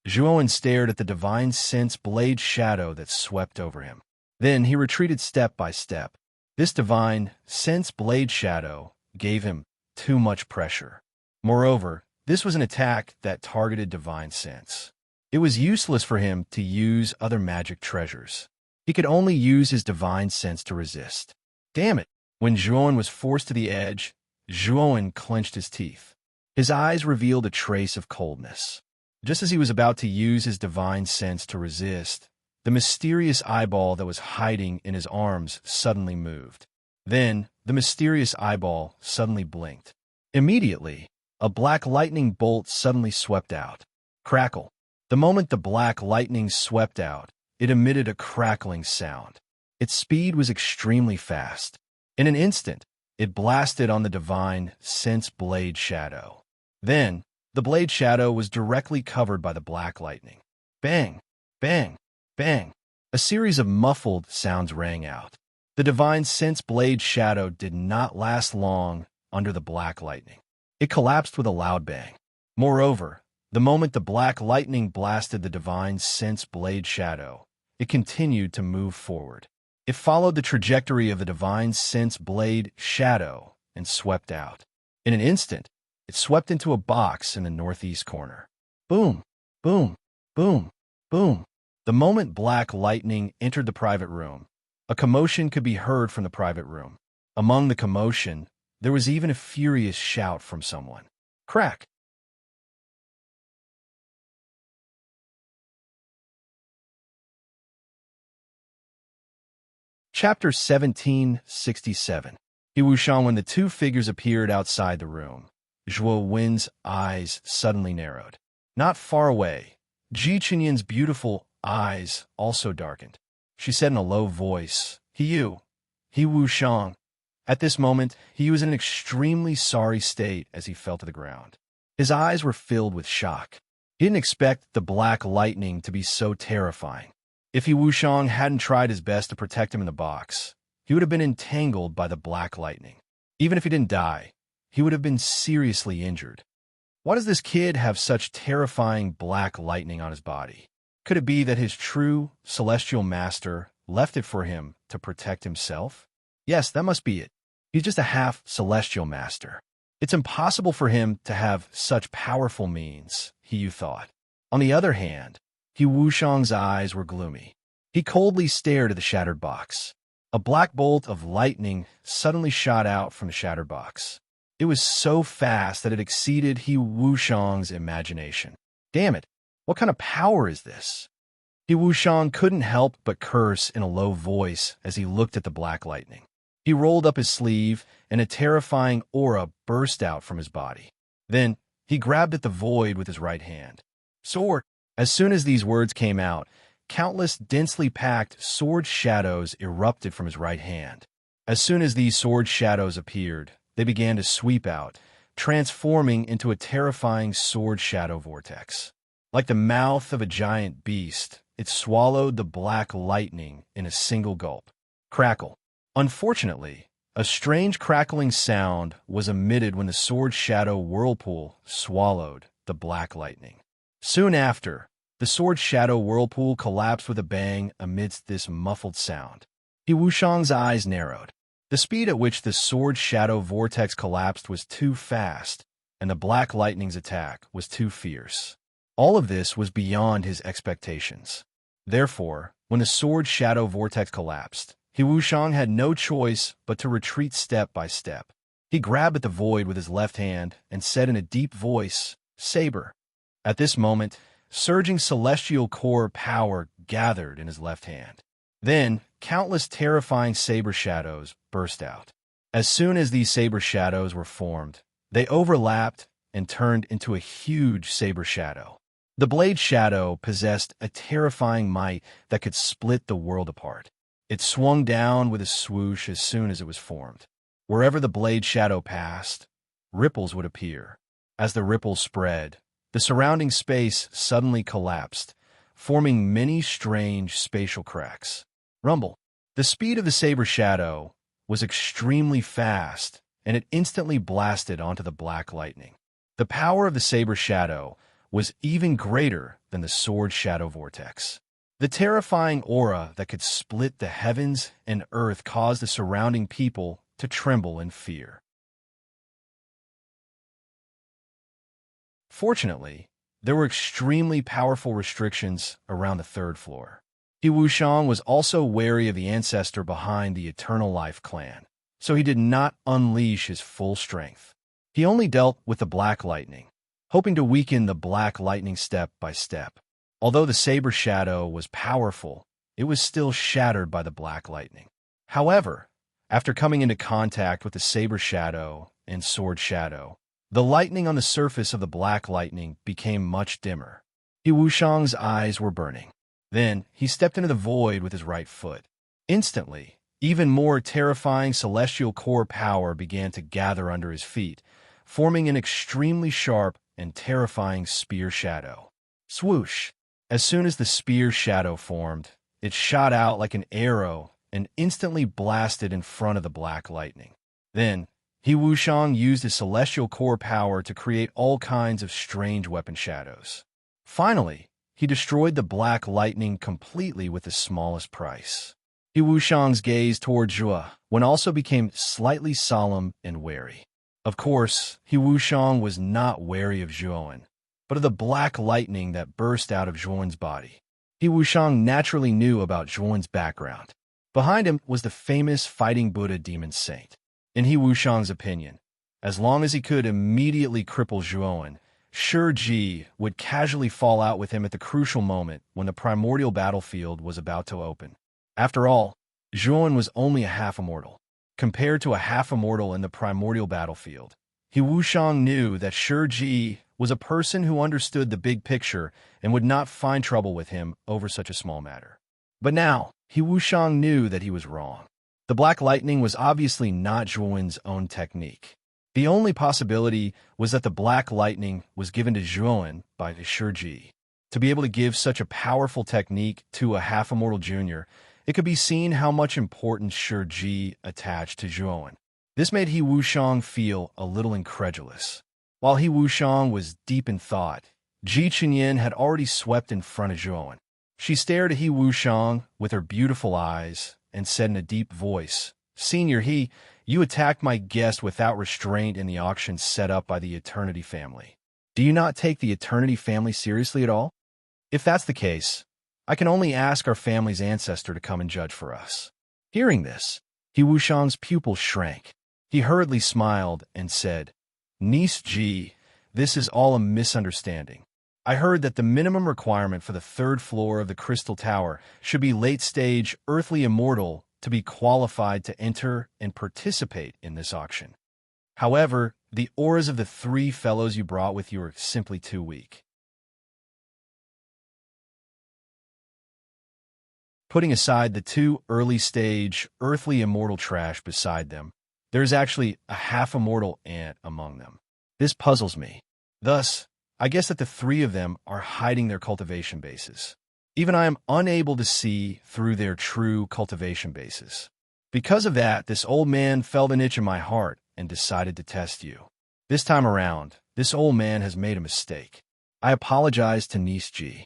Zhuowen stared at the divine sense blade shadow that swept over him. Then he retreated step by step. This divine sense blade shadow gave him too much pressure. Moreover, this was an attack that targeted divine sense. It was useless for him to use other magic treasures. He could only use his divine sense to resist. Damn it! When Zhuowen was forced to the edge, Zhuowen clenched his teeth. His eyes revealed a trace of coldness. Just as he was about to use his divine sense to resist, the mysterious eyeball that was hiding in his arms suddenly moved. Then, the mysterious eyeball suddenly blinked. Immediately, a black lightning bolt suddenly swept out. Crackle. The moment the black lightning swept out, it emitted a crackling sound. Its speed was extremely fast. In an instant, it blasted on the divine sense blade shadow. Then, the blade shadow was directly covered by the black lightning. Bang! Bang! Bang! A series of muffled sounds rang out. The divine sense blade shadow did not last long under the black lightning. It collapsed with a loud bang. Moreover, the moment the black lightning blasted the divine sense blade shadow, it continued to move forward. It followed the trajectory of the divine sense blade shadow and swept out. In an instant, it swept into a box in the northeast corner. Boom! Boom! Boom! Boom! The moment black lightning entered the private room, a commotion could be heard from the private room. Among the commotion, there was even a furious shout from someone. Crack! Chapter 1767. He Wushang. When the two figures appeared outside the room, Zhuo Wen's eyes suddenly narrowed. Not far away, Ji Qinyan's beautiful eyes also darkened. She said in a low voice, He Wushang. At this moment, he was in an extremely sorry state as he fell to the ground. His eyes were filled with shock. He didn't expect the black lightning to be so terrifying. If He Wushang hadn't tried his best to protect him in the box, he would have been entangled by the black lightning. Even if he didn't die, he would have been seriously injured. Why does this kid have such terrifying black lightning on his body? Could it be that his true celestial master left it for him to protect himself? Yes, that must be it. He's just a half celestial master. It's impossible for him to have such powerful means, He thought. On the other hand, He Wushang's eyes were gloomy. He coldly stared at the shattered box. A black bolt of lightning suddenly shot out from the shattered box. It was so fast that it exceeded He Wushang's imagination. Damn it, what kind of power is this? He Wushang couldn't help but curse in a low voice as he looked at the black lightning. He rolled up his sleeve, and a terrifying aura burst out from his body. Then, he grabbed at the void with his right hand. Sword! As soon as these words came out, countless densely packed sword shadows erupted from his right hand. As soon as these sword shadows appeared, they began to sweep out, transforming into a terrifying sword shadow vortex. Like the mouth of a giant beast, it swallowed the black lightning in a single gulp. Crackle. Unfortunately, a strange crackling sound was emitted when the sword shadow whirlpool swallowed the black lightning. Soon after, the sword shadow whirlpool collapsed with a bang amidst this muffled sound. He Wushang's eyes narrowed. The speed at which the sword shadow vortex collapsed was too fast, and the black lightning's attack was too fierce. All of this was beyond his expectations. Therefore, when the sword shadow vortex collapsed, He Wushang had no choice but to retreat step by step. He grabbed at the void with his left hand and said in a deep voice, Saber. At this moment, surging celestial core power gathered in his left hand. Then, countless terrifying saber shadows burst out. As soon as these saber shadows were formed, they overlapped and turned into a huge saber shadow. The blade shadow possessed a terrifying might that could split the world apart. It swung down with a swoosh as soon as it was formed. Wherever the blade shadow passed, ripples would appear. As the ripples spread, the surrounding space suddenly collapsed, forming many strange spatial cracks. Rumble. The speed of the saber shadow was extremely fast, and it instantly blasted onto the black lightning. The power of the saber shadow was even greater than the sword shadow vortex. The terrifying aura that could split the heavens and earth caused the surrounding people to tremble in fear. Fortunately, there were extremely powerful restrictions around the third floor. He Wushang was also wary of the ancestor behind the Eternal Life clan, so he did not unleash his full strength. He only dealt with the black lightning, hoping to weaken the black lightning step by step. Although the saber shadow was powerful, it was still shattered by the black lightning. However, after coming into contact with the saber shadow and sword shadow, the lightning on the surface of the black lightning became much dimmer. He Wushang's eyes were burning. Then he stepped into the void with his right foot. Instantly, even more terrifying celestial core power began to gather under his feet, forming an extremely sharp and terrifying spear shadow. Swoosh! As soon as the spear shadow formed, it shot out like an arrow and instantly blasted in front of the black lightning. Then, He Wushang used his celestial core power to create all kinds of strange weapon shadows. Finally, he destroyed the black lightning completely with the smallest price. He Wushang's gaze toward Zhua also became slightly solemn and wary. Of course, He Wushang was not wary of Zhuan, but of the black lightning that burst out of Zhuan's body. He Wushang naturally knew about Zhuan's background. Behind him was the famous Fighting Buddha demon saint. In He Wushang's opinion, as long as he could immediately cripple Zhuan, Shiji would casually fall out with him at the crucial moment when the primordial battlefield was about to open. After all, Zhuan was only a half-immortal. Compared to a half-immortal in the primordial battlefield, He Wushang knew that Shiji was a person who understood the big picture and would not find trouble with him over such a small matter. But now, He Wushang knew that he was wrong. The black lightning was obviously not Zhuan's own technique. The only possibility was that the black lightning was given to Zhuan by Shiji. To be able to give such a powerful technique to a half-immortal junior, it could be seen how much importance Shiji attached to Zhuan. This made He Wushang feel a little incredulous. While He Wushang was deep in thought, Ji Chenyin had already swept in front of Zhuan. She stared at He Wushang with her beautiful eyes and said in a deep voice, "Senior He, you attacked my guest without restraint in the auction set up by the Eternity family. Do you not take the Eternity family seriously at all? If that's the case, I can only ask our family's ancestor to come and judge for us." Hearing this, He Wushang's pupils shrank. He hurriedly smiled and said, "Niece Ji, this is all a misunderstanding. I heard that the minimum requirement for the third floor of the Crystal Tower should be late-stage earthly immortal to be qualified to enter and participate in this auction. However, the auras of the three fellows you brought with you are simply too weak." Putting aside the two early-stage earthly immortal trash beside them, there is actually a half-immortal ant among them. This puzzles me. Thus, I guess that the three of them are hiding their cultivation bases. Even I am unable to see through their true cultivation bases. Because of that, this old man felt an itch in my heart and decided to test you. This time around, this old man has made a mistake. I apologize to Niece Ji.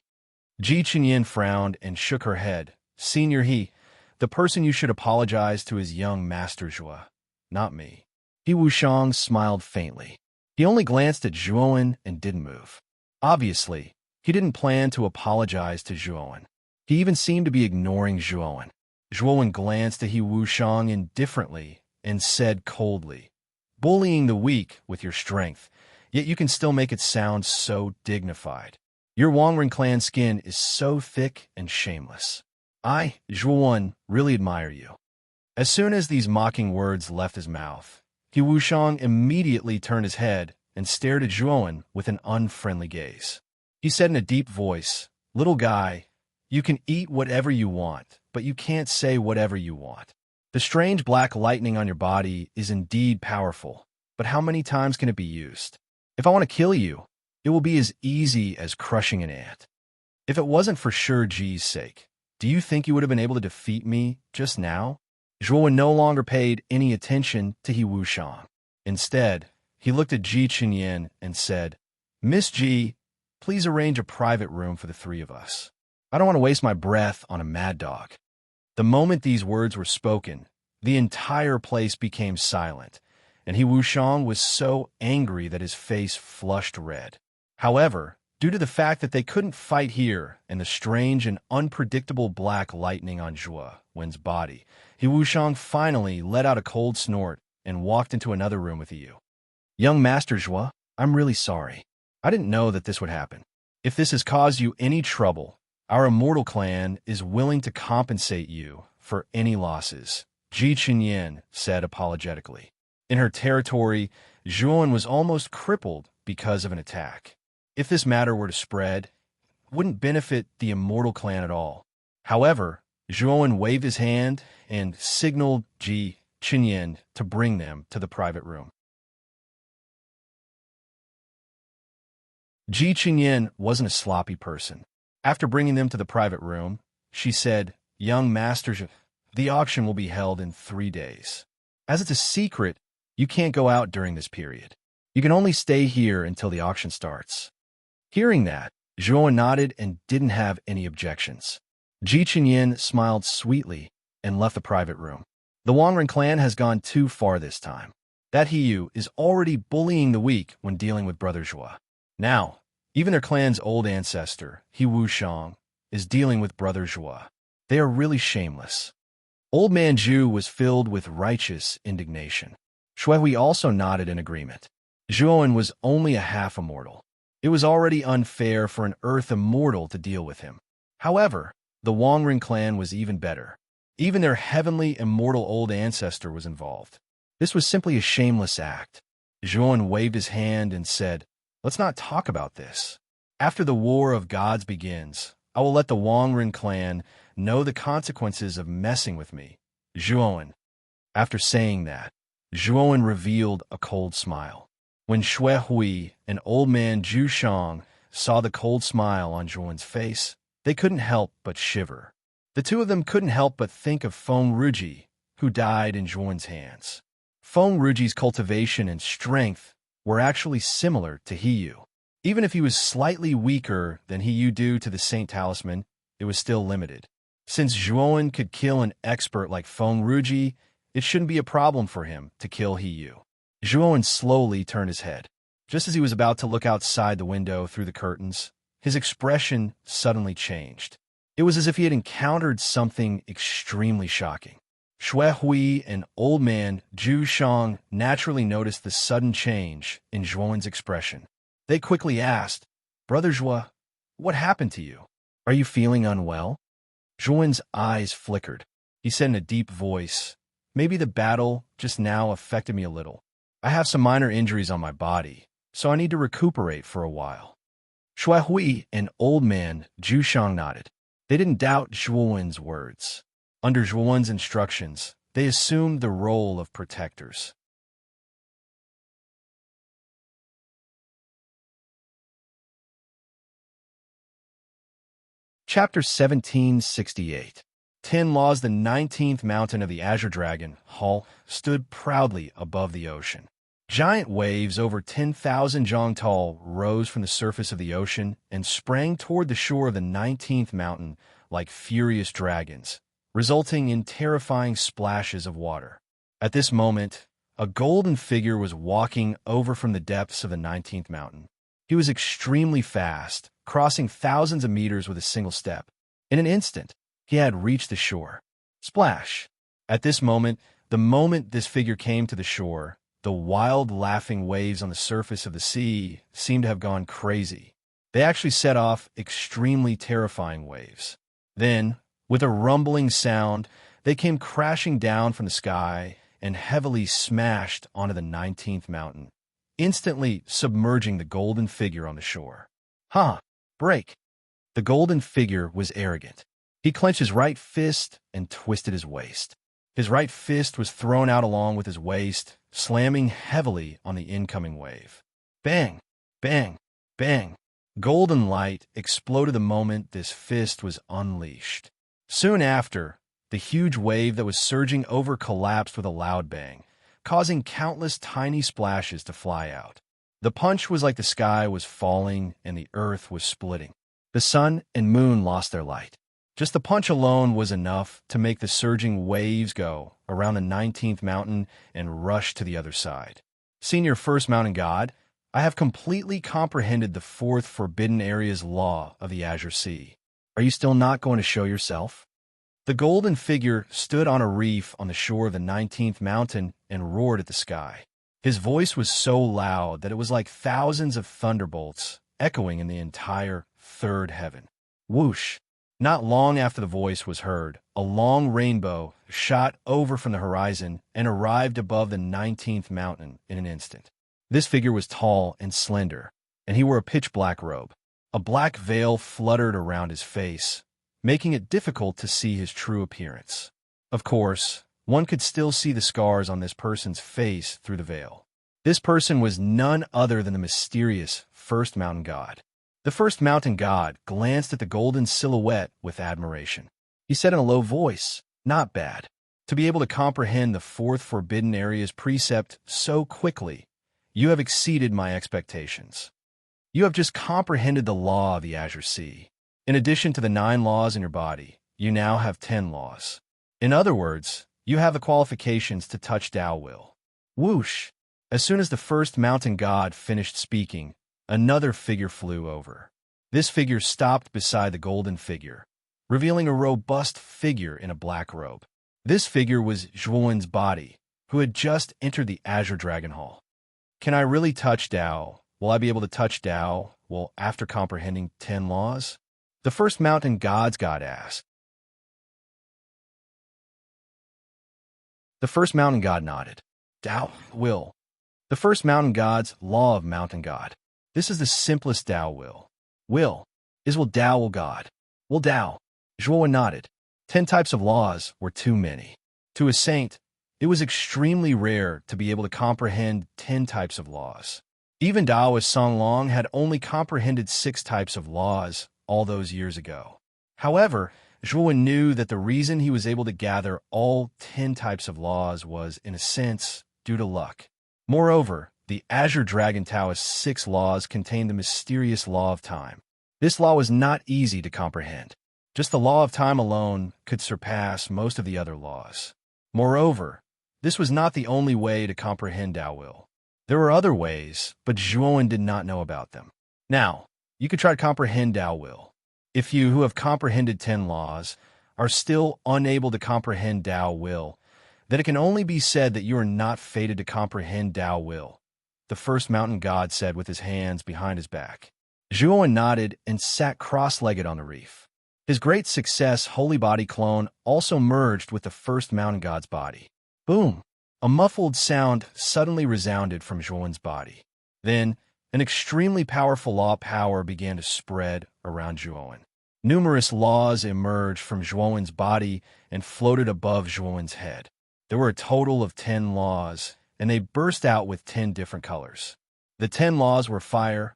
Ji Chenyin frowned and shook her head. "Senior He, the person you should apologize to is young Master Zhua, not me." He Wushang smiled faintly. He only glanced at Zhuan and didn't move. Obviously, he didn't plan to apologize to Zhuan. He even seemed to be ignoring Zhuan. Zhuan glanced at He Wushang indifferently and said coldly, "Bullying the weak with your strength, yet you can still make it sound so dignified. Your Wangren clan skin is so thick and shameless. I, Zhuan, really admire you." As soon as these mocking words left his mouth, He Wushang immediately turned his head and stared at Zhuan with an unfriendly gaze. He said in a deep voice, "Little guy, you can eat whatever you want, but you can't say whatever you want. The strange black lightning on your body is indeed powerful, but how many times can it be used? If I want to kill you, it will be as easy as crushing an ant." If it wasn't for Sure Ji's sake, do you think you would have been able to defeat me just now? Zhuo no longer paid any attention to He Wushang. Instead, he looked at Ji Qinyan and said, Miss Ji, please arrange a private room for the three of us. I don't want to waste my breath on a mad dog. The moment these words were spoken, the entire place became silent, and He Wushang was so angry that his face flushed red. However, due to the fact that they couldn't fight here and the strange and unpredictable black lightning on Zhuo Wen's body, He Wushang finally let out a cold snort and walked into another room with Yu. Young Master Zhuo, I'm really sorry. I didn't know that this would happen. If this has caused you any trouble, our immortal clan is willing to compensate you for any losses, Ji Qinyan said apologetically. In her territory, Zhuo was almost crippled because of an attack. If this matter were to spread, it wouldn't benefit the immortal clan at all. However, Zhuo waved his hand and signaled Ji Qinyan to bring them to the private room. Ji Qinyan wasn't a sloppy person. After bringing them to the private room, she said, Young masters, the auction will be held in 3 days. As it's a secret, you can't go out during this period. You can only stay here until the auction starts. Hearing that, Zhuo nodded and didn't have any objections. Ji Qinyan smiled sweetly and left the private room. The Wangren clan has gone too far this time. That Hiyu is already bullying the weak when dealing with Brother Zhuo. Now, even their clan's old ancestor, He Wushang, is dealing with Brother Zhuo. They are really shameless. Old Man Zhu was filled with righteous indignation. Shuhui also nodded in agreement. Zhuo was only a half-immortal. It was already unfair for an Earth immortal to deal with him. However, the Wangren clan was even better. Even their heavenly immortal old ancestor was involved. This was simply a shameless act. Zhuo waved his hand and said, Let's not talk about this. After the War of Gods begins, I will let the Wangren clan know the consequences of messing with me. Zhuo. After saying that, Zhuo revealed a cold smile. When Shuhui and old man Zhu Shang saw the cold smile on Zhuo's face, they couldn't help but shiver. The two of them couldn't help but think of Feng Ruji, who died in Zhuo's hands. Feng Ruji's cultivation and strength were actually similar to Hiyu. Even if he was slightly weaker than Hiyu due to the Saint Talisman, it was still limited. Since Zhuo could kill an expert like Feng Ruji, it shouldn't be a problem for him to kill Hiyu. Zhuo slowly turned his head. Just as he was about to look outside the window through the curtains, his expression suddenly changed. It was as if he had encountered something extremely shocking. Shuhui and old man Zhu Shang naturally noticed the sudden change in Zhuo's expression. They quickly asked, Brother Zhuo, what happened to you? Are you feeling unwell? Zhuo's eyes flickered. He said in a deep voice, Maybe the battle just now affected me a little. I have some minor injuries on my body, so I need to recuperate for a while. Shuhui and old man Zhu Shang nodded. They didn't doubt Zhuo's words. Under Zhuo's instructions, they assumed the role of protectors. Chapter 1768. 10 Laws. The 19th mountain of the Azure Dragon, Hall, stood proudly above the ocean. Giant waves over 10,000 zhang tall rose from the surface of the ocean and sprang toward the shore of the 19th mountain like furious dragons, resulting in terrifying splashes of water. At this moment, a golden figure was walking over from the depths of the 19th mountain. He was extremely fast, crossing thousands of meters with a single step. In an instant, he had reached the shore. Splash! At this moment, the moment this figure came to the shore, the wild, laughing waves on the surface of the sea seemed to have gone crazy. They actually set off extremely terrifying waves. Then, with a rumbling sound, they came crashing down from the sky and heavily smashed onto the 19th mountain, instantly submerging the golden figure on the shore. Break! The golden figure was arrogant. He clenched his right fist and twisted his waist. His right fist was thrown out along with his waist, slamming heavily on the incoming wave. Bang! Bang! Bang! Golden light exploded the moment this fist was unleashed. Soon after, the huge wave that was surging over collapsed with a loud bang, causing countless tiny splashes to fly out. The punch was like the sky was falling and the earth was splitting. The sun and moon lost their light. Just the punch alone was enough to make the surging waves go around the 19th mountain and rush to the other side. Senior First Mountain God, I have completely comprehended the fourth forbidden area's law of the Azure Sea. Are you still not going to show yourself? The golden figure stood on a reef on the shore of the 19th mountain and roared at the sky. His voice was so loud that it was like thousands of thunderbolts echoing in the entire third heaven. Whoosh! Not long after the voice was heard, a long rainbow shot over from the horizon and arrived above the 19th mountain in an instant. This figure was tall and slender, and he wore a pitch-black robe. A black veil fluttered around his face, making it difficult to see his true appearance. Of course, one could still see the scars on this person's face through the veil. This person was none other than the mysterious First Mountain God. The First Mountain God glanced at the golden silhouette with admiration. He said in a low voice, "Not bad. To be able to comprehend the fourth forbidden area's precept so quickly, you have exceeded my expectations. You have just comprehended the law of the Azure Sea. In addition to the 9 laws in your body, you now have 10 laws. In other words, you have the qualifications to touch Tao Will." Whoosh! As soon as the First Mountain God finished speaking, another figure flew over. This figure stopped beside the golden figure, revealing a robust figure in a black robe. This figure was Zhuowen's body, who had just entered the Azure Dragon Hall. "Can I really touch Tao? Will I be able to touch Tao, well, after comprehending 10 laws?" The First Mountain God's God asked. The First Mountain God nodded. Tao Will. The First Mountain God's Law of Mountain God. This is the simplest Tao Will. Will is will Tao will God. Will Tao. Zhuo nodded. 10 types of laws were too many. To a saint, it was extremely rare to be able to comprehend 10 types of laws. Even Taoist Song Long had only comprehended 6 types of laws all those years ago. However, Zhuo knew that the reason he was able to gather all 10 types of laws was, in a sense, due to luck. Moreover, the Azure Dragon Taoist's 6 laws contained the mysterious law of time. This law was not easy to comprehend. Just the law of time alone could surpass most of the other laws. Moreover, this was not the only way to comprehend Tao Will. There were other ways, but Zhuo did not know about them. Now, you could try to comprehend Tao Will. If you, who have comprehended 10 laws, are still unable to comprehend Tao Will, then it can only be said that you are not fated to comprehend Tao Will, the First Mountain God said with his hands behind his back. Zhuo nodded and sat cross-legged on the reef. His great success holy body clone also merged with the First Mountain God's body. Boom! A muffled sound suddenly resounded from Zhuowen's body. Then, an extremely powerful law power began to spread around Zhuowen. Numerous laws emerged from Zhuowen's body and floated above Zhuowen's head. There were a total of 10 laws, and they burst out with 10 different colors. The 10 laws were fire,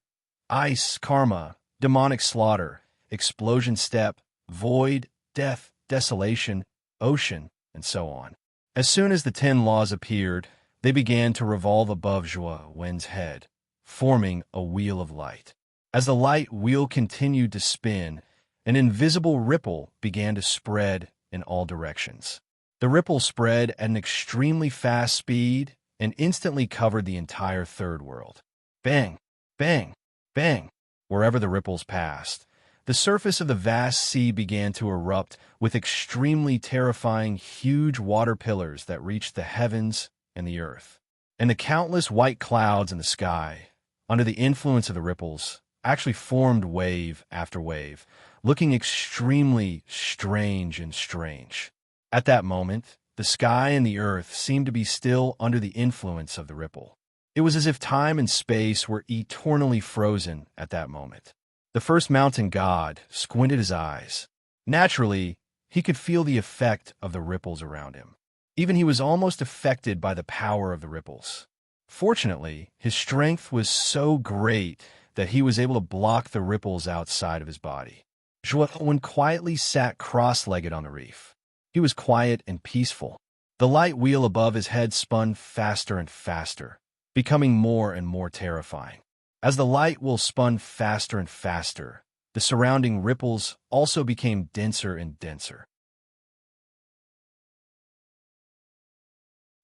ice, karma, demonic slaughter, explosion step, void, death, desolation, ocean, and so on. As soon as the 10 laws appeared, they began to revolve above Zhuowen's head, forming a wheel of light. As the light wheel continued to spin, an invisible ripple began to spread in all directions. The ripple spread at an extremely fast speed and instantly covered the entire third world. Bang, bang, bang. Wherever the ripples passed, the surface of the vast sea began to erupt with extremely terrifying huge water pillars that reached the heavens and the earth. And the countless white clouds in the sky, under the influence of the ripples, actually formed wave after wave, looking extremely strange and strange. At that moment, the sky and the earth seemed to be still under the influence of the ripple. It was as if time and space were eternally frozen at that moment. The First Mountain God squinted his eyes. Naturally, he could feel the effect of the ripples around him. Even he was almost affected by the power of the ripples. Fortunately, his strength was so great that he was able to block the ripples outside of his body. Zhuwen quietly sat cross-legged on the reef. He was quiet and peaceful. The light wheel above his head spun faster and faster, becoming more and more terrifying. As the light wheel spun faster and faster, the surrounding ripples also became denser and denser.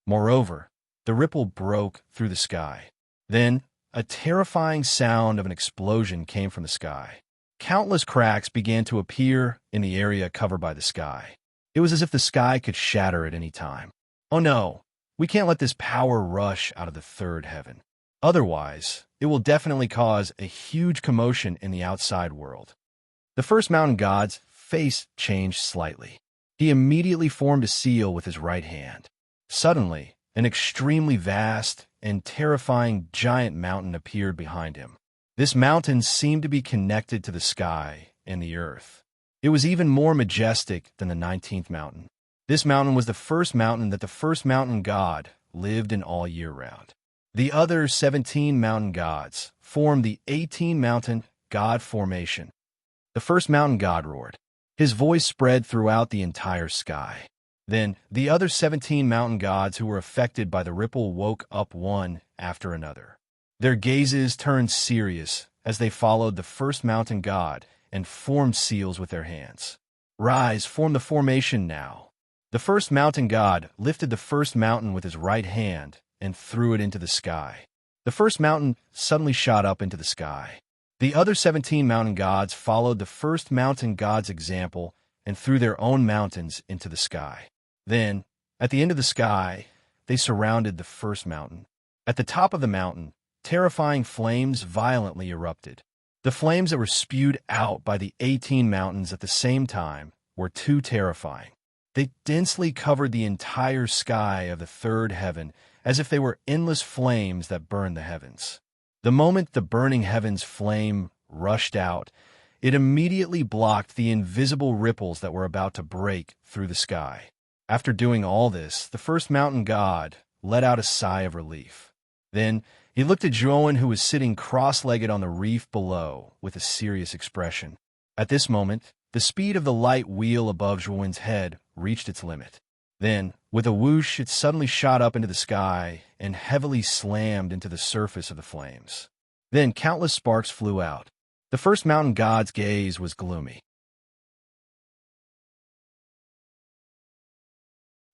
Moreover, the ripple broke through the sky. Then, a terrifying sound of an explosion came from the sky. Countless cracks began to appear in the area covered by the sky. It was as if the sky could shatter at any time. Oh no, we can't let this power rush out of the third heaven. Otherwise, it will definitely cause a huge commotion in the outside world. The first mountain god's face changed slightly. He immediately formed a seal with his right hand. Suddenly, an extremely vast and terrifying giant mountain appeared behind him. This mountain seemed to be connected to the sky and the earth. It was even more majestic than the 19th mountain. This mountain was the first mountain that the first mountain god lived in all year round. The other 17 mountain gods formed the 18 mountain god formation. The first mountain god roared. His voice spread throughout the entire sky. Then, the other 17 mountain gods who were affected by the ripple woke up one after another. Their gazes turned serious as they followed the first mountain god and formed seals with their hands. Rise, form the formation now. The first mountain god lifted the first mountain with his right hand and threw it into the sky. The first mountain suddenly shot up into the sky. The other 17 mountain gods followed the first mountain god's example and threw their own mountains into the sky. Then, at the end of the sky, they surrounded the first mountain. At the top of the mountain, terrifying flames violently erupted. The flames that were spewed out by the 18 mountains at the same time were too terrifying. They densely covered the entire sky of the third heaven as if they were endless flames that burned the heavens. The moment the burning heavens flame rushed out, it immediately blocked the invisible ripples that were about to break through the sky. After doing all this, the first mountain god let out a sigh of relief. Then, he looked at Zhuwen, who was sitting cross-legged on the reef below, with a serious expression. At this moment, the speed of the light wheel above Zhuwen's head reached its limit. Then, with a whoosh, it suddenly shot up into the sky and heavily slammed into the surface of the flames. Then countless sparks flew out. The first mountain god's gaze was gloomy.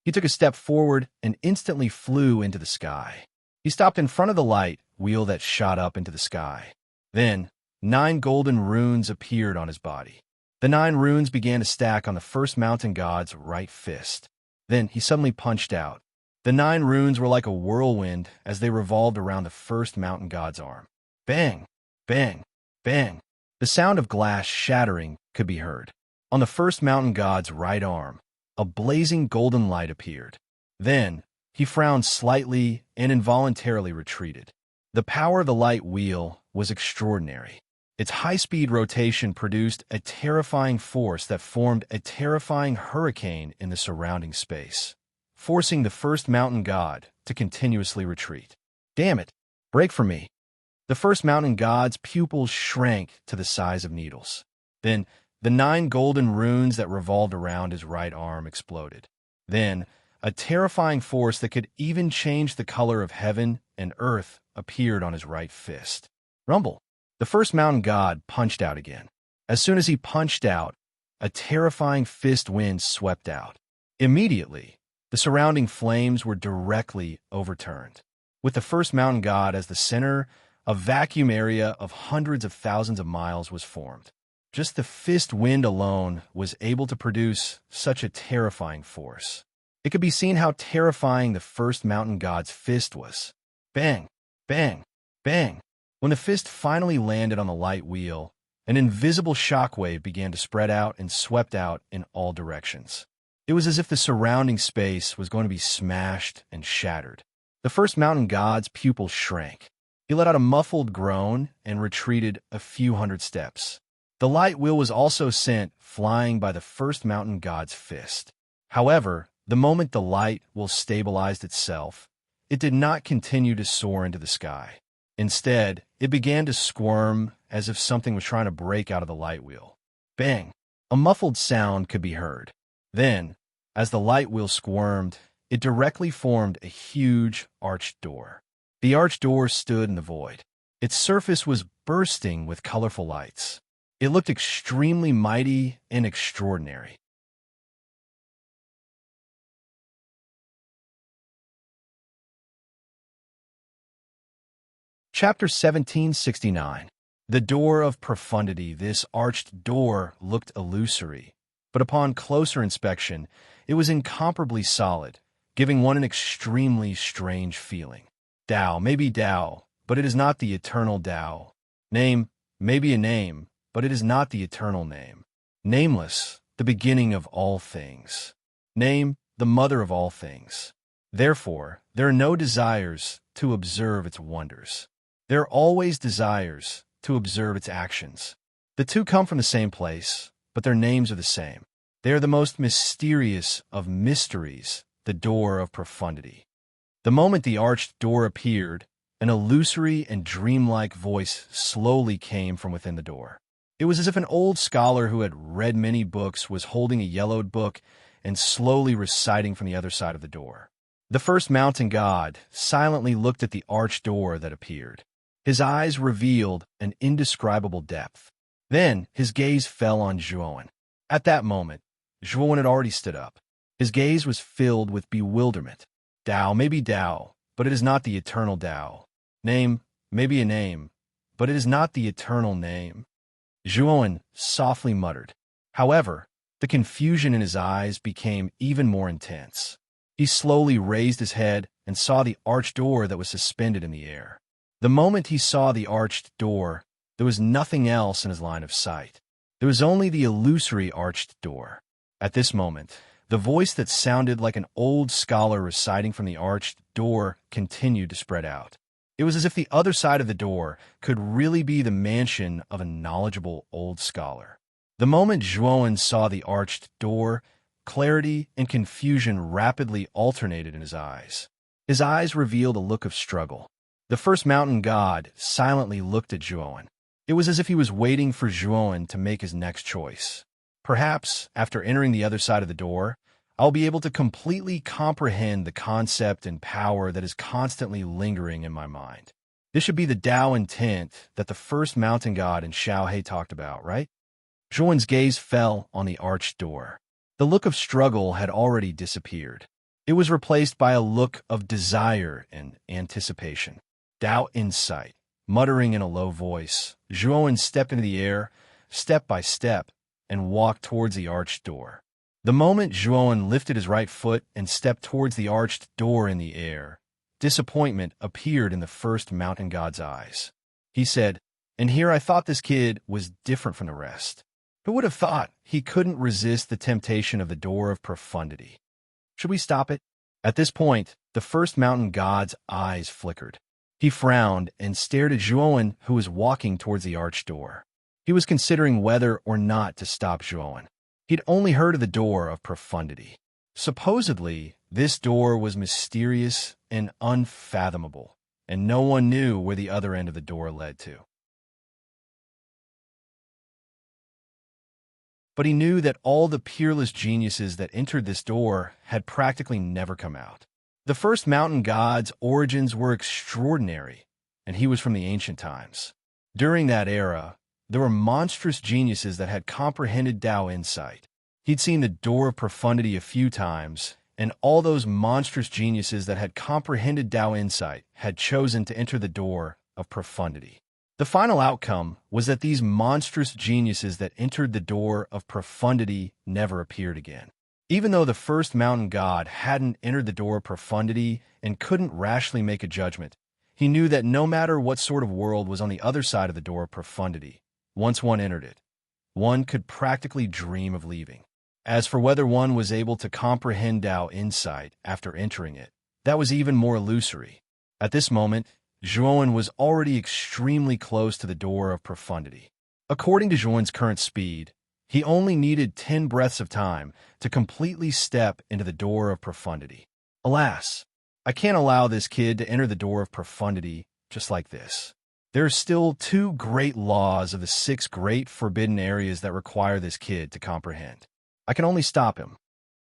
He took a step forward and instantly flew into the sky. He stopped in front of the light wheel that shot up into the sky. Then, 9 golden runes appeared on his body. The 9 runes began to stack on the first mountain god's right fist. Then he suddenly punched out. The 9 runes were like a whirlwind as they revolved around the first mountain god's arm. Bang! Bang! Bang! The sound of glass shattering could be heard. On the first mountain god's right arm, a blazing golden light appeared. Then, he frowned slightly and involuntarily retreated. The power of the light wheel was extraordinary. Its high-speed rotation produced a terrifying force that formed a terrifying hurricane in the surrounding space, forcing the first mountain god to continuously retreat. Damn it! Break from me! The first mountain god's pupils shrank to the size of needles. Then, the 9 golden runes that revolved around his right arm exploded. Then, a terrifying force that could even change the color of heaven and earth appeared on his right fist. Rumble! The first mountain god punched out again. As soon as he punched out, a terrifying fist wind swept out. Immediately, the surrounding flames were directly overturned. With the first mountain god as the center, a vacuum area of hundreds of thousands of miles was formed. Just the fist wind alone was able to produce such a terrifying force. It could be seen how terrifying the first mountain god's fist was. Bang! Bang! Bang! When the fist finally landed on the light wheel, an invisible shockwave began to spread out and swept out in all directions. It was as if the surrounding space was going to be smashed and shattered. The first mountain god's pupils shrank. He let out a muffled groan and retreated a few hundred steps. The light wheel was also sent flying by the first mountain god's fist. However, the moment the light wheel stabilized itself, it did not continue to soar into the sky. Instead, it began to squirm as if something was trying to break out of the light wheel. Bang! A muffled sound could be heard. Then, as the light wheel squirmed, it directly formed a huge arched door. The arched door stood in the void. Its surface was bursting with colorful lights. It looked extremely mighty and extraordinary. Chapter 1769. The Door of Profundity. This arched door looked illusory, but upon closer inspection, it was incomparably solid, giving one an extremely strange feeling. Tao may be Tao, but it is not the eternal Tao. Name may be a name, but it is not the eternal name. Nameless, the beginning of all things. Name, the mother of all things. Therefore, there are no desires to observe its wonders. There are always desires to observe its actions. The two come from the same place, but their names are the same. They are the most mysterious of mysteries, the door of profundity. The moment the arched door appeared, an illusory and dreamlike voice slowly came from within the door. It was as if an old scholar who had read many books was holding a yellowed book and slowly reciting from the other side of the door. The first mountain god silently looked at the arched door that appeared. His eyes revealed an indescribable depth. Then his gaze fell on Zhuowen. At that moment, Zhuowen had already stood up. His gaze was filled with bewilderment. Tao may be Tao, but it is not the eternal Tao. Name may be a name, but it is not the eternal name. Zhuowen softly muttered. However, the confusion in his eyes became even more intense. He slowly raised his head and saw the arched door that was suspended in the air. The moment he saw the arched door, there was nothing else in his line of sight. There was only the illusory arched door. At this moment, the voice that sounded like an old scholar reciting from the arched door continued to spread out. It was as if the other side of the door could really be the mansion of a knowledgeable old scholar. The moment Zhuowen saw the arched door, clarity and confusion rapidly alternated in his eyes. His eyes revealed a look of struggle. The first mountain god silently looked at Zhuowen. It was as if he was waiting for Zhuowen to make his next choice. Perhaps, after entering the other side of the door, I'll be able to completely comprehend the concept and power that is constantly lingering in my mind. This should be the Tao intent that the first mountain god in Xiaohe talked about, right? Zhuowen's gaze fell on the arched door. The look of struggle had already disappeared. It was replaced by a look of desire and anticipation. Tao insight. Muttering in a low voice, Zhuowen stepped into the air, step by step, and walked towards the arched door. The moment Zhuowen lifted his right foot and stepped towards the arched door in the air, disappointment appeared in the first mountain god's eyes. He said, "And here I thought this kid was different from the rest. Who would have thought he couldn't resist the temptation of the door of profundity? Should we stop it?" At this point, the first mountain god's eyes flickered. He frowned and stared at Zhuowen, who was walking towards the arched door. He was considering whether or not to stop Zhuowen. He'd only heard of the door of profundity. Supposedly, this door was mysterious and unfathomable, and no one knew where the other end of the door led to. But he knew that all the peerless geniuses that entered this door had practically never come out. The first mountain god's origins were extraordinary, and he was from the ancient times. During that era, there were monstrous geniuses that had comprehended Tao insight. He'd seen the door of profundity a few times, and all those monstrous geniuses that had comprehended Tao insight had chosen to enter the door of profundity. The final outcome was that these monstrous geniuses that entered the door of profundity never appeared again. Even though the first mountain god hadn't entered the door of profundity and couldn't rationally make a judgment, he knew that no matter what sort of world was on the other side of the door of profundity, once one entered it, one could practically dream of leaving. As for whether one was able to comprehend Tao insight after entering it, that was even more illusory. At this moment, Zhuowen was already extremely close to the door of profundity. According to Zhuowen's current speed, he only needed 10 breaths of time to completely step into the door of profundity. Alas, I can't allow this kid to enter the door of profundity just like this. There are still 2 great laws of the 6 great forbidden areas that require this kid to comprehend. I can only stop him.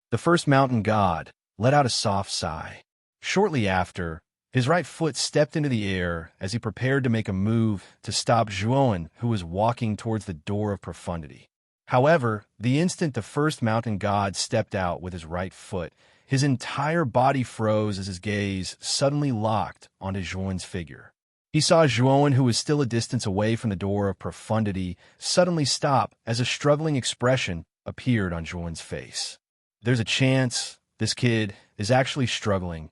The first mountain god let out a soft sigh. Shortly after, his right foot stepped into the air as he prepared to make a move to stop Zhuowen, who was walking towards the door of profundity. However, the instant the first mountain god stepped out with his right foot, his entire body froze as his gaze suddenly locked onto Zhuowen's figure. He saw Zhuowen, who was still a distance away from the door of profundity, suddenly stop as a struggling expression appeared on Zhuowen's face. There's a chance this kid is actually struggling.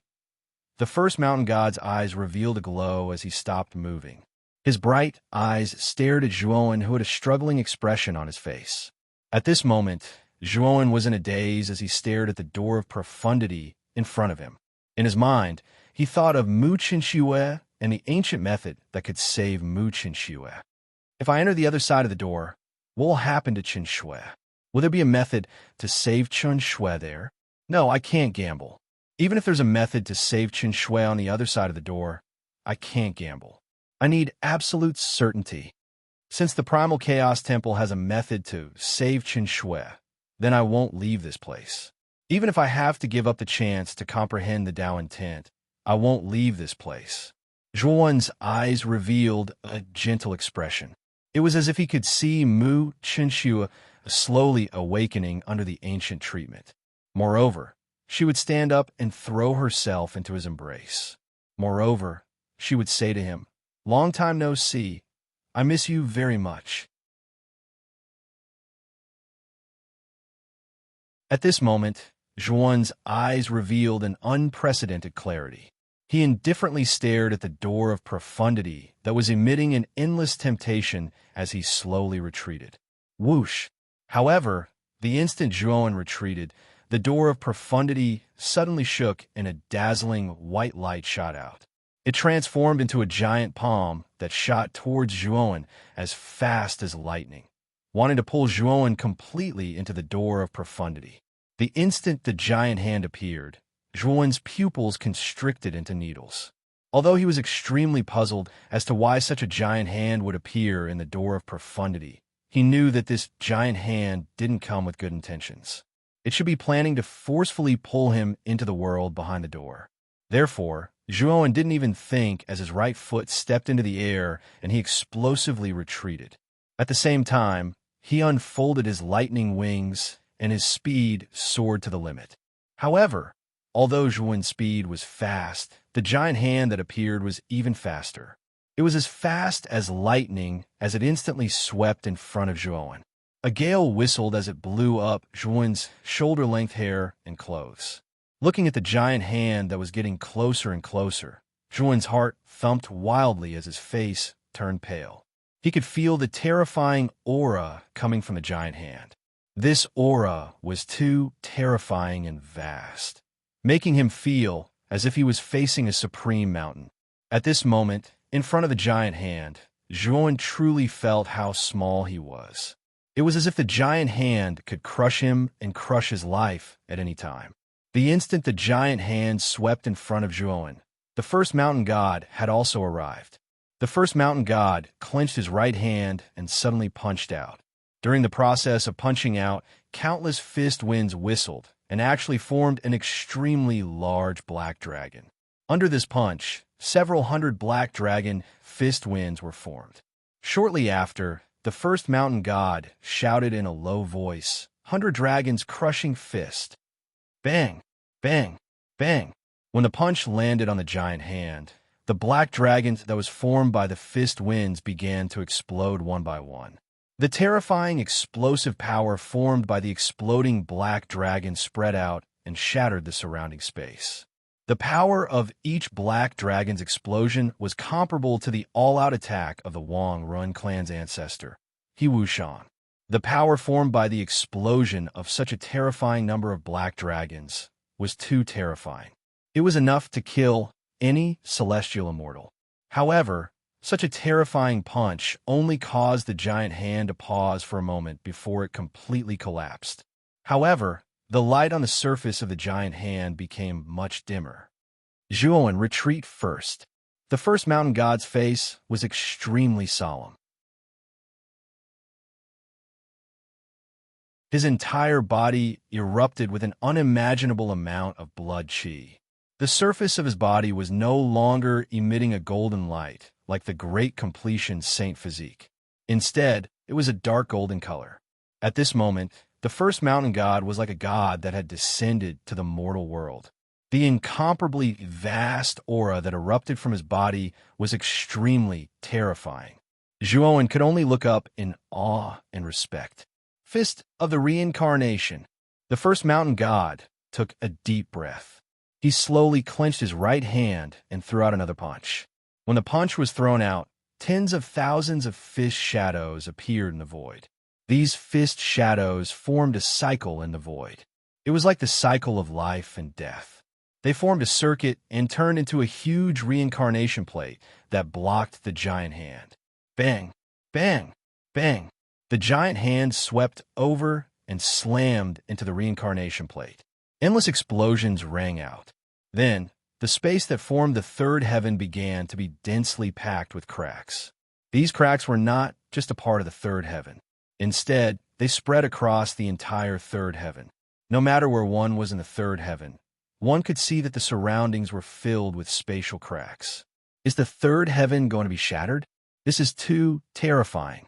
The first mountain god's eyes revealed a glow as he stopped moving. His bright eyes stared at Zhuowen, who had a struggling expression on his face. At this moment, Zhuowen was in a daze as he stared at the door of profundity in front of him. In his mind, he thought of Mu Qinxue and the ancient method that could save Mu Qinxue. If I enter the other side of the door, what will happen to Qinxue? Will there be a method to save Qinxue there? No, I can't gamble. Even if there's a method to save Qinxue on the other side of the door, I can't gamble. I need absolute certainty. Since the Primal Chaos Temple has a method to save Qinxue, then I won't leave this place. Even if I have to give up the chance to comprehend the Tao intent, I won't leave this place. Zhuowen's eyes revealed a gentle expression. It was as if he could see Mu Qinxue slowly awakening under the ancient treatment. Moreover, she would stand up and throw herself into his embrace. Moreover, she would say to him, "Long time no see. I miss you very much." At this moment, Zhuowen's eyes revealed an unprecedented clarity. He indifferently stared at the door of profundity that was emitting an endless temptation as he slowly retreated. Whoosh! However, the instant Zhuowen retreated, the door of profundity suddenly shook and a dazzling white light shot out. It transformed into a giant palm that shot towards Zhuowen as fast as lightning, wanting to pull Zhuowen completely into the door of profundity. The instant the giant hand appeared, Zhuowen's pupils constricted into needles. Although he was extremely puzzled as to why such a giant hand would appear in the door of profundity, he knew that this giant hand didn't come with good intentions. It should be planning to forcefully pull him into the world behind the door. Therefore, Zhuowen didn't even think as his right foot stepped into the air and he explosively retreated. At the same time, he unfolded his lightning wings and his speed soared to the limit. However, although Zhuowen's speed was fast, the giant hand that appeared was even faster. It was as fast as lightning as it instantly swept in front of Zhuowen. A gale whistled as it blew up Zhuowen's shoulder-length hair and clothes. Looking at the giant hand that was getting closer and closer, Zhuowen's heart thumped wildly as his face turned pale. He could feel the terrifying aura coming from the giant hand. This aura was too terrifying and vast, making him feel as if he was facing a supreme mountain. At this moment, in front of the giant hand, Zhuowen truly felt how small he was. It was as if the giant hand could crush him and crush his life at any time. The instant the giant hand swept in front of Zhuowen, the first mountain god had also arrived. The first mountain god clenched his right hand and suddenly punched out. During the process of punching out, countless fist winds whistled and actually formed an extremely large black dragon. Under this punch, several hundred black dragon fist winds were formed. Shortly after, the first mountain god shouted in a low voice, "100 dragons crushing fist." Bang! Bang! Bang! When the punch landed on the giant hand, the black dragon that was formed by the fist winds began to explode one by one. The terrifying explosive power formed by the exploding black dragon spread out and shattered the surrounding space. The power of each black dragon's explosion was comparable to the all-out attack of the Wang Run clan's ancestor, He Wushan. The power formed by the explosion of such a terrifying number of black dragons was too terrifying. It was enough to kill any celestial immortal. However, such a terrifying punch only caused the giant hand to pause for a moment before it completely collapsed. However, the light on the surface of the giant hand became much dimmer. "Zhuowen, retreat first." The first mountain god's face was extremely solemn. His entire body erupted with an unimaginable amount of blood chi. The surface of his body was no longer emitting a golden light, like the great completion saint physique. Instead, it was a dark golden color. At this moment, the first mountain god was like a god that had descended to the mortal world. The incomparably vast aura that erupted from his body was extremely terrifying. Zhuowen could only look up in awe and respect. Fist of the Reincarnation. The first mountain god took a deep breath. He slowly clenched his right hand and threw out another punch. When the punch was thrown out, tens of thousands of fist shadows appeared in the void. These fist shadows formed a cycle in the void. It was like the cycle of life and death. They formed a circuit and turned into a huge reincarnation plate that blocked the giant hand. Bang! Bang! Bang! The giant hand swept over and slammed into the reincarnation plate. Endless explosions rang out. Then, the space that formed the third heaven began to be densely packed with cracks. These cracks were not just a part of the third heaven. Instead, they spread across the entire third heaven. No matter where one was in the third heaven, one could see that the surroundings were filled with spatial cracks. Is the third heaven going to be shattered? This is too terrifying.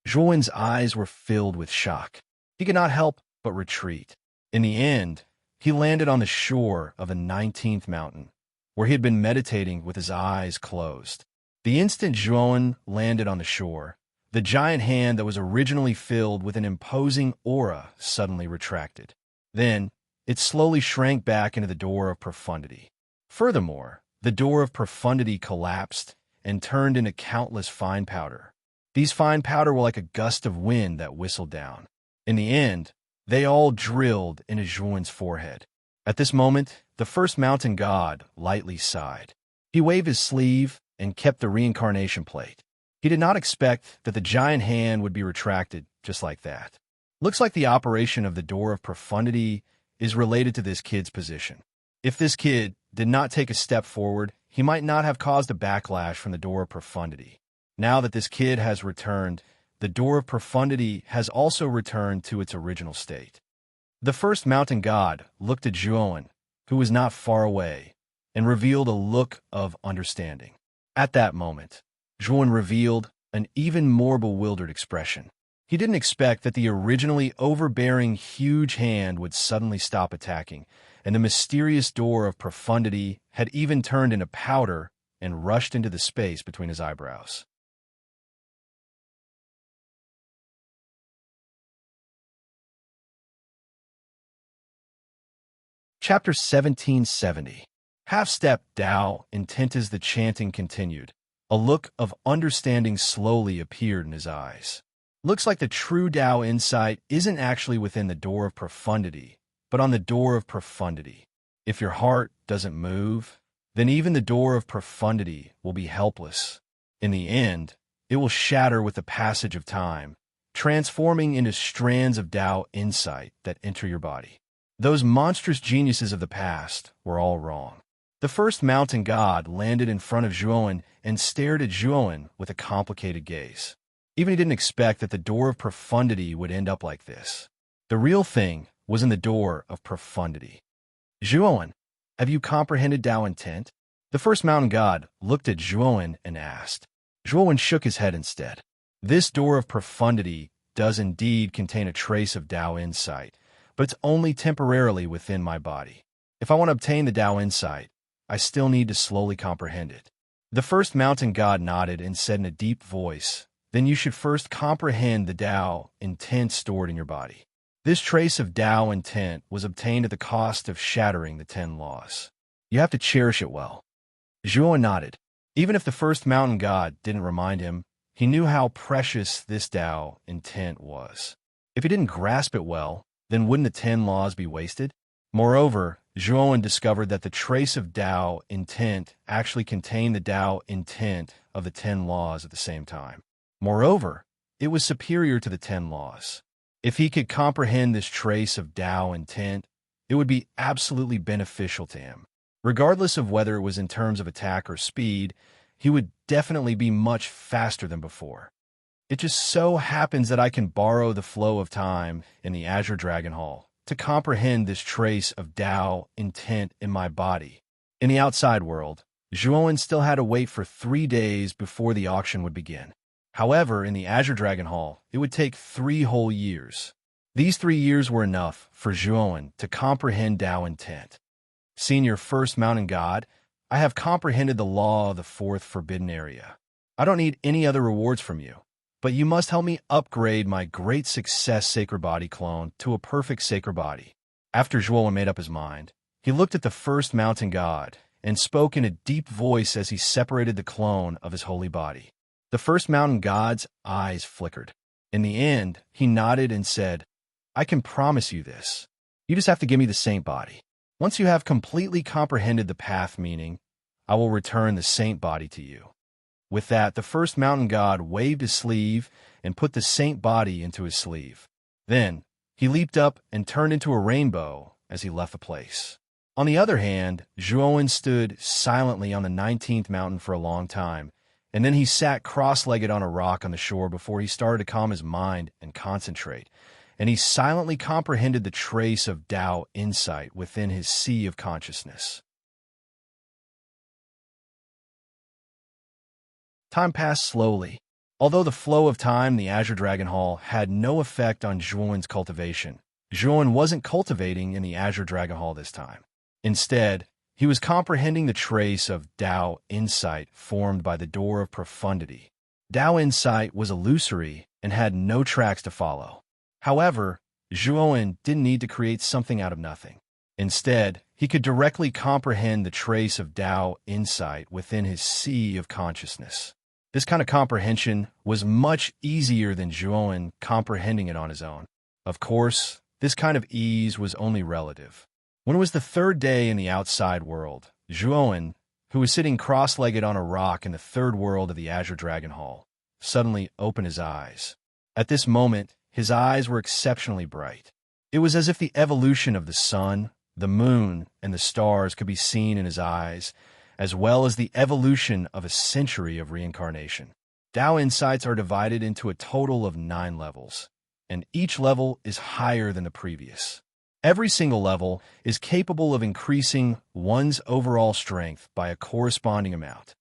Zhuowen's eyes were filled with shock. He could not help but retreat. In the end, he landed on the shore of the 19th mountain, where he had been meditating with his eyes closed. The instant Zhuowen landed on the shore, the giant hand that was originally filled with an imposing aura suddenly retracted. Then, it slowly shrank back into the door of profundity. Furthermore, the door of profundity collapsed and turned into countless fine powder. These fine powder were like a gust of wind that whistled down. In the end, they all drilled into Zhuowen's forehead. At this moment, the first mountain god lightly sighed. He waved his sleeve and kept the reincarnation plate. He did not expect that the giant hand would be retracted just like that. Looks like the operation of the door of profundity is related to this kid's position. If this kid did not take a step forward, he might not have caused a backlash from the door of profundity. Now that this kid has returned, the door of profundity has also returned to its original state. The first mountain god looked at Zhuowen, who was not far away, and revealed a look of understanding. At that moment, Zhuowen revealed an even more bewildered expression. He didn't expect that the originally overbearing huge hand would suddenly stop attacking, and the mysterious door of profundity had even turned into powder and rushed into the space between his eyebrows. Chapter 1770. Half-step Tao, intent as the chanting continued. A look of understanding slowly appeared in his eyes. Looks like the true Tao insight isn't actually within the door of profundity, but on the door of profundity. If your heart doesn't move, then even the door of profundity will be helpless. In the end, it will shatter with the passage of time, transforming into strands of Tao insight that enter your body. Those monstrous geniuses of the past were all wrong. The first mountain god landed in front of Zhuowen and stared at Zhuowen with a complicated gaze. Even he didn't expect that the door of profundity would end up like this. The real thing was in the door of profundity. Zhuowen, have you comprehended Tao intent? The first mountain god looked at Zhuowen and asked. Zhuowen shook his head instead. This door of profundity does indeed contain a trace of Tao insight, but it's only temporarily within my body. If I want to obtain the Tao insight, I still need to slowly comprehend it. The first mountain god nodded and said in a deep voice, then you should first comprehend the Tao intent stored in your body. This trace of Tao intent was obtained at the cost of shattering the 10 laws. You have to cherish it well. Zhuo nodded. Even if the first mountain god didn't remind him, he knew how precious this Tao intent was. If he didn't grasp it well, then wouldn't the 10 laws be wasted? Moreover, Zhuowen discovered that the trace of Tao intent actually contained the Tao intent of the 10 laws at the same time. Moreover, it was superior to the 10 laws. If he could comprehend this trace of Tao intent, it would be absolutely beneficial to him. Regardless of whether it was in terms of attack or speed, he would definitely be much faster than before. It just so happens that I can borrow the flow of time in the Azure Dragon Hall to comprehend this trace of Tao intent in my body. In the outside world, Zhuowen still had to wait for 3 days before the auction would begin. However, in the Azure Dragon Hall, it would take 3 whole years. These 3 years were enough for Zhuowen to comprehend Tao intent. Senior First Mountain God, I have comprehended the law of the 4th forbidden area. I don't need any other rewards from you, but you must help me upgrade my great success Sacred Body clone to a perfect Sacred Body. After Zhuowen made up his mind, he looked at the First Mountain God and spoke in a deep voice as he separated the clone of his holy body. The First Mountain God's eyes flickered. In the end, he nodded and said, I can promise you this. You just have to give me the Saint Body. Once you have completely comprehended the path meaning, I will return the Saint Body to you. With that, the First Mountain God waved his sleeve and put the Saint Body into his sleeve. Then, he leaped up and turned into a rainbow as he left the place. On the other hand, Zhuowen stood silently on the 19th mountain for a long time, and then he sat cross-legged on a rock on the shore before he started to calm his mind and concentrate, and he silently comprehended the trace of Tao insight within his sea of consciousness. Time passed slowly. Although the flow of time in the Azure Dragon Hall had no effect on Zhuowen's cultivation, Zhuowen wasn't cultivating in the Azure Dragon Hall this time. Instead, he was comprehending the trace of Tao insight formed by the door of profundity. Tao insight was illusory and had no tracks to follow. However, Zhuowen didn't need to create something out of nothing. Instead, he could directly comprehend the trace of Tao insight within his sea of consciousness. This kind of comprehension was much easier than Zhuowen comprehending it on his own. Of course, this kind of ease was only relative. When it was the 3rd day in the outside world, Zhuowen, who was sitting cross-legged on a rock in the 3rd world of the Azure Dragon Hall, suddenly opened his eyes. At this moment, his eyes were exceptionally bright. It was as if the evolution of the sun, the moon, and the stars could be seen in his eyes, as well as the evolution of a century of reincarnation. Tao insights are divided into a total of 9 levels, and each level is higher than the previous. Every single level is capable of increasing one's overall strength by a corresponding amount.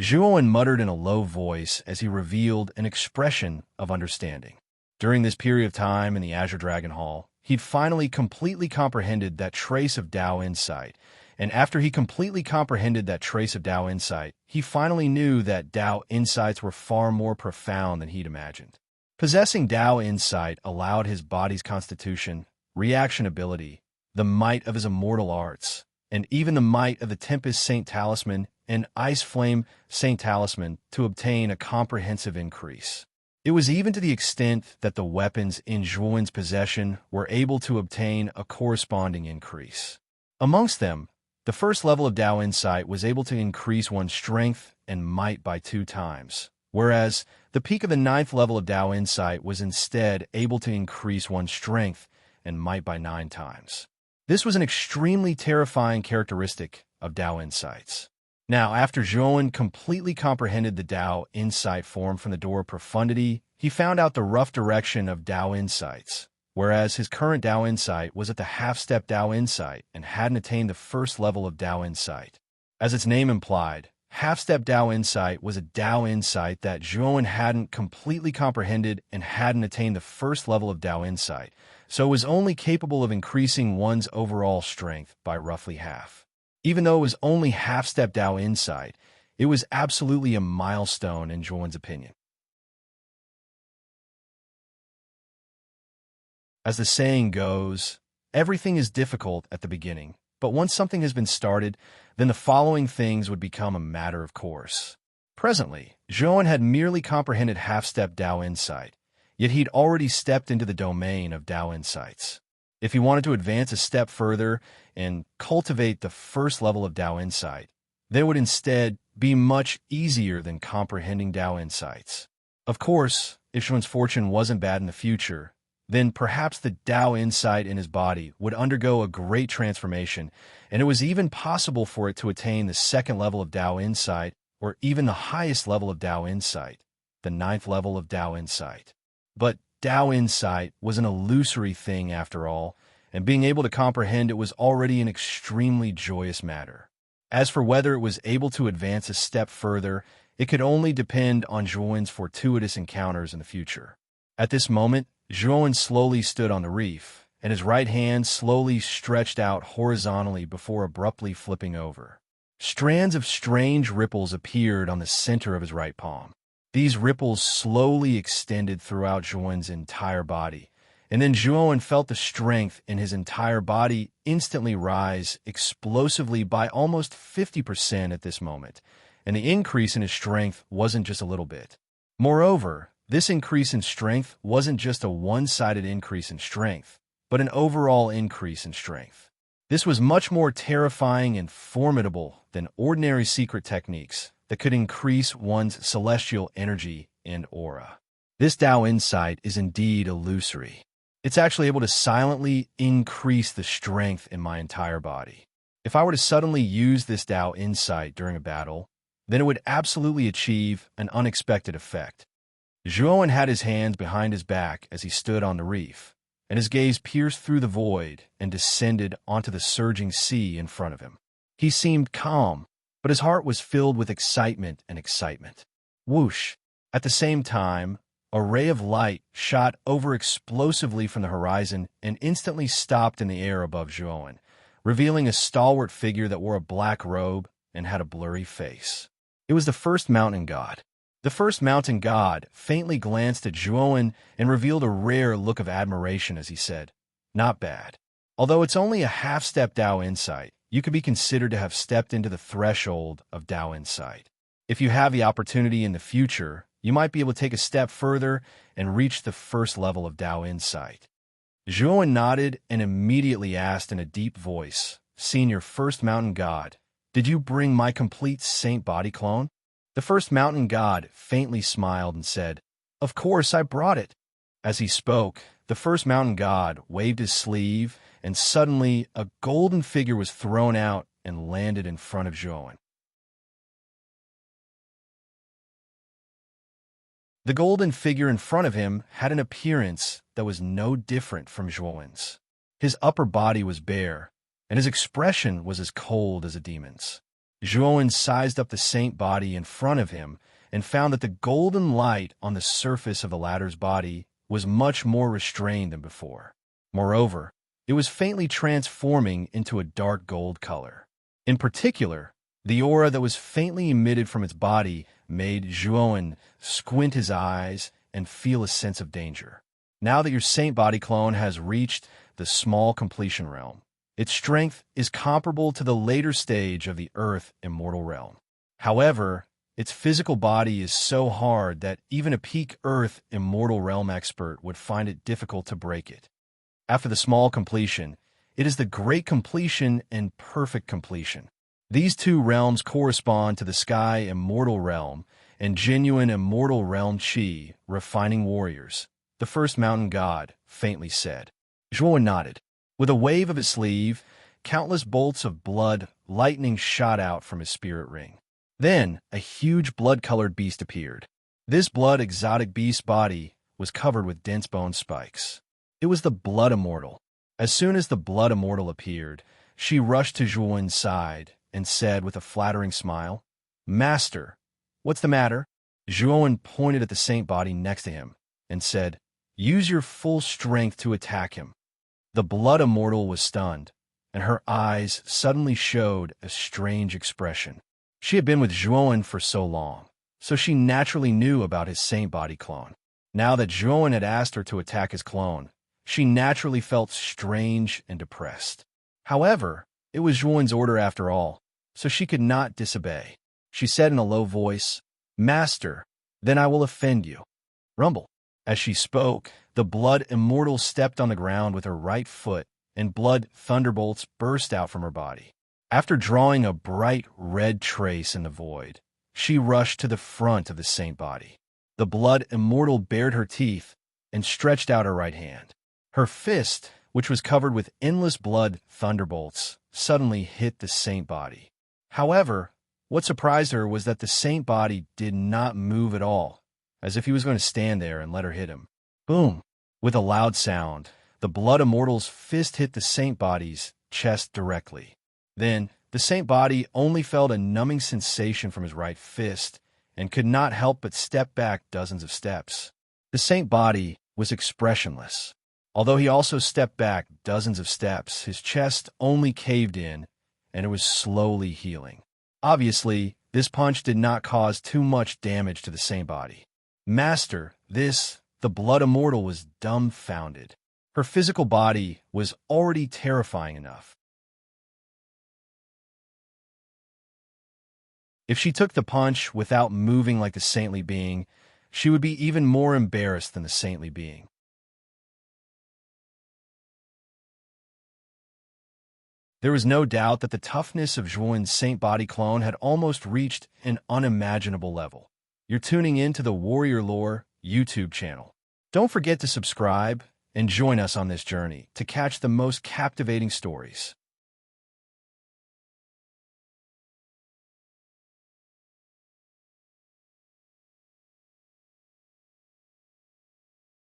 Zhuowen muttered in a low voice as he revealed an expression of understanding. During this period of time in the Azure Dragon Hall, he'd finally completely comprehended that trace of Tao insight, and after he completely comprehended that trace of Tao insight, he finally knew that Tao insights were far more profound than he'd imagined. Possessing Tao insight allowed his body's constitution, reaction ability, the might of his immortal arts, and even the might of the Tempest Saint Talisman and Ice Flame Saint Talisman to obtain a comprehensive increase. It was even to the extent that the weapons in Zhuowen's possession were able to obtain a corresponding increase. Amongst them, the first level of Tao insight was able to increase one's strength and might by 2 times, whereas the peak of the 9th level of Tao insight was instead able to increase one's strength and might by 9 times. This was an extremely terrifying characteristic of Tao insights. Now, after Zhuowen completely comprehended the Tao insight formed from the door of profundity, he found out the rough direction of Tao insights, whereas his current Tao insight was at the half-step Tao insight and hadn't attained the first level of Tao insight. As its name implied, half-step Tao insight was a Tao insight that Zhuowen hadn't completely comprehended and hadn't attained the first level of Tao insight, so it was only capable of increasing one's overall strength by roughly half. Even though it was only half-step Tao insight, it was absolutely a milestone in Zhuowen's opinion. As the saying goes, everything is difficult at the beginning, but once something has been started, then the following things would become a matter of course. Presently, Zhuowen had merely comprehended half-step Tao insight, yet he'd already stepped into the domain of Tao insights. If he wanted to advance a step further and cultivate the first level of Tao insight, then it would instead be much easier than comprehending Tao insights. Of course, if Zhuowen's fortune wasn't bad in the future, then perhaps the Tao insight in his body would undergo a great transformation, and it was even possible for it to attain the second level of Tao insight or even the highest level of Tao insight, the ninth level of Tao insight. But Tao insight was an illusory thing after all, and being able to comprehend it was already an extremely joyous matter. As for whether it was able to advance a step further, it could only depend on Zhuowen's fortuitous encounters in the future. At this moment, Zhuowen slowly stood on the reef, and his right hand slowly stretched out horizontally before abruptly flipping over. Strands of strange ripples appeared on the center of his right palm. These ripples slowly extended throughout Zhuowen's entire body, and then Zhuowen felt the strength in his entire body instantly rise explosively by almost 50% at this moment, and the increase in his strength wasn't just a little bit. Moreover, this increase in strength wasn't just a one-sided increase in strength, but an overall increase in strength. This was much more terrifying and formidable than ordinary secret techniques that could increase one's celestial energy and aura. This Tao insight is indeed illusory. It's actually able to silently increase the strength in my entire body. If I were to suddenly use this Tao insight during a battle, then it would absolutely achieve an unexpected effect. Zhuowen had his hands behind his back as he stood on the reef, and his gaze pierced through the void and descended onto the surging sea in front of him. He seemed calm, but his heart was filled with excitement and excitement. Whoosh! At the same time, a ray of light shot over explosively from the horizon and instantly stopped in the air above Zhuowen, revealing a stalwart figure that wore a black robe and had a blurry face. It was the first mountain god. The first mountain god faintly glanced at Zhuowen and revealed a rare look of admiration as he said, "Not bad. Although it's only a half-step Tao insight, you could be considered to have stepped into the threshold of Tao insight. If you have the opportunity in the future, you might be able to take a step further and reach the first level of Tao insight." Zhuowen nodded and immediately asked in a deep voice, "Senior First Mountain God, did you bring my complete saint body clone?" The first mountain god faintly smiled and said, "Of course, I brought it." As he spoke, the first mountain god waved his sleeve, and suddenly a golden figure was thrown out and landed in front of Zhuowen. The golden figure in front of him had an appearance that was no different from Zhuowen's. His upper body was bare, and his expression was as cold as a demon's. Zhuowen sized up the saint body in front of him and found that the golden light on the surface of the latter's body was much more restrained than before. Moreover, it was faintly transforming into a dark gold color. In particular, the aura that was faintly emitted from its body made Zhuowen squint his eyes and feel a sense of danger. Now that your saint body clone has reached the small completion realm, its strength is comparable to the later stage of the Earth immortal realm. However, its physical body is so hard that even a peak Earth immortal realm expert would find it difficult to break it. After the small completion, it is the great completion and perfect completion. These two realms correspond to the sky immortal realm and genuine immortal realm Qi, refining warriors, the first mountain god faintly said. Zhuowen nodded. With a wave of his sleeve, countless bolts of blood lightning shot out from his spirit ring. Then, a huge blood-colored beast appeared. This blood exotic beast's body was covered with dense bone spikes. It was the Blood Immortal. As soon as the Blood Immortal appeared, she rushed to Zhuowen's side and said with a flattering smile, "Master, what's the matter?" Zhuowen pointed at the saint body next to him and said, "Use your full strength to attack him." The Blood Immortal was stunned, and her eyes suddenly showed a strange expression. She had been with Zhuowen for so long, so she naturally knew about his saint body clone. Now that Zhuowen had asked her to attack his clone, she naturally felt strange and depressed. However, it was Zhuowen's order after all, so she could not disobey. She said in a low voice, "Master, then I will offend you." Rumble. As she spoke, the Blood Immortal stepped on the ground with her right foot, and blood thunderbolts burst out from her body. After drawing a bright red trace in the void, she rushed to the front of the saint body. The Blood Immortal bared her teeth and stretched out her right hand. Her fist, which was covered with endless blood thunderbolts, suddenly hit the saint body. However, What surprised her was that the saint body did not move at all, as if he was going to stand there and let her hit him. Boom! With a loud sound, the blood immortal's fist hit the saint body's chest directly. Then, the saint body only felt a numbing sensation from his right fist and could not help but step back dozens of steps. The saint body was expressionless. Although he also stepped back dozens of steps, his chest only caved in, and it was slowly healing. Obviously, this punch did not cause too much damage to the saint body. Master, the blood immortal was dumbfounded. Her physical body was already terrifying enough. If she took the punch without moving like the saintly being, she would be even more embarrassed than the saintly being. There was no doubt that the toughness of Zhuan's saint body clone had almost reached an unimaginable level. You're tuning in to the Warrior Lore YouTube channel. Don't forget to subscribe and join us on this journey to catch the most captivating stories.